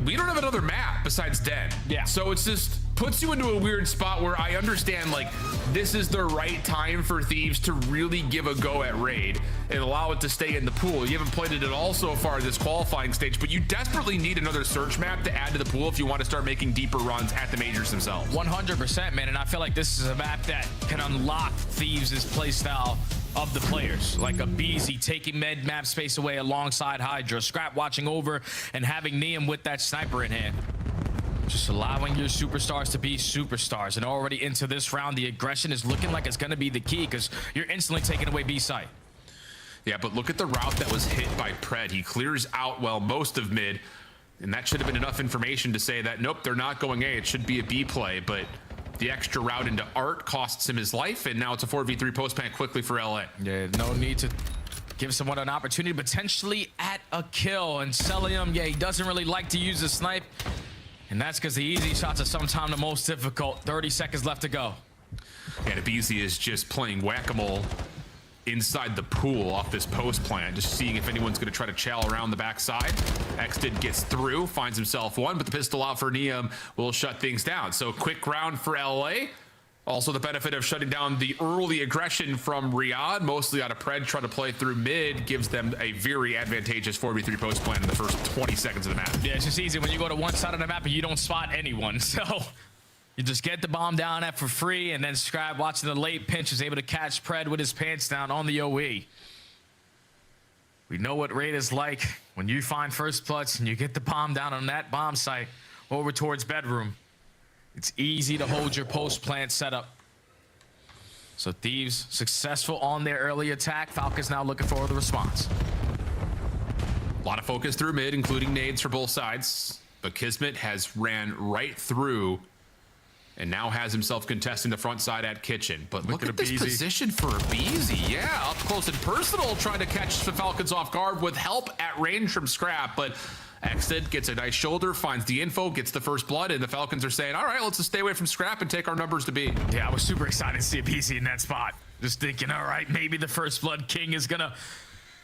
we don't have another map besides Den. Yeah. So it's just puts you into a weird spot where I understand, like, this is the right time for Thieves to really give a go at Raid and allow it to stay in the pool. You haven't played it at all so far this qualifying stage, but you desperately need another search map to add to the pool if you want to start making deeper runs at the majors themselves. 100%, man. And I feel like this is a map that can unlock Thieves' playstyle of the players, like Abizi taking med map space away alongside Hydra, Scrap watching over and having Niam with that sniper in hand. Just allowing your superstars to be superstars. And already into this round, the aggression is looking like it's going to be the key, because you're instantly taking away B site. Yeah, but look at the route that was hit by Pred. He clears out, well, most of mid, and that should have been enough information to say that, nope, they're not going A. It should be a B play, but the extra route into Art costs him his life, and now it's a 4v3 post plant quickly for LA. Yeah, no need to give someone an opportunity potentially at a kill. And Celium, yeah, he doesn't really like to use the snipe, and that's because the easy shots are sometimes the most difficult. 30 seconds left to go. And Abizi is just playing whack-a-mole inside the pool off this post plant, just seeing if anyone's going to try to chow around the backside. Xdid gets through, finds himself one, but the pistol out for Niam will shut things down. So quick round for LA. Also the benefit of shutting down the early aggression from Riyadh, mostly out of Pred, trying to play through mid, gives them a very advantageous 4v3 post plant in the first 20 seconds of the map. Yeah, it's just easy when you go to one side of the map and you don't spot anyone. So you just get the bomb down at for free, and then Scrab, watching the late pinch, is able to catch Pred with his pants down on the OE. We know what Raid is like when you find first clutch and you get the bomb down on that bomb site over towards bedroom. It's easy to hold your post plant setup. So Thieves successful on their early attack. Falcons now looking for the response. A lot of focus through mid, including nades for both sides. But Kismet has ran right through and now has himself contesting the front side at kitchen. But look at this position for aBeZy. Yeah, up close and personal, trying to catch the Falcons off guard with help at range from Scrap. But Exted gets a nice shoulder, finds the info, gets the first blood, and the Falcons are saying, all right, let's just stay away from Scrap and take our numbers to B. Yeah, I was super excited to see aBeZy in that spot. Just thinking, all right, maybe the first blood king is going to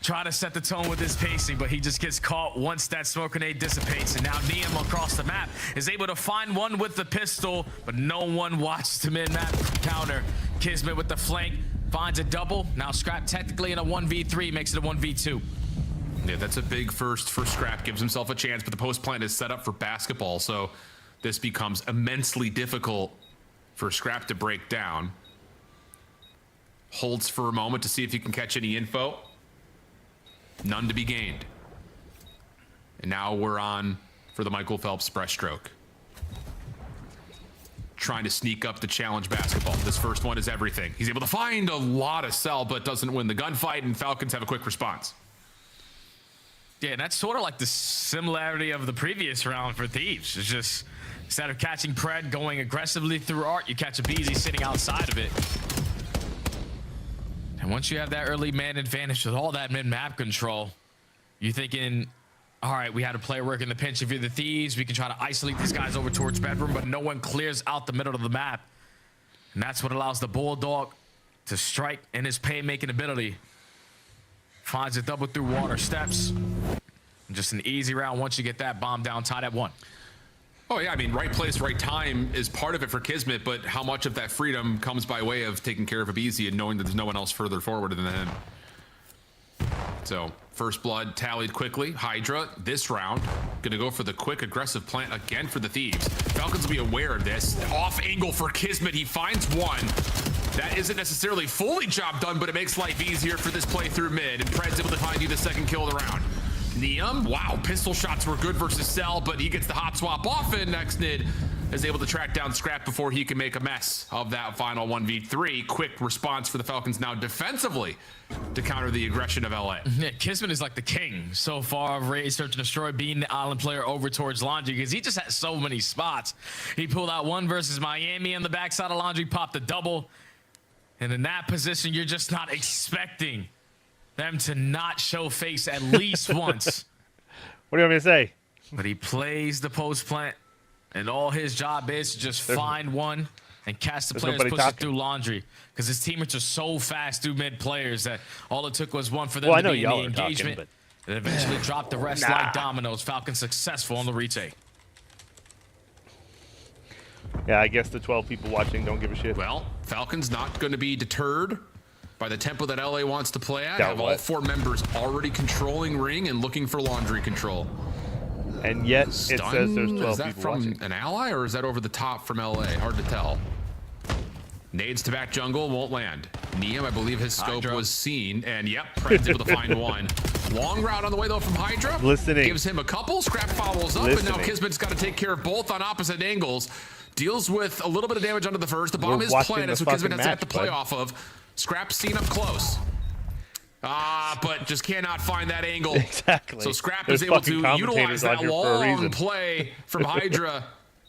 try to set the tone with his pacing, but he just gets caught once that smoke grenade dissipates. And now Neum across the map is able to find one with the pistol, but no one watched the mid-map counter. Kismet with the flank finds a double. Now Scrap technically in a 1v3 makes it a 1v2. Yeah, that's a big first for Scrap. Gives himself a chance, but the post plant is set up for basketball, so this becomes immensely difficult for Scrap to break down. Holds for a moment to see if he can catch any info. None to be gained. And now we're on for the Michael Phelps breaststroke. Trying to sneak up the challenge basketball. This first one is everything. He's able to find a lot of cell, but doesn't win the gunfight, and Falcons have a quick response. Yeah, that's sort of like the similarity of the previous round for Thieves. It's just, instead of catching Pred going aggressively through Art, you catch aBeZy sitting outside of it. And once you have that early man advantage with all that mid-map control, you're thinking, all right, we had a player working the pinch. If you're the Thieves, we can try to isolate these guys over towards bedroom, but no one clears out the middle of the map. And that's what allows the Bulldog to strike in his playmaking ability. Finds a double through water steps. Just an easy round once you get that bomb down, tied at 1. Oh, yeah, I mean, right place, right time is part of it for Kismet, but how much of that freedom comes by way of taking care of aBeZy and knowing that there's no one else further forward than him? So, first blood tallied quickly. Hydra, this round, going to go for the quick, aggressive plant again for the Thieves. Falcons will be aware of this. Off angle for Kismet. He finds one. That isn't necessarily fully job done, but it makes life easier for this play through mid. And Pred's able to find you the second kill of the round. Neum, wow, pistol shots were good versus Cell, but he gets the hot swap off, and Nexnid is able to track down Scrap before he can make a mess of that final 1v3. Quick response for the Falcons now defensively to counter the aggression of LA. Yeah, Kismet is like the king so far of Raid Search and Destroy, being the island player over towards Laundry, because he just has so many spots. He pulled out one versus Miami on the backside of Laundry, popped a double. And in that position, you're just not expecting them to not show face at least once. What do you want me to say? But he plays the post plant, and all his job is to just find one and catch the players, push it through Laundry. Because his teammates are so fast through mid players that all it took was one for them to be in the engagement. And eventually dropped the rest like dominoes. Falcons successful on the retake. Yeah, I guess the 12 people watching don't give a shit. Well, Falcons not going to be deterred by the tempo that LA wants to play at. Have all 4 members already controlling ring and looking for Laundry control. And yet it says there's 12 people watching. Is that from an ally, or is that over the top from LA? Hard to tell. Nades to back jungle, won't land. Neum, I believe his scope was seen, and yep, Pred's able to find one. Long route on the way, though, from Hydra. Listening. Gives him a couple. Scrap follows up, and now Kismet's got to take care of both on opposite angles. Deals with a little bit of damage under the first. The bomb is planted, so Kismet has to have to play off of. Scrap seen up close. But just cannot find that angle. Exactly. So Scrap is able to utilize that long play from Hydra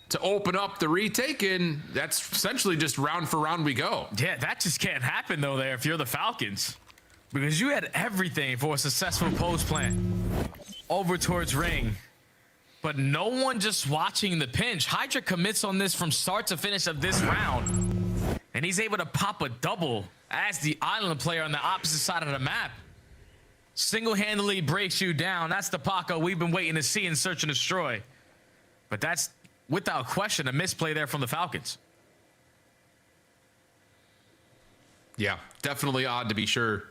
to open up the retake, and that's essentially just round for round we go. Yeah, that just can't happen, though, there if you're the Falcons. Because you had everything for a successful post plant over towards ring. But no one just watching the pinch. Hydra commits on this from start to finish of this round. And he's able to pop a double as the island player on the opposite side of the map. Single-handedly breaks you down. That's the Paco we've been waiting to see in Search and Destroy. But that's, without question, a misplay there from the Falcons. Yeah, definitely odd to be sure.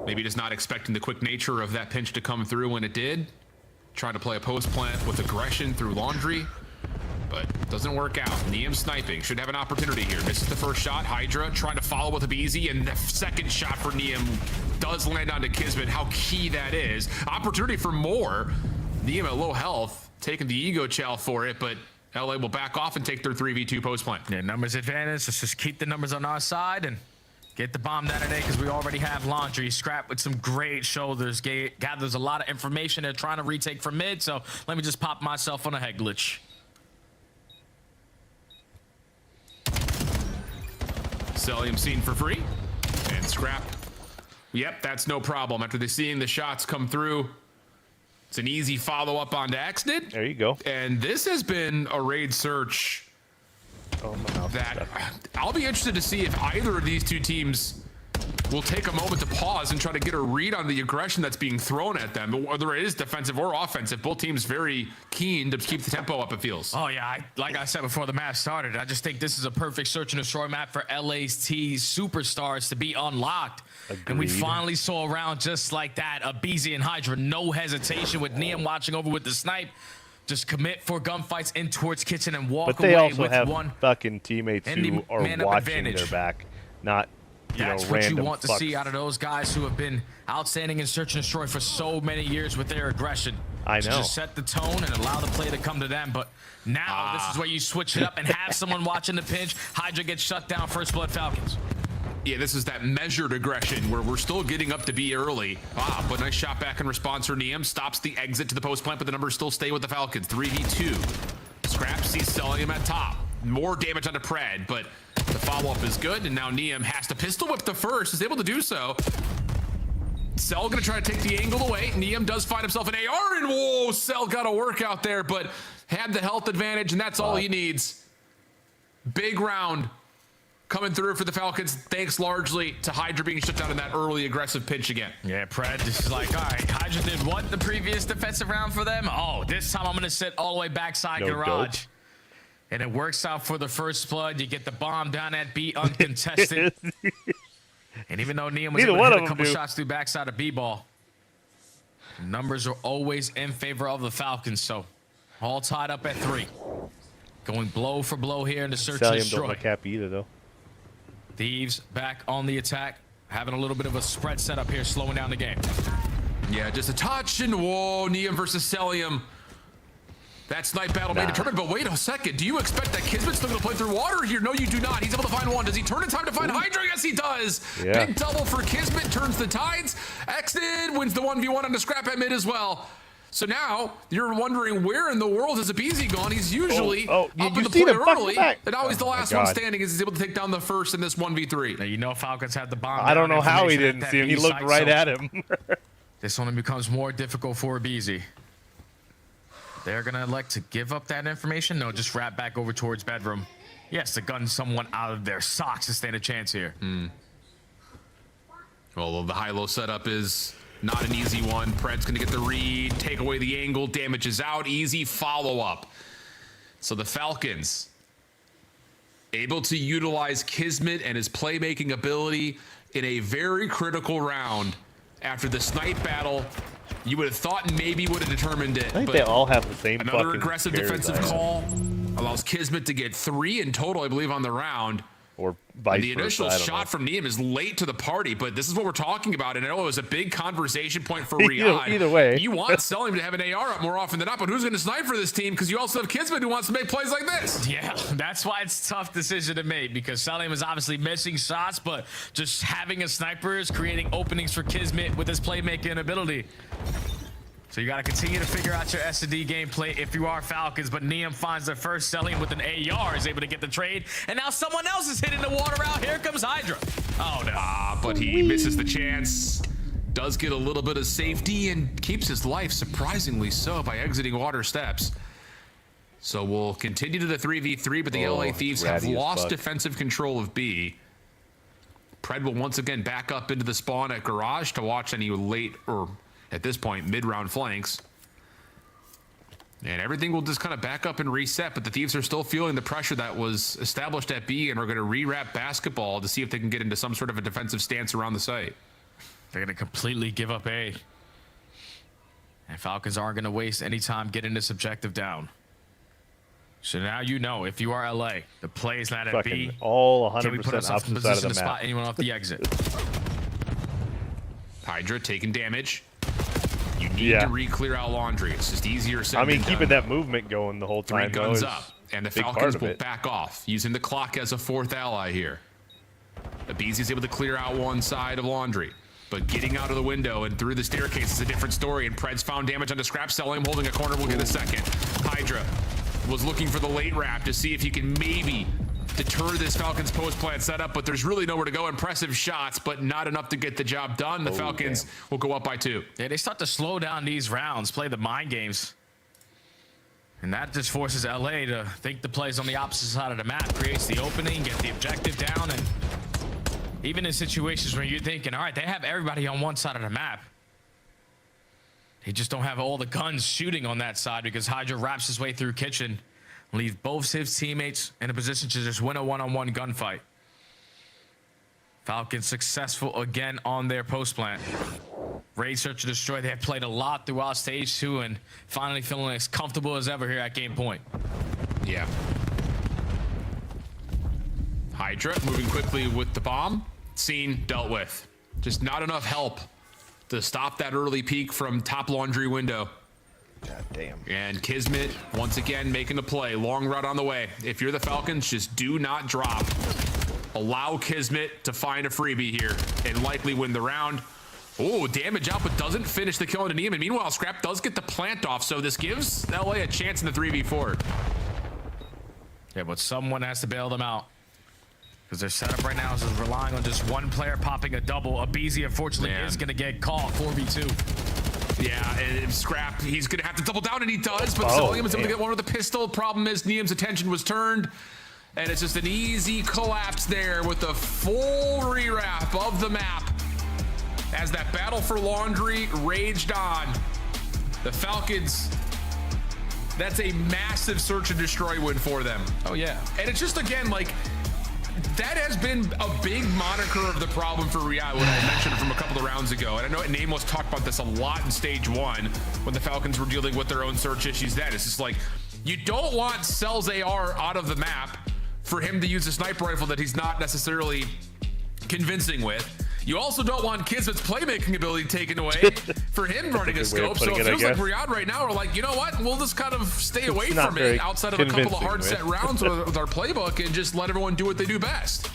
Maybe just not expecting the quick nature of that pinch to come through when it did. Trying to play a post plant with aggression through Laundry, but doesn't work out. Neum sniping, should have an opportunity here. Misses the first shot. Hydra trying to follow with aBeZy, and the second shot for Neum does land onto Kismet. How key that is. Opportunity for more. Neum at low health, taking the ego chow for it, but LA will back off and take their 3v2 post plant. Yeah, numbers advantage. Let's just keep the numbers on our side and get the bomb down today, because we already have Laundry. Scrap with some great shoulders. Gathers a lot of information. They're trying to retake from mid, so let me just pop myself on a head glitch. Celium seen for free. And Scrap. Yep, that's no problem. After they seeing the shots come through, it's an easy follow-up onto Xnid. There you go. And this has been a raid search that I'll be interested to see if either of these two teams will take a moment to pause and try to get a read on the aggression that's being thrown at them, whether it is defensive or offensive. Both teams very keen to keep the tempo up, it feels. Oh, yeah. Like I said before the match started, I just think this is a perfect search and destroy map for LA's T's superstars to be unlocked. Agreed. And we finally saw a round just like that. A BZ and Hydra, no hesitation with Niam watching over with the snipe. Just commit for gunfights in towards kitchen and walk away with one. But they also have fucking teammates who are watching their back, not, you know, that's what you want to see out of those guys who have been outstanding in search and destroy for so many years with their aggression. I know. Just set the tone and allow the play to come to them. But now this is where you switch it up and have someone watching the pinch. Hydra gets shut down. First Blood Falcons. Yeah, this is that measured aggression where we're still getting up to be early. But nice shot back in response for Niam. Stops the exit to the post plant, but the numbers still stay with the Falcons. 3v2. Scrap sees Celium at top. More damage onto Pred, but the follow-up is good, and now Niam has to pistol whip the first. Is able to do so. Cell gonna try to take the angle away. Niam does find himself an AR, and whoa, Cell got a workout there, but had the health advantage, and that's all he needs. Big round coming through for the Falcons, thanks largely to Hydra being shut down in that early aggressive pinch again. Yeah, Pred just is like, all right, Hydra did what the previous defensive round for them? Oh, this time I'm going to sit all the way backside garage. Dope. And it works out for the first blood. You get the bomb down at B uncontested. And even though Niam was able to hit a couple shots through backside of B-ball, numbers are always in favor of the Falcons, so all tied up at 3. Going blow for blow here in the search and destroy. Don't look happy either, though. Thieves back on the attack, having a little bit of a spread setup here, slowing down the game. Yeah, just a touch, and whoa, Niam versus Celium. That snipe battle may determine, but wait a second. Do you expect that Kismet's still going to play through water here? No, you do not. He's able to find one. Does he turn in time to find Hydra? Yes, he does. Yeah. Big double for Kismet, turns the tides. Xnid wins the 1v1 on the scrap at mid as well. So now you're wondering where in the world has Abizi gone? He's usually up in the play early, and now he's the last one standing as he's able to take down the first in this 1v3. Now, you know Falcons had the bomb. I don't know how he didn't see him. He looked right at him. This one becomes more difficult for Abizi. They're going to elect to give up that information. No, just wrap back over towards bedroom. Yes, to gun someone out of their socks to stand a chance here. Well, the high-low setup is not an easy one. Pred's going to get the read, take away the angle, damage is out, easy follow-up. So the Falcons able to utilize Kismet and his playmaking ability in a very critical round after the snipe battle. You would have thought maybe would have determined it. I think they all have the same. Another aggressive defensive call allows Kismet to get 3 in total, I believe, on the round. Or vice versa. The initial shot from Niam is late to the party, but this is what we're talking about. And I know it was a big conversation point for Riyadh. Either way. You want Selim to have an AR up more often than not, but who's going to snipe for this team? Because you also have Kismet who wants to make plays like this. Yeah, that's why it's a tough decision to make, because Selim is obviously missing shots, but just having a sniper is creating openings for Kismet with his playmaking ability. So you got to continue to figure out your S&D gameplay if you are Falcons, but Niam finds the first. Selling with an AR is able to get the trade, and now someone else is hitting the water out. Here comes Hydra. Oh, no. But he misses the chance. Does get a little bit of safety and keeps his life, surprisingly so, by exiting water steps. So we'll continue to the 3v3, but the LA Thieves have lost defensive control of B. Pred will once again back up into the spawn at Garage to watch any late, or at this point, mid-round flanks. And everything will just kind of back up and reset, but the Thieves are still feeling the pressure that was established at B and are going to rewrap basketball to see if they can get into some sort of a defensive stance around the site. They're going to completely give up A. And Falcons aren't going to waste any time getting this objective down. So now you know, if you are LA, the play is not at B. All 100% can we put ourselves in position to spot anyone off the exit? Hydra taking damage. You need to re-clear out Laundry. It's just easier said than keeping that movement going the whole time. 3 guns up. And the Falcons will back off, using the clock as a fourth ally here. Abizi is able to clear out one side of Laundry, but getting out of the window and through the staircase is a different story, and Pred's found damage onto Scrap. Selling him, holding a corner, we'll get a second. Hydra was looking for the late wrap to see if he can maybe deter this Falcons post-plant setup, but there's really nowhere to go. Impressive shots, but not enough to get the job done. The Falcons will go up by 2. Yeah, they start to slow down these rounds, play the mind games. And that just forces LA to think the plays on the opposite side of the map, creates the opening, get the objective down, and even in situations where you're thinking, all right, they have everybody on one side of the map, they just don't have all the guns shooting on that side because Hydra wraps his way through Kitchen, leave both his teammates in a position to just win a one-on-one gunfight. Falcons successful again on their post plant. Raid, Search, and Destroy, they have played a lot throughout stage 2 and finally feeling as comfortable as ever here at game point. Yeah. Hydra moving quickly with the bomb. Seen, dealt with. Just not enough help to stop that early peek from top Laundry window. God damn. And Kismet, once again, making the play. Long route on the way. If you're the Falcons, just do not drop. Allow Kismet to find a freebie here and likely win the round. Oh, damage out, but doesn't finish the kill on Neiman. Meanwhile, Scrap does get the plant off, so this gives LA a chance in the 3v4. Yeah, but someone has to bail them out. Because their setup right now is relying on just one player popping a double. Abizi, unfortunately, is going to get caught 4v2. Yeah, and Scrap, he's going to have to double down, and he does, but Zilliam is able to get one with the pistol. Problem is, Niam's attention was turned, and it's just an easy collapse there with the full rewrap of the map. As that battle for Laundry raged on, the Falcons, that's a massive search and destroy win for them. Oh, yeah. And it's just, again, like, that has been a big moniker of the problem for Riyadh when I mentioned it from a couple of rounds ago. And I know Nameless talked about this a lot in stage 1 when the Falcons were dealing with their own search issues then. It's just like, you don't want Cell's AR out of the map for him to use a sniper rifle that he's not necessarily convincing with. You also don't want Kismet's playmaking ability taken away for him running a scope. So it feels like Riyadh right now are like, you know what? We'll just kind of stay away from it outside of a couple of hard set rounds with our playbook and just let everyone do what they do best.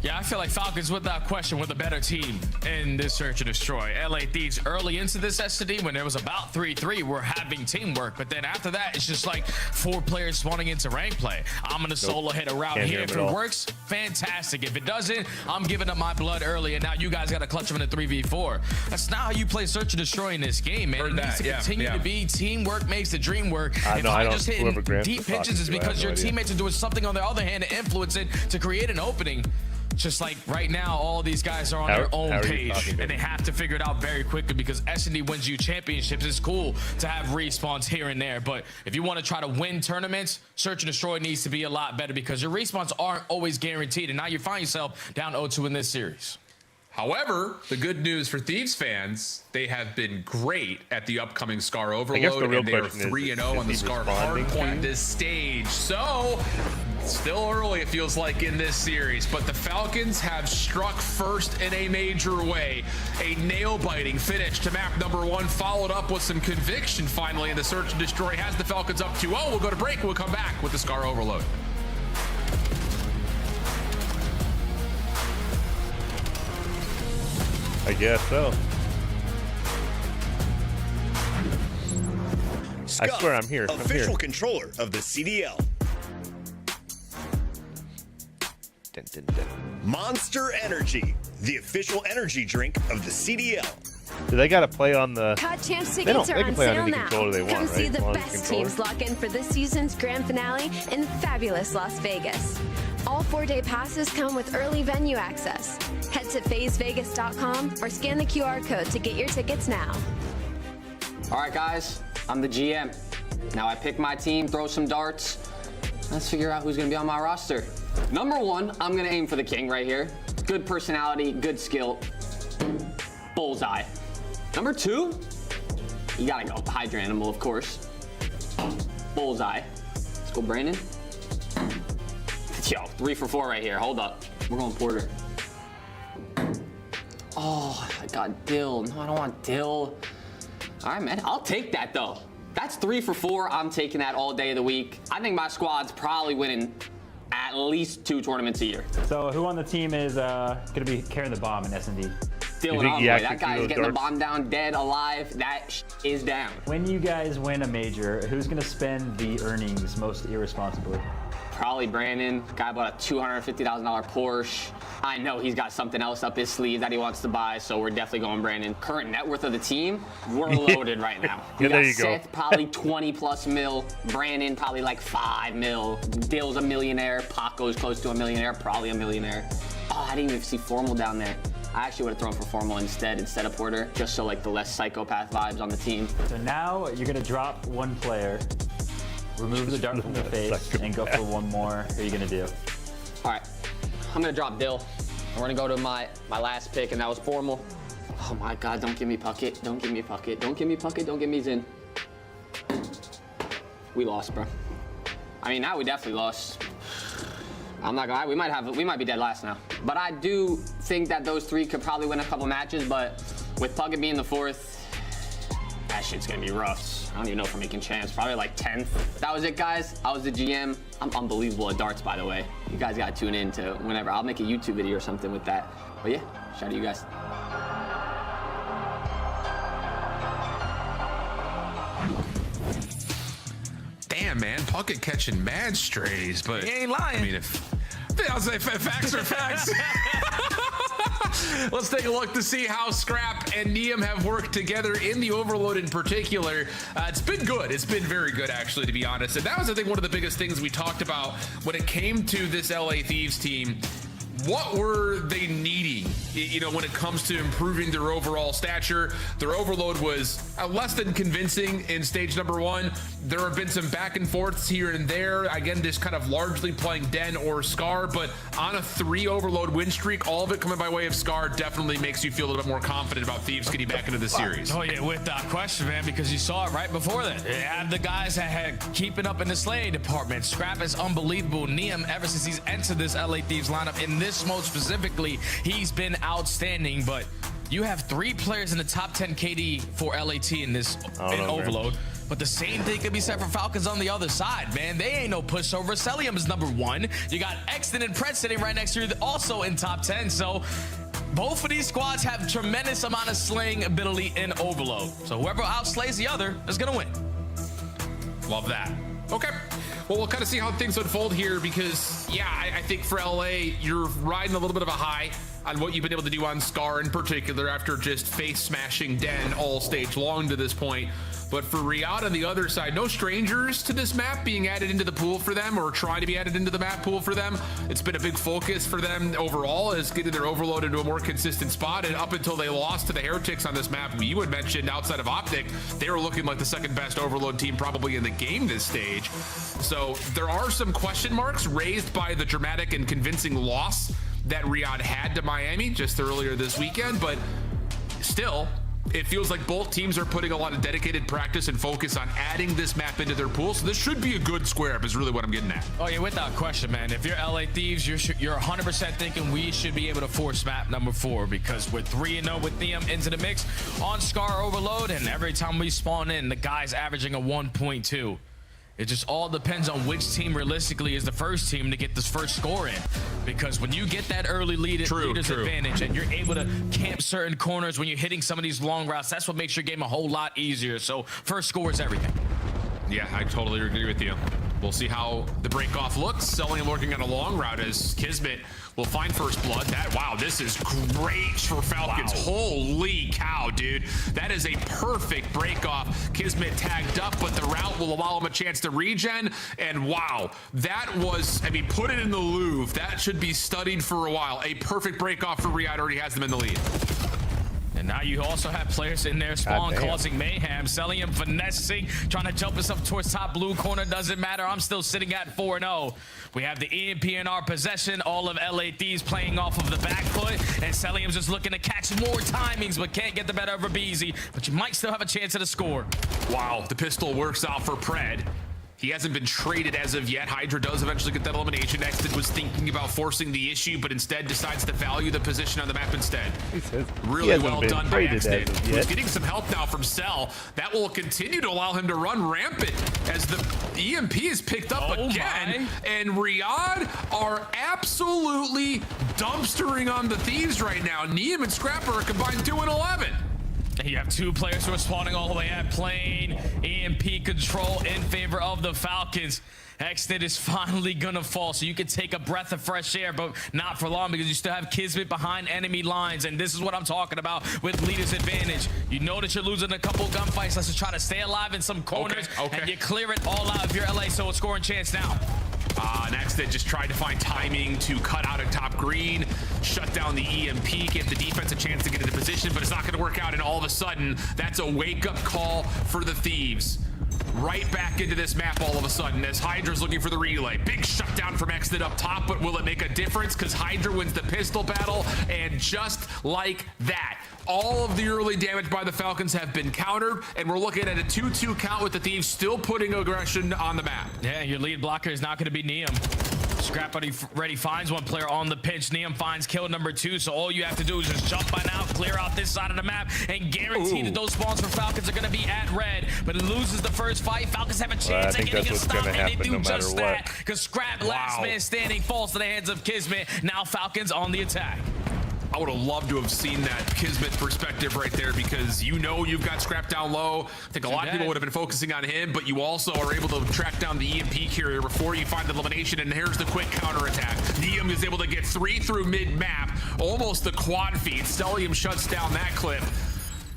Yeah, I feel like Falcons, without question, were the better team in this search and destroy. LA Thieves early into this SD, when there was about 3-3, were having teamwork. But then after that, it's just like 4 players spawning into rank play. I'm going to solo hit a route here. If it works, fantastic. If it doesn't, I'm giving up my blood early, and now you guys got to clutch them in a 3v4. That's not how you play search and destroy in this game, man. It needs to continue to be teamwork makes the dream work. If I'm just hitting deep pitches, is because your teammates are doing something on the other hand to influence it to create an opening. Just like right now, all these guys are on their own page, and they have to figure it out very quickly because S&D wins you championships. It's cool to have respawns here and there, but if you want to try to win tournaments, search and destroy needs to be a lot better because your respawns aren't always guaranteed, and now you find yourself down 0-2 in this series. However, the good news for Thieves fans, they have been great at the upcoming Scar Overload, and they are 3-0 on the Scar Hardpoint this stage. So, still early, it feels like, in this series, but the Falcons have struck first in a major way. A nail-biting finish to map number 1, followed up with some conviction finally, and the search and destroy has the Falcons up 2-0. We'll go to break, we'll come back with the Scar Overload. I guess so. Scuff, I swear I'm here. Official controller of the CDL. Dun, dun, dun. Monster Energy, the official energy drink of the CDL. Do they got to play on the... COD Champs tickets are on sale now. Come see the best teams lock in for this season's grand finale in fabulous Las Vegas. All 4-day passes come with early venue access. Head to phasevegas.com or scan the QR code to get your tickets now. All right, guys, I'm the GM. Now I pick my team, throw some darts. Let's figure out who's going to be on my roster. Number 1, I'm going to aim for the king right here. Good personality, good skill. Bullseye. Number 2, you got to go Hydra Animal, of course. Bullseye. Let's go, Brandon. Yo, 3 for 4 right here. Hold up. We're going Porter. Oh, I got Dill. No, I don't want Dill. All right, man. I'll take that, though. That's 3 for 4. I'm taking that all day of the week. I think my squad's probably winning at least 2 tournaments a year. So who on the team is going to be carrying the bomb in S&D? Dylan Envoy, that guy is getting the bomb down, dead, alive. That is down. When you guys win a major, who's going to spend the earnings most irresponsibly? Probably Brandon. Guy bought a $250,000 Porsche. I know he's got something else up his sleeve that he wants to buy, so we're definitely going Brandon. Current net worth of the team, we're loaded right now. Yeah, there you Seth, go. probably 20+ mil. Brandon, probably like 5 mil. Dill's a millionaire. Paco's close to a millionaire, probably a millionaire. Oh, I didn't even see Formal down there. I actually would have thrown for Formal instead of Porter, just so like the less psychopath vibes on the team. So now you're going to drop one player, remove the dart from the face, and go for one more. Who are you going to do? All right, I'm going to drop Dill. And we're going to go to my last pick, and that was Formal. Oh my God, don't give me Puckett. Don't give me Puckett. Don't give me Puckett. Don't give me Zin. We lost, bro. I mean, now we definitely lost. I'm not gonna lie, we might be dead last now. But I do think that those 3 could probably win a couple matches, but with Puckett being the 4th, that shit's gonna be rough. I don't even know if we're making champs, probably like 10th. That was it, guys. I was the GM. I'm unbelievable at darts, by the way. You guys gotta tune in to whenever. I'll make a YouTube video or something with that. But yeah, shout out to you guys. Damn, man, Puckett catching mad strays, but he ain't lying. I mean, I'll say facts are facts. Let's take a look to see how Scrap and Neum have worked together in the Overload in particular. It's been good. It's been very good, actually, to be honest. And that was, I think, one of the biggest things we talked about when it came to this LA Thieves team. What were they needing, when it comes to improving their overall stature? Their overload was less than convincing in stage number 1. There have been some back and forths here and there. Again, just kind of largely playing Den or Scar, but on a 3 overload win streak, all of it coming by way of Scar definitely makes you feel a little bit more confident about Thieves getting back into the series. Oh yeah, without question, man, because you saw it right before that. They had the guys that had keeping up in the slaying department. Scrap is unbelievable. Neum, ever since he's entered this LA Thieves lineup in this mode specifically, he's been outstanding. But you have 3 players in the top 10 KD for LAT in this Overload. Man. But the same thing could be said for Falcons on the other side, man. They ain't no pushover. Celium is number 1. You got Exton and Pret sitting right next to you, also in top 10. So both of these squads have tremendous amount of slaying ability in Overload. So whoever outslays the other is gonna win. Love that. Okay. Well, we'll kind of see how things unfold here because, yeah, I think for LA, you're riding a little bit of a high on what you've been able to do on Scar in particular after just face smashing Den all stage long to this point. But for Riyadh on the other side, no strangers to this map being added into the pool for them or trying to be added into the map pool for them. It's been a big focus for them overall is getting their overload into a more consistent spot. And up until they lost to the Heretics on this map, you had mentioned outside of Optic, they were looking like the second best overload team probably in the game this stage. So there are some question marks raised by the dramatic and convincing loss that Riyadh had to Miami just earlier this weekend, but still, it feels like both teams are putting a lot of dedicated practice and focus on adding this map into their pool. So this should be a good square up is really what I'm getting at. Oh yeah, without question, man. If you're LA Thieves, you're 100% thinking we should be able to force map number 4 because we're 3-0 with Neum into the mix on Scar Overload, and every time we spawn in, the guy's averaging a 1.2. It just all depends on which team realistically is the first team to get this first score in. Because when you get that early leader's advantage and you're able to camp certain corners when you're hitting some of these long routes, that's what makes your game a whole lot easier. So first score is everything. Yeah, I totally agree with you. We'll see how the break-off looks. Selling and working on a long route as Kismet will find first blood. Wow, this is great for Falcons. Wow. Holy cow, dude. That is a perfect break-off. Kismet tagged up, but the route will allow him a chance to regen. And wow, that was, put it in the Louvre. That should be studied for a while. A perfect break-off for Riyadh already has them in the lead. And now you also have players in there spawn causing mayhem. Celium finessing, trying to jump us up towards top blue corner. Doesn't matter. I'm still sitting at 4-0. We have the EMP in our possession. All of LA Thieves playing off of the back foot. And Celium's just looking to catch more timings, but can't get the better of Rabeezy. But you might still have a chance at a score. Wow, the pistol works out for Pred. He hasn't been traded as of yet. Hydra does eventually get that elimination. Exton was thinking about forcing the issue, but instead decides to value the position on the map instead. Really well done by Exton. He's getting some help now from Cell. That will continue to allow him to run rampant as the EMP is picked up again. And Riyadh are absolutely dumpstering on the Thieves right now. Neum and Scrapper are combined 2 and 11. You have 2 players who are spawning all the way at plane. EMP control in favor of the Falcons. Exton is finally gonna fall, so you can take a breath of fresh air, but not for long because you still have Kismet behind enemy lines, and this is what I'm talking about with leader's advantage. You know that you're losing a couple gunfights. Let's just try to stay alive in some corners, and you clear it all out if you're LA, so a scoring chance now. Next, they just tried to find timing to cut out a top green, shut down the EMP, give the defense a chance to get into position, but it's not going to work out, and all of a sudden, that's a wake-up call for the Thieves. Right back into this map all of a sudden as Hydra's looking for the relay. Big shutdown from Exton up top, but will it make a difference? Because Hydra wins the pistol battle, and just like that, all of the early damage by the Falcons have been countered, and we're looking at a 2-2 count with the Thieves still putting aggression on the map. Yeah, your lead blocker is not going to be Neum. Scrap ready finds one player on the pitch. Neum finds kill number 2, so all you have to do is just jump by now, clear out this side of the map, and guarantee that those spawns for Falcons are going to be at red. But it loses the first fight. Falcons have a chance at getting a stop, and they do just that. Because Scrap, last man standing, falls to the hands of Kismet. Now Falcons on the attack. I would have loved to have seen that Kismet perspective right there, because you know you've got Scrap down low. I think a lot of people would have been focusing on him, but you also are able to track down the EMP carrier before you find the elimination, and here's the quick counterattack. Neum is able to get 3 through mid-map, almost the quad feed. Stellium shuts down that clip,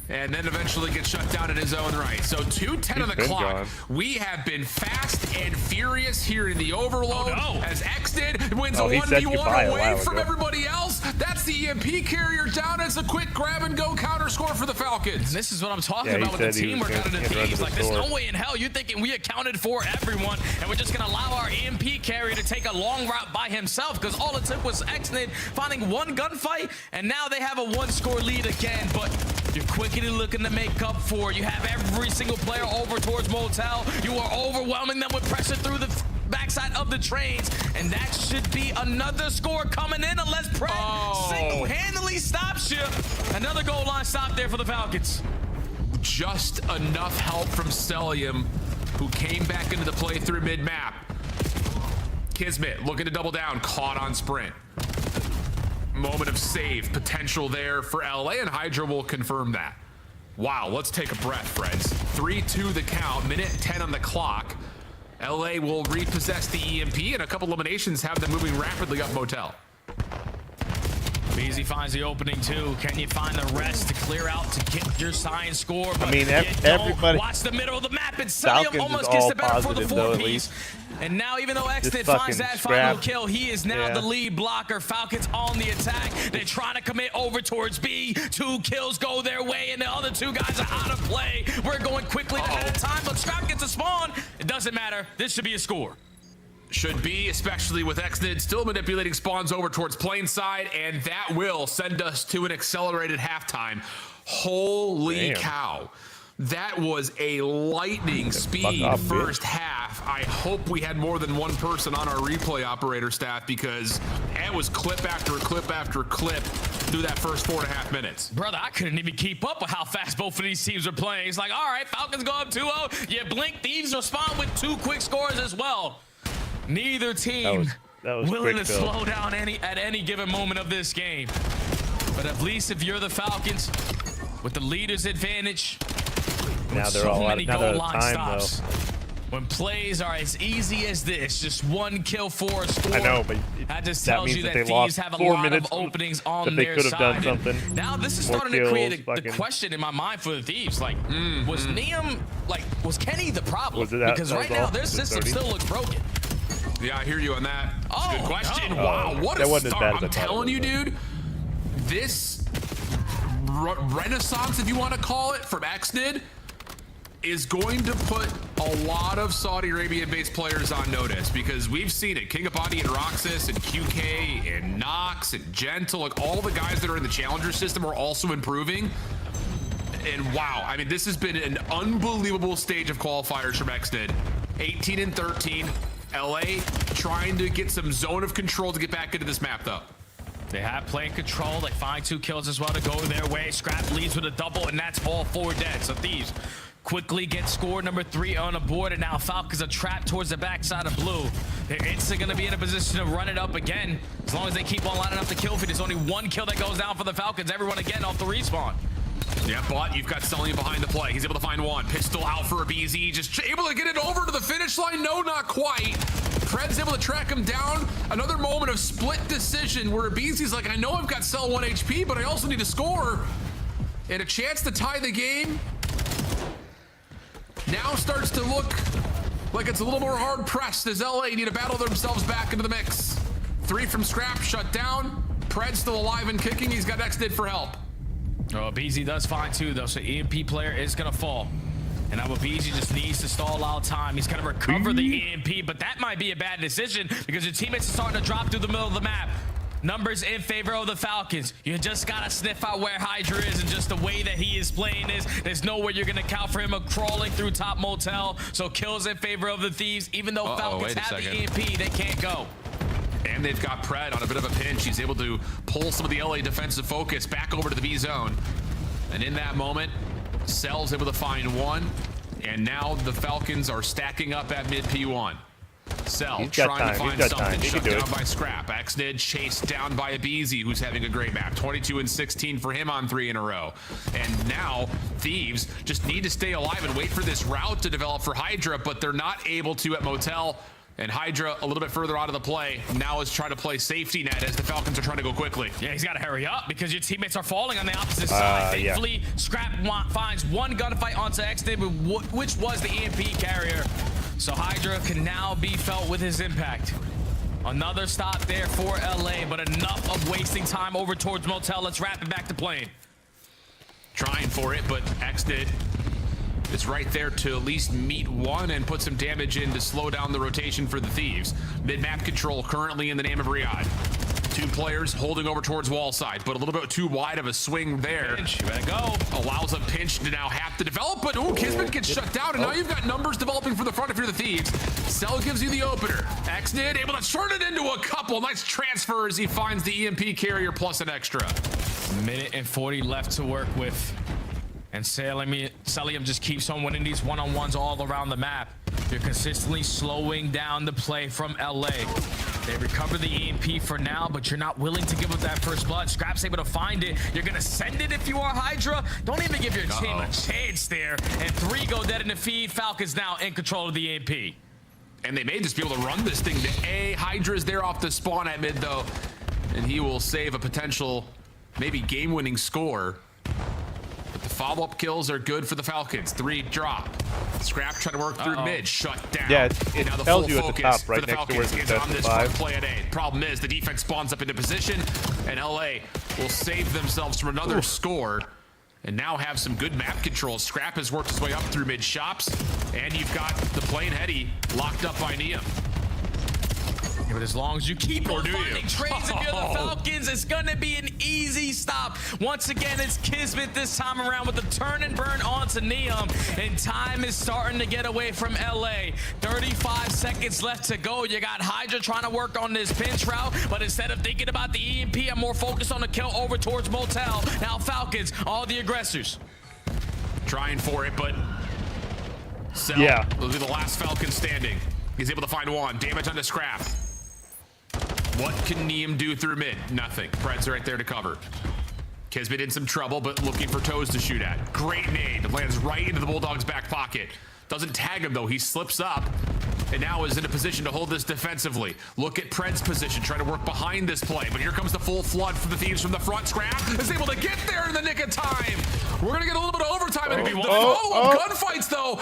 and then eventually gets shut down in his own right. So 2:10 on the clock. Gone. We have been fast and furious here in the Overload as Exton wins a 1v1 away from everybody else. That's the EMP carrier down as a quick grab and go counter score for the Falcons. This is what I'm talking about with the teamwork out of the Thieves. Like, there's no way in hell you're thinking we accounted for everyone and we're just gonna allow our EMP carrier to take a long route by himself, because all it took was Exton finding 1 gunfight, and now they have a 1-score lead again. But you're quickly looking to make up for. You have every single player over towards Motel. You are overwhelming them with pressure through the backside of the trains, and that should be another score coming in unless Pred single-handedly stops you. Another goal line stop there for the Falcons. Just enough help from Stellium, who came back into the play through mid-map. Kismet looking to double down, caught on sprint. Moment of save potential there for LA, and Hydra will confirm that. Wow, let's take a breath, friends. 3-2 the count, minute 10 on the clock. LA will repossess the EMP, and a couple eliminations have them moving rapidly up Motel. Beezy finds the opening too. Can you find the rest to clear out to get your sign score? But I mean, everybody. Watch the middle of the map, and Stellium almost gets the better for the 4-piece. And now, even though Exton finds that final kill, he is now the lead blocker. Falcons on the attack. They're trying to commit over towards B. 2 kills go their way, and the other 2 guys are out of play. We're going quickly ahead of time, but Scrap gets a spawn. It doesn't matter. This should be a score. Should be, especially with Exton still manipulating spawns over towards plane side, and that will send us to an accelerated halftime. Holy cow. That was a lightning speed first half. I hope we had more than 1 person on our replay operator staff, because it was clip after clip after clip through that first 4.5 minutes. Brother, I couldn't even keep up with how fast both of these teams are playing. It's like, all right, Falcons go up 2-0. You blink, Thieves respond with 2 quick scores as well. Neither team willing to slow down at any given moment of this game. But at least if you're the Falcons, with the leader's advantage, now they're all out of time, though. When plays are as easy as this, just 1 kill for a score. I know, but that just tells you that Thieves have a lot of openings on their side. Done something. Now this is starting to create the question in my mind for the Thieves. Like, was Neum, was Kenny the problem? Because right now their system still looks broken. Yeah, I hear you on that. Good question. Wow, what a start. I'm telling you, dude, this renaissance, if you want to call it, from Exton is going to put a lot of Saudi Arabian-based players on notice, because we've seen it. King Abadi and Roxas and QK and Nox and Gentle, like all the guys that are in the Challenger system are also improving. And wow, I mean, this has been an unbelievable stage of qualifiers from Exton. 18 and 13. LA trying to get some zone of control to get back into this map, though. They have play control. They find 2 kills as well to go their way. Scrap leads with a double, and that's all 4 dead. So Thieves quickly get score number 3 on the board, and now Falcons are trapped towards the backside of blue. They're instantly going to be in a position to run it up again. As long as they keep on lining up the kill feed, there's only 1 kill that goes down for the Falcons. Everyone again off the respawn. Yeah, but you've got Sully behind the play. He's able to find 1. Pistol out for a BZ. Just able to get it over to the finish line. No, not quite. Fred's able to track him down. Another moment of split decision where Abizi's like, I know I've got Cell 1 HP, but I also need to score. And a chance to tie the game. Now starts to look like it's a little more hard pressed as LA need to battle themselves back into the mix. 3 from Scrap, shut down. Pred's still alive and kicking. He's got X-Did for help. Oh, BZ does find 2 though, so EMP player is gonna fall. And now BZ just needs to stall out time. He's gonna recover the EMP, but that might be a bad decision because your teammates are starting to drop through the middle of the map. Numbers in favor of the Falcons. You just gotta sniff out where Hydra is, and just the way that he is playing this, there's no way you're gonna count for him crawling through top motel. So kills in favor of the Thieves. Even though Falcons have the EMP, they can't go. And they've got Pred on a bit of a pinch. He's able to pull some of the LA defensive focus back over to the B zone. And in that moment, Cell's able to find 1. And now the Falcons are stacking up at mid P1. Cell trying to find something, shut down by Scrap. X-Nid chased down by Abizi, who's having a great map. 22 and 16 for him on 3 in a row. And now Thieves just need to stay alive and wait for this route to develop for Hydra, but they're not able to at Motel. And Hydra a little bit further out of the play now is trying to play safety net as the Falcons are trying to go quickly. Yeah, he's got to hurry up because your teammates are falling on the opposite side. Thankfully, Scrap finds 1 gunfight onto X-Did, which was the EMP carrier. So Hydra can now be felt with his impact. Another stop there for LA, but enough of wasting time over towards Motel. Let's wrap it back to plane. Trying for it, but X-Did is right there to at least meet 1 and put some damage in to slow down the rotation for the Thieves. Mid-map control currently in the name of Riyadh. 2 players holding over towards wall side, but a little bit too wide of a swing there. Pinch, you better go. Allows a pinch to now have to develop, but Kismet gets shut down, and now you've got numbers developing for the front if you're the Thieves. Cell gives you the opener. X-Nid able to turn it into a couple. Nice transfer as he finds the EMP carrier plus an extra. Minute and 40 left to work with. And Celium just keeps on winning these one-on-ones all around the map. You're consistently slowing down the play from LA. They recover the EMP for now, but you're not willing to give up that first blood. Scrap's able to find it. You're going to send it if you are Hydra. Don't even give your team a chance there. And 3 go dead in the feed. Falcons now in control of the EMP. And they may just be able to run this thing to A. Hydra's there off the spawn at mid, though. And he will save a potential, maybe game-winning score. The follow-up kills are good for the Falcons. 3 drop. Scrap trying to work through mid. Shut down. Yeah, it tells you at the top right next to where it says on this front play at A. Problem is the defense spawns up into position, and LA will save themselves from another score and now have some good map control. Scrap has worked his way up through mid shops, and you've got the plane Heady locked up by Neum. But as long as you keep on finding trades if you're the Falcons, it's going to be an easy stop. Once again, it's Kismet this time around with the turn and burn onto Neum. And time is starting to get away from LA. 35 seconds left to go. You got Hydra trying to work on this pinch route, but instead of thinking about the EMP, I'm more focused on the kill over towards Motel. Now Falcons, all the aggressors. Trying for it, but Cell will be the last Falcon standing. He's able to find 1. Damage on the Scrap. What can Neum do through mid? Nothing. Pred's right there to cover. Kismet in some trouble, but looking for toes to shoot at. Great nade. Lands right into the Bulldog's back pocket. Doesn't tag him, though. He slips up and now is in a position to hold this defensively. Look at Pred's position, trying to work behind this play. But here comes the full flood for the Thieves from the front. Scrap is able to get there in the nick of time. We're going to get a little bit of overtime. The follow-up gunfights, though.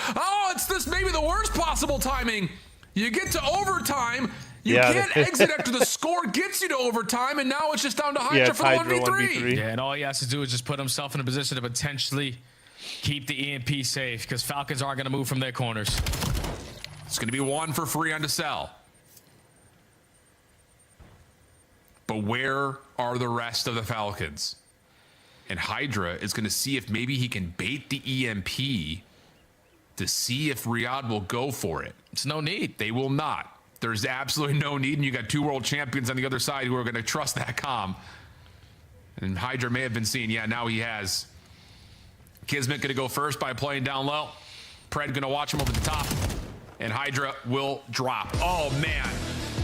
It's this maybe the worst possible timing. You get to overtime. You can't exit after the score gets you to overtime, and now it's just down to Hydra for the 1v3. Yeah, and all he has to do is just put himself in a position to potentially keep the EMP safe, because Falcons aren't going to move from their corners. It's going to be 1 for free on to Cell. But where are the rest of the Falcons? And Hydra is going to see if maybe he can bait the EMP to see if Riyadh will go for it. It's no need. They will not. There's absolutely no need, and you got 2 world champions on the other side who are going to trust that comm. And Hydra may have been seen. Yeah, now he has. Kismet going to go first by playing down low. Pred going to watch him over the top. And Hydra will drop. Oh, man.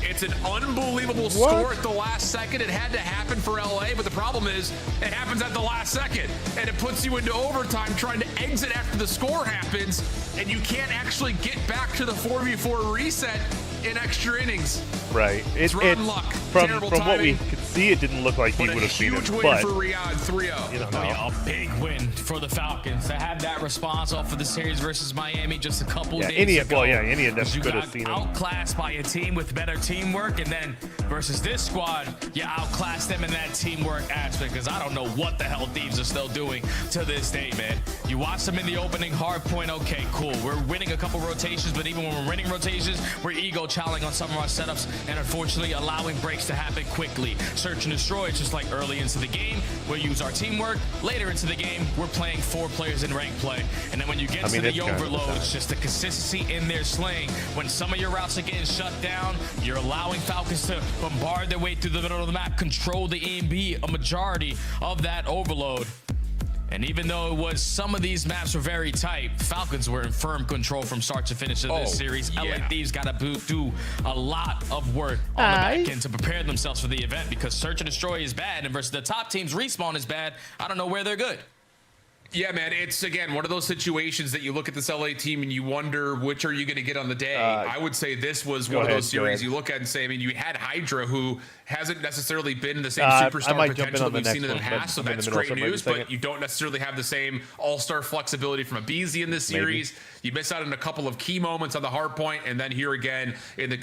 It's an unbelievable score at the last second. It had to happen for LA, but the problem is it happens at the last second. And it puts you into overtime trying to exit after the score happens, and you can't actually get back to the 4v4 reset in extra innings. Right. It's rotten luck. From what we could see, it didn't look like he would have seen it. Huge win for Riyadh, 3-0. You don't know. A big win for the Falcons to have that response off of the series versus Miami just a couple days ago. Any of them could have seen it. Outclassed by a team with better teamwork, and then versus this squad, you outclassed them in that teamwork aspect, because I don't know what the hell Thieves are still doing to this day, man. You watch them in the opening hard point, okay, cool. We're winning a couple rotations, but even when we're winning rotations, we're ego challenging on some of our setups, and unfortunately allowing breaks to happen quickly. Search and destroy, it's just like early into the game, we'll use our teamwork. Later into the game, we're playing 4 players in rank play. And then when you get to the overload, it's just the consistency in their slaying. When some of your routes are getting shut down, you're allowing Falcons to bombard their way through the middle of the map, control the EMB, a majority of that overload. And even though it was, some of these maps were very tight, Falcons were in firm control from start to finish of this series. LA Thieves got to do a lot of work on the back end to prepare themselves for the event, because Search and Destroy is bad, and versus the top teams, Respawn is bad. I don't know where they're good. Yeah, man, it's, again, one of those situations that you look at this LA team and you wonder which are you going to get on the day. I would say this was one of those series you look at and say, I mean, you had Hydra, who hasn't necessarily been the same superstar potential that we've seen in the past, so that's great news, but you don't necessarily have the same all-star flexibility from a BZ in this series. You miss out on a couple of key moments on the hard point, and then here again in the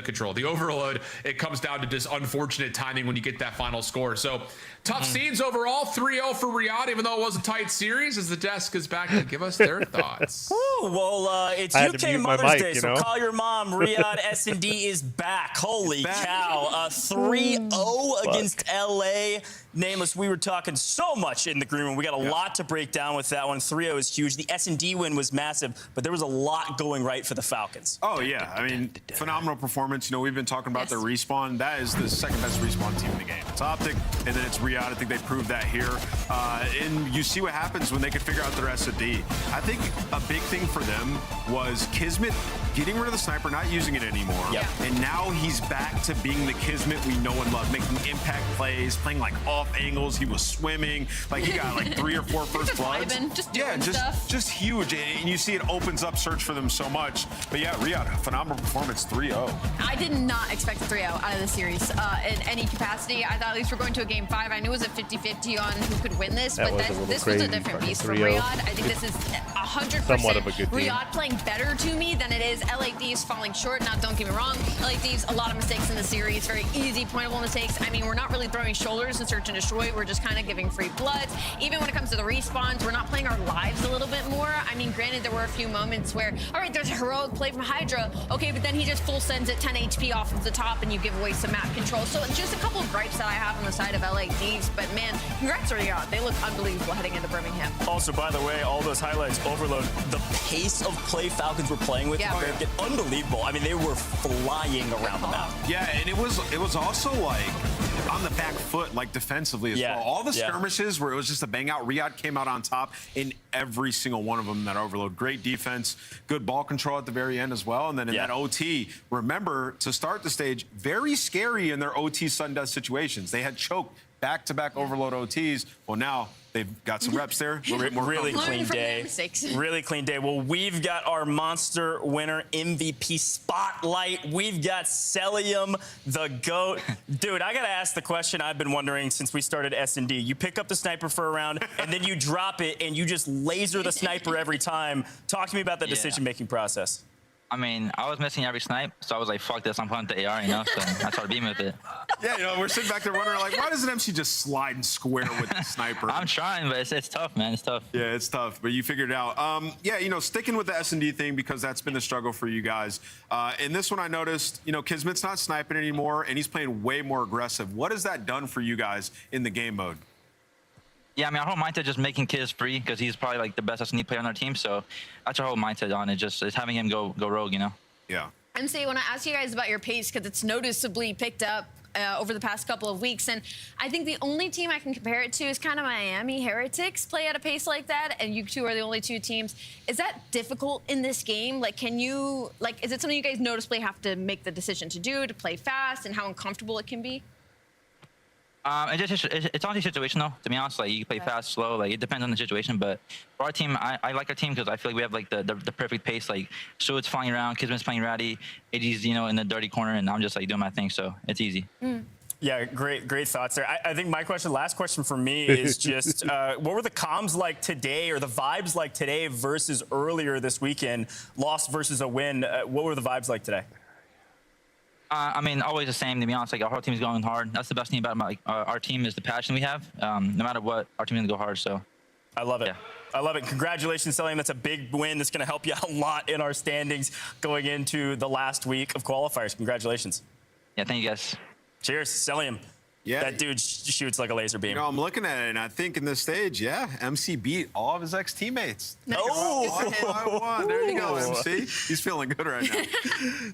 control. The overload, it comes down to just unfortunate timing when you get that final score. So tough scenes overall, 3-0 for Riyadh, even though it was a tight series, as the desk is back to give us their thoughts. Ooh, well, it's UK Mother's Day, so call your mom. Riyadh S&D is back. Holy cow. 3-0 against LA. Nameless, we were talking so much in the green room. We got a lot to break down with that one. 3-0 is huge. The S&D win was massive, but there was a lot going right for the Falcons. Oh, yeah. I mean, phenomenal performance. You know, we've been talking about their Respawn. That is the second best Respawn team in the game. It's Optic, and then it's Riyadh. I think they proved that here. And you see what happens when they can figure out their S&D. I think a big thing for them was Kismet getting rid of the sniper, not using it anymore. And now he's back to being the Kismet we know and love, making impact plays, playing like off angles. He was swimming. Like, he got like 3 or 4 first bloods. Just huge. And you see it opens up Search for them so much. But yeah, Riyadh, phenomenal performance, 3-0. I did not expect a 3-0 out of the series in any capacity. I thought at least we're going to a game 5. I knew it was a 50-50 on who could win this, but this was a different beast for Riyadh. I think this is 100% somewhat of a good team. Riyadh playing better to me than it is LA Thieves falling short. Now, don't get me wrong, LA Thieves, a lot of mistakes in the series, very easy, pointable mistakes. I mean, we're not really throwing shoulders in Search and Destroy. We're just kind of giving free bloods. Even when it comes to the respawns, we're not playing our lives a little bit more. I mean, granted, there were a few moments where, all right, there's a heroic play from Hydra. Okay, but then he just full sends it 10 HP off of the top and you give away some map control. So just a couple of gripes that I have on the side of LA Thieves. But man, congrats to Riyadh. They look unbelievable heading into Birmingham. Also, by the way, all those highlights, overload, the pace of play Falcons were playing with, unbelievable. I mean, they were flying around the map. Yeah, and it was also like on the back foot, like defensively as well. All the skirmishes where it was just a bang out, Riyadh came out on top in every single one of them in that overload. Great defense, good ball control at the very end as well. And then in that OT, remember, to start the stage, very scary in their OT sudden death situations. They had choked back-to-back overload OTs. Well, now they've got some reps there. Really clean day. Really clean day. Well, we've got our monster winner MVP spotlight. We've got Celium, the GOAT. Dude, I got to ask the question I've been wondering since we started S&D. You pick up the sniper for a round, and then you drop it, and you just laser the sniper every time. Talk to me about the decision-making process. I mean, I was missing every snipe, so I was like, fuck this, I'm pulling the AR, you know? So I started beaming with it. Yeah, you know, we're sitting back there wondering, like, why doesn't MC just slide and square with the sniper? I'm trying, but it's tough, man. It's tough. Yeah, it's tough, but you figured it out. Yeah, you know, sticking with the S&D thing, because that's been the struggle for you guys. In this one, I noticed, you know, Kismet's not sniping anymore, and he's playing way more aggressive. What has that done for you guys in the game mode? Yeah, I mean, our whole mindset just making Kiz free because he's probably like the best S&D player on our team. So that's our whole mindset on it. Just having him go rogue, you know? Yeah. MC, I want to ask you guys about your pace because it's noticeably picked up over the past couple of weeks. And I think the only team I can compare it to is kind of Miami Heretics play at a pace like that. And you two are the only two teams. Is that difficult in this game? Like, can you, like, is it something you guys noticeably have to make the decision to do, to play fast, and how uncomfortable it can be? It's honestly situational, to be honest. Like, you can play fast, slow. Like, it depends on the situation. But for our team, I like our team because I feel like we have like the perfect pace. Like, Shuad's flying around, Kisman's playing ratty, AD's, you know, in the dirty corner, and I'm just like doing my thing. So it's easy. Yeah, great thoughts there. I think my last question for me is just what were the comms like today, or the vibes like today versus earlier this weekend? Loss versus a win. What were the vibes like today? I mean, always the same, to be honest. Like, our whole team's going hard. That's the best thing about like, our team is the passion we have. No matter what, our team's going to go hard, so. I love it. Yeah. I love it. Congratulations, Celium. That's a big win. That's going to help you a lot in our standings going into the last week of qualifiers. Congratulations. Yeah, thank you, guys. Cheers, Celium. Yeah. That dude shoots like a laser beam. You know, I'm looking at it, and I think in this stage, yeah, MC beat all of his ex-teammates. Oh! There you go, MC. He's feeling good right now.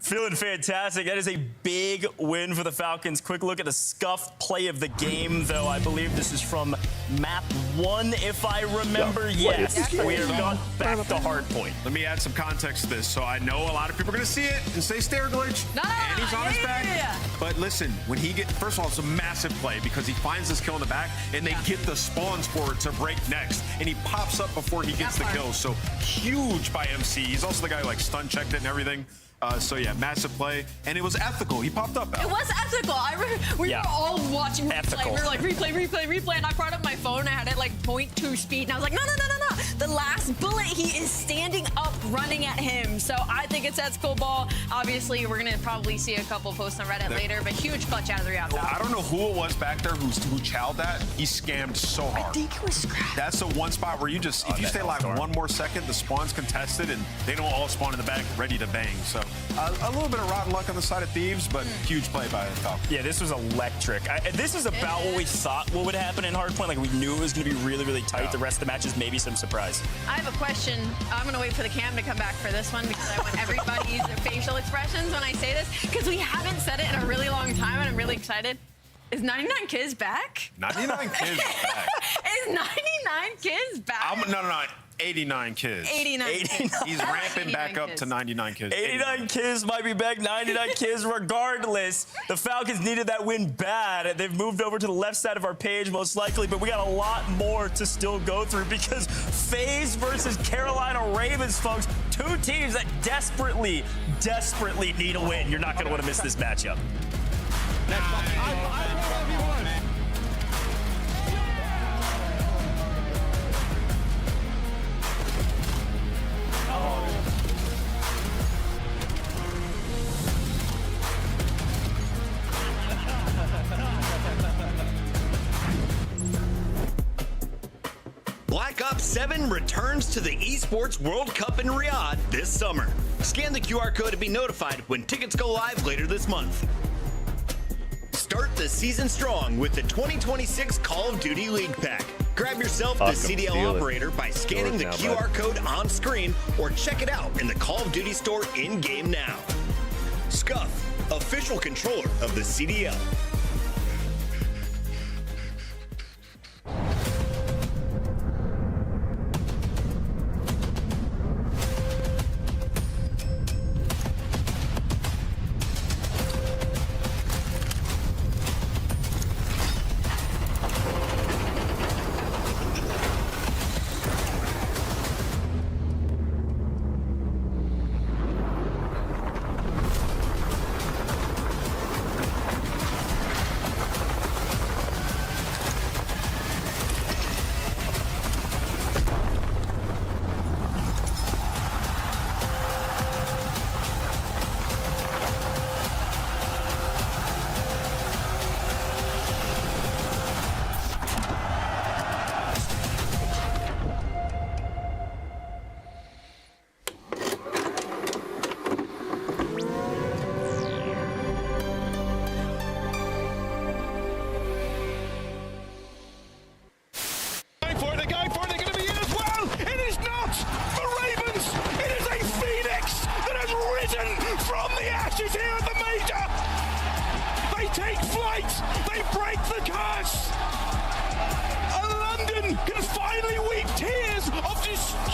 Feeling fantastic. That is a big win for the Falcons. Quick look at the scuffed play of the game, though. I believe this is from map 1, if I remember. Yes, we have gone back to hardpoint. Let me add some context to this. So I know a lot of people are going to see it and say stair glitch, and he's on his back. But listen, when he first of all, it's a massive play because he finds this kill in the back, and they get the spawns for it to break next, and he pops up before he gets the kill. So huge by MC. He's also the guy who like stun checked it and everything. So yeah, massive play, and it was ethical. He popped up. It was ethical. We were all watching replay. We were like replay, and I brought up my phone. I had it like 0.2 speed, and I was like, no. The last bullet, he is standing up, running at him. So I think it's ethical ball. Obviously, we're gonna probably see a couple posts on Reddit later, but huge clutch out of the Real. I don't know who it was back there who chowed that. He scammed so hard. I think it was Scrap. That's the one spot where you just, if you stay alive one more second, the spawn's contested, and they don't all spawn in the back ready to bang. So a little bit of rotten luck on the side of Thieves, but huge play by the Falcons. Yeah, this was electric. This is about what we thought what would happen in Hardpoint. Like, we knew it was going to be really, really tight. The rest of the matches, maybe some surprise. I have a question. I'm going to wait for the cam to come back for this one because I want everybody's facial expressions when I say this because we haven't said it in a really long time, and I'm really excited. Is 99 Kiz back? 99 Kiz back. Is 99 Kiz back? No. 89 Kiz. 89 Kiz. He's ramping back up to 99 Kiz. 89 Kiz might be back. 99 Kiz regardless. The Falcons needed that win bad. They've moved over to the left side of our page most likely, but we got a lot more to still go through because FaZe versus Carolina Ravens, folks. Two teams that desperately need a win. You're not going to want to miss this matchup. Black Ops 7 returns to the Esports World Cup in Riyadh this summer. Scan the QR code to be notified when tickets go live later this month. Start the season strong with the 2026 Call of Duty League Pack. Grab yourself the CDL operator by scanning the QR code on screen or check it out in the Call of Duty store in-game now. Scuff, official controller of the CDL.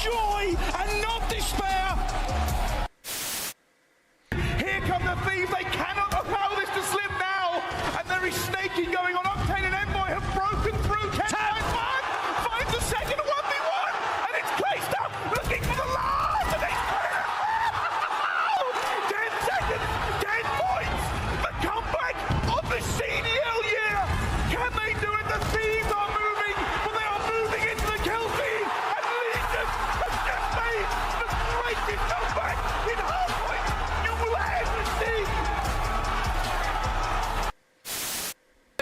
joy and not despair. Here come the Thieves. They cannot allow this to slip now. And there is snaking going on. Octane and Envoy have broken through. Ken finds the second 1v1. And it's placed up, looking for the last. And he's put it out. 10 seconds, 10 points. The comeback of the CDL year. Can they do it? The Thieves are moving, but they are moving into the kill feed. And Legion has just made the greatest comeback in Hardpoint you will ever see.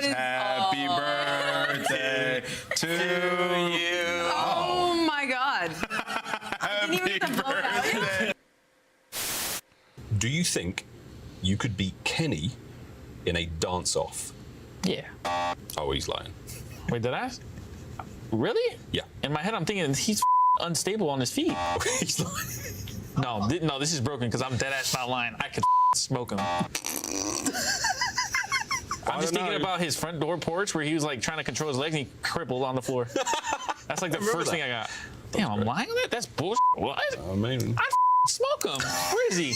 Happy birthday to you. Oh my God. Happy birthday. Do you think you could beat Kenny in a dance-off? Yeah. Oh, he's lying. Wait, did I? Really? Yeah. In my head, I'm thinking he's unstable on his feet. He's lying. No, this is broken because I'm dead ass not lying. I could smoke him. I'm just thinking about his front door porch where he was like trying to control his legs and he crippled on the floor. That's like the first thing I got. Damn, I'm lying on that? That's bullshit. What? I mean, I smoke him. Where is he?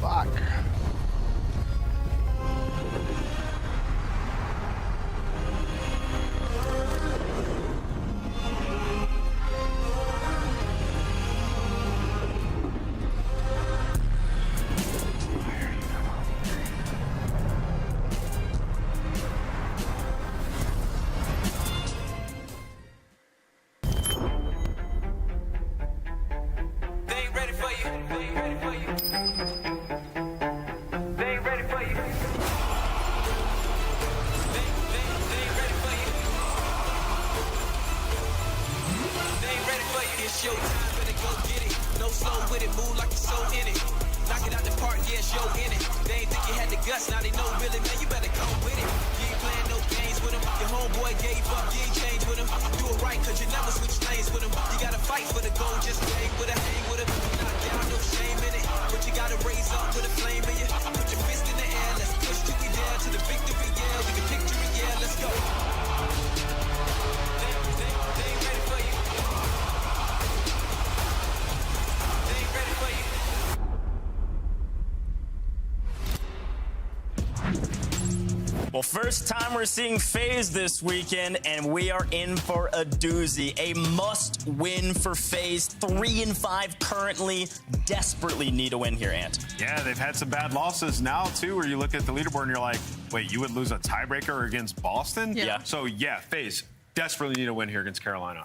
Fuck. It's your time, better go get it. No slow with it, move like you're so in it. Knock it out the park, yeah, show in it. They ain't think you had the guts, now they know really, man, you better come with it. You ain't playing no games with him. Your homeboy gave up, you ain't changed with him. Do it right, cause you never switch lanes with him. You gotta fight for the goal, just hang with it, hang with it. Knock down, no shame in it. But you gotta raise up with a flame in you. Put your fist in the air, let's push till we down to the victory, yeah. We can picture it, yeah, let's go. They ain't ready for you. Well, first time we're seeing FaZe this weekend, and we are in for a doozy. A must-win for FaZe. 3-5 currently. Desperately need a win here, Ant. Yeah, they've had some bad losses now, too, where you look at the leaderboard and you're like, wait, you would lose a tiebreaker against Boston? Yeah. So, yeah, FaZe desperately need a win here against Carolina.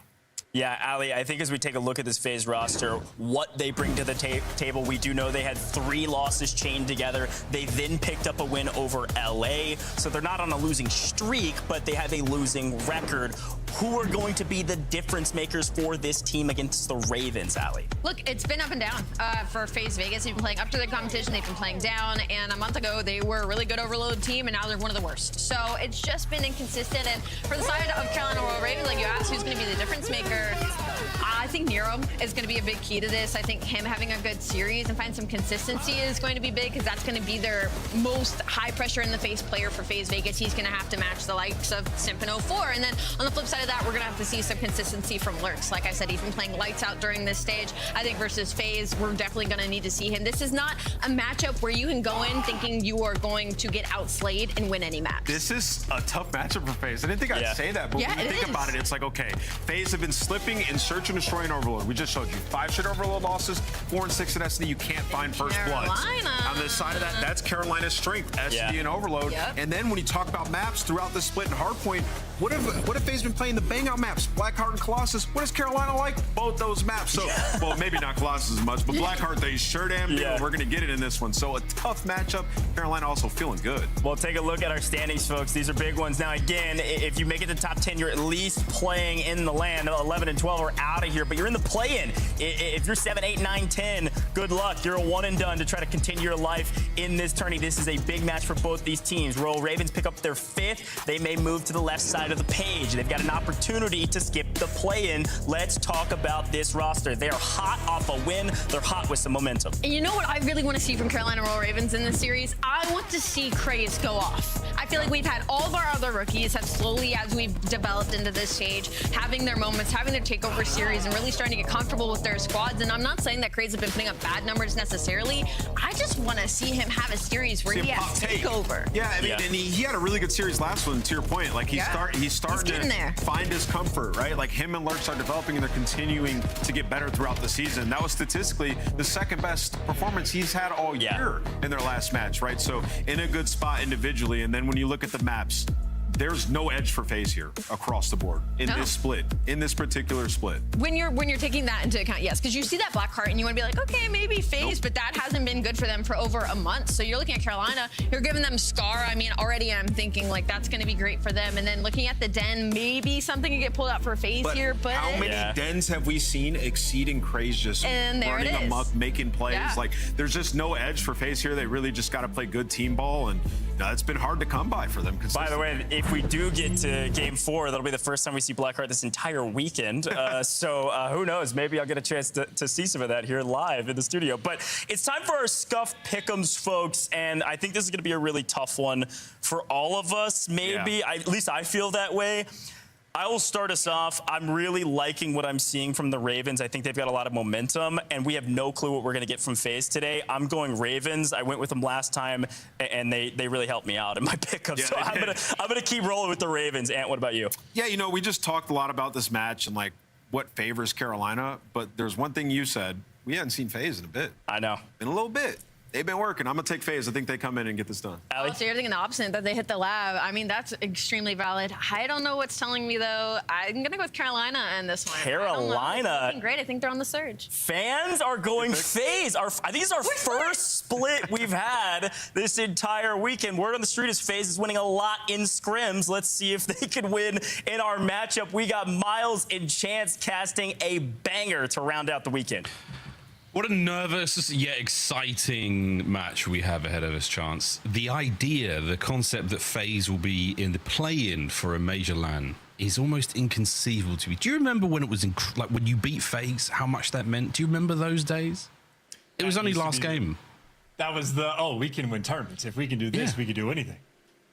Yeah, Ali, I think as we take a look at this FaZe roster, what they bring to the table, we do know they had 3 losses chained together. They then picked up a win over LA. So they're not on a losing streak, but they have a losing record. Who are going to be the difference makers for this team against the Ravens, Ali? Look, it's been up and down for FaZe Vegas. They've been playing up to their competition. They've been playing down. And a month ago, they were a really good overload team, and now they're one of the worst. So it's just been inconsistent. And for the side of Carolina Royal Ravens, like you asked, who's going to be the difference maker? I think Nero is going to be a big key to this. I think him having a good series and finding some consistency is going to be big, because that's going to be their most high pressure in the face player for FaZe Vegas. He's going to have to match the likes of Simp and 04. And then on the flip side of that, we're going to have to see some consistency from Lurks. Like I said, he's been playing lights out during this stage. I think versus FaZe, we're definitely going to need to see him. This is not a matchup where you can go in thinking you are going to get outslayed and win any match. This is a tough matchup for FaZe. I didn't think I'd say that, but when you think about it, it's like, okay, FaZe have been slipping in Search and Destroy and Overload. We just showed you 5 straight Overload losses, 4 and 6 in SD. You can't find first bloods. On the side of that, that's Carolina's strength, SD and Overload. Yep. And then when you talk about maps throughout the split and Hardpoint, what if FaZe been playing the bang out maps, Blackheart and Colossus? What is Carolina like? Both those maps. So, well, maybe not Colossus as much, but Blackheart, they sure damn do. We're going to get it in this one. So a tough matchup. Carolina also feeling good. Well, take a look at our standings, folks. These are big ones. Now, again, if you make it to top 10, you're at least playing in the land. 11 and 12 are out of here, but you're in the play-in. If you're 7, 8, 9, 10, good luck. You're a one and done to try to continue your life in this tourney. This is a big match for both these teams. Royal Ravens pick up their 5th. They may move to the left side side of the page. They've got an opportunity to skip the play-in. Let's talk about this roster. They are hot off a win. They're hot with some momentum. And you know what I really want to see from Carolina Royal Ravens in this series? I want to see Craze go off. I feel like we've had all of our other rookies have slowly, as we've developed into this stage, having their moments, having their takeover series, and really starting to get comfortable with their squads. And I'm not saying that Craze have been putting up bad numbers necessarily. I just want to see him have a series where he has takeover. Yeah, I mean, and he had a really good series last one, to your point. Like, he's starting to find his comfort, right? Like, him and Lurch are developing, and they're continuing to get better throughout the season. That was statistically the second best performance he's had all year in their last match, right? So in a good spot individually. And then when you look at the maps, there's no edge for FaZe here across the board in this split, in this particular split. When you're taking that into account, yes, because you see that black heart and you want to be like, okay, maybe FaZe, but that hasn't been good for them for over a month. So you're looking at Carolina, you're giving them Scar. I mean, already I'm thinking like that's going to be great for them. And then looking at the Den, maybe something could get pulled out for FaZe here. But how many Dens have we seen exceeding Craze, just running amok, making plays? Like, there's just no edge for FaZe here. They really just got to play good team ball, and it's been hard to come by for them. By the way, if we do get to game 4, that'll be the first time we see Blackheart this entire weekend. So who knows? Maybe I'll get a chance to see some of that here live in the studio. But it's time for our Scuff Pick'ems, folks. And I think this is going to be a really tough one for all of us. Maybe, at least I feel that way. I will start us off. I'm really liking what I'm seeing from the Ravens. I think they've got a lot of momentum, and we have no clue what we're going to get from FaZe today. I'm going Ravens. I went with them last time, and they really helped me out in my pickup. So I'm gonna keep rolling with the Ravens. Ant, what about you? Yeah, you know, we just talked a lot about this match and like what favors Carolina, but there's one thing you said. We hadn't seen FaZe in a bit. I know. In a little bit. They've been working. I'm going to take FaZe. I think they come in and get this done. Oh, so you're thinking the opposite, that they hit the lab. I mean, that's extremely valid. I don't know what's telling me, though. I'm going to go with Carolina in this one. Carolina. Looking great. I think they're on the surge. Fans are going FaZe. I think it's our first split we've had this entire weekend. Word on the street is FaZe is winning a lot in scrims. Let's see if they can win in our matchup. We got Miles and Chance casting a banger to round out the weekend. What a nervous yet exciting match we have ahead of us, Chance. The idea, the concept that FaZe will be in the play-in for a major LAN is almost inconceivable to me. Do you remember when it was like when you beat FaZe, how much that meant? Do you remember those days? It was only last game. That was we can win tournaments. If we can do this, we can do anything.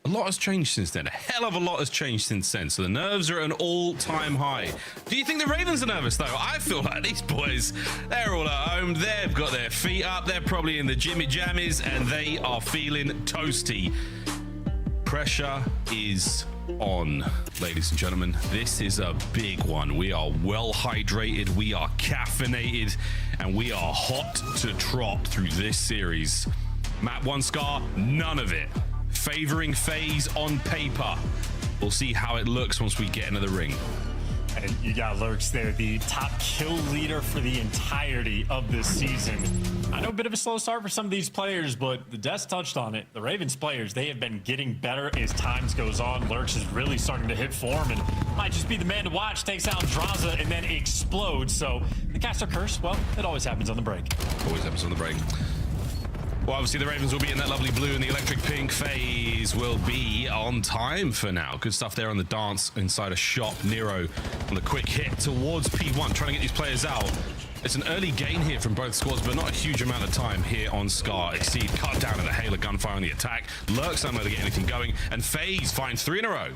A lot has changed since then. A hell of a lot has changed since then. So the nerves are at an all-time high. Do you think the Ravens are nervous, though? I feel like these boys, they're all at home. They've got their feet up. They're probably in the jimmy jammies, and they are feeling toasty. Pressure is on, ladies and gentlemen. This is a big one. We are well hydrated. We are caffeinated, and we are hot to trot through this series. Map 1 Scar, none of it. Favoring FaZe on paper. We'll see how it looks once we get into the ring. And you got Lurks there, the top kill leader for the entirety of this season. I know a bit of a slow start for some of these players, but the Deaths touched on it. The Ravens players, they have been getting better as time goes on. Lurks is really starting to hit form and might just be the man to watch. Takes out Draza and then explodes. So the caster curse, well, it always happens on the break. Always happens on the break. Well, obviously the Ravens will be in that lovely blue and the electric pink. FaZe will be on time for now. Good stuff there on the dance inside a shop. Nero on the quick hit towards P1, trying to get these players out. It's an early gain here from both squads, but not a huge amount of time here on Scar. Exceed cut down to the hail of gunfire on the attack. Lurks unable to get anything going, and FaZe finds 3 in a row.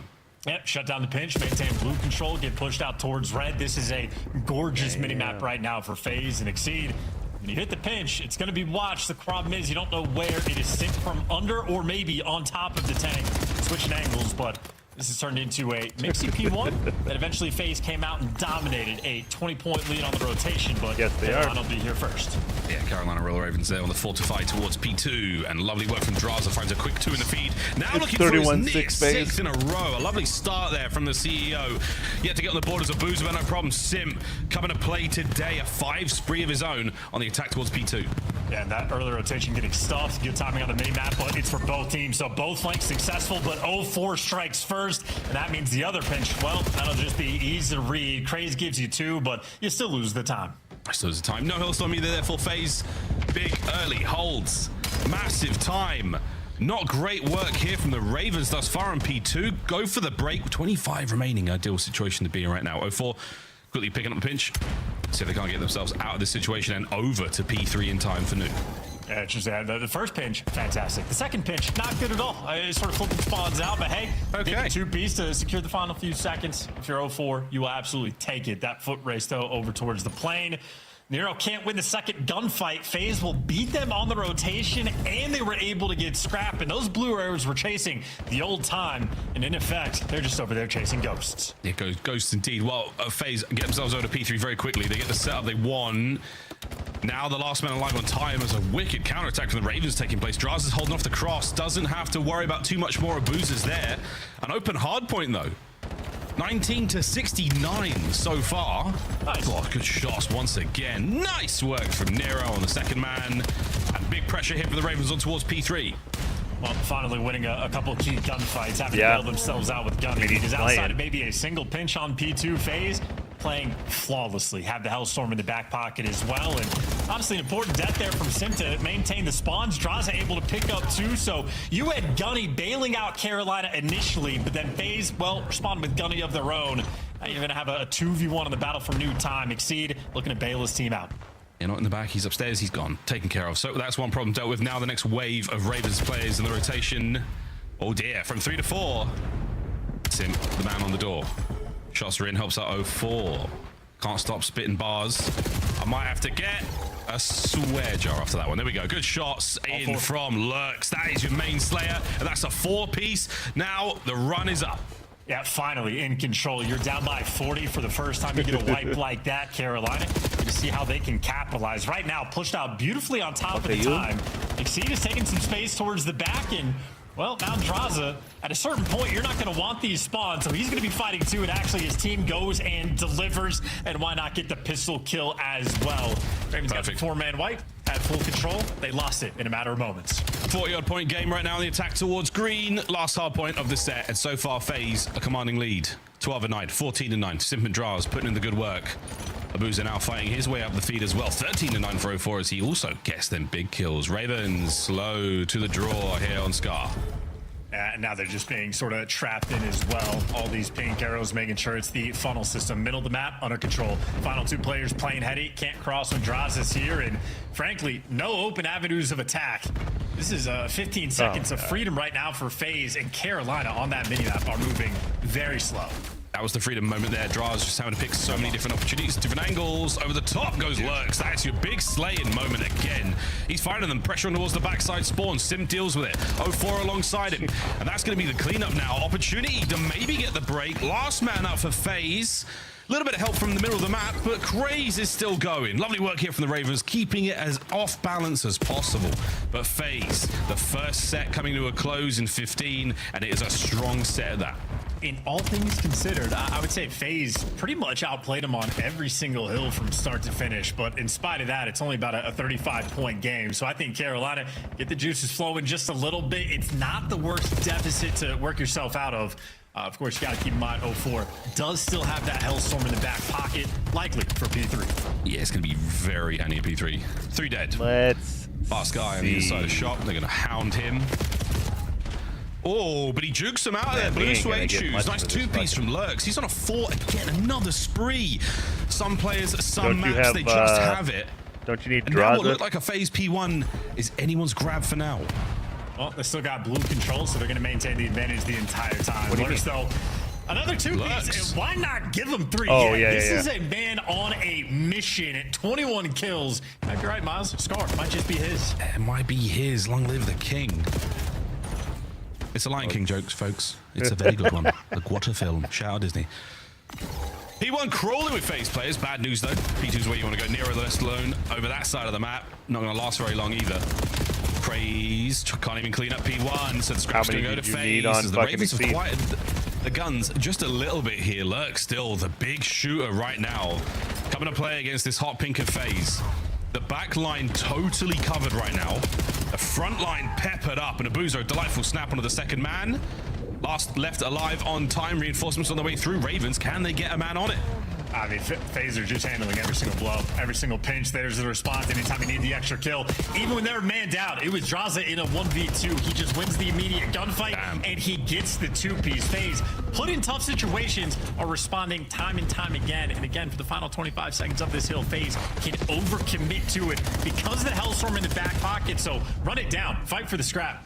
Yep, shut down the pinch, maintain blue control, get pushed out towards red. This is a gorgeous mini-map right now for FaZe and Exceed. When you hit the pinch, it's going to be watched. The problem is you don't know where it is sent from under or maybe on top of the tank. Switching angles, but this has turned into a mixy P1 that eventually FaZe came out and dominated a 20-point lead on the rotation, but Carolina will be here first. Yeah, Carolina Royal Ravens there on the fortify towards P2, and lovely work from Draza, finds a quick 2 in the feed. Now it's looking for his near 6 in a row. A lovely start there from the CEO. Yet to get on the board as a boozer, but no problem. Sim coming to play today, a 5 spree of his own on the attack towards P2. Yeah, and that early rotation getting stuffed. Good timing on the mini-map, but it's for both teams. So both flanks successful, but 0-4 strikes first, and that means the other pinch, well, that'll just be easy to read. Craze gives you 2, but you still lose the time. Still lose the time. No Hillstorm either there for FaZe. Big early holds. Massive time. Not great work here from the Ravens thus far on P2. Go for the break. 25 remaining. Ideal situation to be in right now. 0-4 quickly picking up the pinch. See if they can't get themselves out of this situation and over to P3 in time for Nu. Yeah, it's just the first pinch, fantastic. The second pinch, not good at all. It sort of flipping spawns out, but hey, okay. 2-piece to secure the final few seconds. If you're 0-4, you will absolutely take it. That foot race, though, over towards the plane. Nero can't win the second gunfight. FaZe will beat them on the rotation, and they were able to get scrap. And those blue arrows were chasing the old time, and in effect, they're just over there chasing ghosts. Yeah, ghosts indeed. Well, FaZe get themselves over to P3 very quickly. They get the setup they won. Now the last man alive on time as a wicked counterattack from the Ravens taking place. Draz is holding off the cross. Doesn't have to worry about too much more abusers there. An open hard point, though. 19 to 69 so far. Nice. Oh, good shots once again. Nice work from Nero on the second man. And big pressure here for the Ravens on towards P3. Well, finally winning a couple of key gunfights, having to bail themselves out with Gunny. Because outside of maybe a single pinch on P2, FaZe playing flawlessly. Have the Hellstorm in the back pocket as well. And honestly, an important death there from Sim to maintain the spawns. Draza able to pick up 2. So you had Gunny bailing out Carolina initially, but then FaZe, well, responded with Gunny of their own. Now you're going to have a 2v1 on the battle for new time. Exceed looking to bail his team out. Yeah, not in the back. He's upstairs. He's gone. Taken care of. So that's one problem dealt with. Now the next wave of Ravens players in the rotation. Oh dear. From 3 to 4. Sim, the man on the door. Shots are in. Helps out 0-4. Can't stop spitting bars. I might have to get a swear jar after that one. There we go. Good shots in from Lurks. That is your main slayer. And that's a 4-piece. Now the run is up. Yeah, finally in control. You're down by 40 for the first time. You get a wipe like that, Carolina. You see how they can capitalize. Right now, pushed out beautifully on top of the time. Exceed is taking some space towards the back, and well, now Draza, at a certain point, you're not going to want these spawns, so he's going to be fighting too, and actually his team goes and delivers, and why not get the pistol kill as well? Ravens got the 4-man wipe, had full control. They lost it in a matter of moments. 40-odd point game right now in the attack towards green. Last hard point of the set, and so far, FaZe a commanding lead. 12-9, 14-9. Simp and Draz putting in the good work. Abuza now fighting his way up the feed as well. 13-9 for 0-4 as he also gets them big kills. Ravens slow to the draw here on Scar. And now they're just being sort of trapped in as well. All these pink arrows making sure it's the funnel system. Middle of the map, under control. Final 2 players playing heady. Can't cross when Draz is here. And frankly, no open avenues of attack. This is 15 seconds of freedom right now for FaZe. And Carolina on that minimap are moving very slow. That was the freedom moment there. Draz just having to pick so many different opportunities, different angles. Over the top goes Lurks. That's your big slaying moment again. He's firing them, pressure towards the backside spawn. Sim deals with it. 0-4 alongside him. And that's going to be the cleanup now. Opportunity to maybe get the break. Last man up for FaZe. A little bit of help from the middle of the map, but Craze is still going. Lovely work here from the Ravens, keeping it as off balance as possible. But FaZe, the first set coming to a close in 15, and it is a strong set of that. In all things considered, I would say FaZe pretty much outplayed them on every single hill from start to finish. But in spite of that, it's only about a 35-point game. So I think Carolina get the juices flowing just a little bit. It's not the worst deficit to work yourself out of. Of course, you got to keep in mind 0-4 does still have that Hellstorm in the back pocket, likely for P3. Yeah, it's going to be very handy at P3. 3 dead. Let's Fast guy on the inside of the shop. They're going to hound him. Oh, but he jukes him out of there. Blue suede shoes. Nice 2-piece from Lurks. He's on a 4 again. Another spree. Some players, some maps, they just have it. Don't you need Draza? Now what looked like a FaZe P1 is anyone's grab for now. Well, they still got blue control, so they're going to maintain the advantage the entire time. Lurks, though, another 2-piece. Why not give him 3? Oh, This is a man on a mission at 21 kills. Might be right, Miles. Scar might just be his. It might be his. Long live the king. It's a Lion King jokes, folks. It's a very good one. The Guata film. Shout out Disney. P1 crawling with FaZe players. Bad news, though. P2's where you want to go. Nero left alone over that side of the map. Not going to last very long either. Craze. Can't even clean up P1. So the scrap's going to go to FaZe. As the Ravens have quieted the guns just a little bit here. Lurk still the big shooter right now. Coming to play against this hot pink of FaZe. The back line totally covered right now. The front line peppered up, and Abuza, a delightful snap onto the second man. Last left alive on time. Reinforcements on the way through. Ravens, can they get a man on it? I mean, FaZe are just handling every single blow, every single pinch. There's the response anytime you need the extra kill. Even when they're man down, it was Draza in a 1v2. He just wins the immediate gunfight, and he gets the two-piece. FaZe, put in tough situations, are responding time and time again. And again, for the final 25 seconds of this hill, FaZe can overcommit to it because of the Hellstorm in the back pocket. So run it down, fight for the scrap.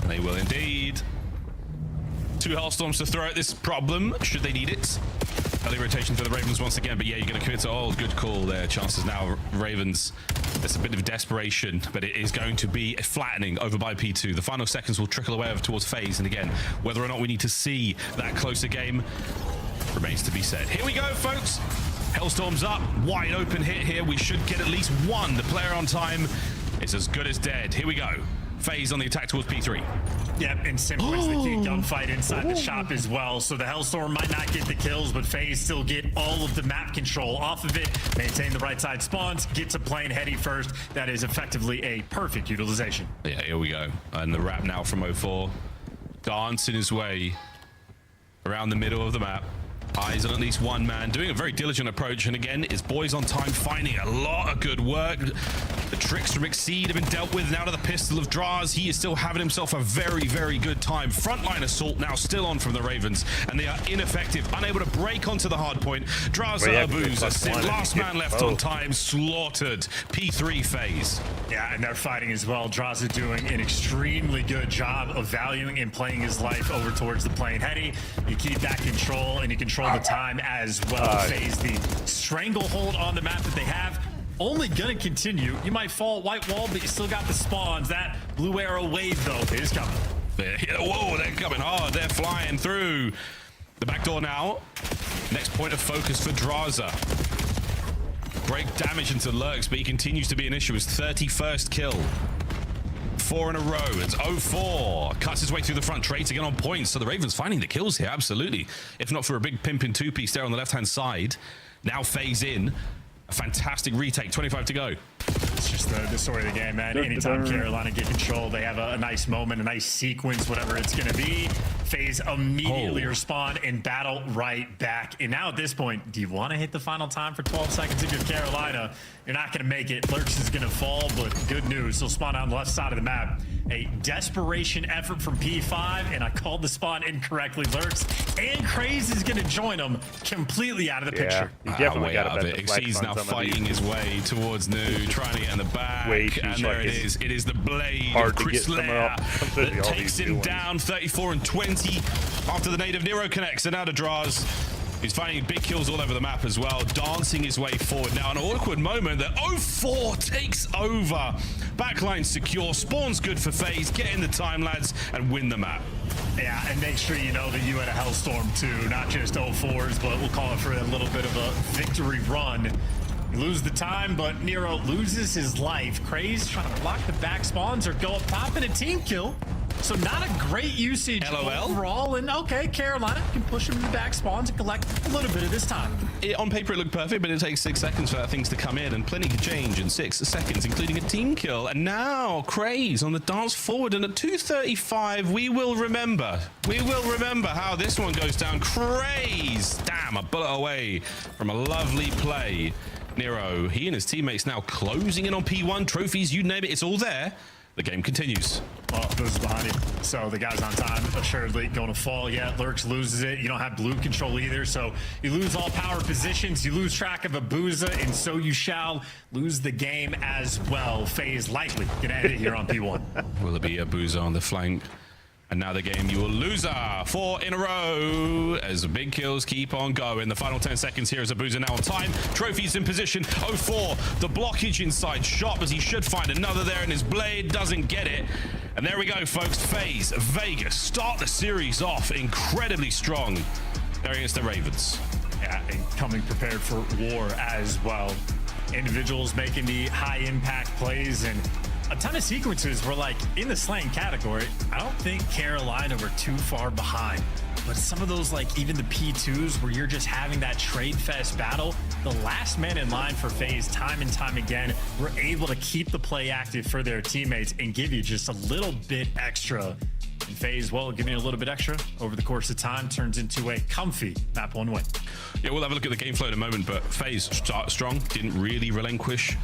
They will indeed. 2 Hellstorms to throw at this problem, should they need it. Early rotation for the Ravens once again, but yeah, you're going to commit to, oh, good call there. Chances now, Ravens. There's a bit of desperation, but it is going to be a flattening over by P2. The final seconds will trickle away over towards FaZe, and again, whether or not we need to see that closer game remains to be said. Here we go, folks. Hellstorm's up, wide open hit here. We should get at least one. The player on time is as good as dead. Here we go. FaZe on the attack towards P3. Yep, and Simp wins the key gunfight inside the shop as well. So the Hellstorm might not get the kills, but FaZe still get all of the map control off of it, maintain the right side spawns, get to playing heady first. That is effectively a perfect utilization. Yeah, here we go. And the wrap now from 04. Dancing his way around the middle of the map. Eyes on at least one man, doing a very diligent approach, and again, his boys on time, finding a lot of good work. The tricks from Exceed have been dealt with. Now to the pistol of Draz. He is still having himself a very, very good time. Frontline assault now still on from the Ravens, and they are ineffective, unable to break onto the hard point. Draz Abuza, last man left on time, slaughtered. P3 FaZe. Yeah, and they're fighting as well. Draza doing an extremely good job of valuing and playing his life over towards the plane heady. You keep that control, and you control the time as well. FaZe, the stranglehold on the map that they have, only gonna continue. You might fall white wall, but you still got the spawns. That blue arrow wave, though, is coming. Whoa, they're coming hard. They're flying through. The back door now. Next point of focus for Draza. Great damage into Lurks, but he continues to be an issue. His 31st kill. 4 in a row. It's 04. Cuts his way through the front. Trades again on points. So the Ravens finding the kills here, absolutely. If not for a big pimping two-piece there on the left-hand side. Now FaZe in. A fantastic retake. 25 to go. It's just the story of the game, man. Anytime Carolina get control, they have a nice moment, a nice sequence, whatever it's going to be. FaZe immediately respond and battle right back. And now at this point, do you want to hit the final time for 12 seconds? If you're Carolina, you're not going to make it. Lurks is going to fall, but good news. He'll spawn on the left side of the map. A desperation effort from P5, and I called the spawn incorrectly. Lurks and Craze is going to join him completely out of the picture. You definitely got out of it. He's now fighting his way towards New, trying to get in the back. And there it is. It is the blade of Chris Lair that takes him down. 34 and 20 after the native Nero connects. And now to Draz. He's finding big kills all over the map as well, dancing his way forward. Now, an awkward moment that 04 takes over. Backline secure, spawns good for FaZe, get in the time, lads, and win the map. Yeah, and make sure you know that you had a Hellstorm too, not just 04s, but we'll call it for a little bit of a victory run. You lose the time, but Nero loses his life. Craze trying to block the back spawns or go up top in a team kill. So not a great usage overall. And okay, Carolina can push him in the back spawns and collect a little bit of this time. On paper, it looked perfect, but it takes 6 seconds for things to come in, and plenty can change in 6 seconds, including a team kill. And now Craze on the dance forward, and at 2:35, we will remember. We will remember how this one goes down. Craze, damn, a bullet away from a lovely play. Nero, he and his teammates now closing in on P1 trophies, you name it, it's all there. The game continues. Well, Booz is behind you. So the guy's on time, assuredly going to fall yet. Lurks loses it. You don't have blue control either. So you lose all power positions. You lose track of Abuza, and so you shall lose the game as well. FaZe likely going to end it here on P1. Will it be Abuza on the flank? And now the game, you will lose 4 in a row as the big kills keep on going. The final 10 seconds here is Abuza now on time. Trophies in position. 04, the blockage inside shot, as he should find another there, and his blade doesn't get it. And there we go, folks. FaZe, Vegas start the series off incredibly strong there against the Ravens. Yeah, and coming prepared for war as well. Individuals making the high impact plays and a ton of sequences were like in the slaying category. I don't think Carolina were too far behind, but some of those, like even the P2s where you're just having that trade fest battle, the last man in line for FaZe time and time again were able to keep the play active for their teammates and give you just a little bit extra And FaZe, well, giving it a little bit extra over the course of time, turns into a comfy map 1 win. Yeah, we'll have a look at the game flow in a moment, but FaZe start strong, didn't really relinquish.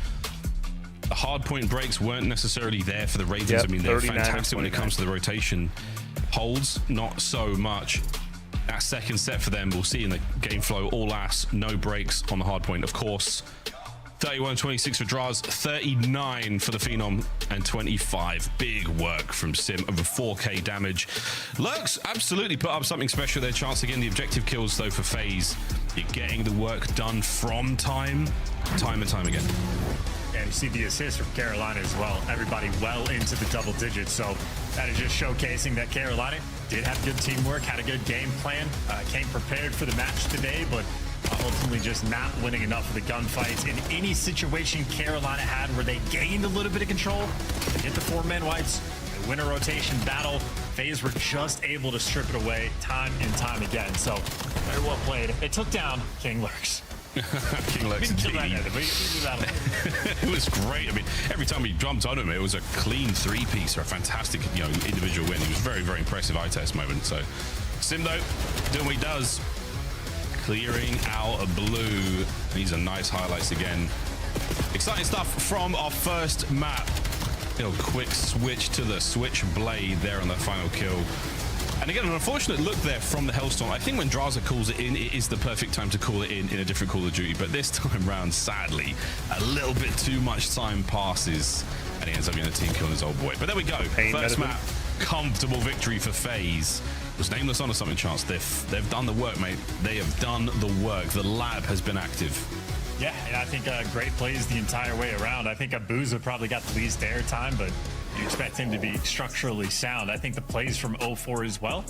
The hard point breaks weren't necessarily there for the Ravens. Yep, I mean, they're fantastic when it comes to the rotation. Holds, not so much. That second set for them, we'll see in the game flow, all ass, no breaks on the hard point. Of course, 31-26 for Draz, 39 for the Phenom, and 25. Big work from Sim, over 4k damage. Lurks absolutely put up something special their chance again. The objective kills, though, for FaZe. You're getting the work done from time and time again. And you see the assist from Carolina as well. Everybody well into the double digits. So that is just showcasing that Carolina did have good teamwork, had a good game plan, came prepared for the match today, but ultimately just not winning enough of the gunfights. In any situation Carolina had where they gained a little bit of control, they hit the 4-man whites, they win a rotation battle. FaZe were just able to strip it away time and time again. So very well played. They took down King Lurks. King Lurks indeed. It was great. I mean, every time we jumped on him, it was a clean 3-piece or a fantastic, individual win. It was very, very impressive eye test moment. So Sim, though, doing what he does, clearing out a blue. These are nice highlights again. Exciting stuff from our first map. Quick switch to the switchblade there on that final kill. And again, an unfortunate look there from the Hellstorm. I think when Draza calls it in, it is the perfect time to call it in a different Call of Duty. But this time round, sadly, a little bit too much time passes. And he ends up getting a team kill on his old boy. But there we go. First map, comfortable victory for FaZe. Was Nameless onto something, Chance? They've done the work, mate. They have done the work. The lab has been active. Yeah, and I think great plays the entire way around. I think Abuza probably got the least airtime, but you expect him to be structurally sound. I think the plays from 0-4 as well,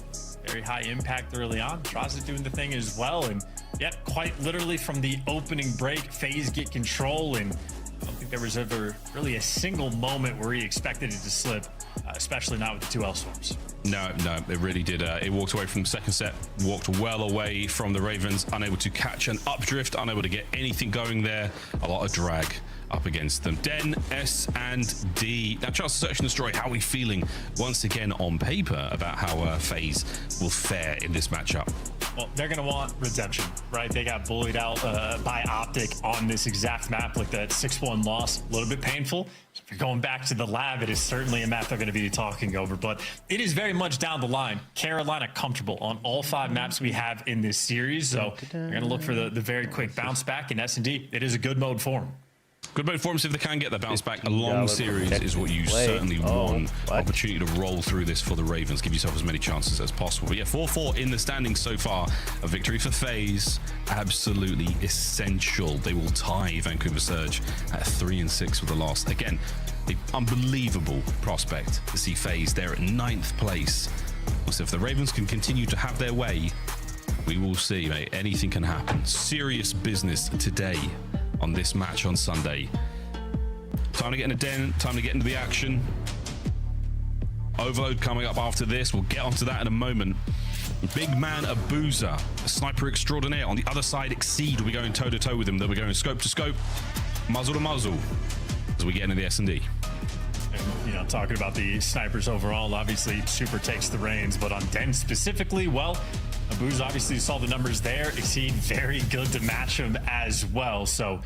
very high impact early on. Traz is doing the thing as well, and yet quite literally from the opening break, FaZe get control, and I don't think there was ever really a single moment where he expected it to slip, especially not with the 2 Hellstorms. No, it really did. It walked away from the second set, walked well away from the Ravens, unable to catch an updrift, unable to get anything going there. A lot of drag up against them. Den, S, and D. Now, Charles, Search and Destroy, how are we feeling once again on paper about how FaZe will fare in this matchup? Well, they're going to want redemption, right? They got bullied out by Optic on this exact map, like that 6-1 loss. A little bit painful. So if you're going back to the lab, it is certainly a map they're going to be talking over. But it is very much down the line. Carolina comfortable on all 5 maps we have in this series. So they're going to look for the very quick bounce back. In S&D, it is a good mode for them. Good mode for them, so if they can get the bounce back. A long series is what you certainly want. Opportunity to roll through this for the Ravens. Give yourself as many chances as possible. But yeah, 4-4 in the standings so far. A victory for FaZe, absolutely essential. They will tie Vancouver Surge at 3-6 with the loss. Again, an unbelievable prospect to see FaZe there at 9th place. So if the Ravens can continue to have their way, we will see, mate. Anything can happen. Serious business today on this match on Sunday. Time to get in a den, time to get into the action. Overload coming up after this. We'll get onto that in a moment. Big man Abuza, a sniper extraordinaire. On the other side, Exceed will be going toe-to-toe with him. They'll be going scope to scope, muzzle to muzzle as we get into the S&D. And, talking about the snipers overall, obviously Super takes the reins, but on Den specifically, well, Abuza obviously saw the numbers there. Exceed very good to match him as well. So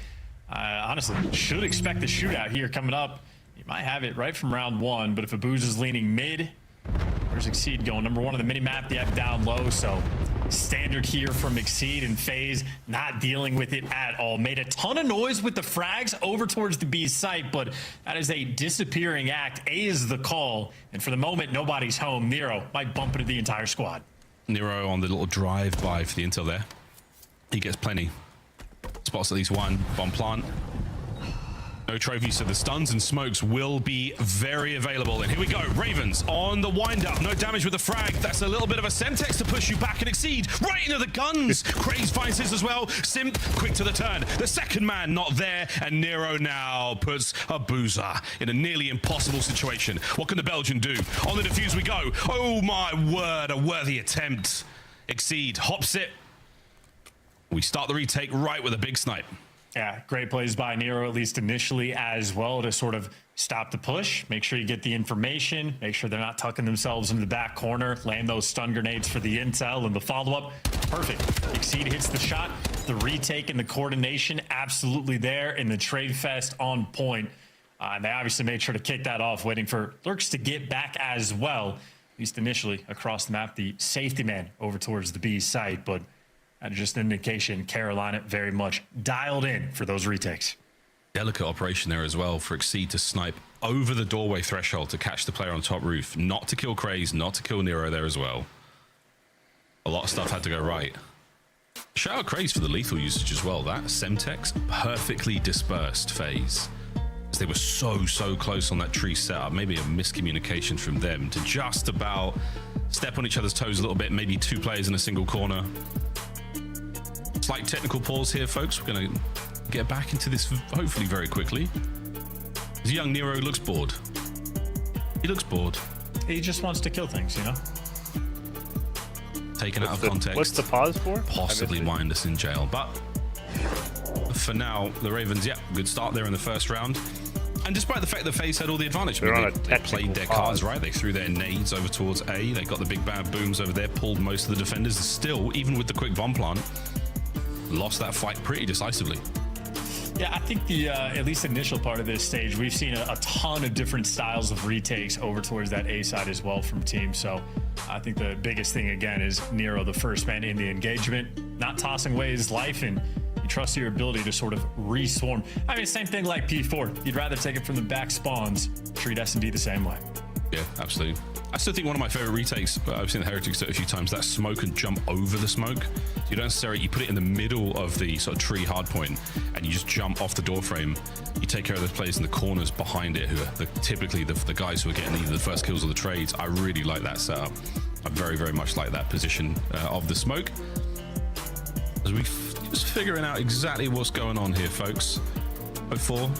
honestly, should expect the shootout here coming up. You might have it right from round 1, but if Abuza's leaning mid, where's Exceed going? Number 1 on the mini map, they have down low. So standard here from Exceed, and FaZe not dealing with it at all. Made a ton of noise with the frags over towards the B site, but that is a disappearing act. A is the call, and for the moment, nobody's home. Nero might bump into the entire squad. Nero on the little drive-by for the intel there. He gets plenty. Spots at least one bomb plant. No trophies, so the stuns and smokes will be very available. And here we go, Ravens on the wind-up. No damage with the frag. That's a little bit of a Semtex to push you back and Exceed right into the guns. Craze finds his as well. Simp, quick to the turn. The second man not there, and Nero now puts Abuza in a nearly impossible situation. What can the Belgian do? On the defuse we go. Oh my word, a worthy attempt. Exceed hops it. We start the retake right with a big snipe. Yeah, great plays by Nero, at least initially as well, to sort of stop the push, make sure you get the information, make sure they're not tucking themselves into the back corner, land those stun grenades for the intel and the follow-up. Perfect. Exceed hits the shot, the retake and the coordination absolutely there, and the trade fest on point. And they obviously made sure to kick that off, waiting for Lurks to get back as well, at least initially across the map, the safety man over towards the B site, but just an indication Carolina very much dialed in for those retakes. Delicate operation there as well for Exceed to snipe over the doorway threshold to catch the player on top roof, not to kill Craze, not to kill Nero there as well. A lot of stuff had to go right. Shout out Craze for the lethal usage as well. That Semtex perfectly dispersed phase. They were so close on that tree setup. Maybe a miscommunication from them to just about step on each other's toes a little bit. Maybe 2 players in a single corner. Slight technical pause here, folks. We're going to get back into this hopefully very quickly. This young Nero looks bored. He looks bored. He just wants to kill things, you know? Taken out of context. What's the pause for? Possibly wind us in jail. But for now, the Ravens, yeah, good start there in the first round. And despite the fact that FaZe had all the advantage, they played their cards right. They threw their nades over towards A. They got the big bad booms over there, pulled most of the defenders. Still, even with the quick bomb plant, lost that fight pretty decisively. Yeah, I think the at least initial part of this stage, we've seen a ton of different styles of retakes over towards that A side as well from teams. So I think the biggest thing, again, is Nero, the first man in the engagement, not tossing away his life, and you trust your ability to sort of reswarm. I mean, same thing like P4. You'd rather take it from the back spawns, treat S&D the same way. Yeah, absolutely. I still think one of my favorite retakes, but I've seen the Heretics do it a few times, that smoke and jump over the smoke. You don't necessarily, you put it in the middle of the sort of tree hard point and you just jump off the door frame. You take care of those players in the corners behind it, who are typically the guys who are getting either the first kills or the trades. I really like that setup. I very much like that position of the smoke. As we just figuring out exactly what's going on here, folks. 04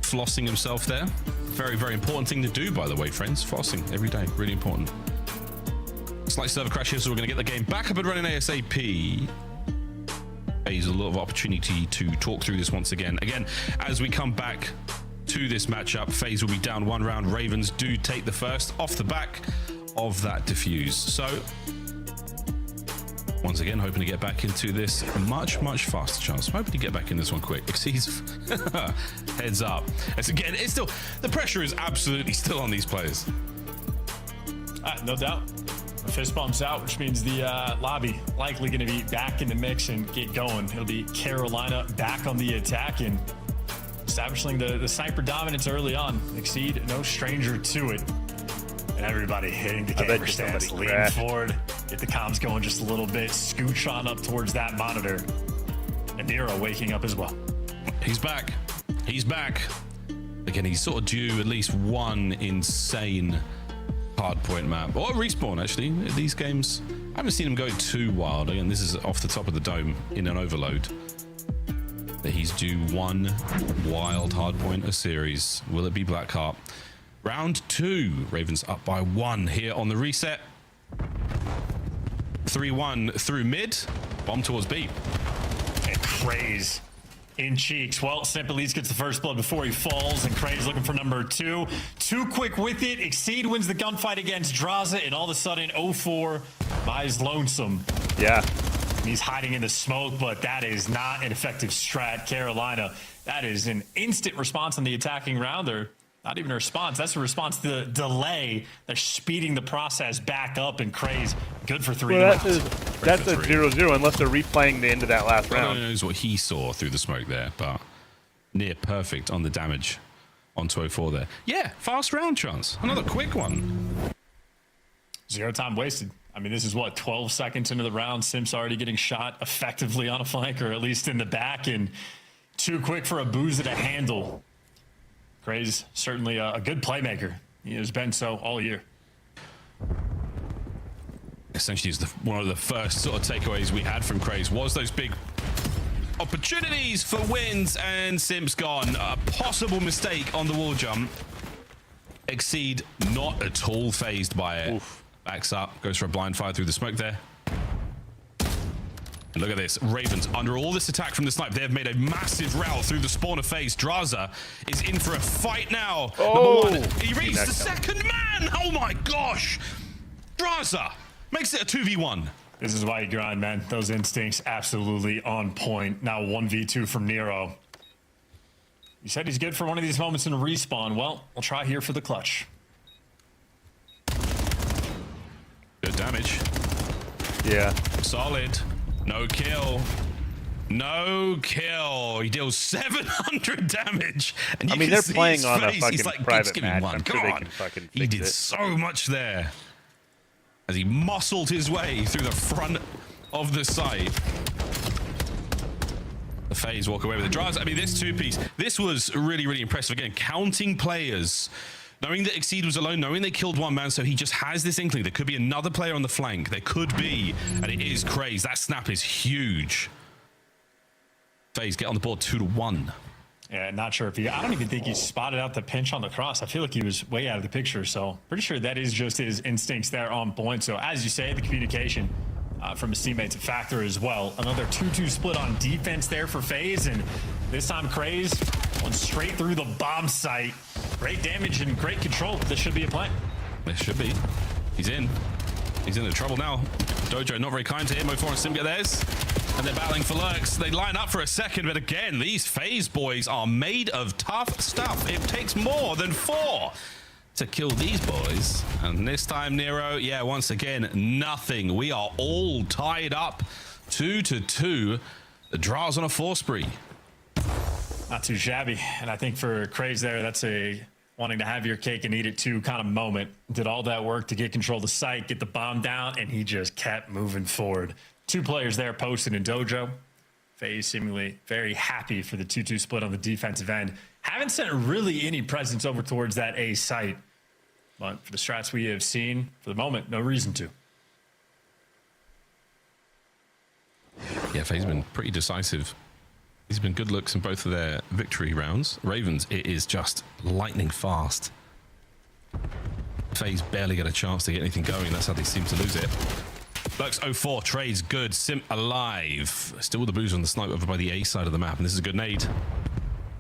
flossing himself there. Very important thing to do, by the way, friends. Flossing every day, really important. Slight server crash here, so we're going to get the game back up and running ASAP. There's a lot of opportunity to talk through this once again. Again, as we come back to this matchup, FaZe will be down 1 round. Ravens do take the first off the back of that defuse. So once again, hoping to get back into this much faster chance. Hoping to get back in this one quick. Exceeds heads up. As again, it's still, the pressure is absolutely still on these players. No doubt. Fist bumps out, which means the lobby likely going to be back in the mix and get going. It'll be Carolina back on the attack and establishing the sniper dominance early on. Exceed, no stranger to it. And everybody hitting the camera stance, lean forward, get the comms going just a little bit, scooch on up towards that monitor. And Nero waking up as well. He's back. He's back. Again, he's sort of due at least one insane hardpoint map. Or respawn, actually. These games, I haven't seen him go too wild. Again, this is off the top of the dome in an overload. But he's due one wild hardpoint a series. Will it be Blackheart? Round 2, Ravens up by 1 here on the reset. 3-1 through mid, bomb towards B. And Craze in cheeks. Well, Simp at least gets the first blood before he falls, and Craze looking for number 2. Too quick with it. Exceed wins the gunfight against Draza, and all of a sudden 04 buys Lonesome. Yeah. He's hiding in the smoke, but that is not an effective strat. Carolina, that is an instant response on the attacking round. They're not even a response. That's a response to the delay. They're speeding the process back up, and Craze good for 3 rounds. That's a 0-0 unless they're replaying the end of that last round. Nobody knows what he saw through the smoke there, but near perfect on the damage on 204 there. Yeah, fast round chance. Another quick one. 0 time wasted. I mean, this is what, 12 seconds into the round. Simp's already getting shot effectively on a flank, or at least in the back, and too quick for a Booza to handle. Craze, certainly a good playmaker. He has been so all year. Essentially, one of the first sort of takeaways we had from Craze was those big opportunities for wins, and Simp's gone. A possible mistake on the wall jump. Exceed not at all phased by it. Oof. Backs up, goes for a blind fire through the smoke there. And look at this. Ravens, under all this attack from the snipe, they've made a massive route through the spawner phase. Draza is in for a fight now. Oh, Number one, he reached the second man. Oh my gosh. Draza makes it a 2v1. This is why you grind, man. Those instincts absolutely on point. Now 1v2 from Nero. You said he's good for one of these moments in a respawn. Well, we'll try here for the clutch. Good damage. Yeah. Solid. No kill. No kill. He deals 700 damage. And you I mean, can they're see playing his on a face. fucking He's like, private just give me match. one. I'm sure they God. can fucking He fix did it. so much there. As he muscled his way through the front of the site. The FaZe walk away with the drives. I mean, this two-piece, this was really, really impressive. Again, counting players. Knowing that Exceed was alone, knowing they killed one man, so he just has this inkling. There could be another player on the flank. There could be, and it is crazy. That snap is huge. FaZe get on the board 2-1. Yeah, not sure if he... I don't even think he spotted out the pinch on the cross. I feel like he was way out of the picture, so pretty sure that is just his instincts there on point. So as you say, the communication from his teammates a factor as well. Another 2-2 split on defense there for FaZe, and this time Craze went straight through the bomb site. Great damage and great control. This should be a play. This should be. He's in. He's into trouble now. Dojo not very kind to him. Mo4 and Sim get theirs. And they're battling for lurks. They line up for a second, but again, these FaZe boys are made of tough stuff. It takes more than 4 to kill these boys. And this time, Nero, yeah, once again, nothing. We are all tied up 2-2. The draw's on a 4 spree. Not too shabby. And I think for Craze there, that's a wanting to have your cake and eat it too kind of moment. Did all that work to get control of the site, get the bomb down, and he just kept moving forward. 2 players there posted in Dojo. FaZe seemingly very happy for the 2-2 split on the defensive end. Haven't sent really any presence over towards that A site. But for the strats we have seen, for the moment, no reason to. Yeah, FaZe been pretty decisive. These have been good looks in both of their victory rounds. Ravens, it is just lightning fast. FaZe barely get a chance to get anything going. That's how they seem to lose it. Lurks 04, trades good. Simp alive. Still with the boozer on the snipe over by the A side of the map, and this is a good nade.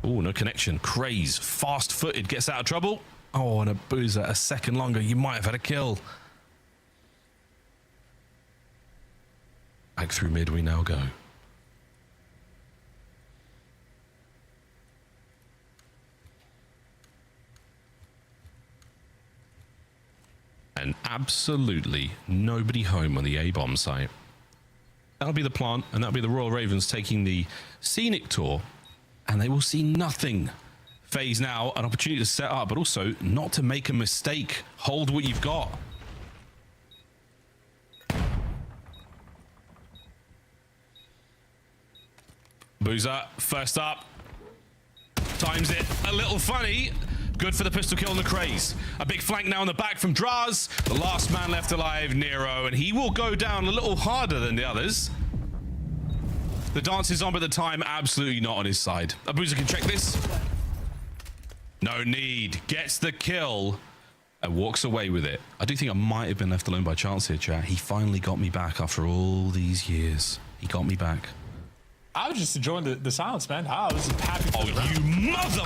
Oh, no connection. Craze, fast-footed, gets out of trouble. Oh, and a boozer a second longer. You might have had a kill. Back through mid we now go. And absolutely nobody home on the A-bomb site. That'll be the plant, and that'll be the Royal Ravens taking the scenic tour, and they will see nothing. FaZe now, an opportunity to set up, but also not to make a mistake. Hold what you've got. Boozer, first up. Times it a little funny. Good for the pistol kill on the Craze. A big flank now in the back from Draz. The last man left alive, Nero, and he will go down a little harder than the others. The dance is on, but the time absolutely not on his side. Abuza can check this. No need. Gets the kill and walks away with it. I do think I might have been left alone by chance here, chat. He finally got me back after all these years. He got me back. I was just enjoying the silence, man. I was happy for the round. You mother...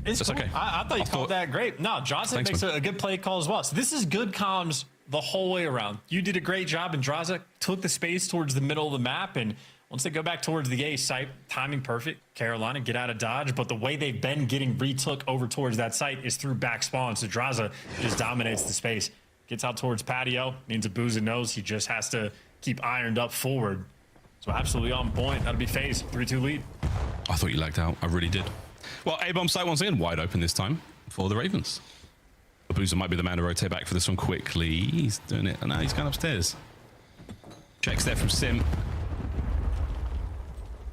It's That's cool. okay. I thought you called that great. No, Johnson makes a good play call as well. So this is good comms the whole way around. You did a great job, and Draza took the space towards the middle of the map, and once they go back towards the A site, timing perfect. Carolina get out of dodge, but the way they've been getting retook over towards that site is through back spawn. So Draza just dominates the space. Gets out towards patio, means Abuza knows he just has to keep ironed up forward. So absolutely on point. That'll be FaZe, 3-2 lead. I thought you lagged out. I really did. Well, A-bomb site once again wide open this time for the Ravens. Abuza might be the man to rotate back for this one quickly. He's doing it. And now he's going upstairs. Checks there from Sim.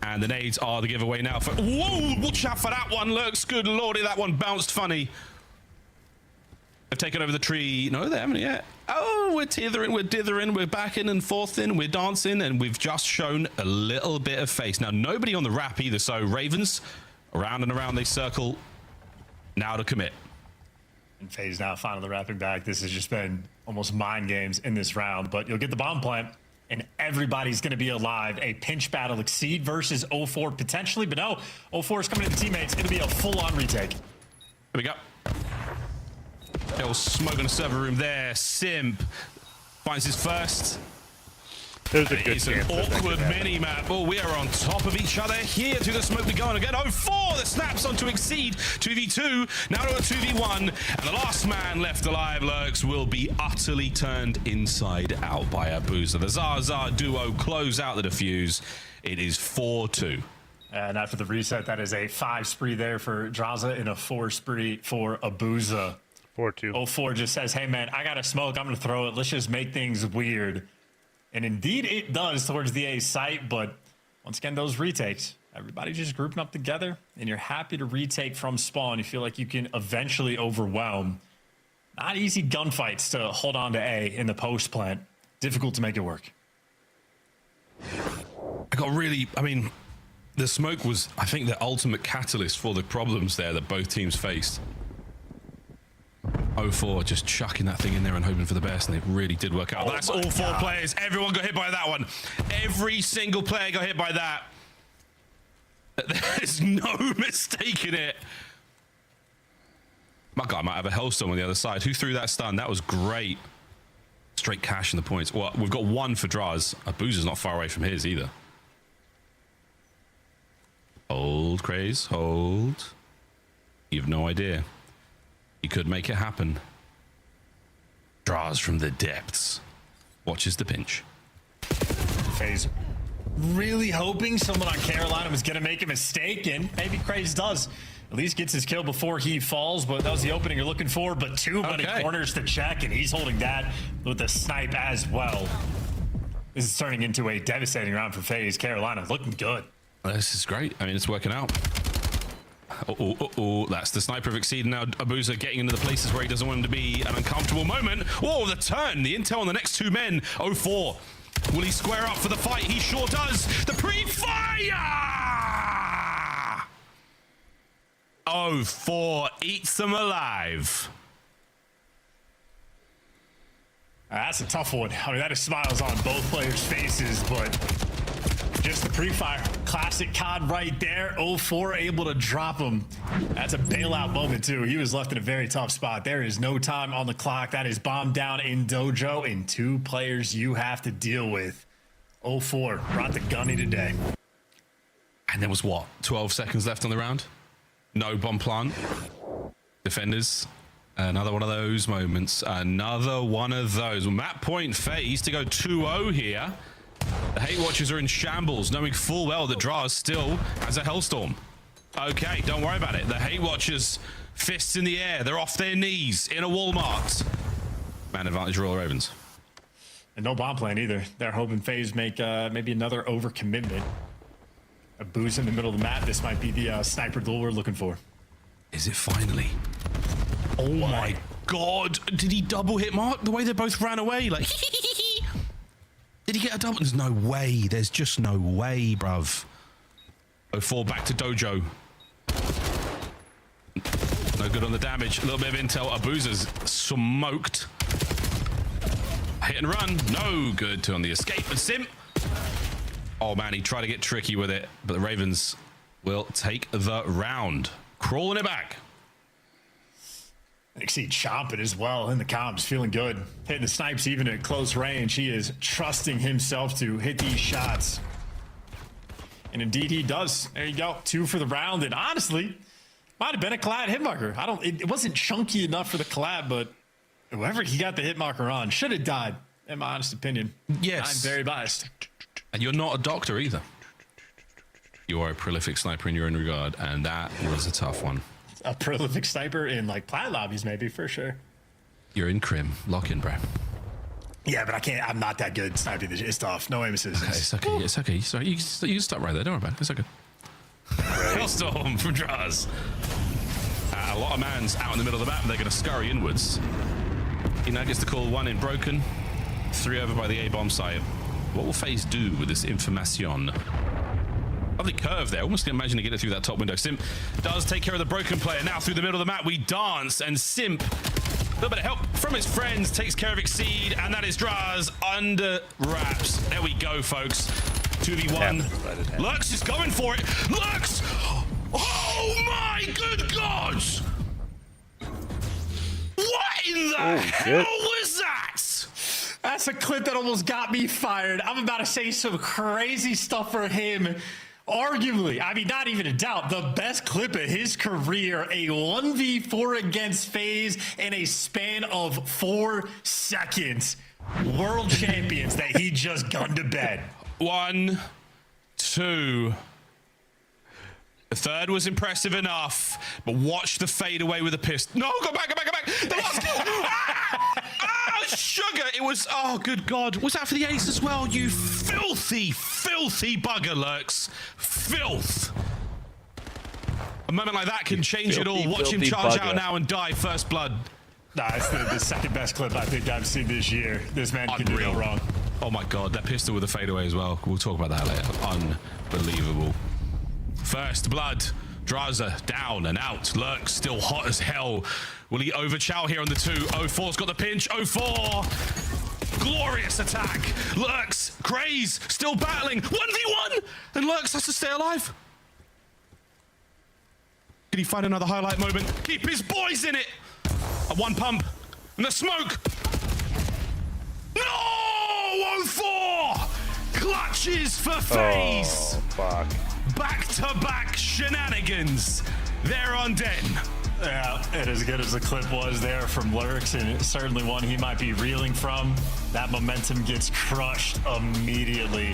And the nades are the giveaway now for... Whoa! Watch out for that one. Lurks. Good lordy, that one bounced funny. They've taken over the tree. No, they haven't yet. Oh, we're tithering, we're dithering, we're backing and forthing, we're dancing, and we've just shown a little bit of face. Now, nobody on the wrap either, so Ravens, around and around they circle. Now to commit. And FaZe now finally wrapping back. This has just been almost mind games in this round, but you'll get the bomb plant. and everybody's going to be alive. A pinch battle, Exceed versus 04 potentially, but no, 04 is coming to the teammates. It'll be a full-on retake. Here we go. Little smoke in the server room there. Simp finds his first. There's a good it's an awkward mini-map. Oh, we are on top of each other here. Through the smoke we go on again. 04, the snaps onto Exceed. 2v2, now to a 2v1. And the last man left alive, Lurks, will be utterly turned inside out by Abuza. The Zaza duo close out the defuse. It is 4-2. And after the reset, that is a 5 spree there for Draza and a 4 spree for Abuza. 4-2. 04 just says, hey, man, I got a smoke. I'm going to throw it. Let's just make things weird. And indeed it does towards the A site, but once again, those retakes, everybody just grouping up together, and you're happy to retake from spawn. You feel like you can eventually overwhelm. Not easy gunfights to hold on to A in the post plant. Difficult to make it work. The smoke was, I think, the ultimate catalyst for the problems there that both teams faced. 04 just chucking that thing in there and hoping for the best, and it really did work out. That's all 4 players. Everyone got hit by that one. Every single player got hit by that. There's no mistake in it. My guy might have a Hellstorm on the other side. Who threw that stun? That was great. Straight cash in the points. Well, we've got 1 for Draz. Abuza's not far away from his either. Hold, Craze, hold. You've no idea. You could make it happen. Draws from the depths. Watches the pinch. FaZe really hoping someone on Carolina was going to make a mistake, and maybe Craze does. At least gets his kill before he falls, but that was the opening you're looking for. But too many corners to check, and he's holding that with a snipe as well. This is turning into a devastating round for FaZe. Carolina looking good. This is great. I mean, it's working out. That's the sniper of Exceed. Now Abuza getting into the places where he doesn't want him to be. An uncomfortable moment. Oh, the turn. The intel on the next 2 men. 04. Will he square up for the fight? He sure does. The pre-fire! 04 eats them alive. That's a tough one. I mean, that is smiles on both players' faces, but just the pre-fire. Classic COD right there. 04 able to drop him. That's a bailout moment, too. He was left in a very tough spot. There is no time on the clock. That is bomb down in Dojo, and 2 players you have to deal with. 04 brought the gunny today. And there was, what, 12 seconds left on the round? No bomb plant. Defenders. Another one of those moments. Another one of those. Map point FaZe to go 2-0 here. The Hate Watchers are in shambles, knowing full well that Draz still has a Hellstorm. Okay, don't worry about it. The Hate Watchers, fists in the air. They're off their knees in a Walmart. Man advantage Royal Ravens. And no bomb plan either. They're hoping FaZe make maybe another overcommitment. A boost in the middle of the map. This might be the sniper duel we're looking for. Is it finally? Oh my God. Did he double hit Mark the way they both ran away? Like, did he get a double? There's no way. There's just no way, bruv. 04 back to Dojo. No good on the damage. A little bit of intel. Abuza's smoked. Hit and run. No good on the escape. And Sim. Oh man, he tried to get tricky with it, but the Ravens will take the round. Crawling it back. Exceed chomping as well in the comms, feeling good. Hitting the snipes even at close range. He is trusting himself to hit these shots. And indeed he does. There you go. 2 for the round. And honestly, might have been a collab hit marker. It wasn't chunky enough for the collab, but whoever he got the hit marker on should have died, in my honest opinion. Yes. I'm very biased. And you're not a doctor either. You are a prolific sniper in your own regard, and that was a tough one. A prolific sniper in like plat lobbies, maybe, for sure. You're in Crim. Lock in, bro. Yeah, but I can't. I'm not that good sniping. It's tough. No aim assistance. Okay, it's okay. It's okay. Sorry, you can stop right there. Don't worry about it. It's okay. Hellstorm from Draz. A lot of mans out in the middle of the map. They're going to scurry inwards. He now gets the call. 1 in broken. 3 over by the A-bomb site. What will FaZe do with this information? Lovely curve there. Almost can imagine to get it through that top window. Simp does take care of the broken player. Now through the middle of the map, we dance, and Simp little bit of help from his friends, takes care of Exceed, and that is Draz under wraps. There we go, folks. 2v1. Lurks is going for it. Lurks! Oh my good God! What in the hell was that? That's a clip that almost got me fired. I'm about to say some crazy stuff for him. Arguably, I mean, not even a doubt, the best clip of his career, a 1v4 against FaZe in a span of 4 seconds. World champions that he just gunned to bed. 1, 2. The third was impressive enough, but watch the fade away with a pistol. No, go back. The last sugar. It was, oh, good God. Was that for the ace as well? You filthy, filthy bugger, Lurks. Filth. A moment like that can change it all. Watch him charge out now and die first blood. Nah, it's the second best clip I think I've seen this year. This man can do no wrong. Oh my God, that pistol with the fadeaway as well. We'll talk about that later. Unbelievable. First blood. Draza down and out. Lurks still hot as hell. Will he overchow here on the 2? 04's got the pinch. 04. Glorious attack. Lurks, Craze, still battling. 1v1. And Lurks has to stay alive. Can he find another highlight moment? Keep his boys in it. A 1 pump. And the smoke. No! 04. Clutches for FaZe. Oh, fuck. Back-to-back shenanigans there on Den. Yeah, and as good as the clip was there from Lurks, and it's certainly one he might be reeling from, that momentum gets crushed immediately.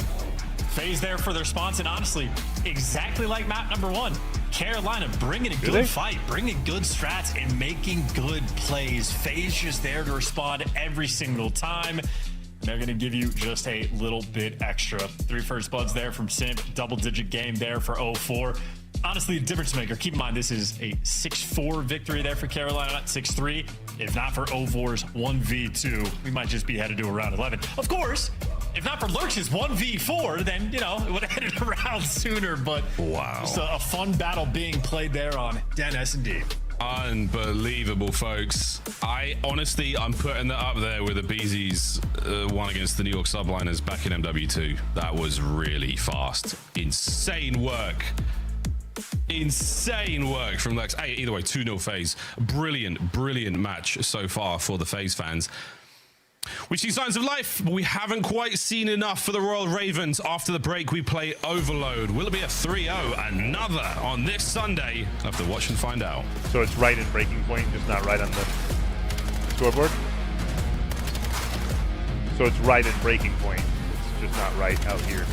FaZe there for their response, and honestly, exactly like map number 1. Carolina bringing a good fight, bringing good strats, and making good plays. FaZe just there to respond every single time. They're going to give you just a little bit extra. 3 first bloods there from Simp. Double-digit game there for 04. Honestly, a difference maker. Keep in mind, this is a 6-4 victory there for Carolina, not 6-3. If not for 04's 1v2, we might just be headed to a round 11. Of course, if not for Lurks' 1v4, then, you know, it would have headed around sooner. But wow, just a fun battle being played there on Den S&D. Unbelievable, folks. I'm putting that up there with the Beezy's one against the New York Subliners back in MW2. That was really fast. Insane work. Insane work from Lex. Hey, either way, 2-0 FaZe. Brilliant match so far for the FaZe fans. We've seen signs of life, but we haven't quite seen enough for the Royal Ravens. After the break, we play Overload. Will it be a 3-0? Another on this Sunday? I'll have to watch and find out. So it's right in breaking point, just not right on the scoreboard? So it's right in breaking point. It's just not right out here.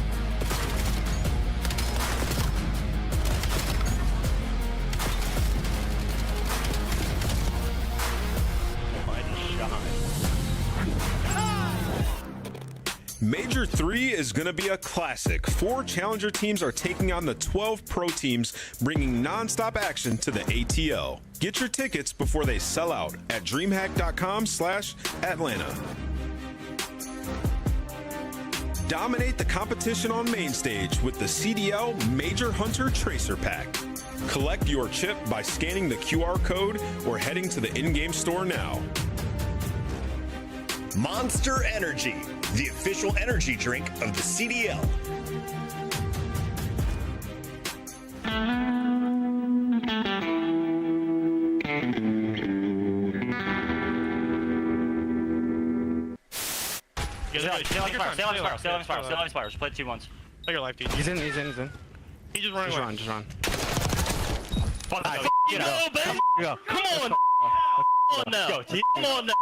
Major 3 is going to be a classic. 4 challenger teams are taking on the 12 pro teams, bringing non-stop action to the ATL. Get your tickets before they sell out at DreamHack.com/Atlanta. Dominate the competition on main stage with the CDL Major Hunter Tracer Pack. Collect your chip by scanning the QR code or heading to the in-game store now. Monster Energy, the official energy drink of the CDL. Stay on Spires. Play 2 once. Play your life, dude. He's in. He's just running away. Just run. Fuck no, baby! Come on! Come on now! Come on now!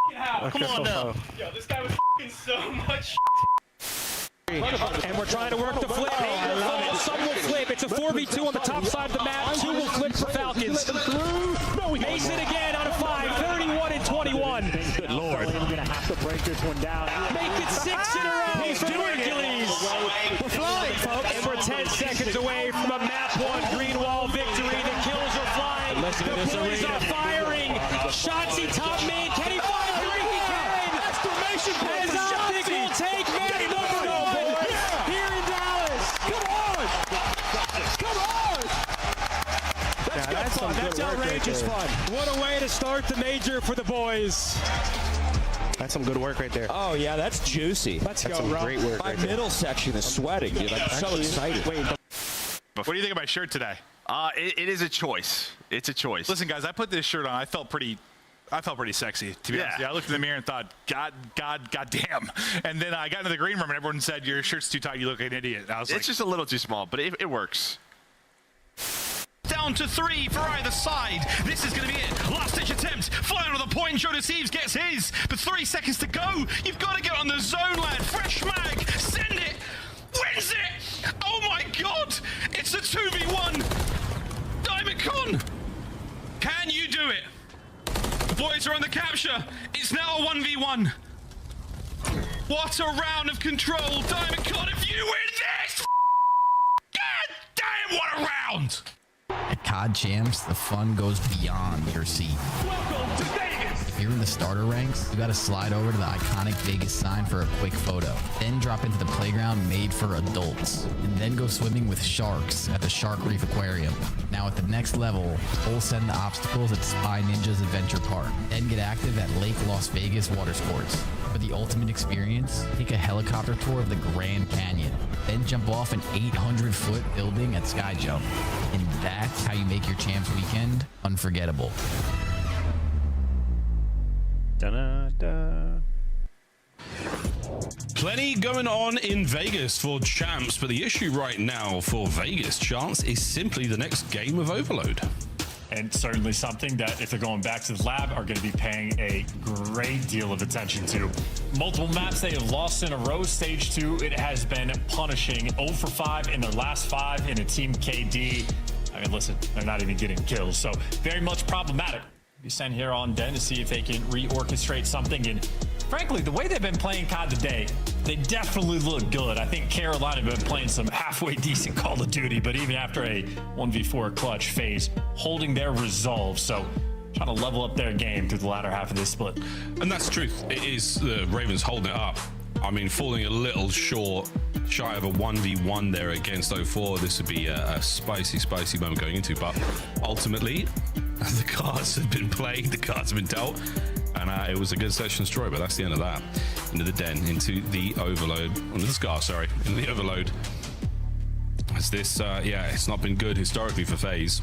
Come on now! Yo, this guy was so much. And we're trying to work the flip. Some will flip. It's a 4v2 on the top side of the map. 2 will flip for Falcons. Mason again out of 5. 31 and 21. Good lord. We're going to have to break this one down. Make it 6 in a row. He's doing Hercules. We're flying, folks. And we're 10 seconds away from a map 1 green wall victory. The kills are flying. The boys are firing. Shotzzy top main. Can he find 3? He can. Exclamation point. As Optic will take man number 1 here in Dallas. Come on. Let's go. fun. That's outrageous fun. What a way to start the major for the boys. That's some good work right there. Oh, yeah, that's juicy. Let's go, Rob. Great work. My middle section is sweating, dude. I'm so excited. Wait. What do you think of my shirt today? It is a choice. It's a choice. Listen, guys, I put this shirt on. I felt pretty sexy, to be honest. Yeah, I looked in the mirror and thought, God damn. And then I got into the green room and everyone said, your shirt's too tight. You look like an idiot. I was it's just a little too small, but it works. Down to 3 for either side. This is going to be it. Last-ditch attempt. Flying on the point. Joe Deceives gets his. But 3 seconds to go. You've got to get on the zone, lad. Fresh mag. Send it. Wins it. Oh, my God. It's a 2v1. Diamond Con. Can you do it? The boys are on the capture. It's now a 1v1. What a round of control. Diamond Con, if you win this. God damn, what a round. At COD Champs, the fun goes beyond your seat. Welcome to Vegas. If you're in the starter ranks, you gotta slide over to the iconic Vegas sign for a quick photo. Then drop into the playground made for adults. And then go swimming with sharks at the Shark Reef Aquarium. Now at the next level, full send the obstacles at Spy Ninja's Adventure Park. Then get active at Lake Las Vegas Water Sports. For the ultimate experience, take a helicopter tour of the Grand Canyon. Then jump off an 800-foot building at Sky Jump. And that's how you make your Champs weekend unforgettable. Da-da-da. Plenty going on in Vegas for Champs, but the issue right now for Vegas Chance is simply the next game of Overload. And certainly something that, if they're going back to the lab, are going to be paying a great deal of attention to. Multiple maps they have lost in a row. Stage 2, it has been punishing. 0 for 5 in their last 5 in a Team KD. I mean, listen, they're not even getting kills, so very much problematic. Be sent here on Den to see if they can reorchestrate something. And frankly, the way they've been playing COD today, they definitely look good. I think Carolina have been playing some halfway decent Call of Duty, but even after a 1v4 clutch phase, holding their resolve. So trying to level up their game through the latter half of this split. And that's the truth. It is the Ravens holding it up. I mean, falling a little short, shy of a 1v1 there against 04. This would be a spicy moment going into, but ultimately, the cards have been played, the cards have been dealt, and it was a good search and destroy, but that's the end of that. Into the Den, into the Overload, into the Scar, sorry, into the Overload. As this, yeah, it's not been good historically for FaZe.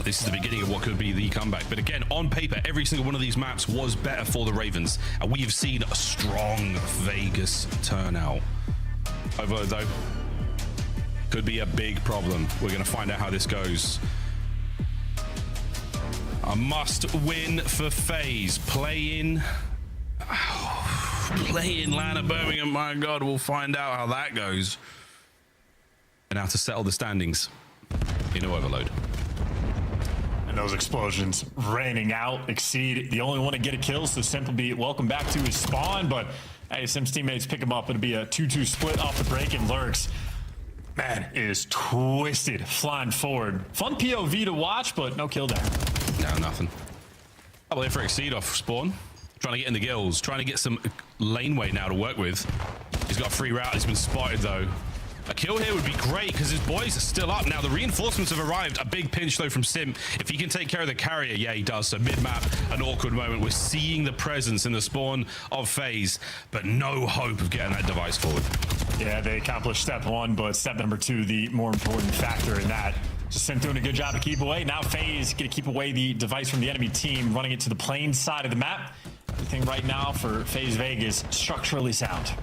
This is the beginning of what could be the comeback. But again, on paper, every single one of these maps was better for the Ravens. And we have seen a strong Vegas turnout. Overload, though, could be a big problem. We're going to find out how this goes. A must win for FaZe. Play in Lana Birmingham. My God, we'll find out how that goes. And now to settle the standings in Overload. And those explosions raining out. Exceed the only one to get a kill, so simply be welcome back to his spawn. But hey, Sim's teammates pick him up. It'll be a 2-2 split off the break, and Lurks, man, is twisted flying forward. Fun POV to watch, but no kill there. No, nothing. Oh, well, for Exceed off spawn. Trying to get in the gills, trying to get some laneway now to work with. He's got a free route. He's been spotted though. A kill here would be great because his boys are still up. Now the reinforcements have arrived. A big pinch though from Sim. If he can take care of the carrier, yeah, he does. So mid-map, an awkward moment. We're seeing the presence in the spawn of FaZe, but no hope of getting that device forward. Yeah, they accomplished step 1, but step number 2, the more important factor in that. Just Sim doing a good job to keep away. Now FaZe gonna keep away the device from the enemy team, running it to the plain side of the map. Everything right now for FaZe Vegas, structurally sound.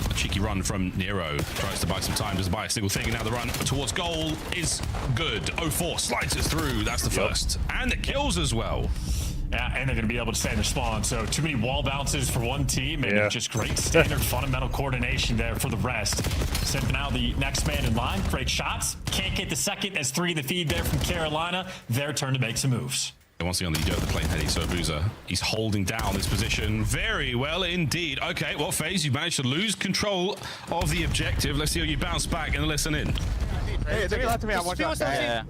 A cheeky run from Nero. Tries to buy some time, doesn't buy a single thing, and now the run towards goal is good. 04 slides it through. That's the first. And it kills as well. Yeah, and they're going to be able to stay in their spawn. So too many wall bounces for one team, and just great standard fundamental coordination there for the rest. Simp now the next man in line. Great shots. Can't get the second as 3 in the feed there from Carolina. Their turn to make some moves. Once again, you do have the plane heady, so Abuza, he's holding down this position very well indeed. Okay, well, FaZe, you managed to lose control of the objective. Let's see how you bounce back and listen in. Hey, take it left to me. I want you. You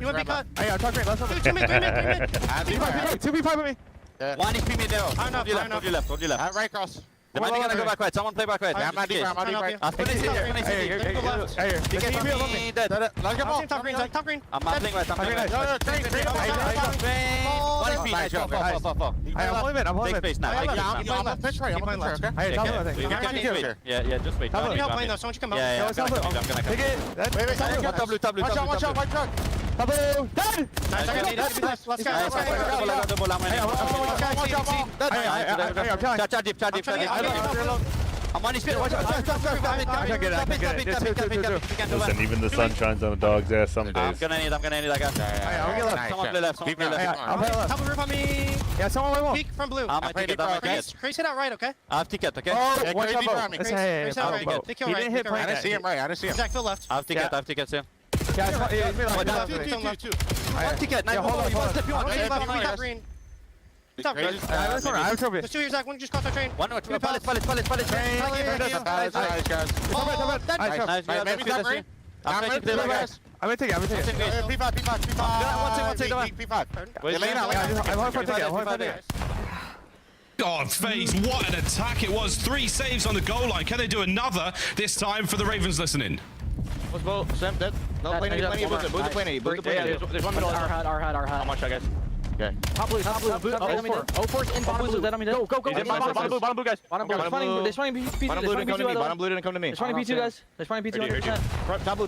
want to be cut? Hey, I'll talk great. Let's go. 2v5 with me. One is me middle. Hold you left. Right cross. They might be gonna go back right. Someone play back right. I'm not deep. I'm not deep. Right. I'm playing here. Top green. I'm not playing right. I'm playing right. I'm holding it. Take space now. I'm pitch right. I'm playing left. Okay. Yeah, just wait. Help lane though. Someone should come help. Yeah, I'm gonna come. Take it. Wait. Watch out. White truck. Taboo. Dead. Nice. Let's go. Charge deep. I'm on his speed. Watch out. Listen, even the sun shines on a dog's ass some days. I'm gonna need that guy. Someone play left. Someone play left. Top roof on me. Yeah, someone will. Peek from blue. I'm a ticket. Grace hit out right, okay? I have ticket, okay? Oh, watch out, Grace hit out right. They kill right. He didn't hit point. I didn't see him right. Jack, Phil left. I have ticket too. Yeah, One ticket. Yeah, hold on. Top green. Top green. There's two here, Zach. One just caught the train. One more. Pallet. Nice, maybe top green. I'm gonna take it. P5. They're laying out. I'm hard for a ticket. God, FaZe, what an attack it was. 3 saves on the goal line. Can they do another this time for the Ravens listening? Let's go. Sam dead. No, plane 80. Move the plane 80. There's one middle. Our hut. How much, guys? Okay. Top blue. Oh, 4's in bottom blue. That on me. Go. Bottom blue, guys. Bottom blue. They're spawning P2. Bottom blue didn't come to me. They're spawning P2, guys. They're spawning P2 100%. Top blue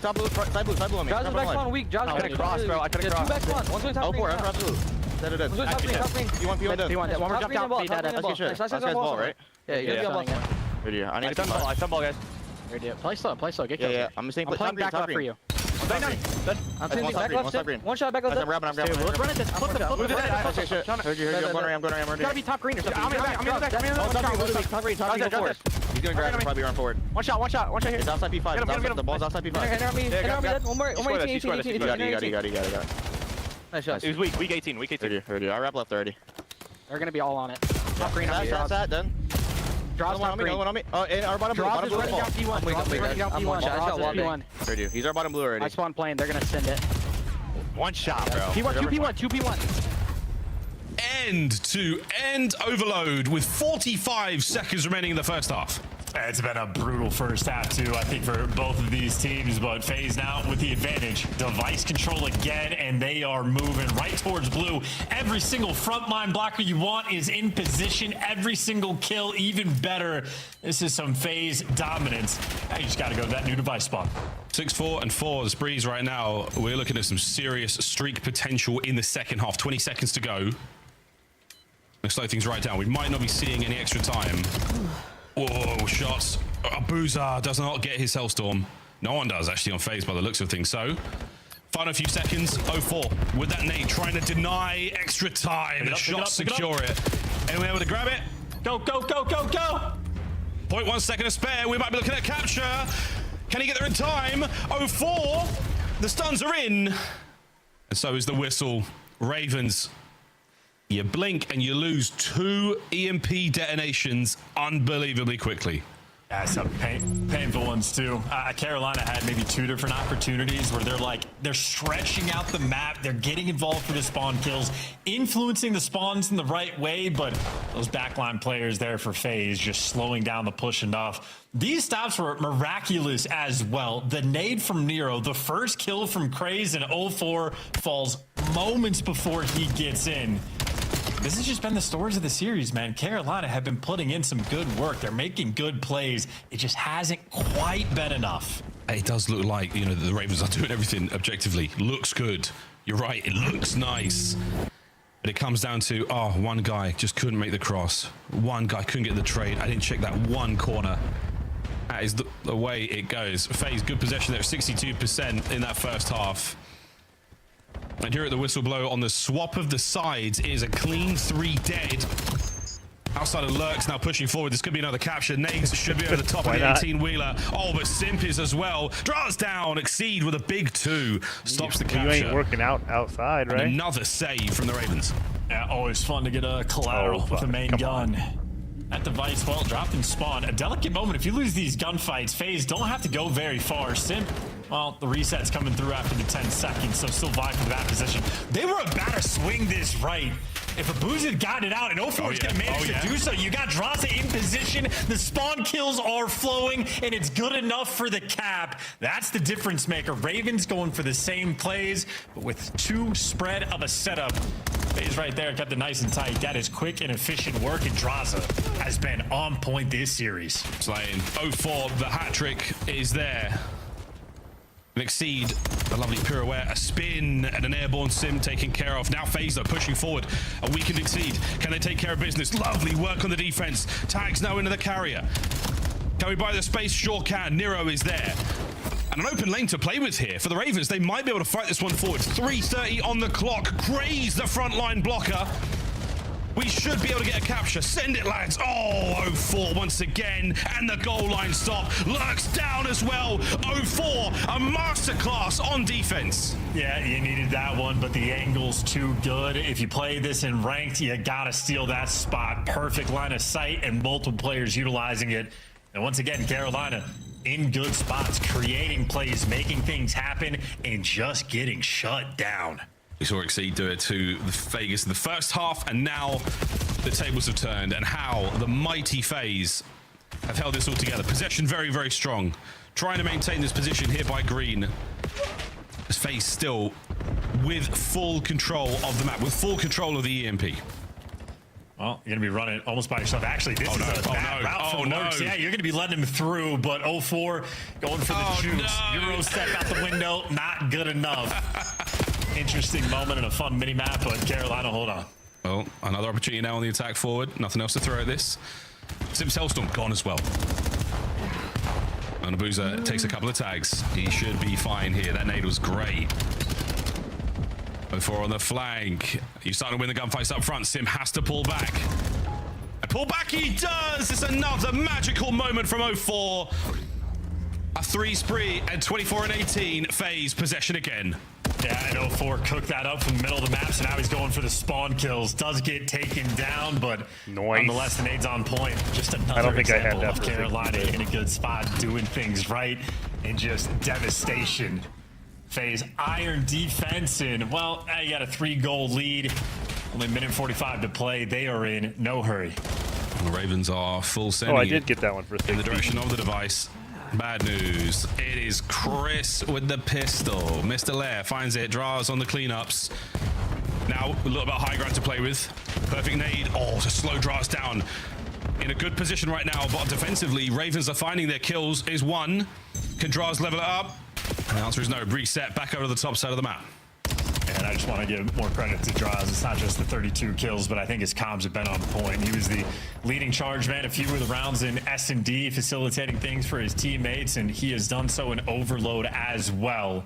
on me. Jaws is back spawn weak. Jaws is back spawn. Bro. I couldn't cross. 2 back spawn. One's going top green. Oh, 4. Absolute. Dead. One's going top green. P1. One more jump down. Let's get shit. Last guy's ball, right? Yeah, you gotta be on ball. I need to stun ball, guys. Play slow. Get killed. Yeah. I'm saying playing back left for you. I'm taking back left. One shot back left. I'm grabbing. Let's run it. Flip it. Heard you. I'm going around. Gotta be top green or something. I'm in back. Top green. He's gonna grab him, probably run forward. One shot here. It's outside P5. The ball's outside P5. Enter me. One more 18. You got it. Nice shot. It was weak 18. Heard you. I wrap left already. They're gonna be all on it. Top green on me. That's that, done. Draws top green. On me. Oh, and our bottom blue. Draws is running down P1. P1. Heard you. He's our bottom blue already. I spawn plane. They're gonna send it. One shot, bro. P1, 2P1. End to end overload with 45 seconds remaining in the first half. It's been a brutal first half, too, I think, for both of these teams. But FaZe now with the advantage. Device control again, and they are moving right towards blue. Every single frontline blocker you want is in position. Every single kill, even better. This is some FaZe dominance. Now you just got to go to that new device spawn. 6-4 and 4 the Sprees right now. We're looking at some serious streak potential in the second half. 20 seconds to go. Let's slow things right down. We might not be seeing any extra time. Whoa, shots. Boozer does not get his Hellstorm. No one does, actually, on FaZe by the looks of things. So, final few seconds. 0-4 with that nade, trying to deny extra time. The shots secure it. Anyone able to grab it? Go. 0.1 second to spare. We might be looking at capture. Can he get there in time? 0-4. The stuns are in. And so is the whistle. Ravens. You blink and you lose 2 EMP detonations unbelievably quickly. Yeah, some painful ones too. Carolina had maybe 2 different opportunities where they're stretching out the map, they're getting involved for the spawn kills, influencing the spawns in the right way, but those backline players there for FaZe just slowing down the push enough. These stops were miraculous as well. The nade from Nero, the first kill from Craze in 0-4 falls moments before he gets in. This has just been the stories of the series, man. Carolina have been putting in some good work. They're making good plays. It just hasn't quite been enough. It does look like, the Ravens are doing everything objectively. Looks good. You're right, it looks nice. But it comes down to, one guy just couldn't make the cross. One guy couldn't get the trade. I didn't check that one corner. That is the way it goes. FaZe, good possession there, 62% in that first half. And here at the whistle blow on the swap of the sides is a clean 3 dead. Outside of Lurks now pushing forward. This could be another capture. Names should be over the top of the 18-wheeler. Oh, but Simp is as well. Draws down. Exceed with a big 2. Stops the capture. You ain't working outside, right? And another save from the Ravens. Yeah, always fun to get a collateral with a main gun. That device, well, dropped in spawn. A delicate moment. If you lose these gunfights, FaZe don't have to go very far. Simp, well, the reset's coming through after the 10 seconds, so still vying for that position. They were about to swing this right. If Abuz had gotten it out and 04 is going to manage to do so, you got Draza in position. The spawn kills are flowing, and it's good enough for the cap. That's the difference maker. Ravens going for the same plays, but with too spread of a setup. FaZe right there kept it nice and tight. That is quick and efficient work, and Draza has been on point this series. Slaying 04, the hat trick is there. An Exceed, a lovely pirouette, a spin, and an airborne sim taken care of. Now FaZe though pushing forward. A weakened Exceed. Can they take care of business? Lovely work on the defense. Tags now into the carrier. Can we buy the space? Sure can. Nero is there. And an open lane to play with here. For the Ravens, they might be able to fight this one forward. 3:30 on the clock. Graze the frontline blocker. We should be able to get a capture. Send it, lads. Oh, 04 once again. And the goal line stop. Lurks down as well. 04, a masterclass on defense. Yeah, you needed that one, but the angle's too good. If you play this in ranked, you gotta steal that spot. Perfect line of sight and multiple players utilizing it. And once again, Carolina in good spots, creating plays, making things happen, and just getting shut down. We saw Exceed do it to the Vegas in the first half, and now the tables have turned, and how the mighty FaZe have held this all together. Possession very, very strong. Trying to maintain this position here by Green. As FaZe still with full control of the map, with full control of the EMP. Well, you're going to be running almost by yourself. Actually, this is a bad route for Lurks. Yeah, you're going to be letting him through, but 04 going for the juice. Euro step out the window, not good enough. Interesting moment and a fun mini-map, but Carolina, hold on. Well, another opportunity now on the attack forward. Nothing else to throw at this. Sims Hellstorm gone as well. And Abuza takes a couple of tags. He should be fine here. That nade was great. 04 on the flank. He's starting to win the gunfights up front. Sim has to pull back. And pull back he does! It's another magical moment from 04. A 3 spree and 24 and 18. FaZe possession again. Yeah, and 04 cooked that up from the middle of the map, so now he's going for the spawn kills. Does get taken down, but nonetheless, the nade's on point. Just another example of Carolina in a good spot, doing things right, and just devastation. FaZe iron defense, and well, you got a 3-goal lead. Only a minute 45 to play. They are in no hurry. The Ravens are full sending. Oh, I did get that one for in the direction of the device. Bad news. It is Chris with the pistol. Mr. Lair finds it, draws on the cleanups. Now a little bit high ground to play with. Perfect nade. Oh, to slow draws down. In a good position right now, but defensively, Ravens are finding their kills. Is one. Can Draws level it up? And the answer is no. Reset back over to the top side of the map. And I just want to give more credit to Draws. It's not just the 32 kills, but I think his comms have been on point. He was the leading charge man a few of the rounds in S&D, facilitating things for his teammates, and he has done so in Overload as well.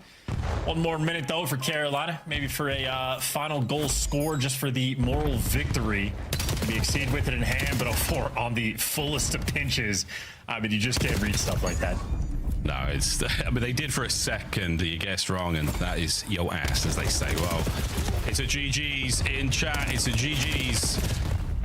One more minute, though, for Carolina. Maybe for a final goal score, just for the moral victory. Maybe Exceed with it in hand, but 04 on the fullest of pinches. I mean, you just can't read stuff like that. No, it's. I mean, they did for a second. You guessed wrong, and that is yo ass, as they say. Well, it's a GG's in chat. It's a GG's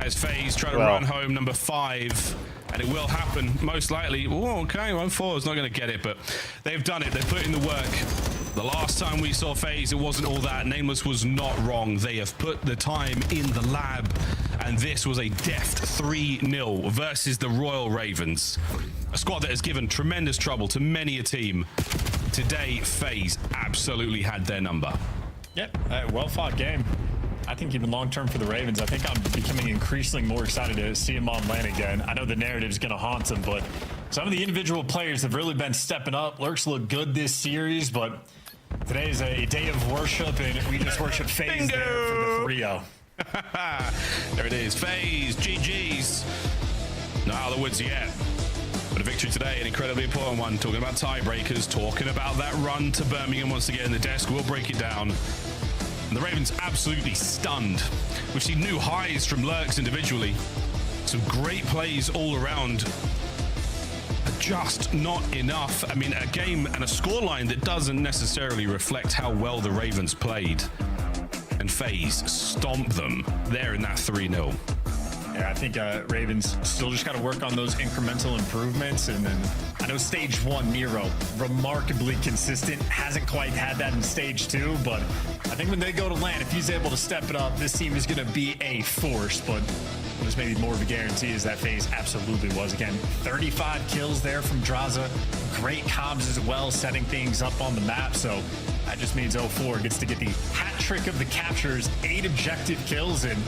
as FaZe try to run home number 5, and it will happen most likely. Oh, okay, 1-4 is not going to get it, but they've done it. They've put in the work. The last time we saw FaZe, it wasn't all that. Nameless was not wrong. They have put the time in the lab, and this was a deft 3-0 versus the Royal Ravens. A squad that has given tremendous trouble to many a team. Today, FaZe absolutely had their number. Yep, well-fought game. I think even long-term for the Ravens, I think I'm becoming increasingly more excited to see him on land again. I know the narrative's going to haunt him, but some of the individual players have really been stepping up. Lurks look good this series, but today is a day of worship, and we just worship FaZe there for the 3-0. There it is, FaZe, GG's. Not out of the woods yet. But a victory today, an incredibly important one. Talking about tiebreakers, talking about that run to Birmingham once again. The desk will break it down. And the Ravens absolutely stunned. We've seen new highs from Lurks individually. Some great plays all around. Just not enough. I mean, a game and a scoreline that doesn't necessarily reflect how well the Ravens played. And FaZe stomped them there in that 3-0. Yeah, I think Ravens still just got to work on those incremental improvements. And then I know stage 1, Nero, remarkably consistent. Hasn't quite had that in stage 2, but I think when they go to land, if he's able to step it up, this team is going to be a force. But what is maybe more of a guarantee is that FaZe absolutely was. Again, 35 kills there from Draza. Great comms as well, setting things up on the map. So that just means 04 gets to get the hat trick of the captures, 8 objective kills, and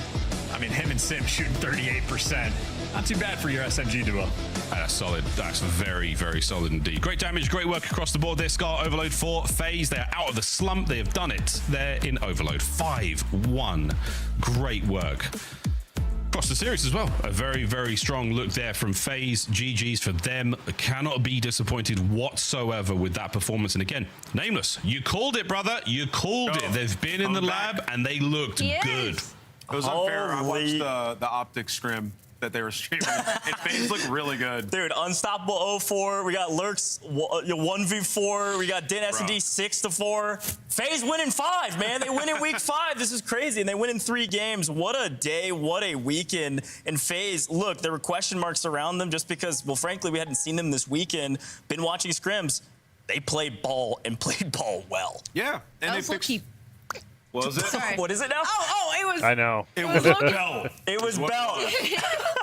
I mean, him and Sim shooting 38%. Not too bad for your SMG duo. That's solid. That's very, very solid indeed. Great damage, great work across the board there. Scar Overload for FaZe. They're out of the slump. They have done it. They're in Overload. 5-1. Great work. Across the series as well. A very, very strong look there from FaZe. GG's for them. Cannot be disappointed whatsoever with that performance. And again, Nameless, you called it, brother. You called it. They've been in the lab and they looked good. It was unfair. I watched the optic scrim that they were streaming. And FaZe looked really good. Dude, Unstoppable 04. We got Lurks 1v4. We got Din S&D 6-4. FaZe winning 5, man. They win in week 5. This is crazy. And they win in 3 games. What a day. What a weekend. And FaZe, look, there were question marks around them just because, well, frankly, we hadn't seen them this weekend. Been watching scrims. They played ball and played ball well. Yeah. And they fixed... What was it? Sorry. What is it now? Oh, it was. I know. It was Bell. It was Bell.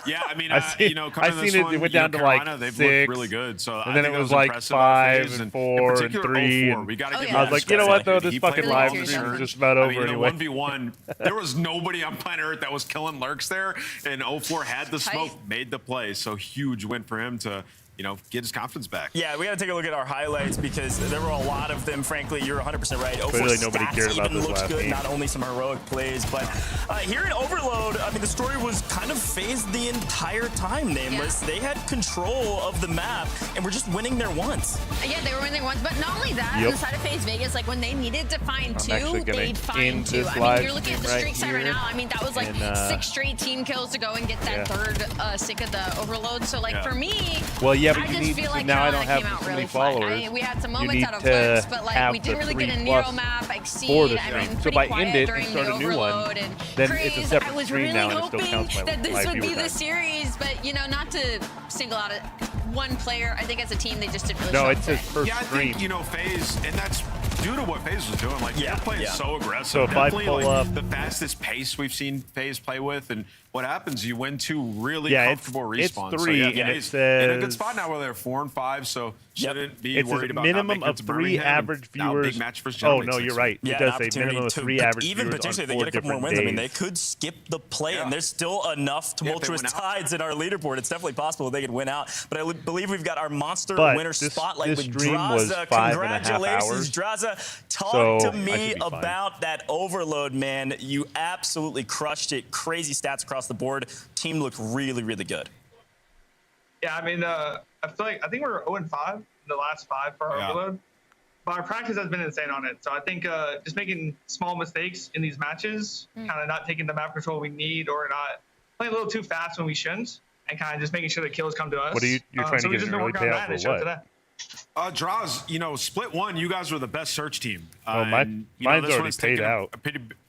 Yeah, I mean, I've seen it went down to Carolina, like they've 6, looked really good. So and then it was like 5 and 4 and 3. I was like, you know what though, this fucking live stream is just about over anyway. 1v1, there was nobody on planet Earth that was killing Lurks there, and 04 had the smoke, made the play. So huge win for him to, you know, get his confidence back. Yeah, we got to take a look at our highlights because there were a lot of them. Frankly, you're 100% right. Clearly nobody cared about this last good. game. Not only some heroic plays, but here in Overload, I mean, the story was kind of phased the entire time, Nameless. Yeah. They had control of the map and were just winning their once. Yeah, they were winning once, but not only that, on the side of FaZe Vegas, like when they needed to find 2, they'd find 2. I mean, you're looking at the streak side right now. I mean, that was like 6 straight team kills to go and get that third stick of the Overload. So like for me, I just feel like now I don't have came out so really many followers. We had some moments out of Lurks, but like we didn't really get a Nero map, Exceed. I mean, so if I end it and during start the a new one, and then Craze, it's a separate I was stream really now and it still hoping counts my that this live would be viewer the time. series, but you know, not to single out one player. I think as a team they just did really No, show it's his first I stream. think, you know, FaZe, and that's due to what FaZe was doing. Like, they're playing so aggressive. So if I Definitely, pull like, up the fastest pace we've seen FaZe play with, and what happens, you win 2 really comfortable respawns. It's 3, so, and it he's says in a good spot now where they're 4 and 5, so shouldn't be it says worried about minimum not of making 3 average viewers. Big match versus Oh Germany, no, you're right. Yeah, it does say minimum of 3 average even viewers potentially on they 4 get a couple more different wins. I mean, days. they could skip the play, and there's still enough tumultuous tides in our leaderboard. It's definitely possible they could win out. But I believe we've got our monster winner spotlight with Draza. Congratulations, Draza. Talk to me about that Overload, man. You absolutely crushed it. Crazy stats across the board. Team looked really, really good. Yeah, I mean, I think we're 0-5 in the last 5 for our Overload. But our practice has been insane on it. So I think just making small mistakes in these matches, kind of not taking the map control we need or not playing a little too fast when we shouldn't, and kind of just making sure the kills come to us. What are you're trying to get an early payout for what? Draws, you know, split 1, you guys were the best search team. Mine's already paid out. A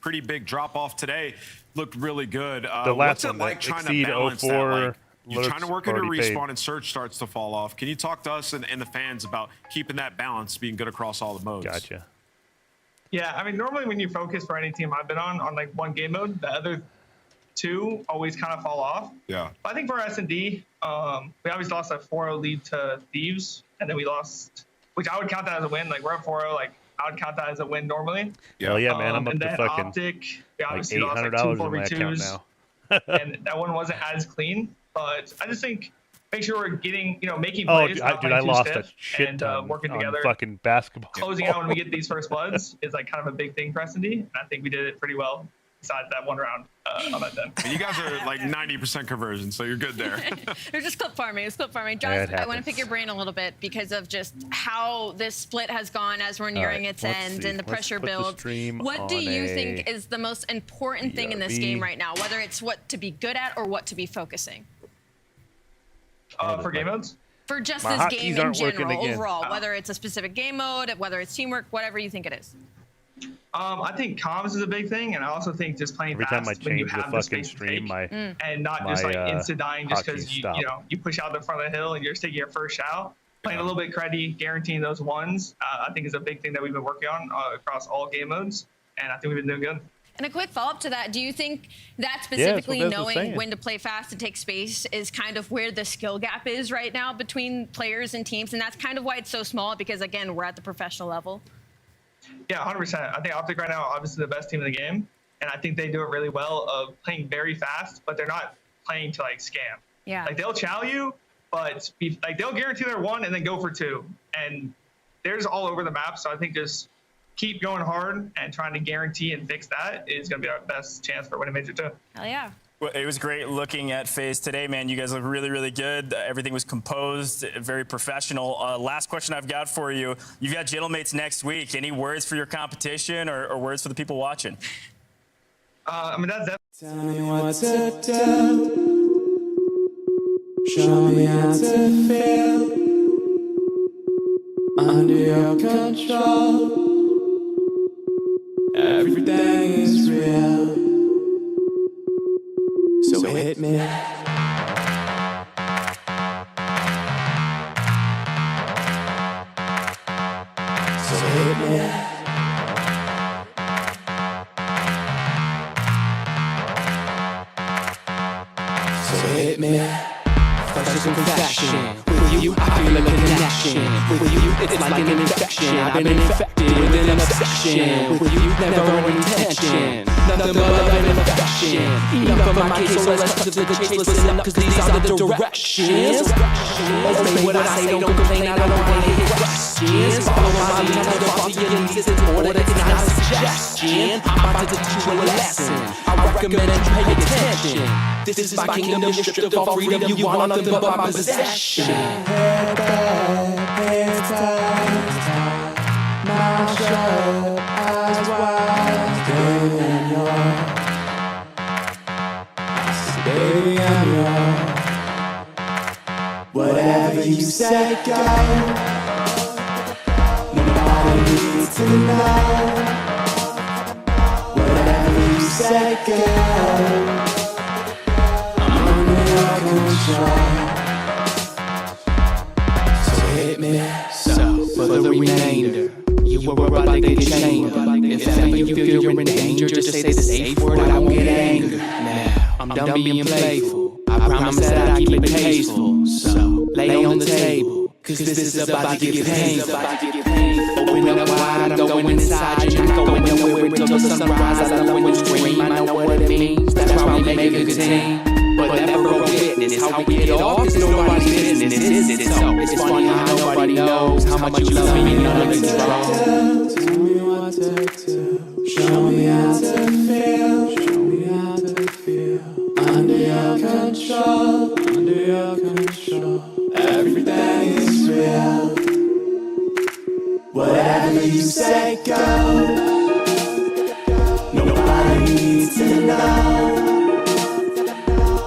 pretty big drop off today. Looked really good. The last what's it one, like trying to Exceed balance 04, that? Like, you're trying to work into already respawn paid. and search starts to fall off. Can you talk to us and the fans about keeping that balance, being good across all the modes? Gotcha. Yeah, I mean, normally when you focus for any team I've been on like one game mode, the other 2 always kind of fall off. Yeah. But I think for S&D, we obviously lost a 4-0 lead to Thieves, and then we lost, which I would count that as a win. Like, we're at 4-0, like, I would count that as a win normally. Hell yeah, man. I'm up and to then fucking Optic, we like obviously lost like 2 $800 in my account 4v2s, now. and that one wasn't as clean. But I just think make sure we're getting, you know, making Oh, plays. dude, not I playing too lost a stiff, shit and ton working on together. fucking basketball. Closing out when we get these first bloods is like kind of a big thing for S&D, and I think we did it pretty well. Besides that one round on that then. And you guys are like 90% conversion, so you're good there. They're just clip farming. It's clip farming. Josh, I want to pick your brain a little bit because of just how this split has gone as we're nearing its end and the pressure build. What do you think is the most important thing in this game right now? Whether it's what to be good at or what to be focusing? For game modes? For just this game in general, overall, whether it's a specific game mode, whether it's teamwork, whatever you think it is. I think comms is a big thing, and I also think just playing Every fast time I when you change the have the fucking space to stream, take, my and not my, just like insta dying just hotkey because stopped. you push out the front of the hill and you're just taking your first shot. Playing a little bit cruddy, guaranteeing those ones, I think is a big thing that we've been working on across all game modes, and I think we've been doing good. And a quick follow-up to that, do you think that specifically Des was knowing saying. when to play fast and take space is kind of where the skill gap is right now between players and teams, and that's kind of why it's so small, because again, we're at the professional level? Yeah, 100%. I think Optic right now are obviously the best team in the game, and I think they do it really well of playing very fast, but they're not playing to like scam. Yeah. Like they'll chow you, but like they'll guarantee their one and then go for two, and there's all over the map. So I think just keep going hard and trying to guarantee and fix that is going to be our best chance for winning Major 2. Hell yeah. Well, it was great looking at FaZe today, man. You guys look really, really good. Everything was composed, very professional. Last question I've got for you. You've got Gentlemates next week. Any words for your competition or words for the people watching? I mean, that's Tell me what to do. Show me how to feel. Under your control. Everything is real. So hit me. So hit me. So hit me. First confession. With you, I feel a connection. With you, it's like an infection. I've been infected with an obsession. With you, never an intention. Nothing but love and affection. Enough of my case, so let's cut to the chase. Listen up, cause these are the directions. Obey what I say, don't complain, I don't wanna hear questions. Follow my lead, tell the boss your needs, it's important, it's not a suggestion. I'm about to teach you a lesson. I recommend that you pay attention. This is my kingdom, you're stripped of all freedom. You want nothing but my possession. Head back, head tight, mouth shut, eyes wide. Baby, I'm yours. Baby, I'm yours. Whatever you say, go. Nobody needs to know. Whatever you say, go. I'm under your control. So hit me. So for the remainder, you were about to get chambered. If ever you feel you're in danger, just say the safe word, I won't get angry. Now, I'm done being playful. I promise that I keep it tasteful. So lay on the table, cause this is about to get painful. Open up wide, I'm going inside. You're not going nowhere until the sunrise. I love when you scream, I know what it means. That's why we make a good team. But never a witness how we get off. It's nobody's business, is it? So it's funny how nobody knows how much you love me, none of control. Tell me what to do. Show me how to feel. Show me how to feel. Under your control. Under your control. Everything is real. Whatever you say, go. Nobody needs to know.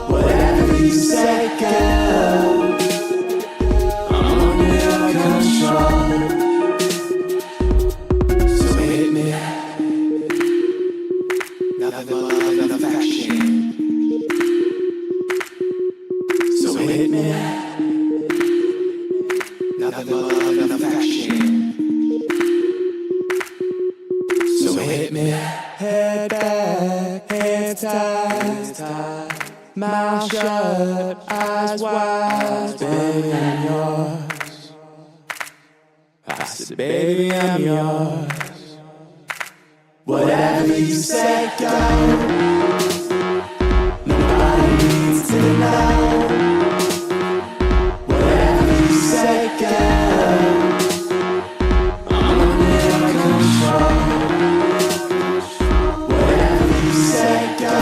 Whatever you say, go. I'm under your control. So hit me. Nothing but love and affection. So hit me. Nothing but love and affection. So hit me. Head back, head tight. Mouth shut, eyes wide. Baby, I'm yours. I said, baby, I'm yours. Whatever you say, go. Nobody needs to know. Whatever you say, go. I'm under your control. Whatever you say, go.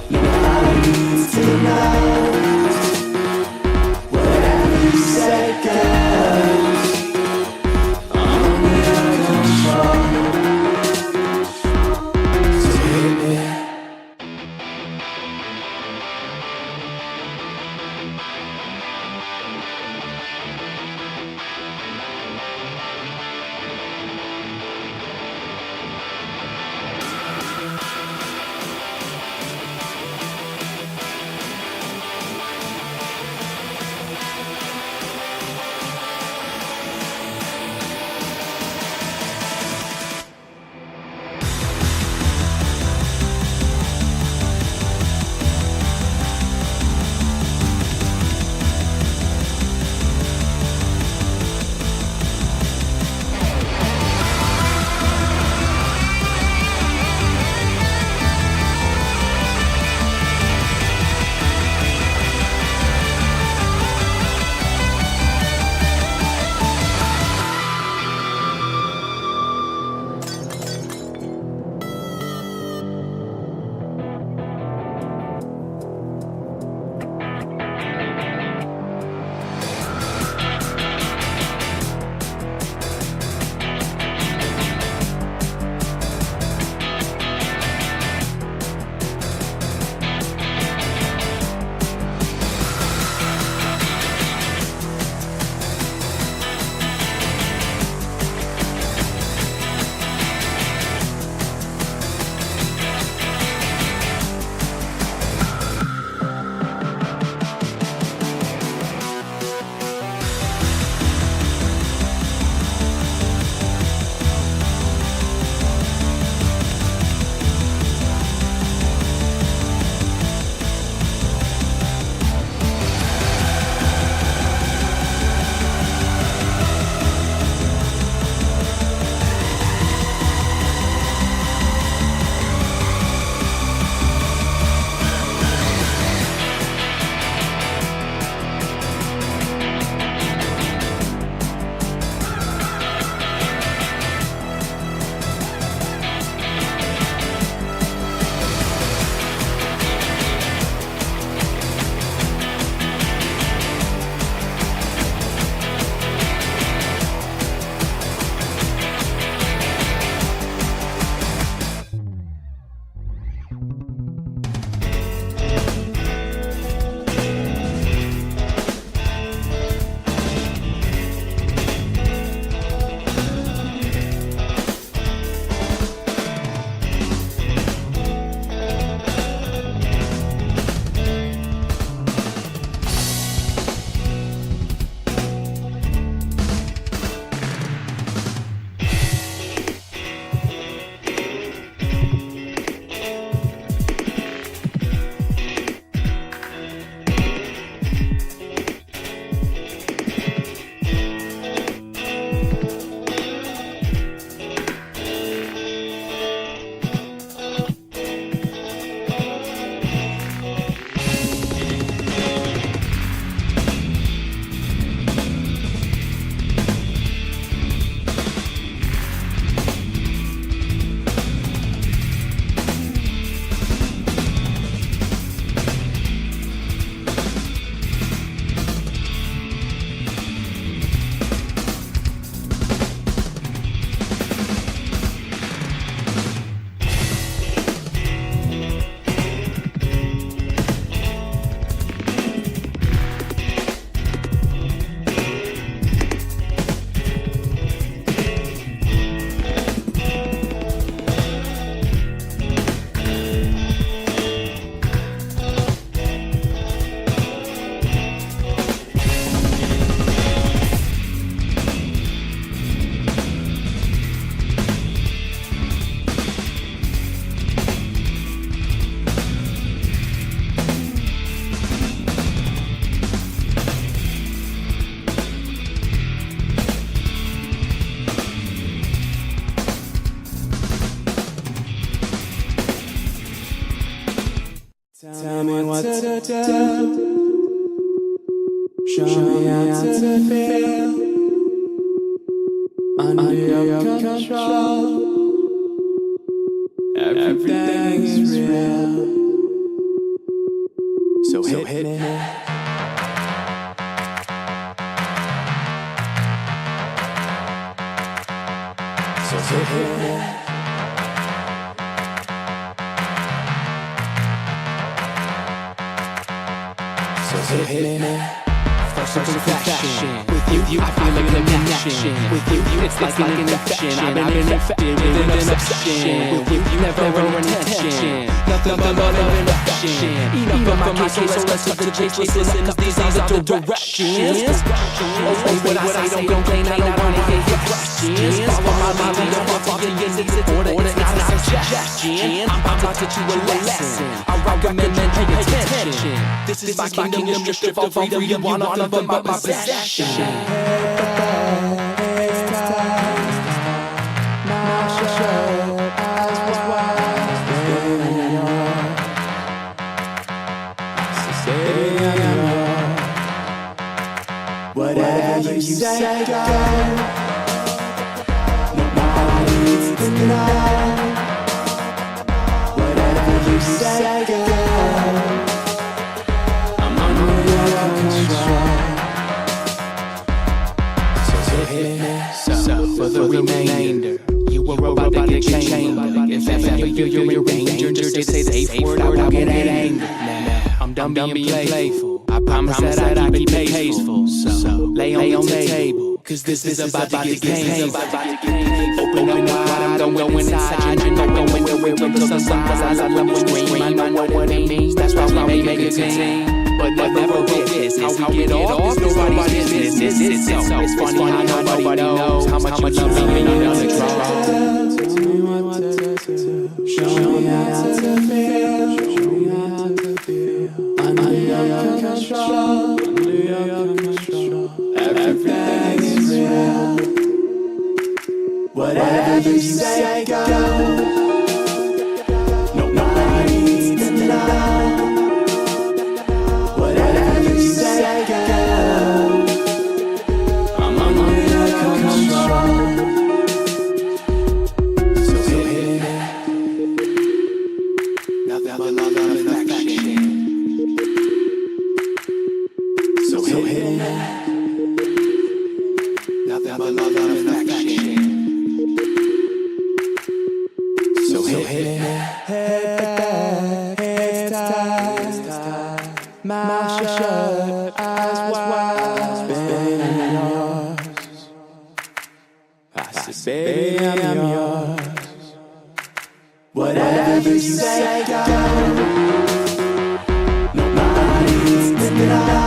Nobody needs to know. Whatever you say, go. I'm under your control. Everything's real. So hit me. So hit me. So hit me. First confession. With you, I feel like a connection. With you, it's like an infection. I've been infected with an obsession. With you, never an intention. Nothing but an affection. Enough for my case, so let's cut to the chase. Listen, these are the directions. Obey what I say, don't complain, I don't wanna hear your questions. Follow my lead, I'm off the ends, it's in order, it's not a suggestion. I'm about to teach you a lesson. I recommend pay attention. This is my kingdom, stripped of freedom, you want nothing but my possession. Whatever you say, go. Nobody needs to know. Whatever you say, go. I'm under your control. So hit me. So for the remainder, you were about to get chambered. If ever you feel you're in danger, just say the safe word. I won't get angry. Now I'm done being playful. I promise that I keep it peaceful. So lay on the table, cause this is about to get painful. Open up wide, I'm going inside. You know going where the sun rises. I love when you scream, I know what it means. That's why we make a team. But never forget this, how we get off is nobody's business. It's funny how nobody knows how much you love me and you know the truth. Tell me what to do, show me how to feel. Under your control, everything is real. Whatever you say, go. Nobody needs to know. Whatever you say, go. I'm under your control. So hit me. Nothing but love and affection. So hit me. Nothing but love and affection. So hit me. It's time. Mouth shut, eyes wide. Baby, I'm yours. I said, baby, I'm yours. Whatever you say, go. Nobody needs to know.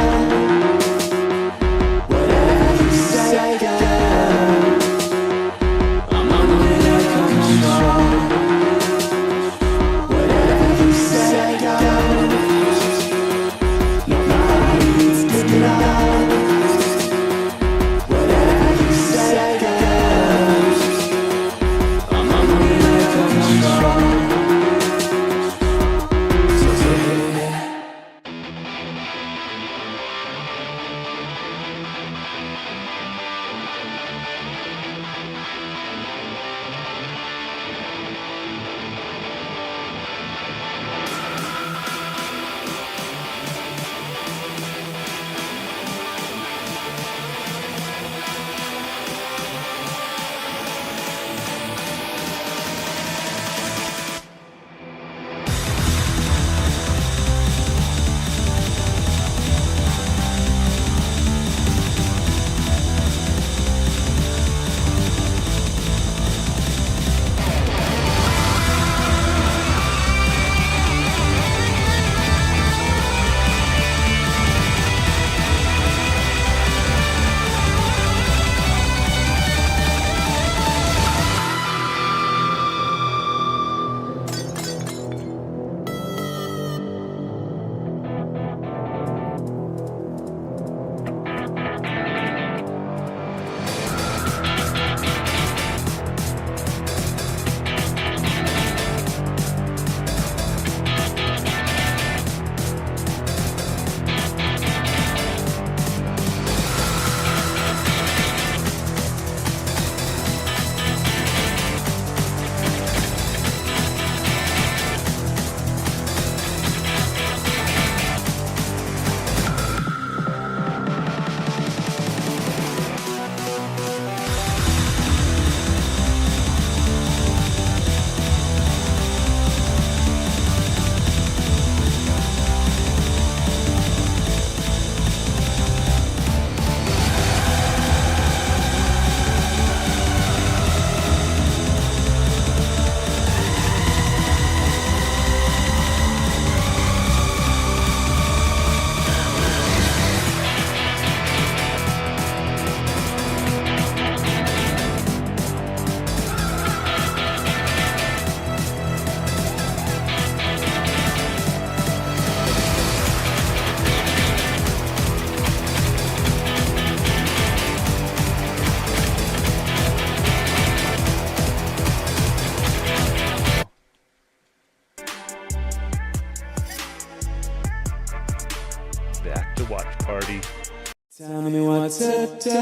Tell me what to do.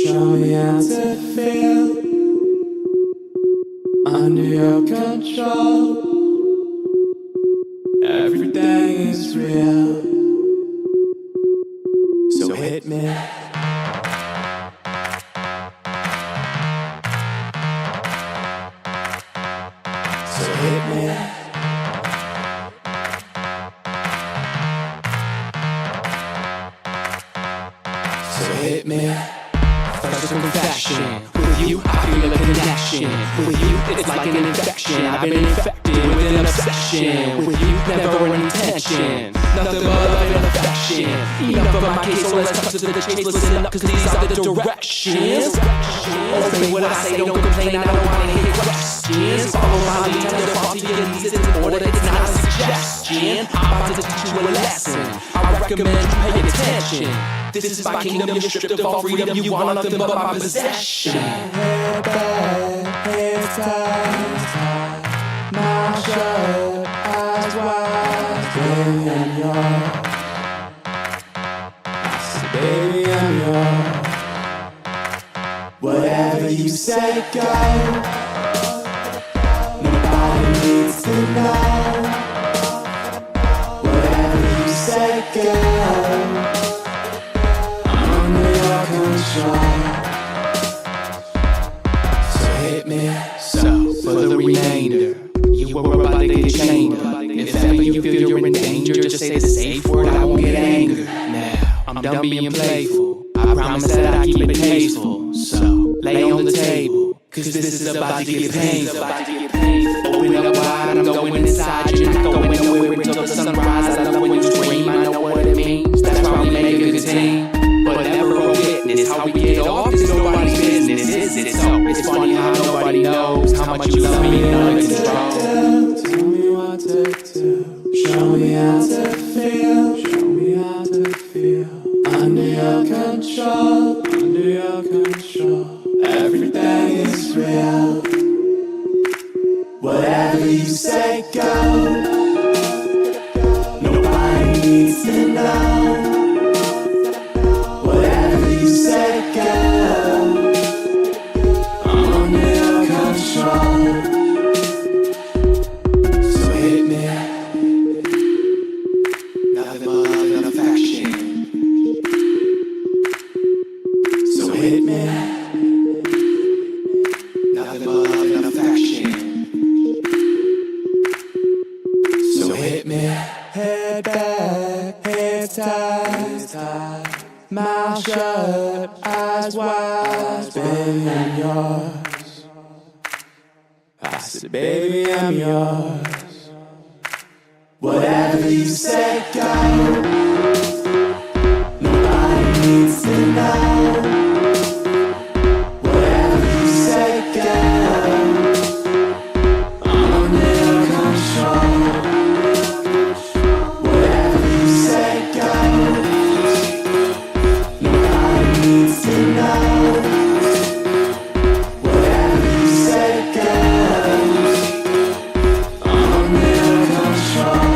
Show me how to feel. Under your control. Everything is real. So hit me. So hit me. So hit me. First confession. With you, I feel a connection. With you, it's like an infection. I've been infected with an obsession. With you, never an intention. Nothing but love and affection. Enough of my case, so let's cut to the chase. Listen up, cause these are the directions. Obey what I say, don't complain, I don't wanna hear questions. Follow my lead, tell your faulty and it's in order, it's not a suggestion. I'm about to teach you a lesson. I recommend you pay attention. This is my kingdom, you're stripped of all freedom. You want nothing but my possession. Head back, head tight, mouth shut, eyes wide. Baby, I'm yours. I said, baby, I'm yours. Whatever you say, go. Nobody needs to know. Whatever you say, go. So hit me. So for the remainder, you were about to get chained up. If ever you feel you're in danger, just say the safe word, I won't get angry. Now I'm done being playful. I promise that I keep it tasteful. So lay on the table, cause this is about to get painful. Open up wide, I'm going inside. You're not going nowhere until the sunrise. I love when you dream, I know what it means. That's why we make a good team. But never a witness. How we get off is nobody's business, is it? So it's funny how nobody knows how much you love me and under control. Tell me what to do. Show me how to feel. Show me how to feel. Under your control. Under your control. Everything is real. Whatever you say, go. Nobody needs to know. Whatever you say, go. I'm under your control. So hit me. Nothing but love and affection. So hit me. Nothing but love and affection. So hit me. Head back, head tight. Mouth shut, eyes wide. Baby, I'm yours. I said, baby, I'm yours. Whatever you say, go. Nobody needs to know. Whatever you say, go. I'm under your control. Whatever you say, go. Needs to know. Whatever you say, goes. I'm under control.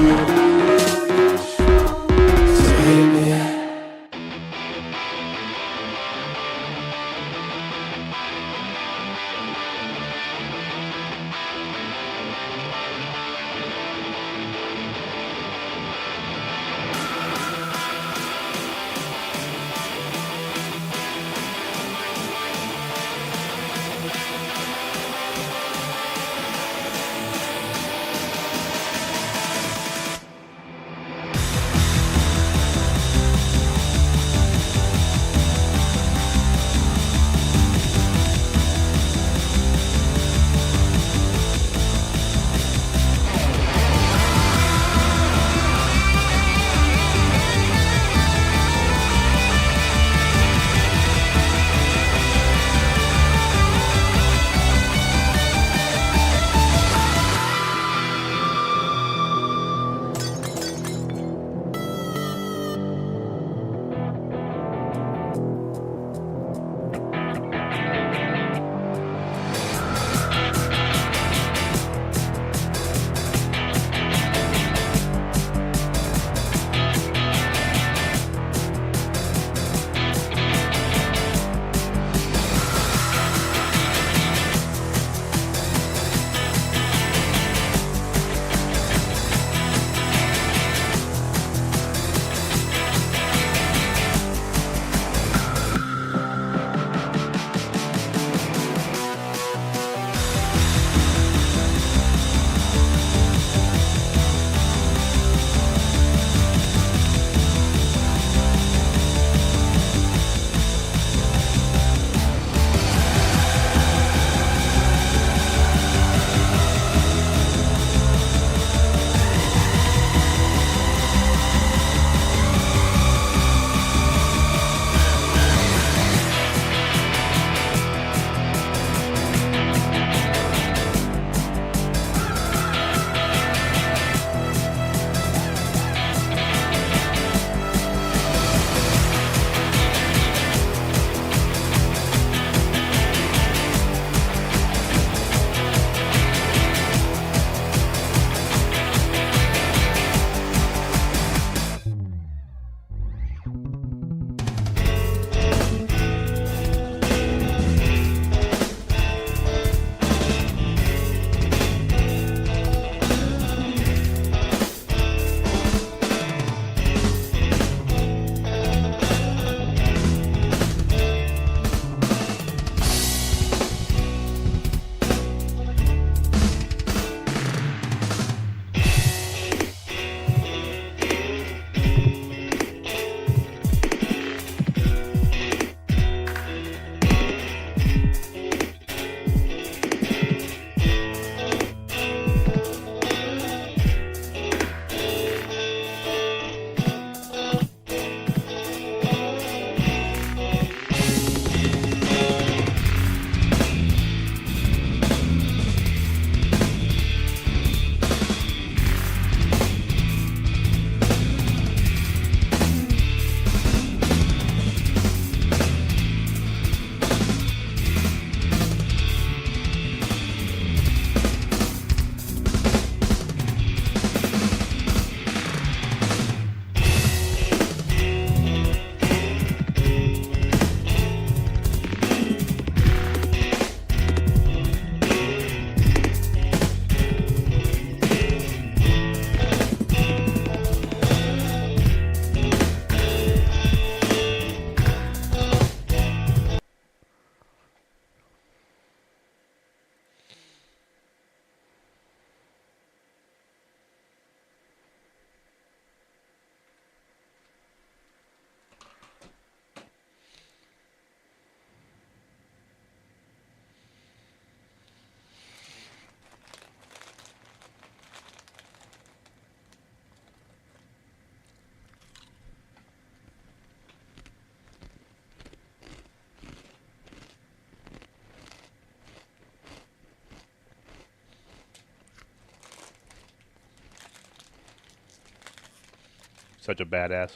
Such a badass.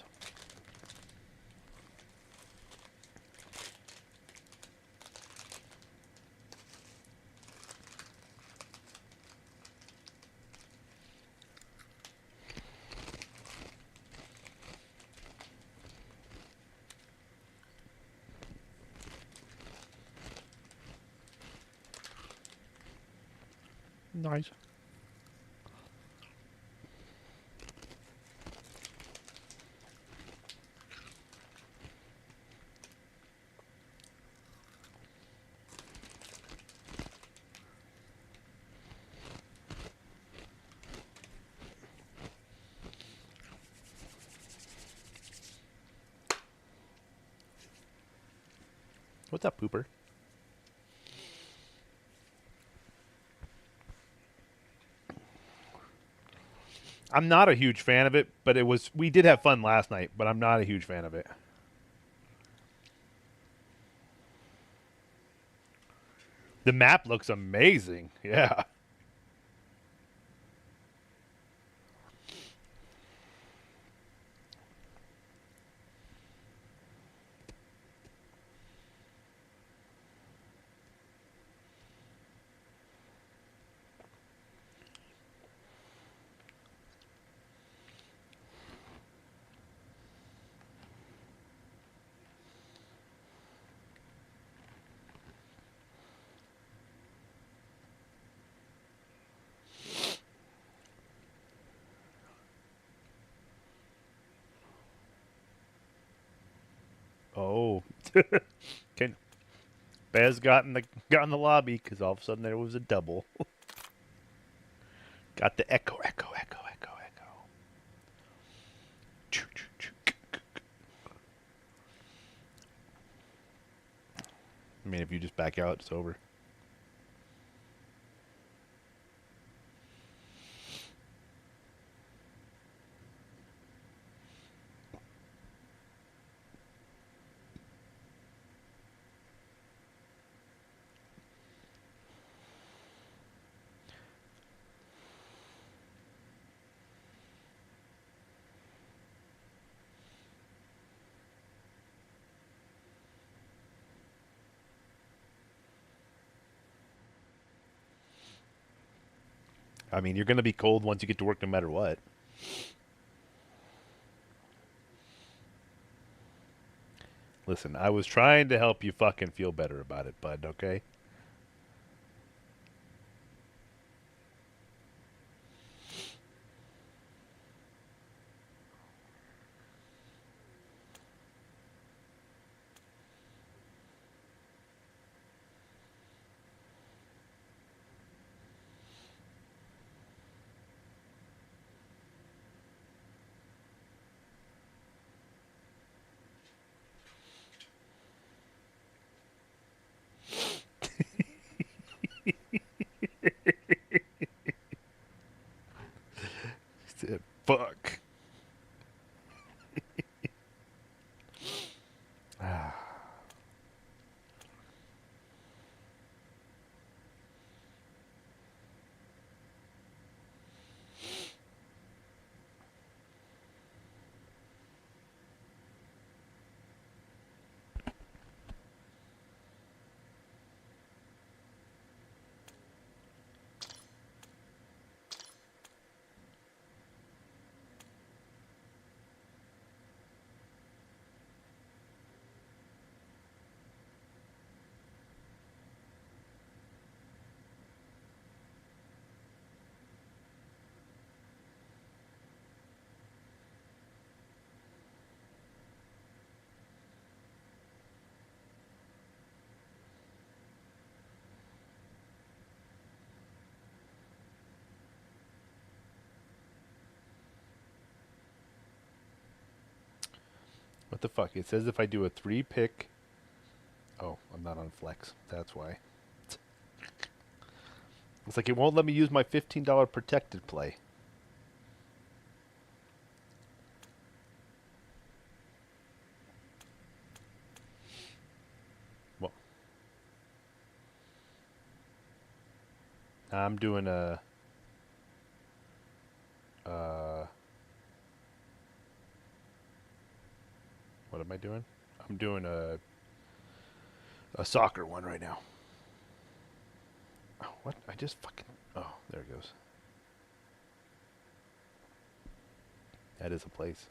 Nice. What's up, Pooper? I'm not a huge fan of it, but we did have fun last night, but I'm not a huge fan of it. The map looks amazing. Yeah. Oh, okay. Bez got in the lobby because all of a sudden there was a double. Got the echo. I mean, if you just back out, it's over. I mean, you're going to be cold once you get to work no matter what. Listen, I was trying to help you fucking feel better about it, bud, okay? Said, fuck. What the fuck? It says if I do a 3-pick... Oh, I'm not on flex. That's why. It's like it won't let me use my $15 protected play. Well, I'm doing a... am I doing? I'm doing a soccer one right now. Oh, what? I just fucking... Oh, there it goes. That is a place.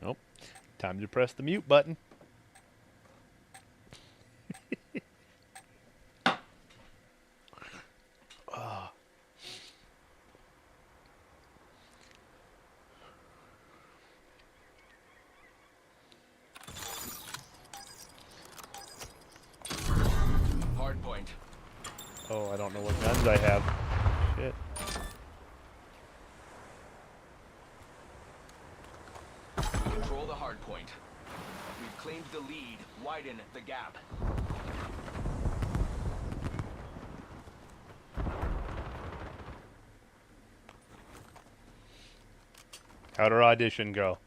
Nope. Time to press the mute button. Oh. Hard point. Oh, I don't know what guns I have. Shit. Control the hard point. We've claimed the lead. Widen the gap. How'd our audition go?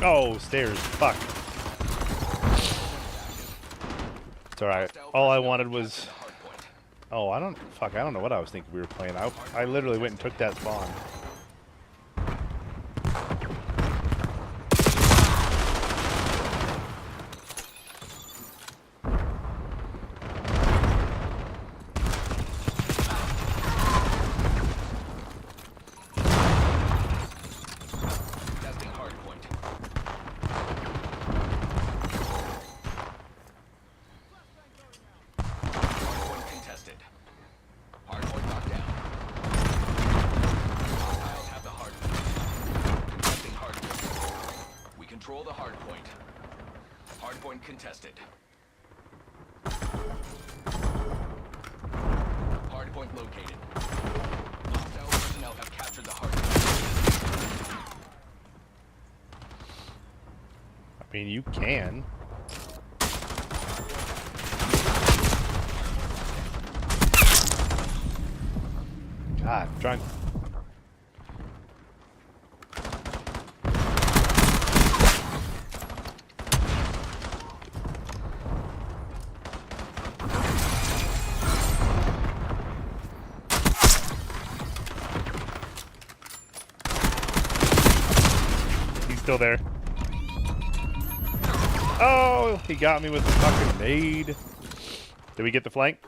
Oh, stairs. Fuck. It's alright. All I wanted was... Oh, I don't know what I was thinking we were playing. I literally went and took that spawn. Control the hard point. Hard point contested. Hard point located. Hostile personnel have captured the hard point. I mean, you can. God, I'm trying... Still there. Oh, he got me with the fucking nade. Did we get the flank?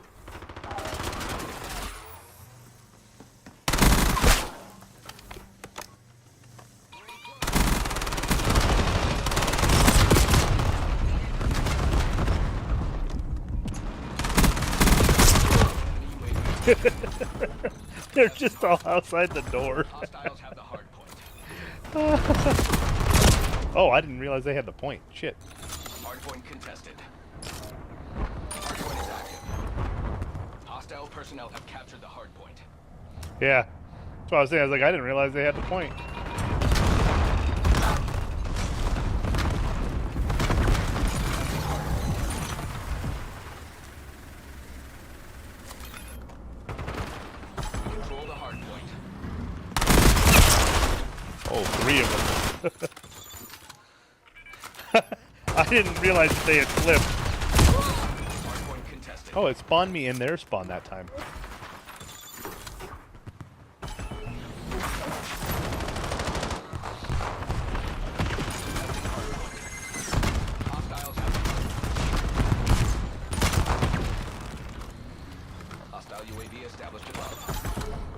They're just all outside the door. Hostiles have the hard point. Oh, I didn't realize they had the point. Shit. Hardpoint contested. Hardpoint is active. Hostile personnel have captured the hardpoint. Yeah. That's what I was saying. I was like, I didn't realize they had the point. Control the hardpoint. Oh, 3 of them. I didn't realize they had flipped. Oh, it spawned me in their spawn that time. Hostile UAV established above.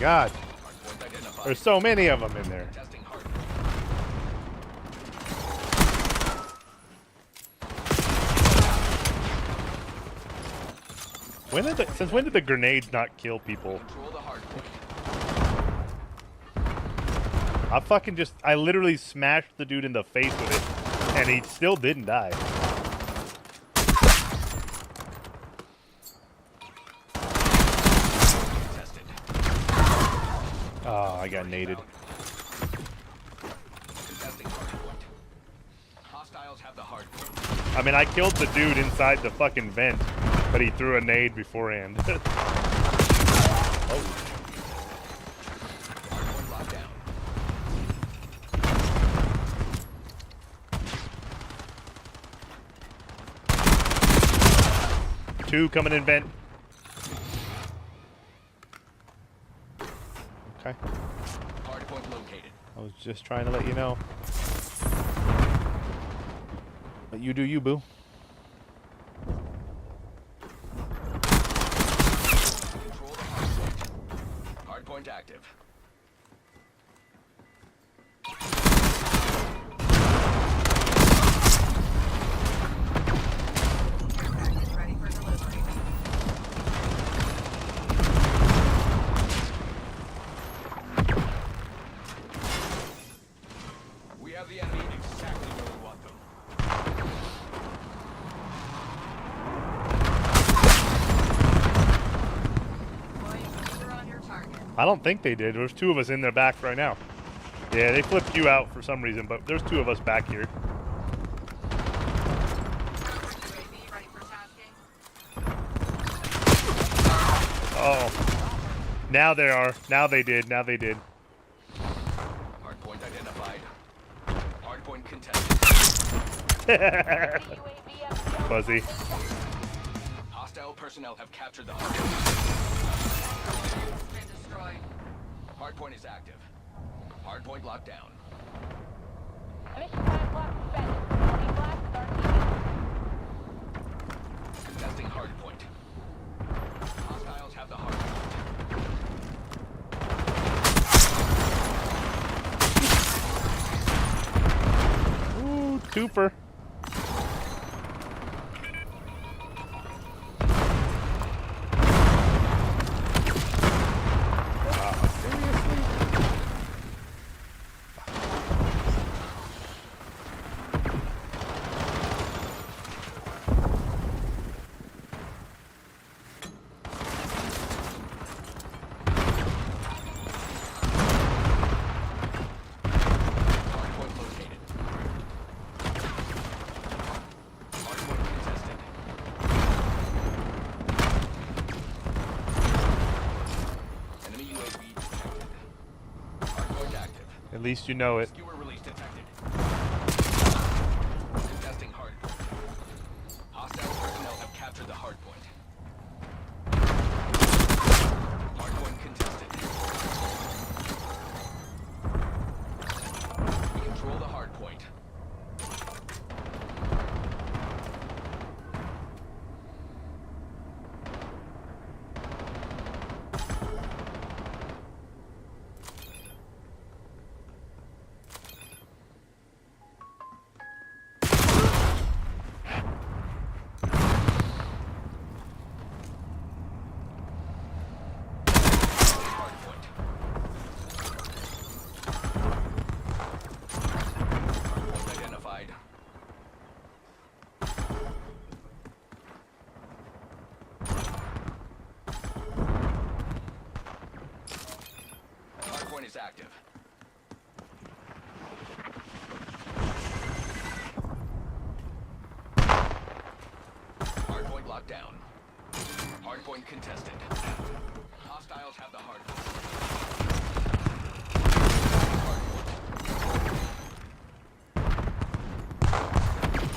god. There's so many of them in there. Since when did the grenades not kill people? I literally smashed the dude in the face with it, and he still didn't die. Oh, I got naded. I mean, I killed the dude inside the fucking vent, but he threw a nade beforehand. Oh. Two coming in vent. Okay. Hardpoint located. I was just trying to let you know. But you do you, boo. Control the hardpoint. Hardpoint active. I don't think they did. There's two of us in their back right now. Yeah, they flipped you out for some reason, but there's two of us back here. Oh. Now they are. Now they did. Now they did. Hardpoint identified. Hardpoint contested. Fuzzy. Hostile personnel have captured the hardpoint. Hardpoint is active. Hardpoint locked down. Contesting hardpoint. Hostiles have the hardpoint. Ooh, twofer. At least you know it. Skewer release detected. Contesting hardpoint. Hostile personnel have captured the hardpoint. Hardpoint contested. We control the hardpoint. Hardpoint is active. Hardpoint locked down. Hardpoint contested. Hostiles have the hardpoint.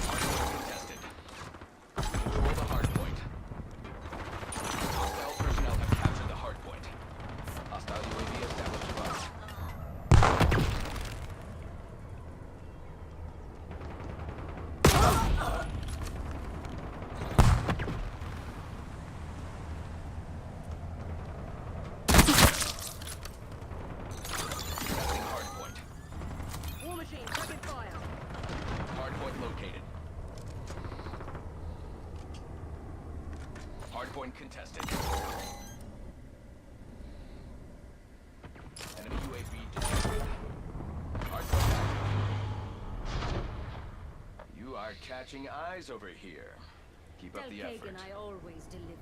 Hardpoint contested. We control the hardpoint. Hostile personnel have captured the hardpoint. Hostile UAV established above. Hardpoint contested. Enemy UAV destroyed. Hardpoint active. You are catching eyes over here. Keep up the effort. I always deliver.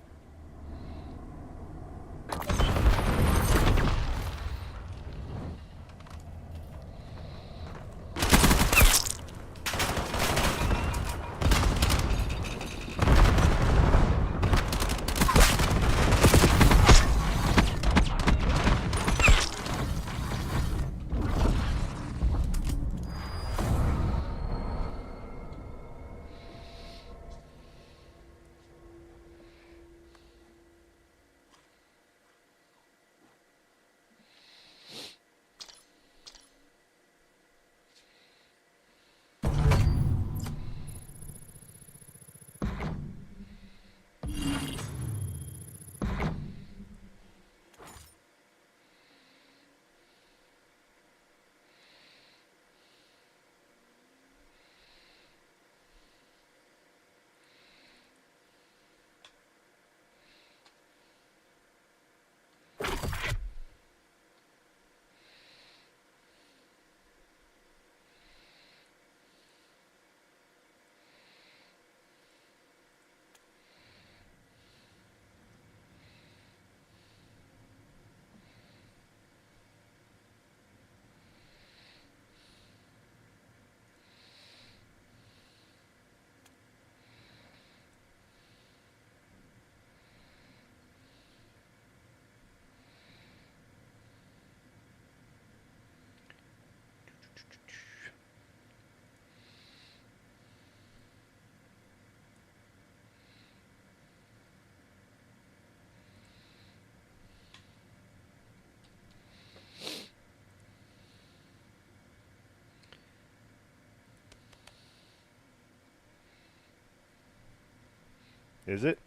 Is it?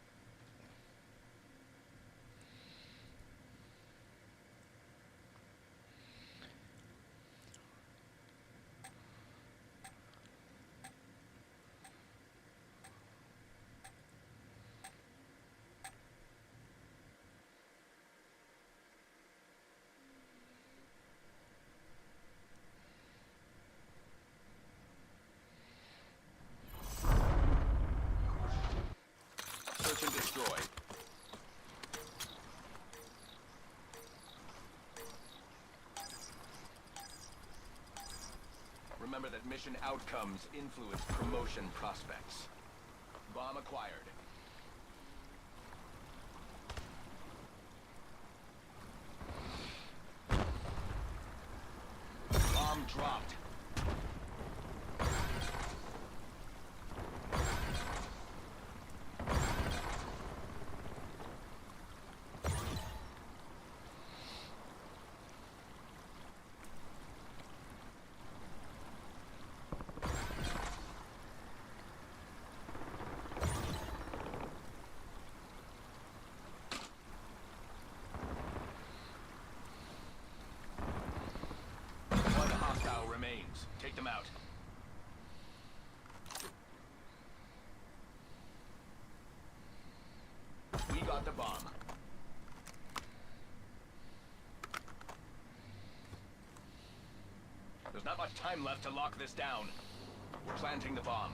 Search and destroy. Remember that mission outcomes influence promotion prospects. Bomb acquired. Bomb dropped. One hostile remains. Take them out. We got the bomb. There's not much time left to lock this down. We're planting the bomb.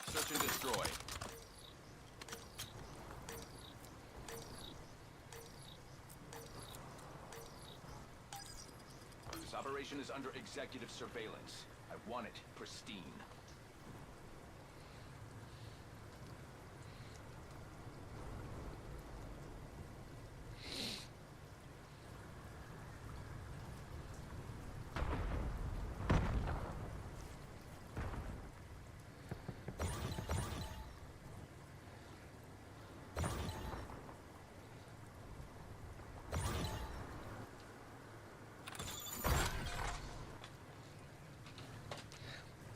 Search and destroy. This operation is under executive surveillance. I want it pristine.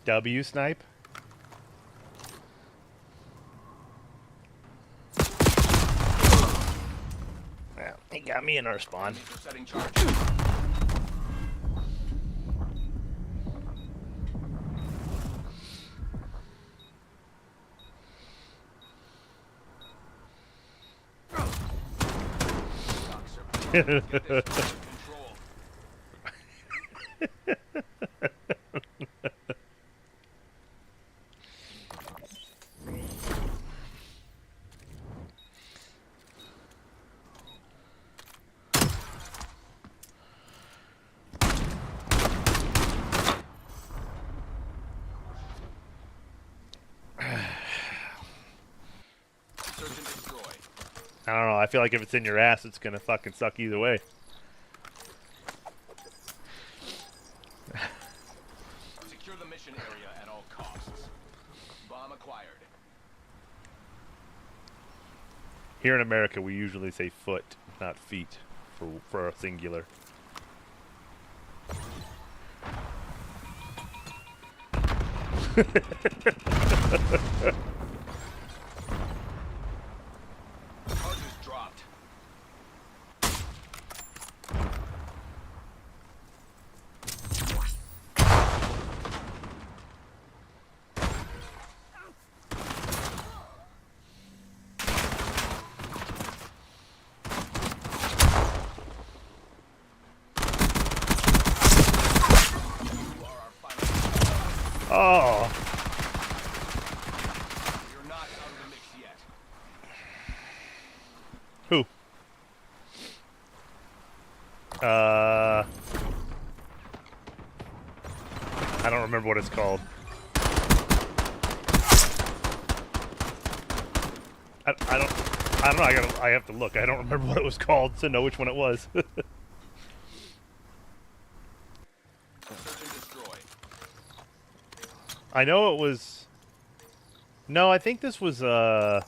W snipe. Well, he got me in our spawn. Setting charge. I don't know. I feel like if it's in your ass, it's gonna fucking suck either way. Secure the mission area at all costs. Bomb acquired. Here in America, we usually say foot, not feet, for a singular. Charges dropped. Oh. You're not out of the mix yet. Who? I don't remember what it's called. I don't know. I have to look. I don't remember what it was called to know which one it was. I know it was. No, I think this was Defend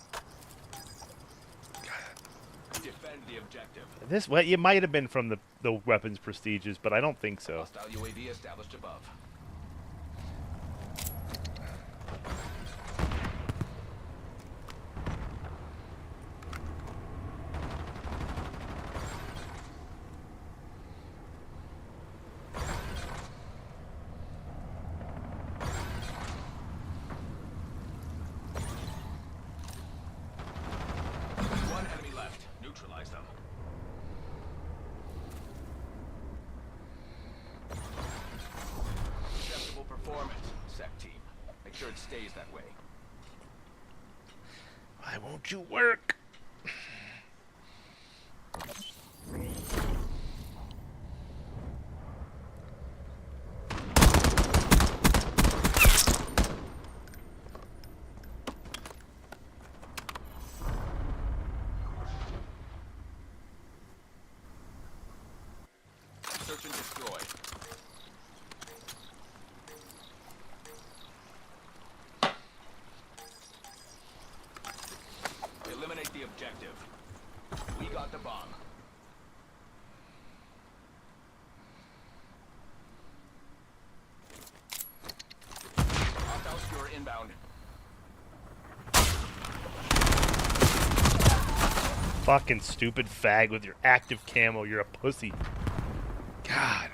the objective. this. Well, it might have been from the weapons prestiges, but I don't think so. Hostile UAV established above. One enemy left. Neutralize them. Acceptable performance, SEC team. Make sure it stays that way. Why won't you work? Search and destroy. Eliminate the objective. We got the bomb. Hostile secure inbound. Fucking stupid fag with your active camo. You're a pussy. God.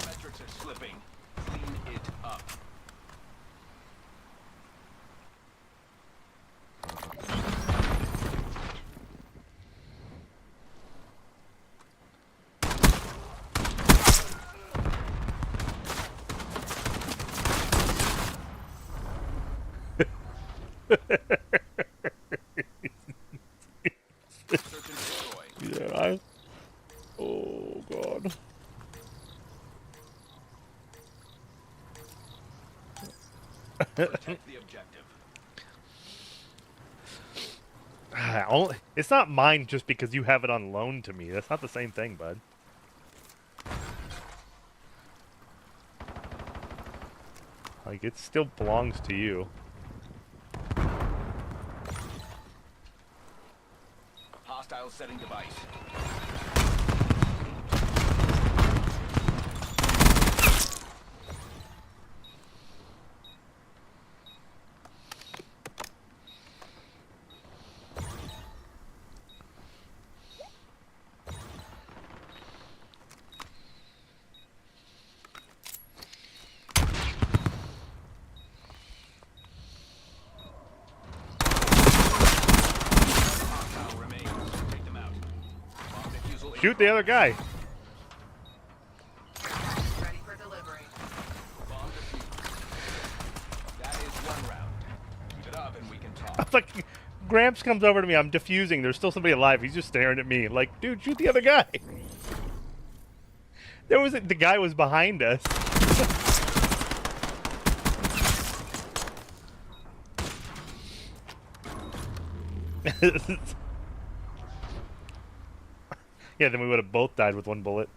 Metrics are slipping. Clean it up. Search and destroy. Yeah, oh God. It's not mine just because you have it on loan to me. That's not the same thing, bud. Like, it still belongs to you. Hostile setting device. Shoot the other guy. Ready for delivery. Bomb defused. That is one round. Keep it up and we can talk. I'm like, Gramps comes over to me. I'm defusing. There's still somebody alive. He's just staring at me. Like, dude, shoot the other guy. The guy was behind us. Yeah, then we would have both died with one bullet.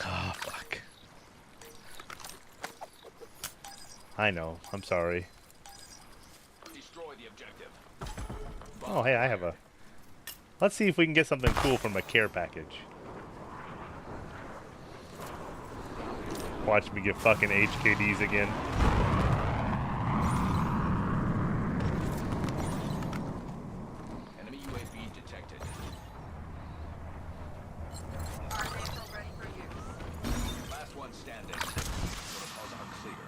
Oh, fuck. I know. I'm sorry. Destroy the objective. Oh, hey, I have a... Let's see if we can get something cool from a care package. Watch me get fucking HKDs again. Enemy UAV detected. Ready for use. Last one standing. Protocols are clear.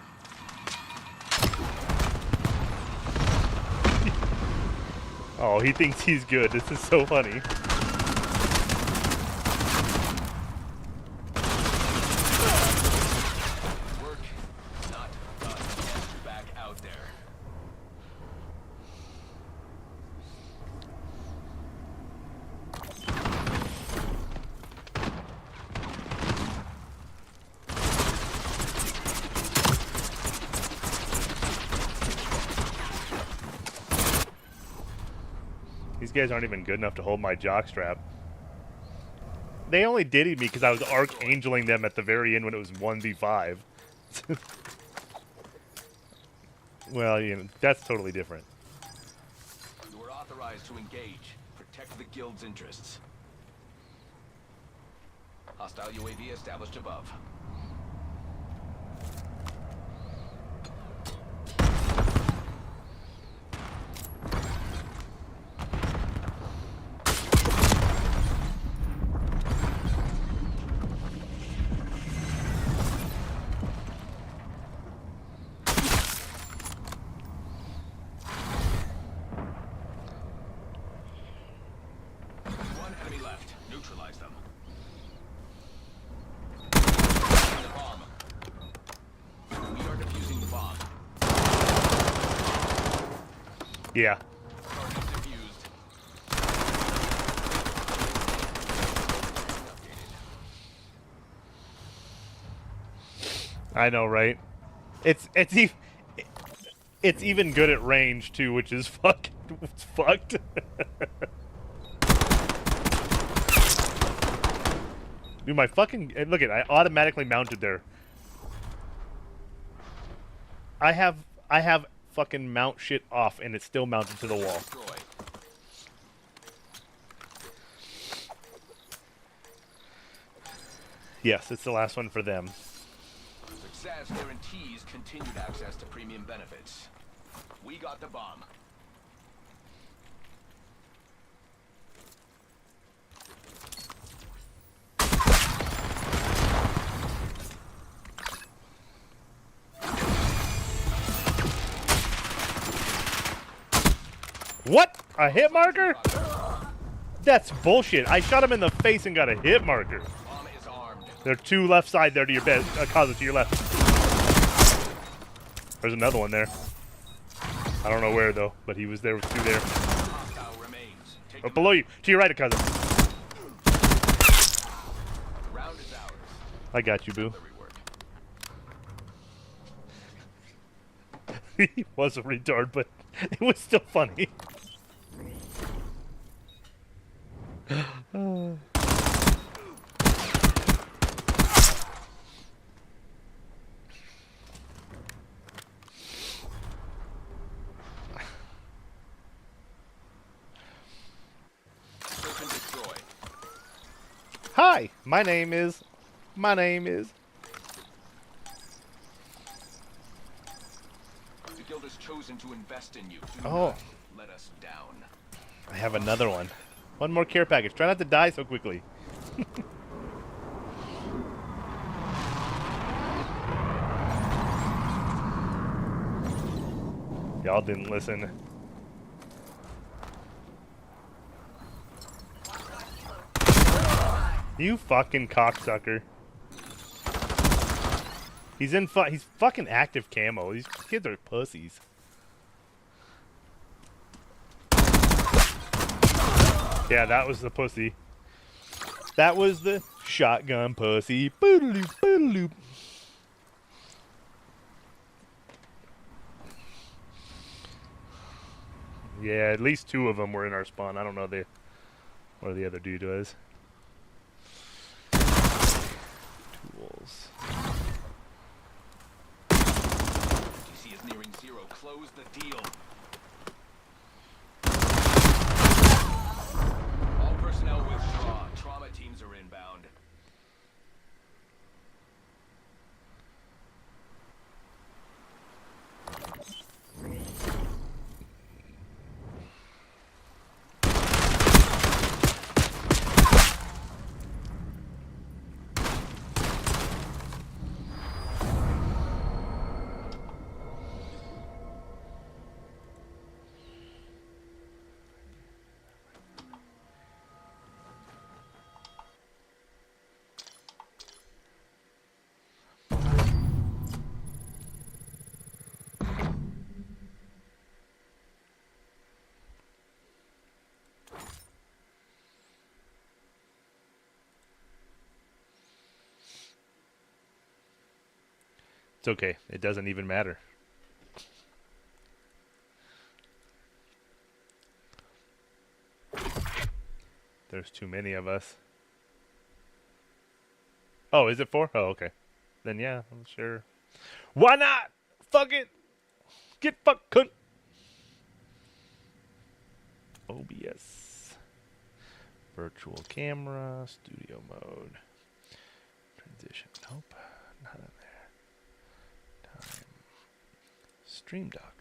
Oh, he thinks he's good. This is so funny. Work not done. Get back out there. These guys aren't even good enough to hold my jockstrap. They only diddied me because I was archangeling them at the very end when it was 1v5. Well, you know, that's totally different. You are authorized to engage. Protect the guild's interests. Hostile UAV established above. One enemy left. Neutralize them. The bomb. We are defusing the bomb. Yeah. Target defused. I know, right? It's even good at range too, which is fucked. Dude, my fucking look at I automatically mounted there. I have fucking mount shit off and it's still mounted to the wall. Yes, it's the last one for them. Success guarantees continued access to premium benefits. We got the bomb. What? A hit marker? That's bullshit. I shot him in the face and got a hit marker. There are two left side there to your bed. Kaza to your left. There's another one there. I don't know where though, but he was there with two there. Oh, below you. To your right, Kaza. I got you, boo. He was a retard, but it was still funny. Hi, my name is. The guild has chosen to invest in you. Do Oh. not let us down. I have another one. One more care package. Try not to die so quickly. Y'all didn't listen. You fucking cocksucker. He's fucking active camo. These kids are pussies. Yeah, that was the pussy. That was the shotgun pussy. Boodaloop, boodaloop. Yeah, at least 2 of them were in our spawn. I don't know where the other dude was. Tools. TC is nearing 0. Close the deal. All personnel withdraw. Trauma teams are inbound. It's okay. It doesn't even matter. There's too many of us. Oh, is it 4? Oh, okay. Then yeah, I'm sure. Why not? Fuck it. Get fucked, cunt. OBS. Virtual camera. Studio mode. Transition. Nope. Not in there. Time. Stream dock.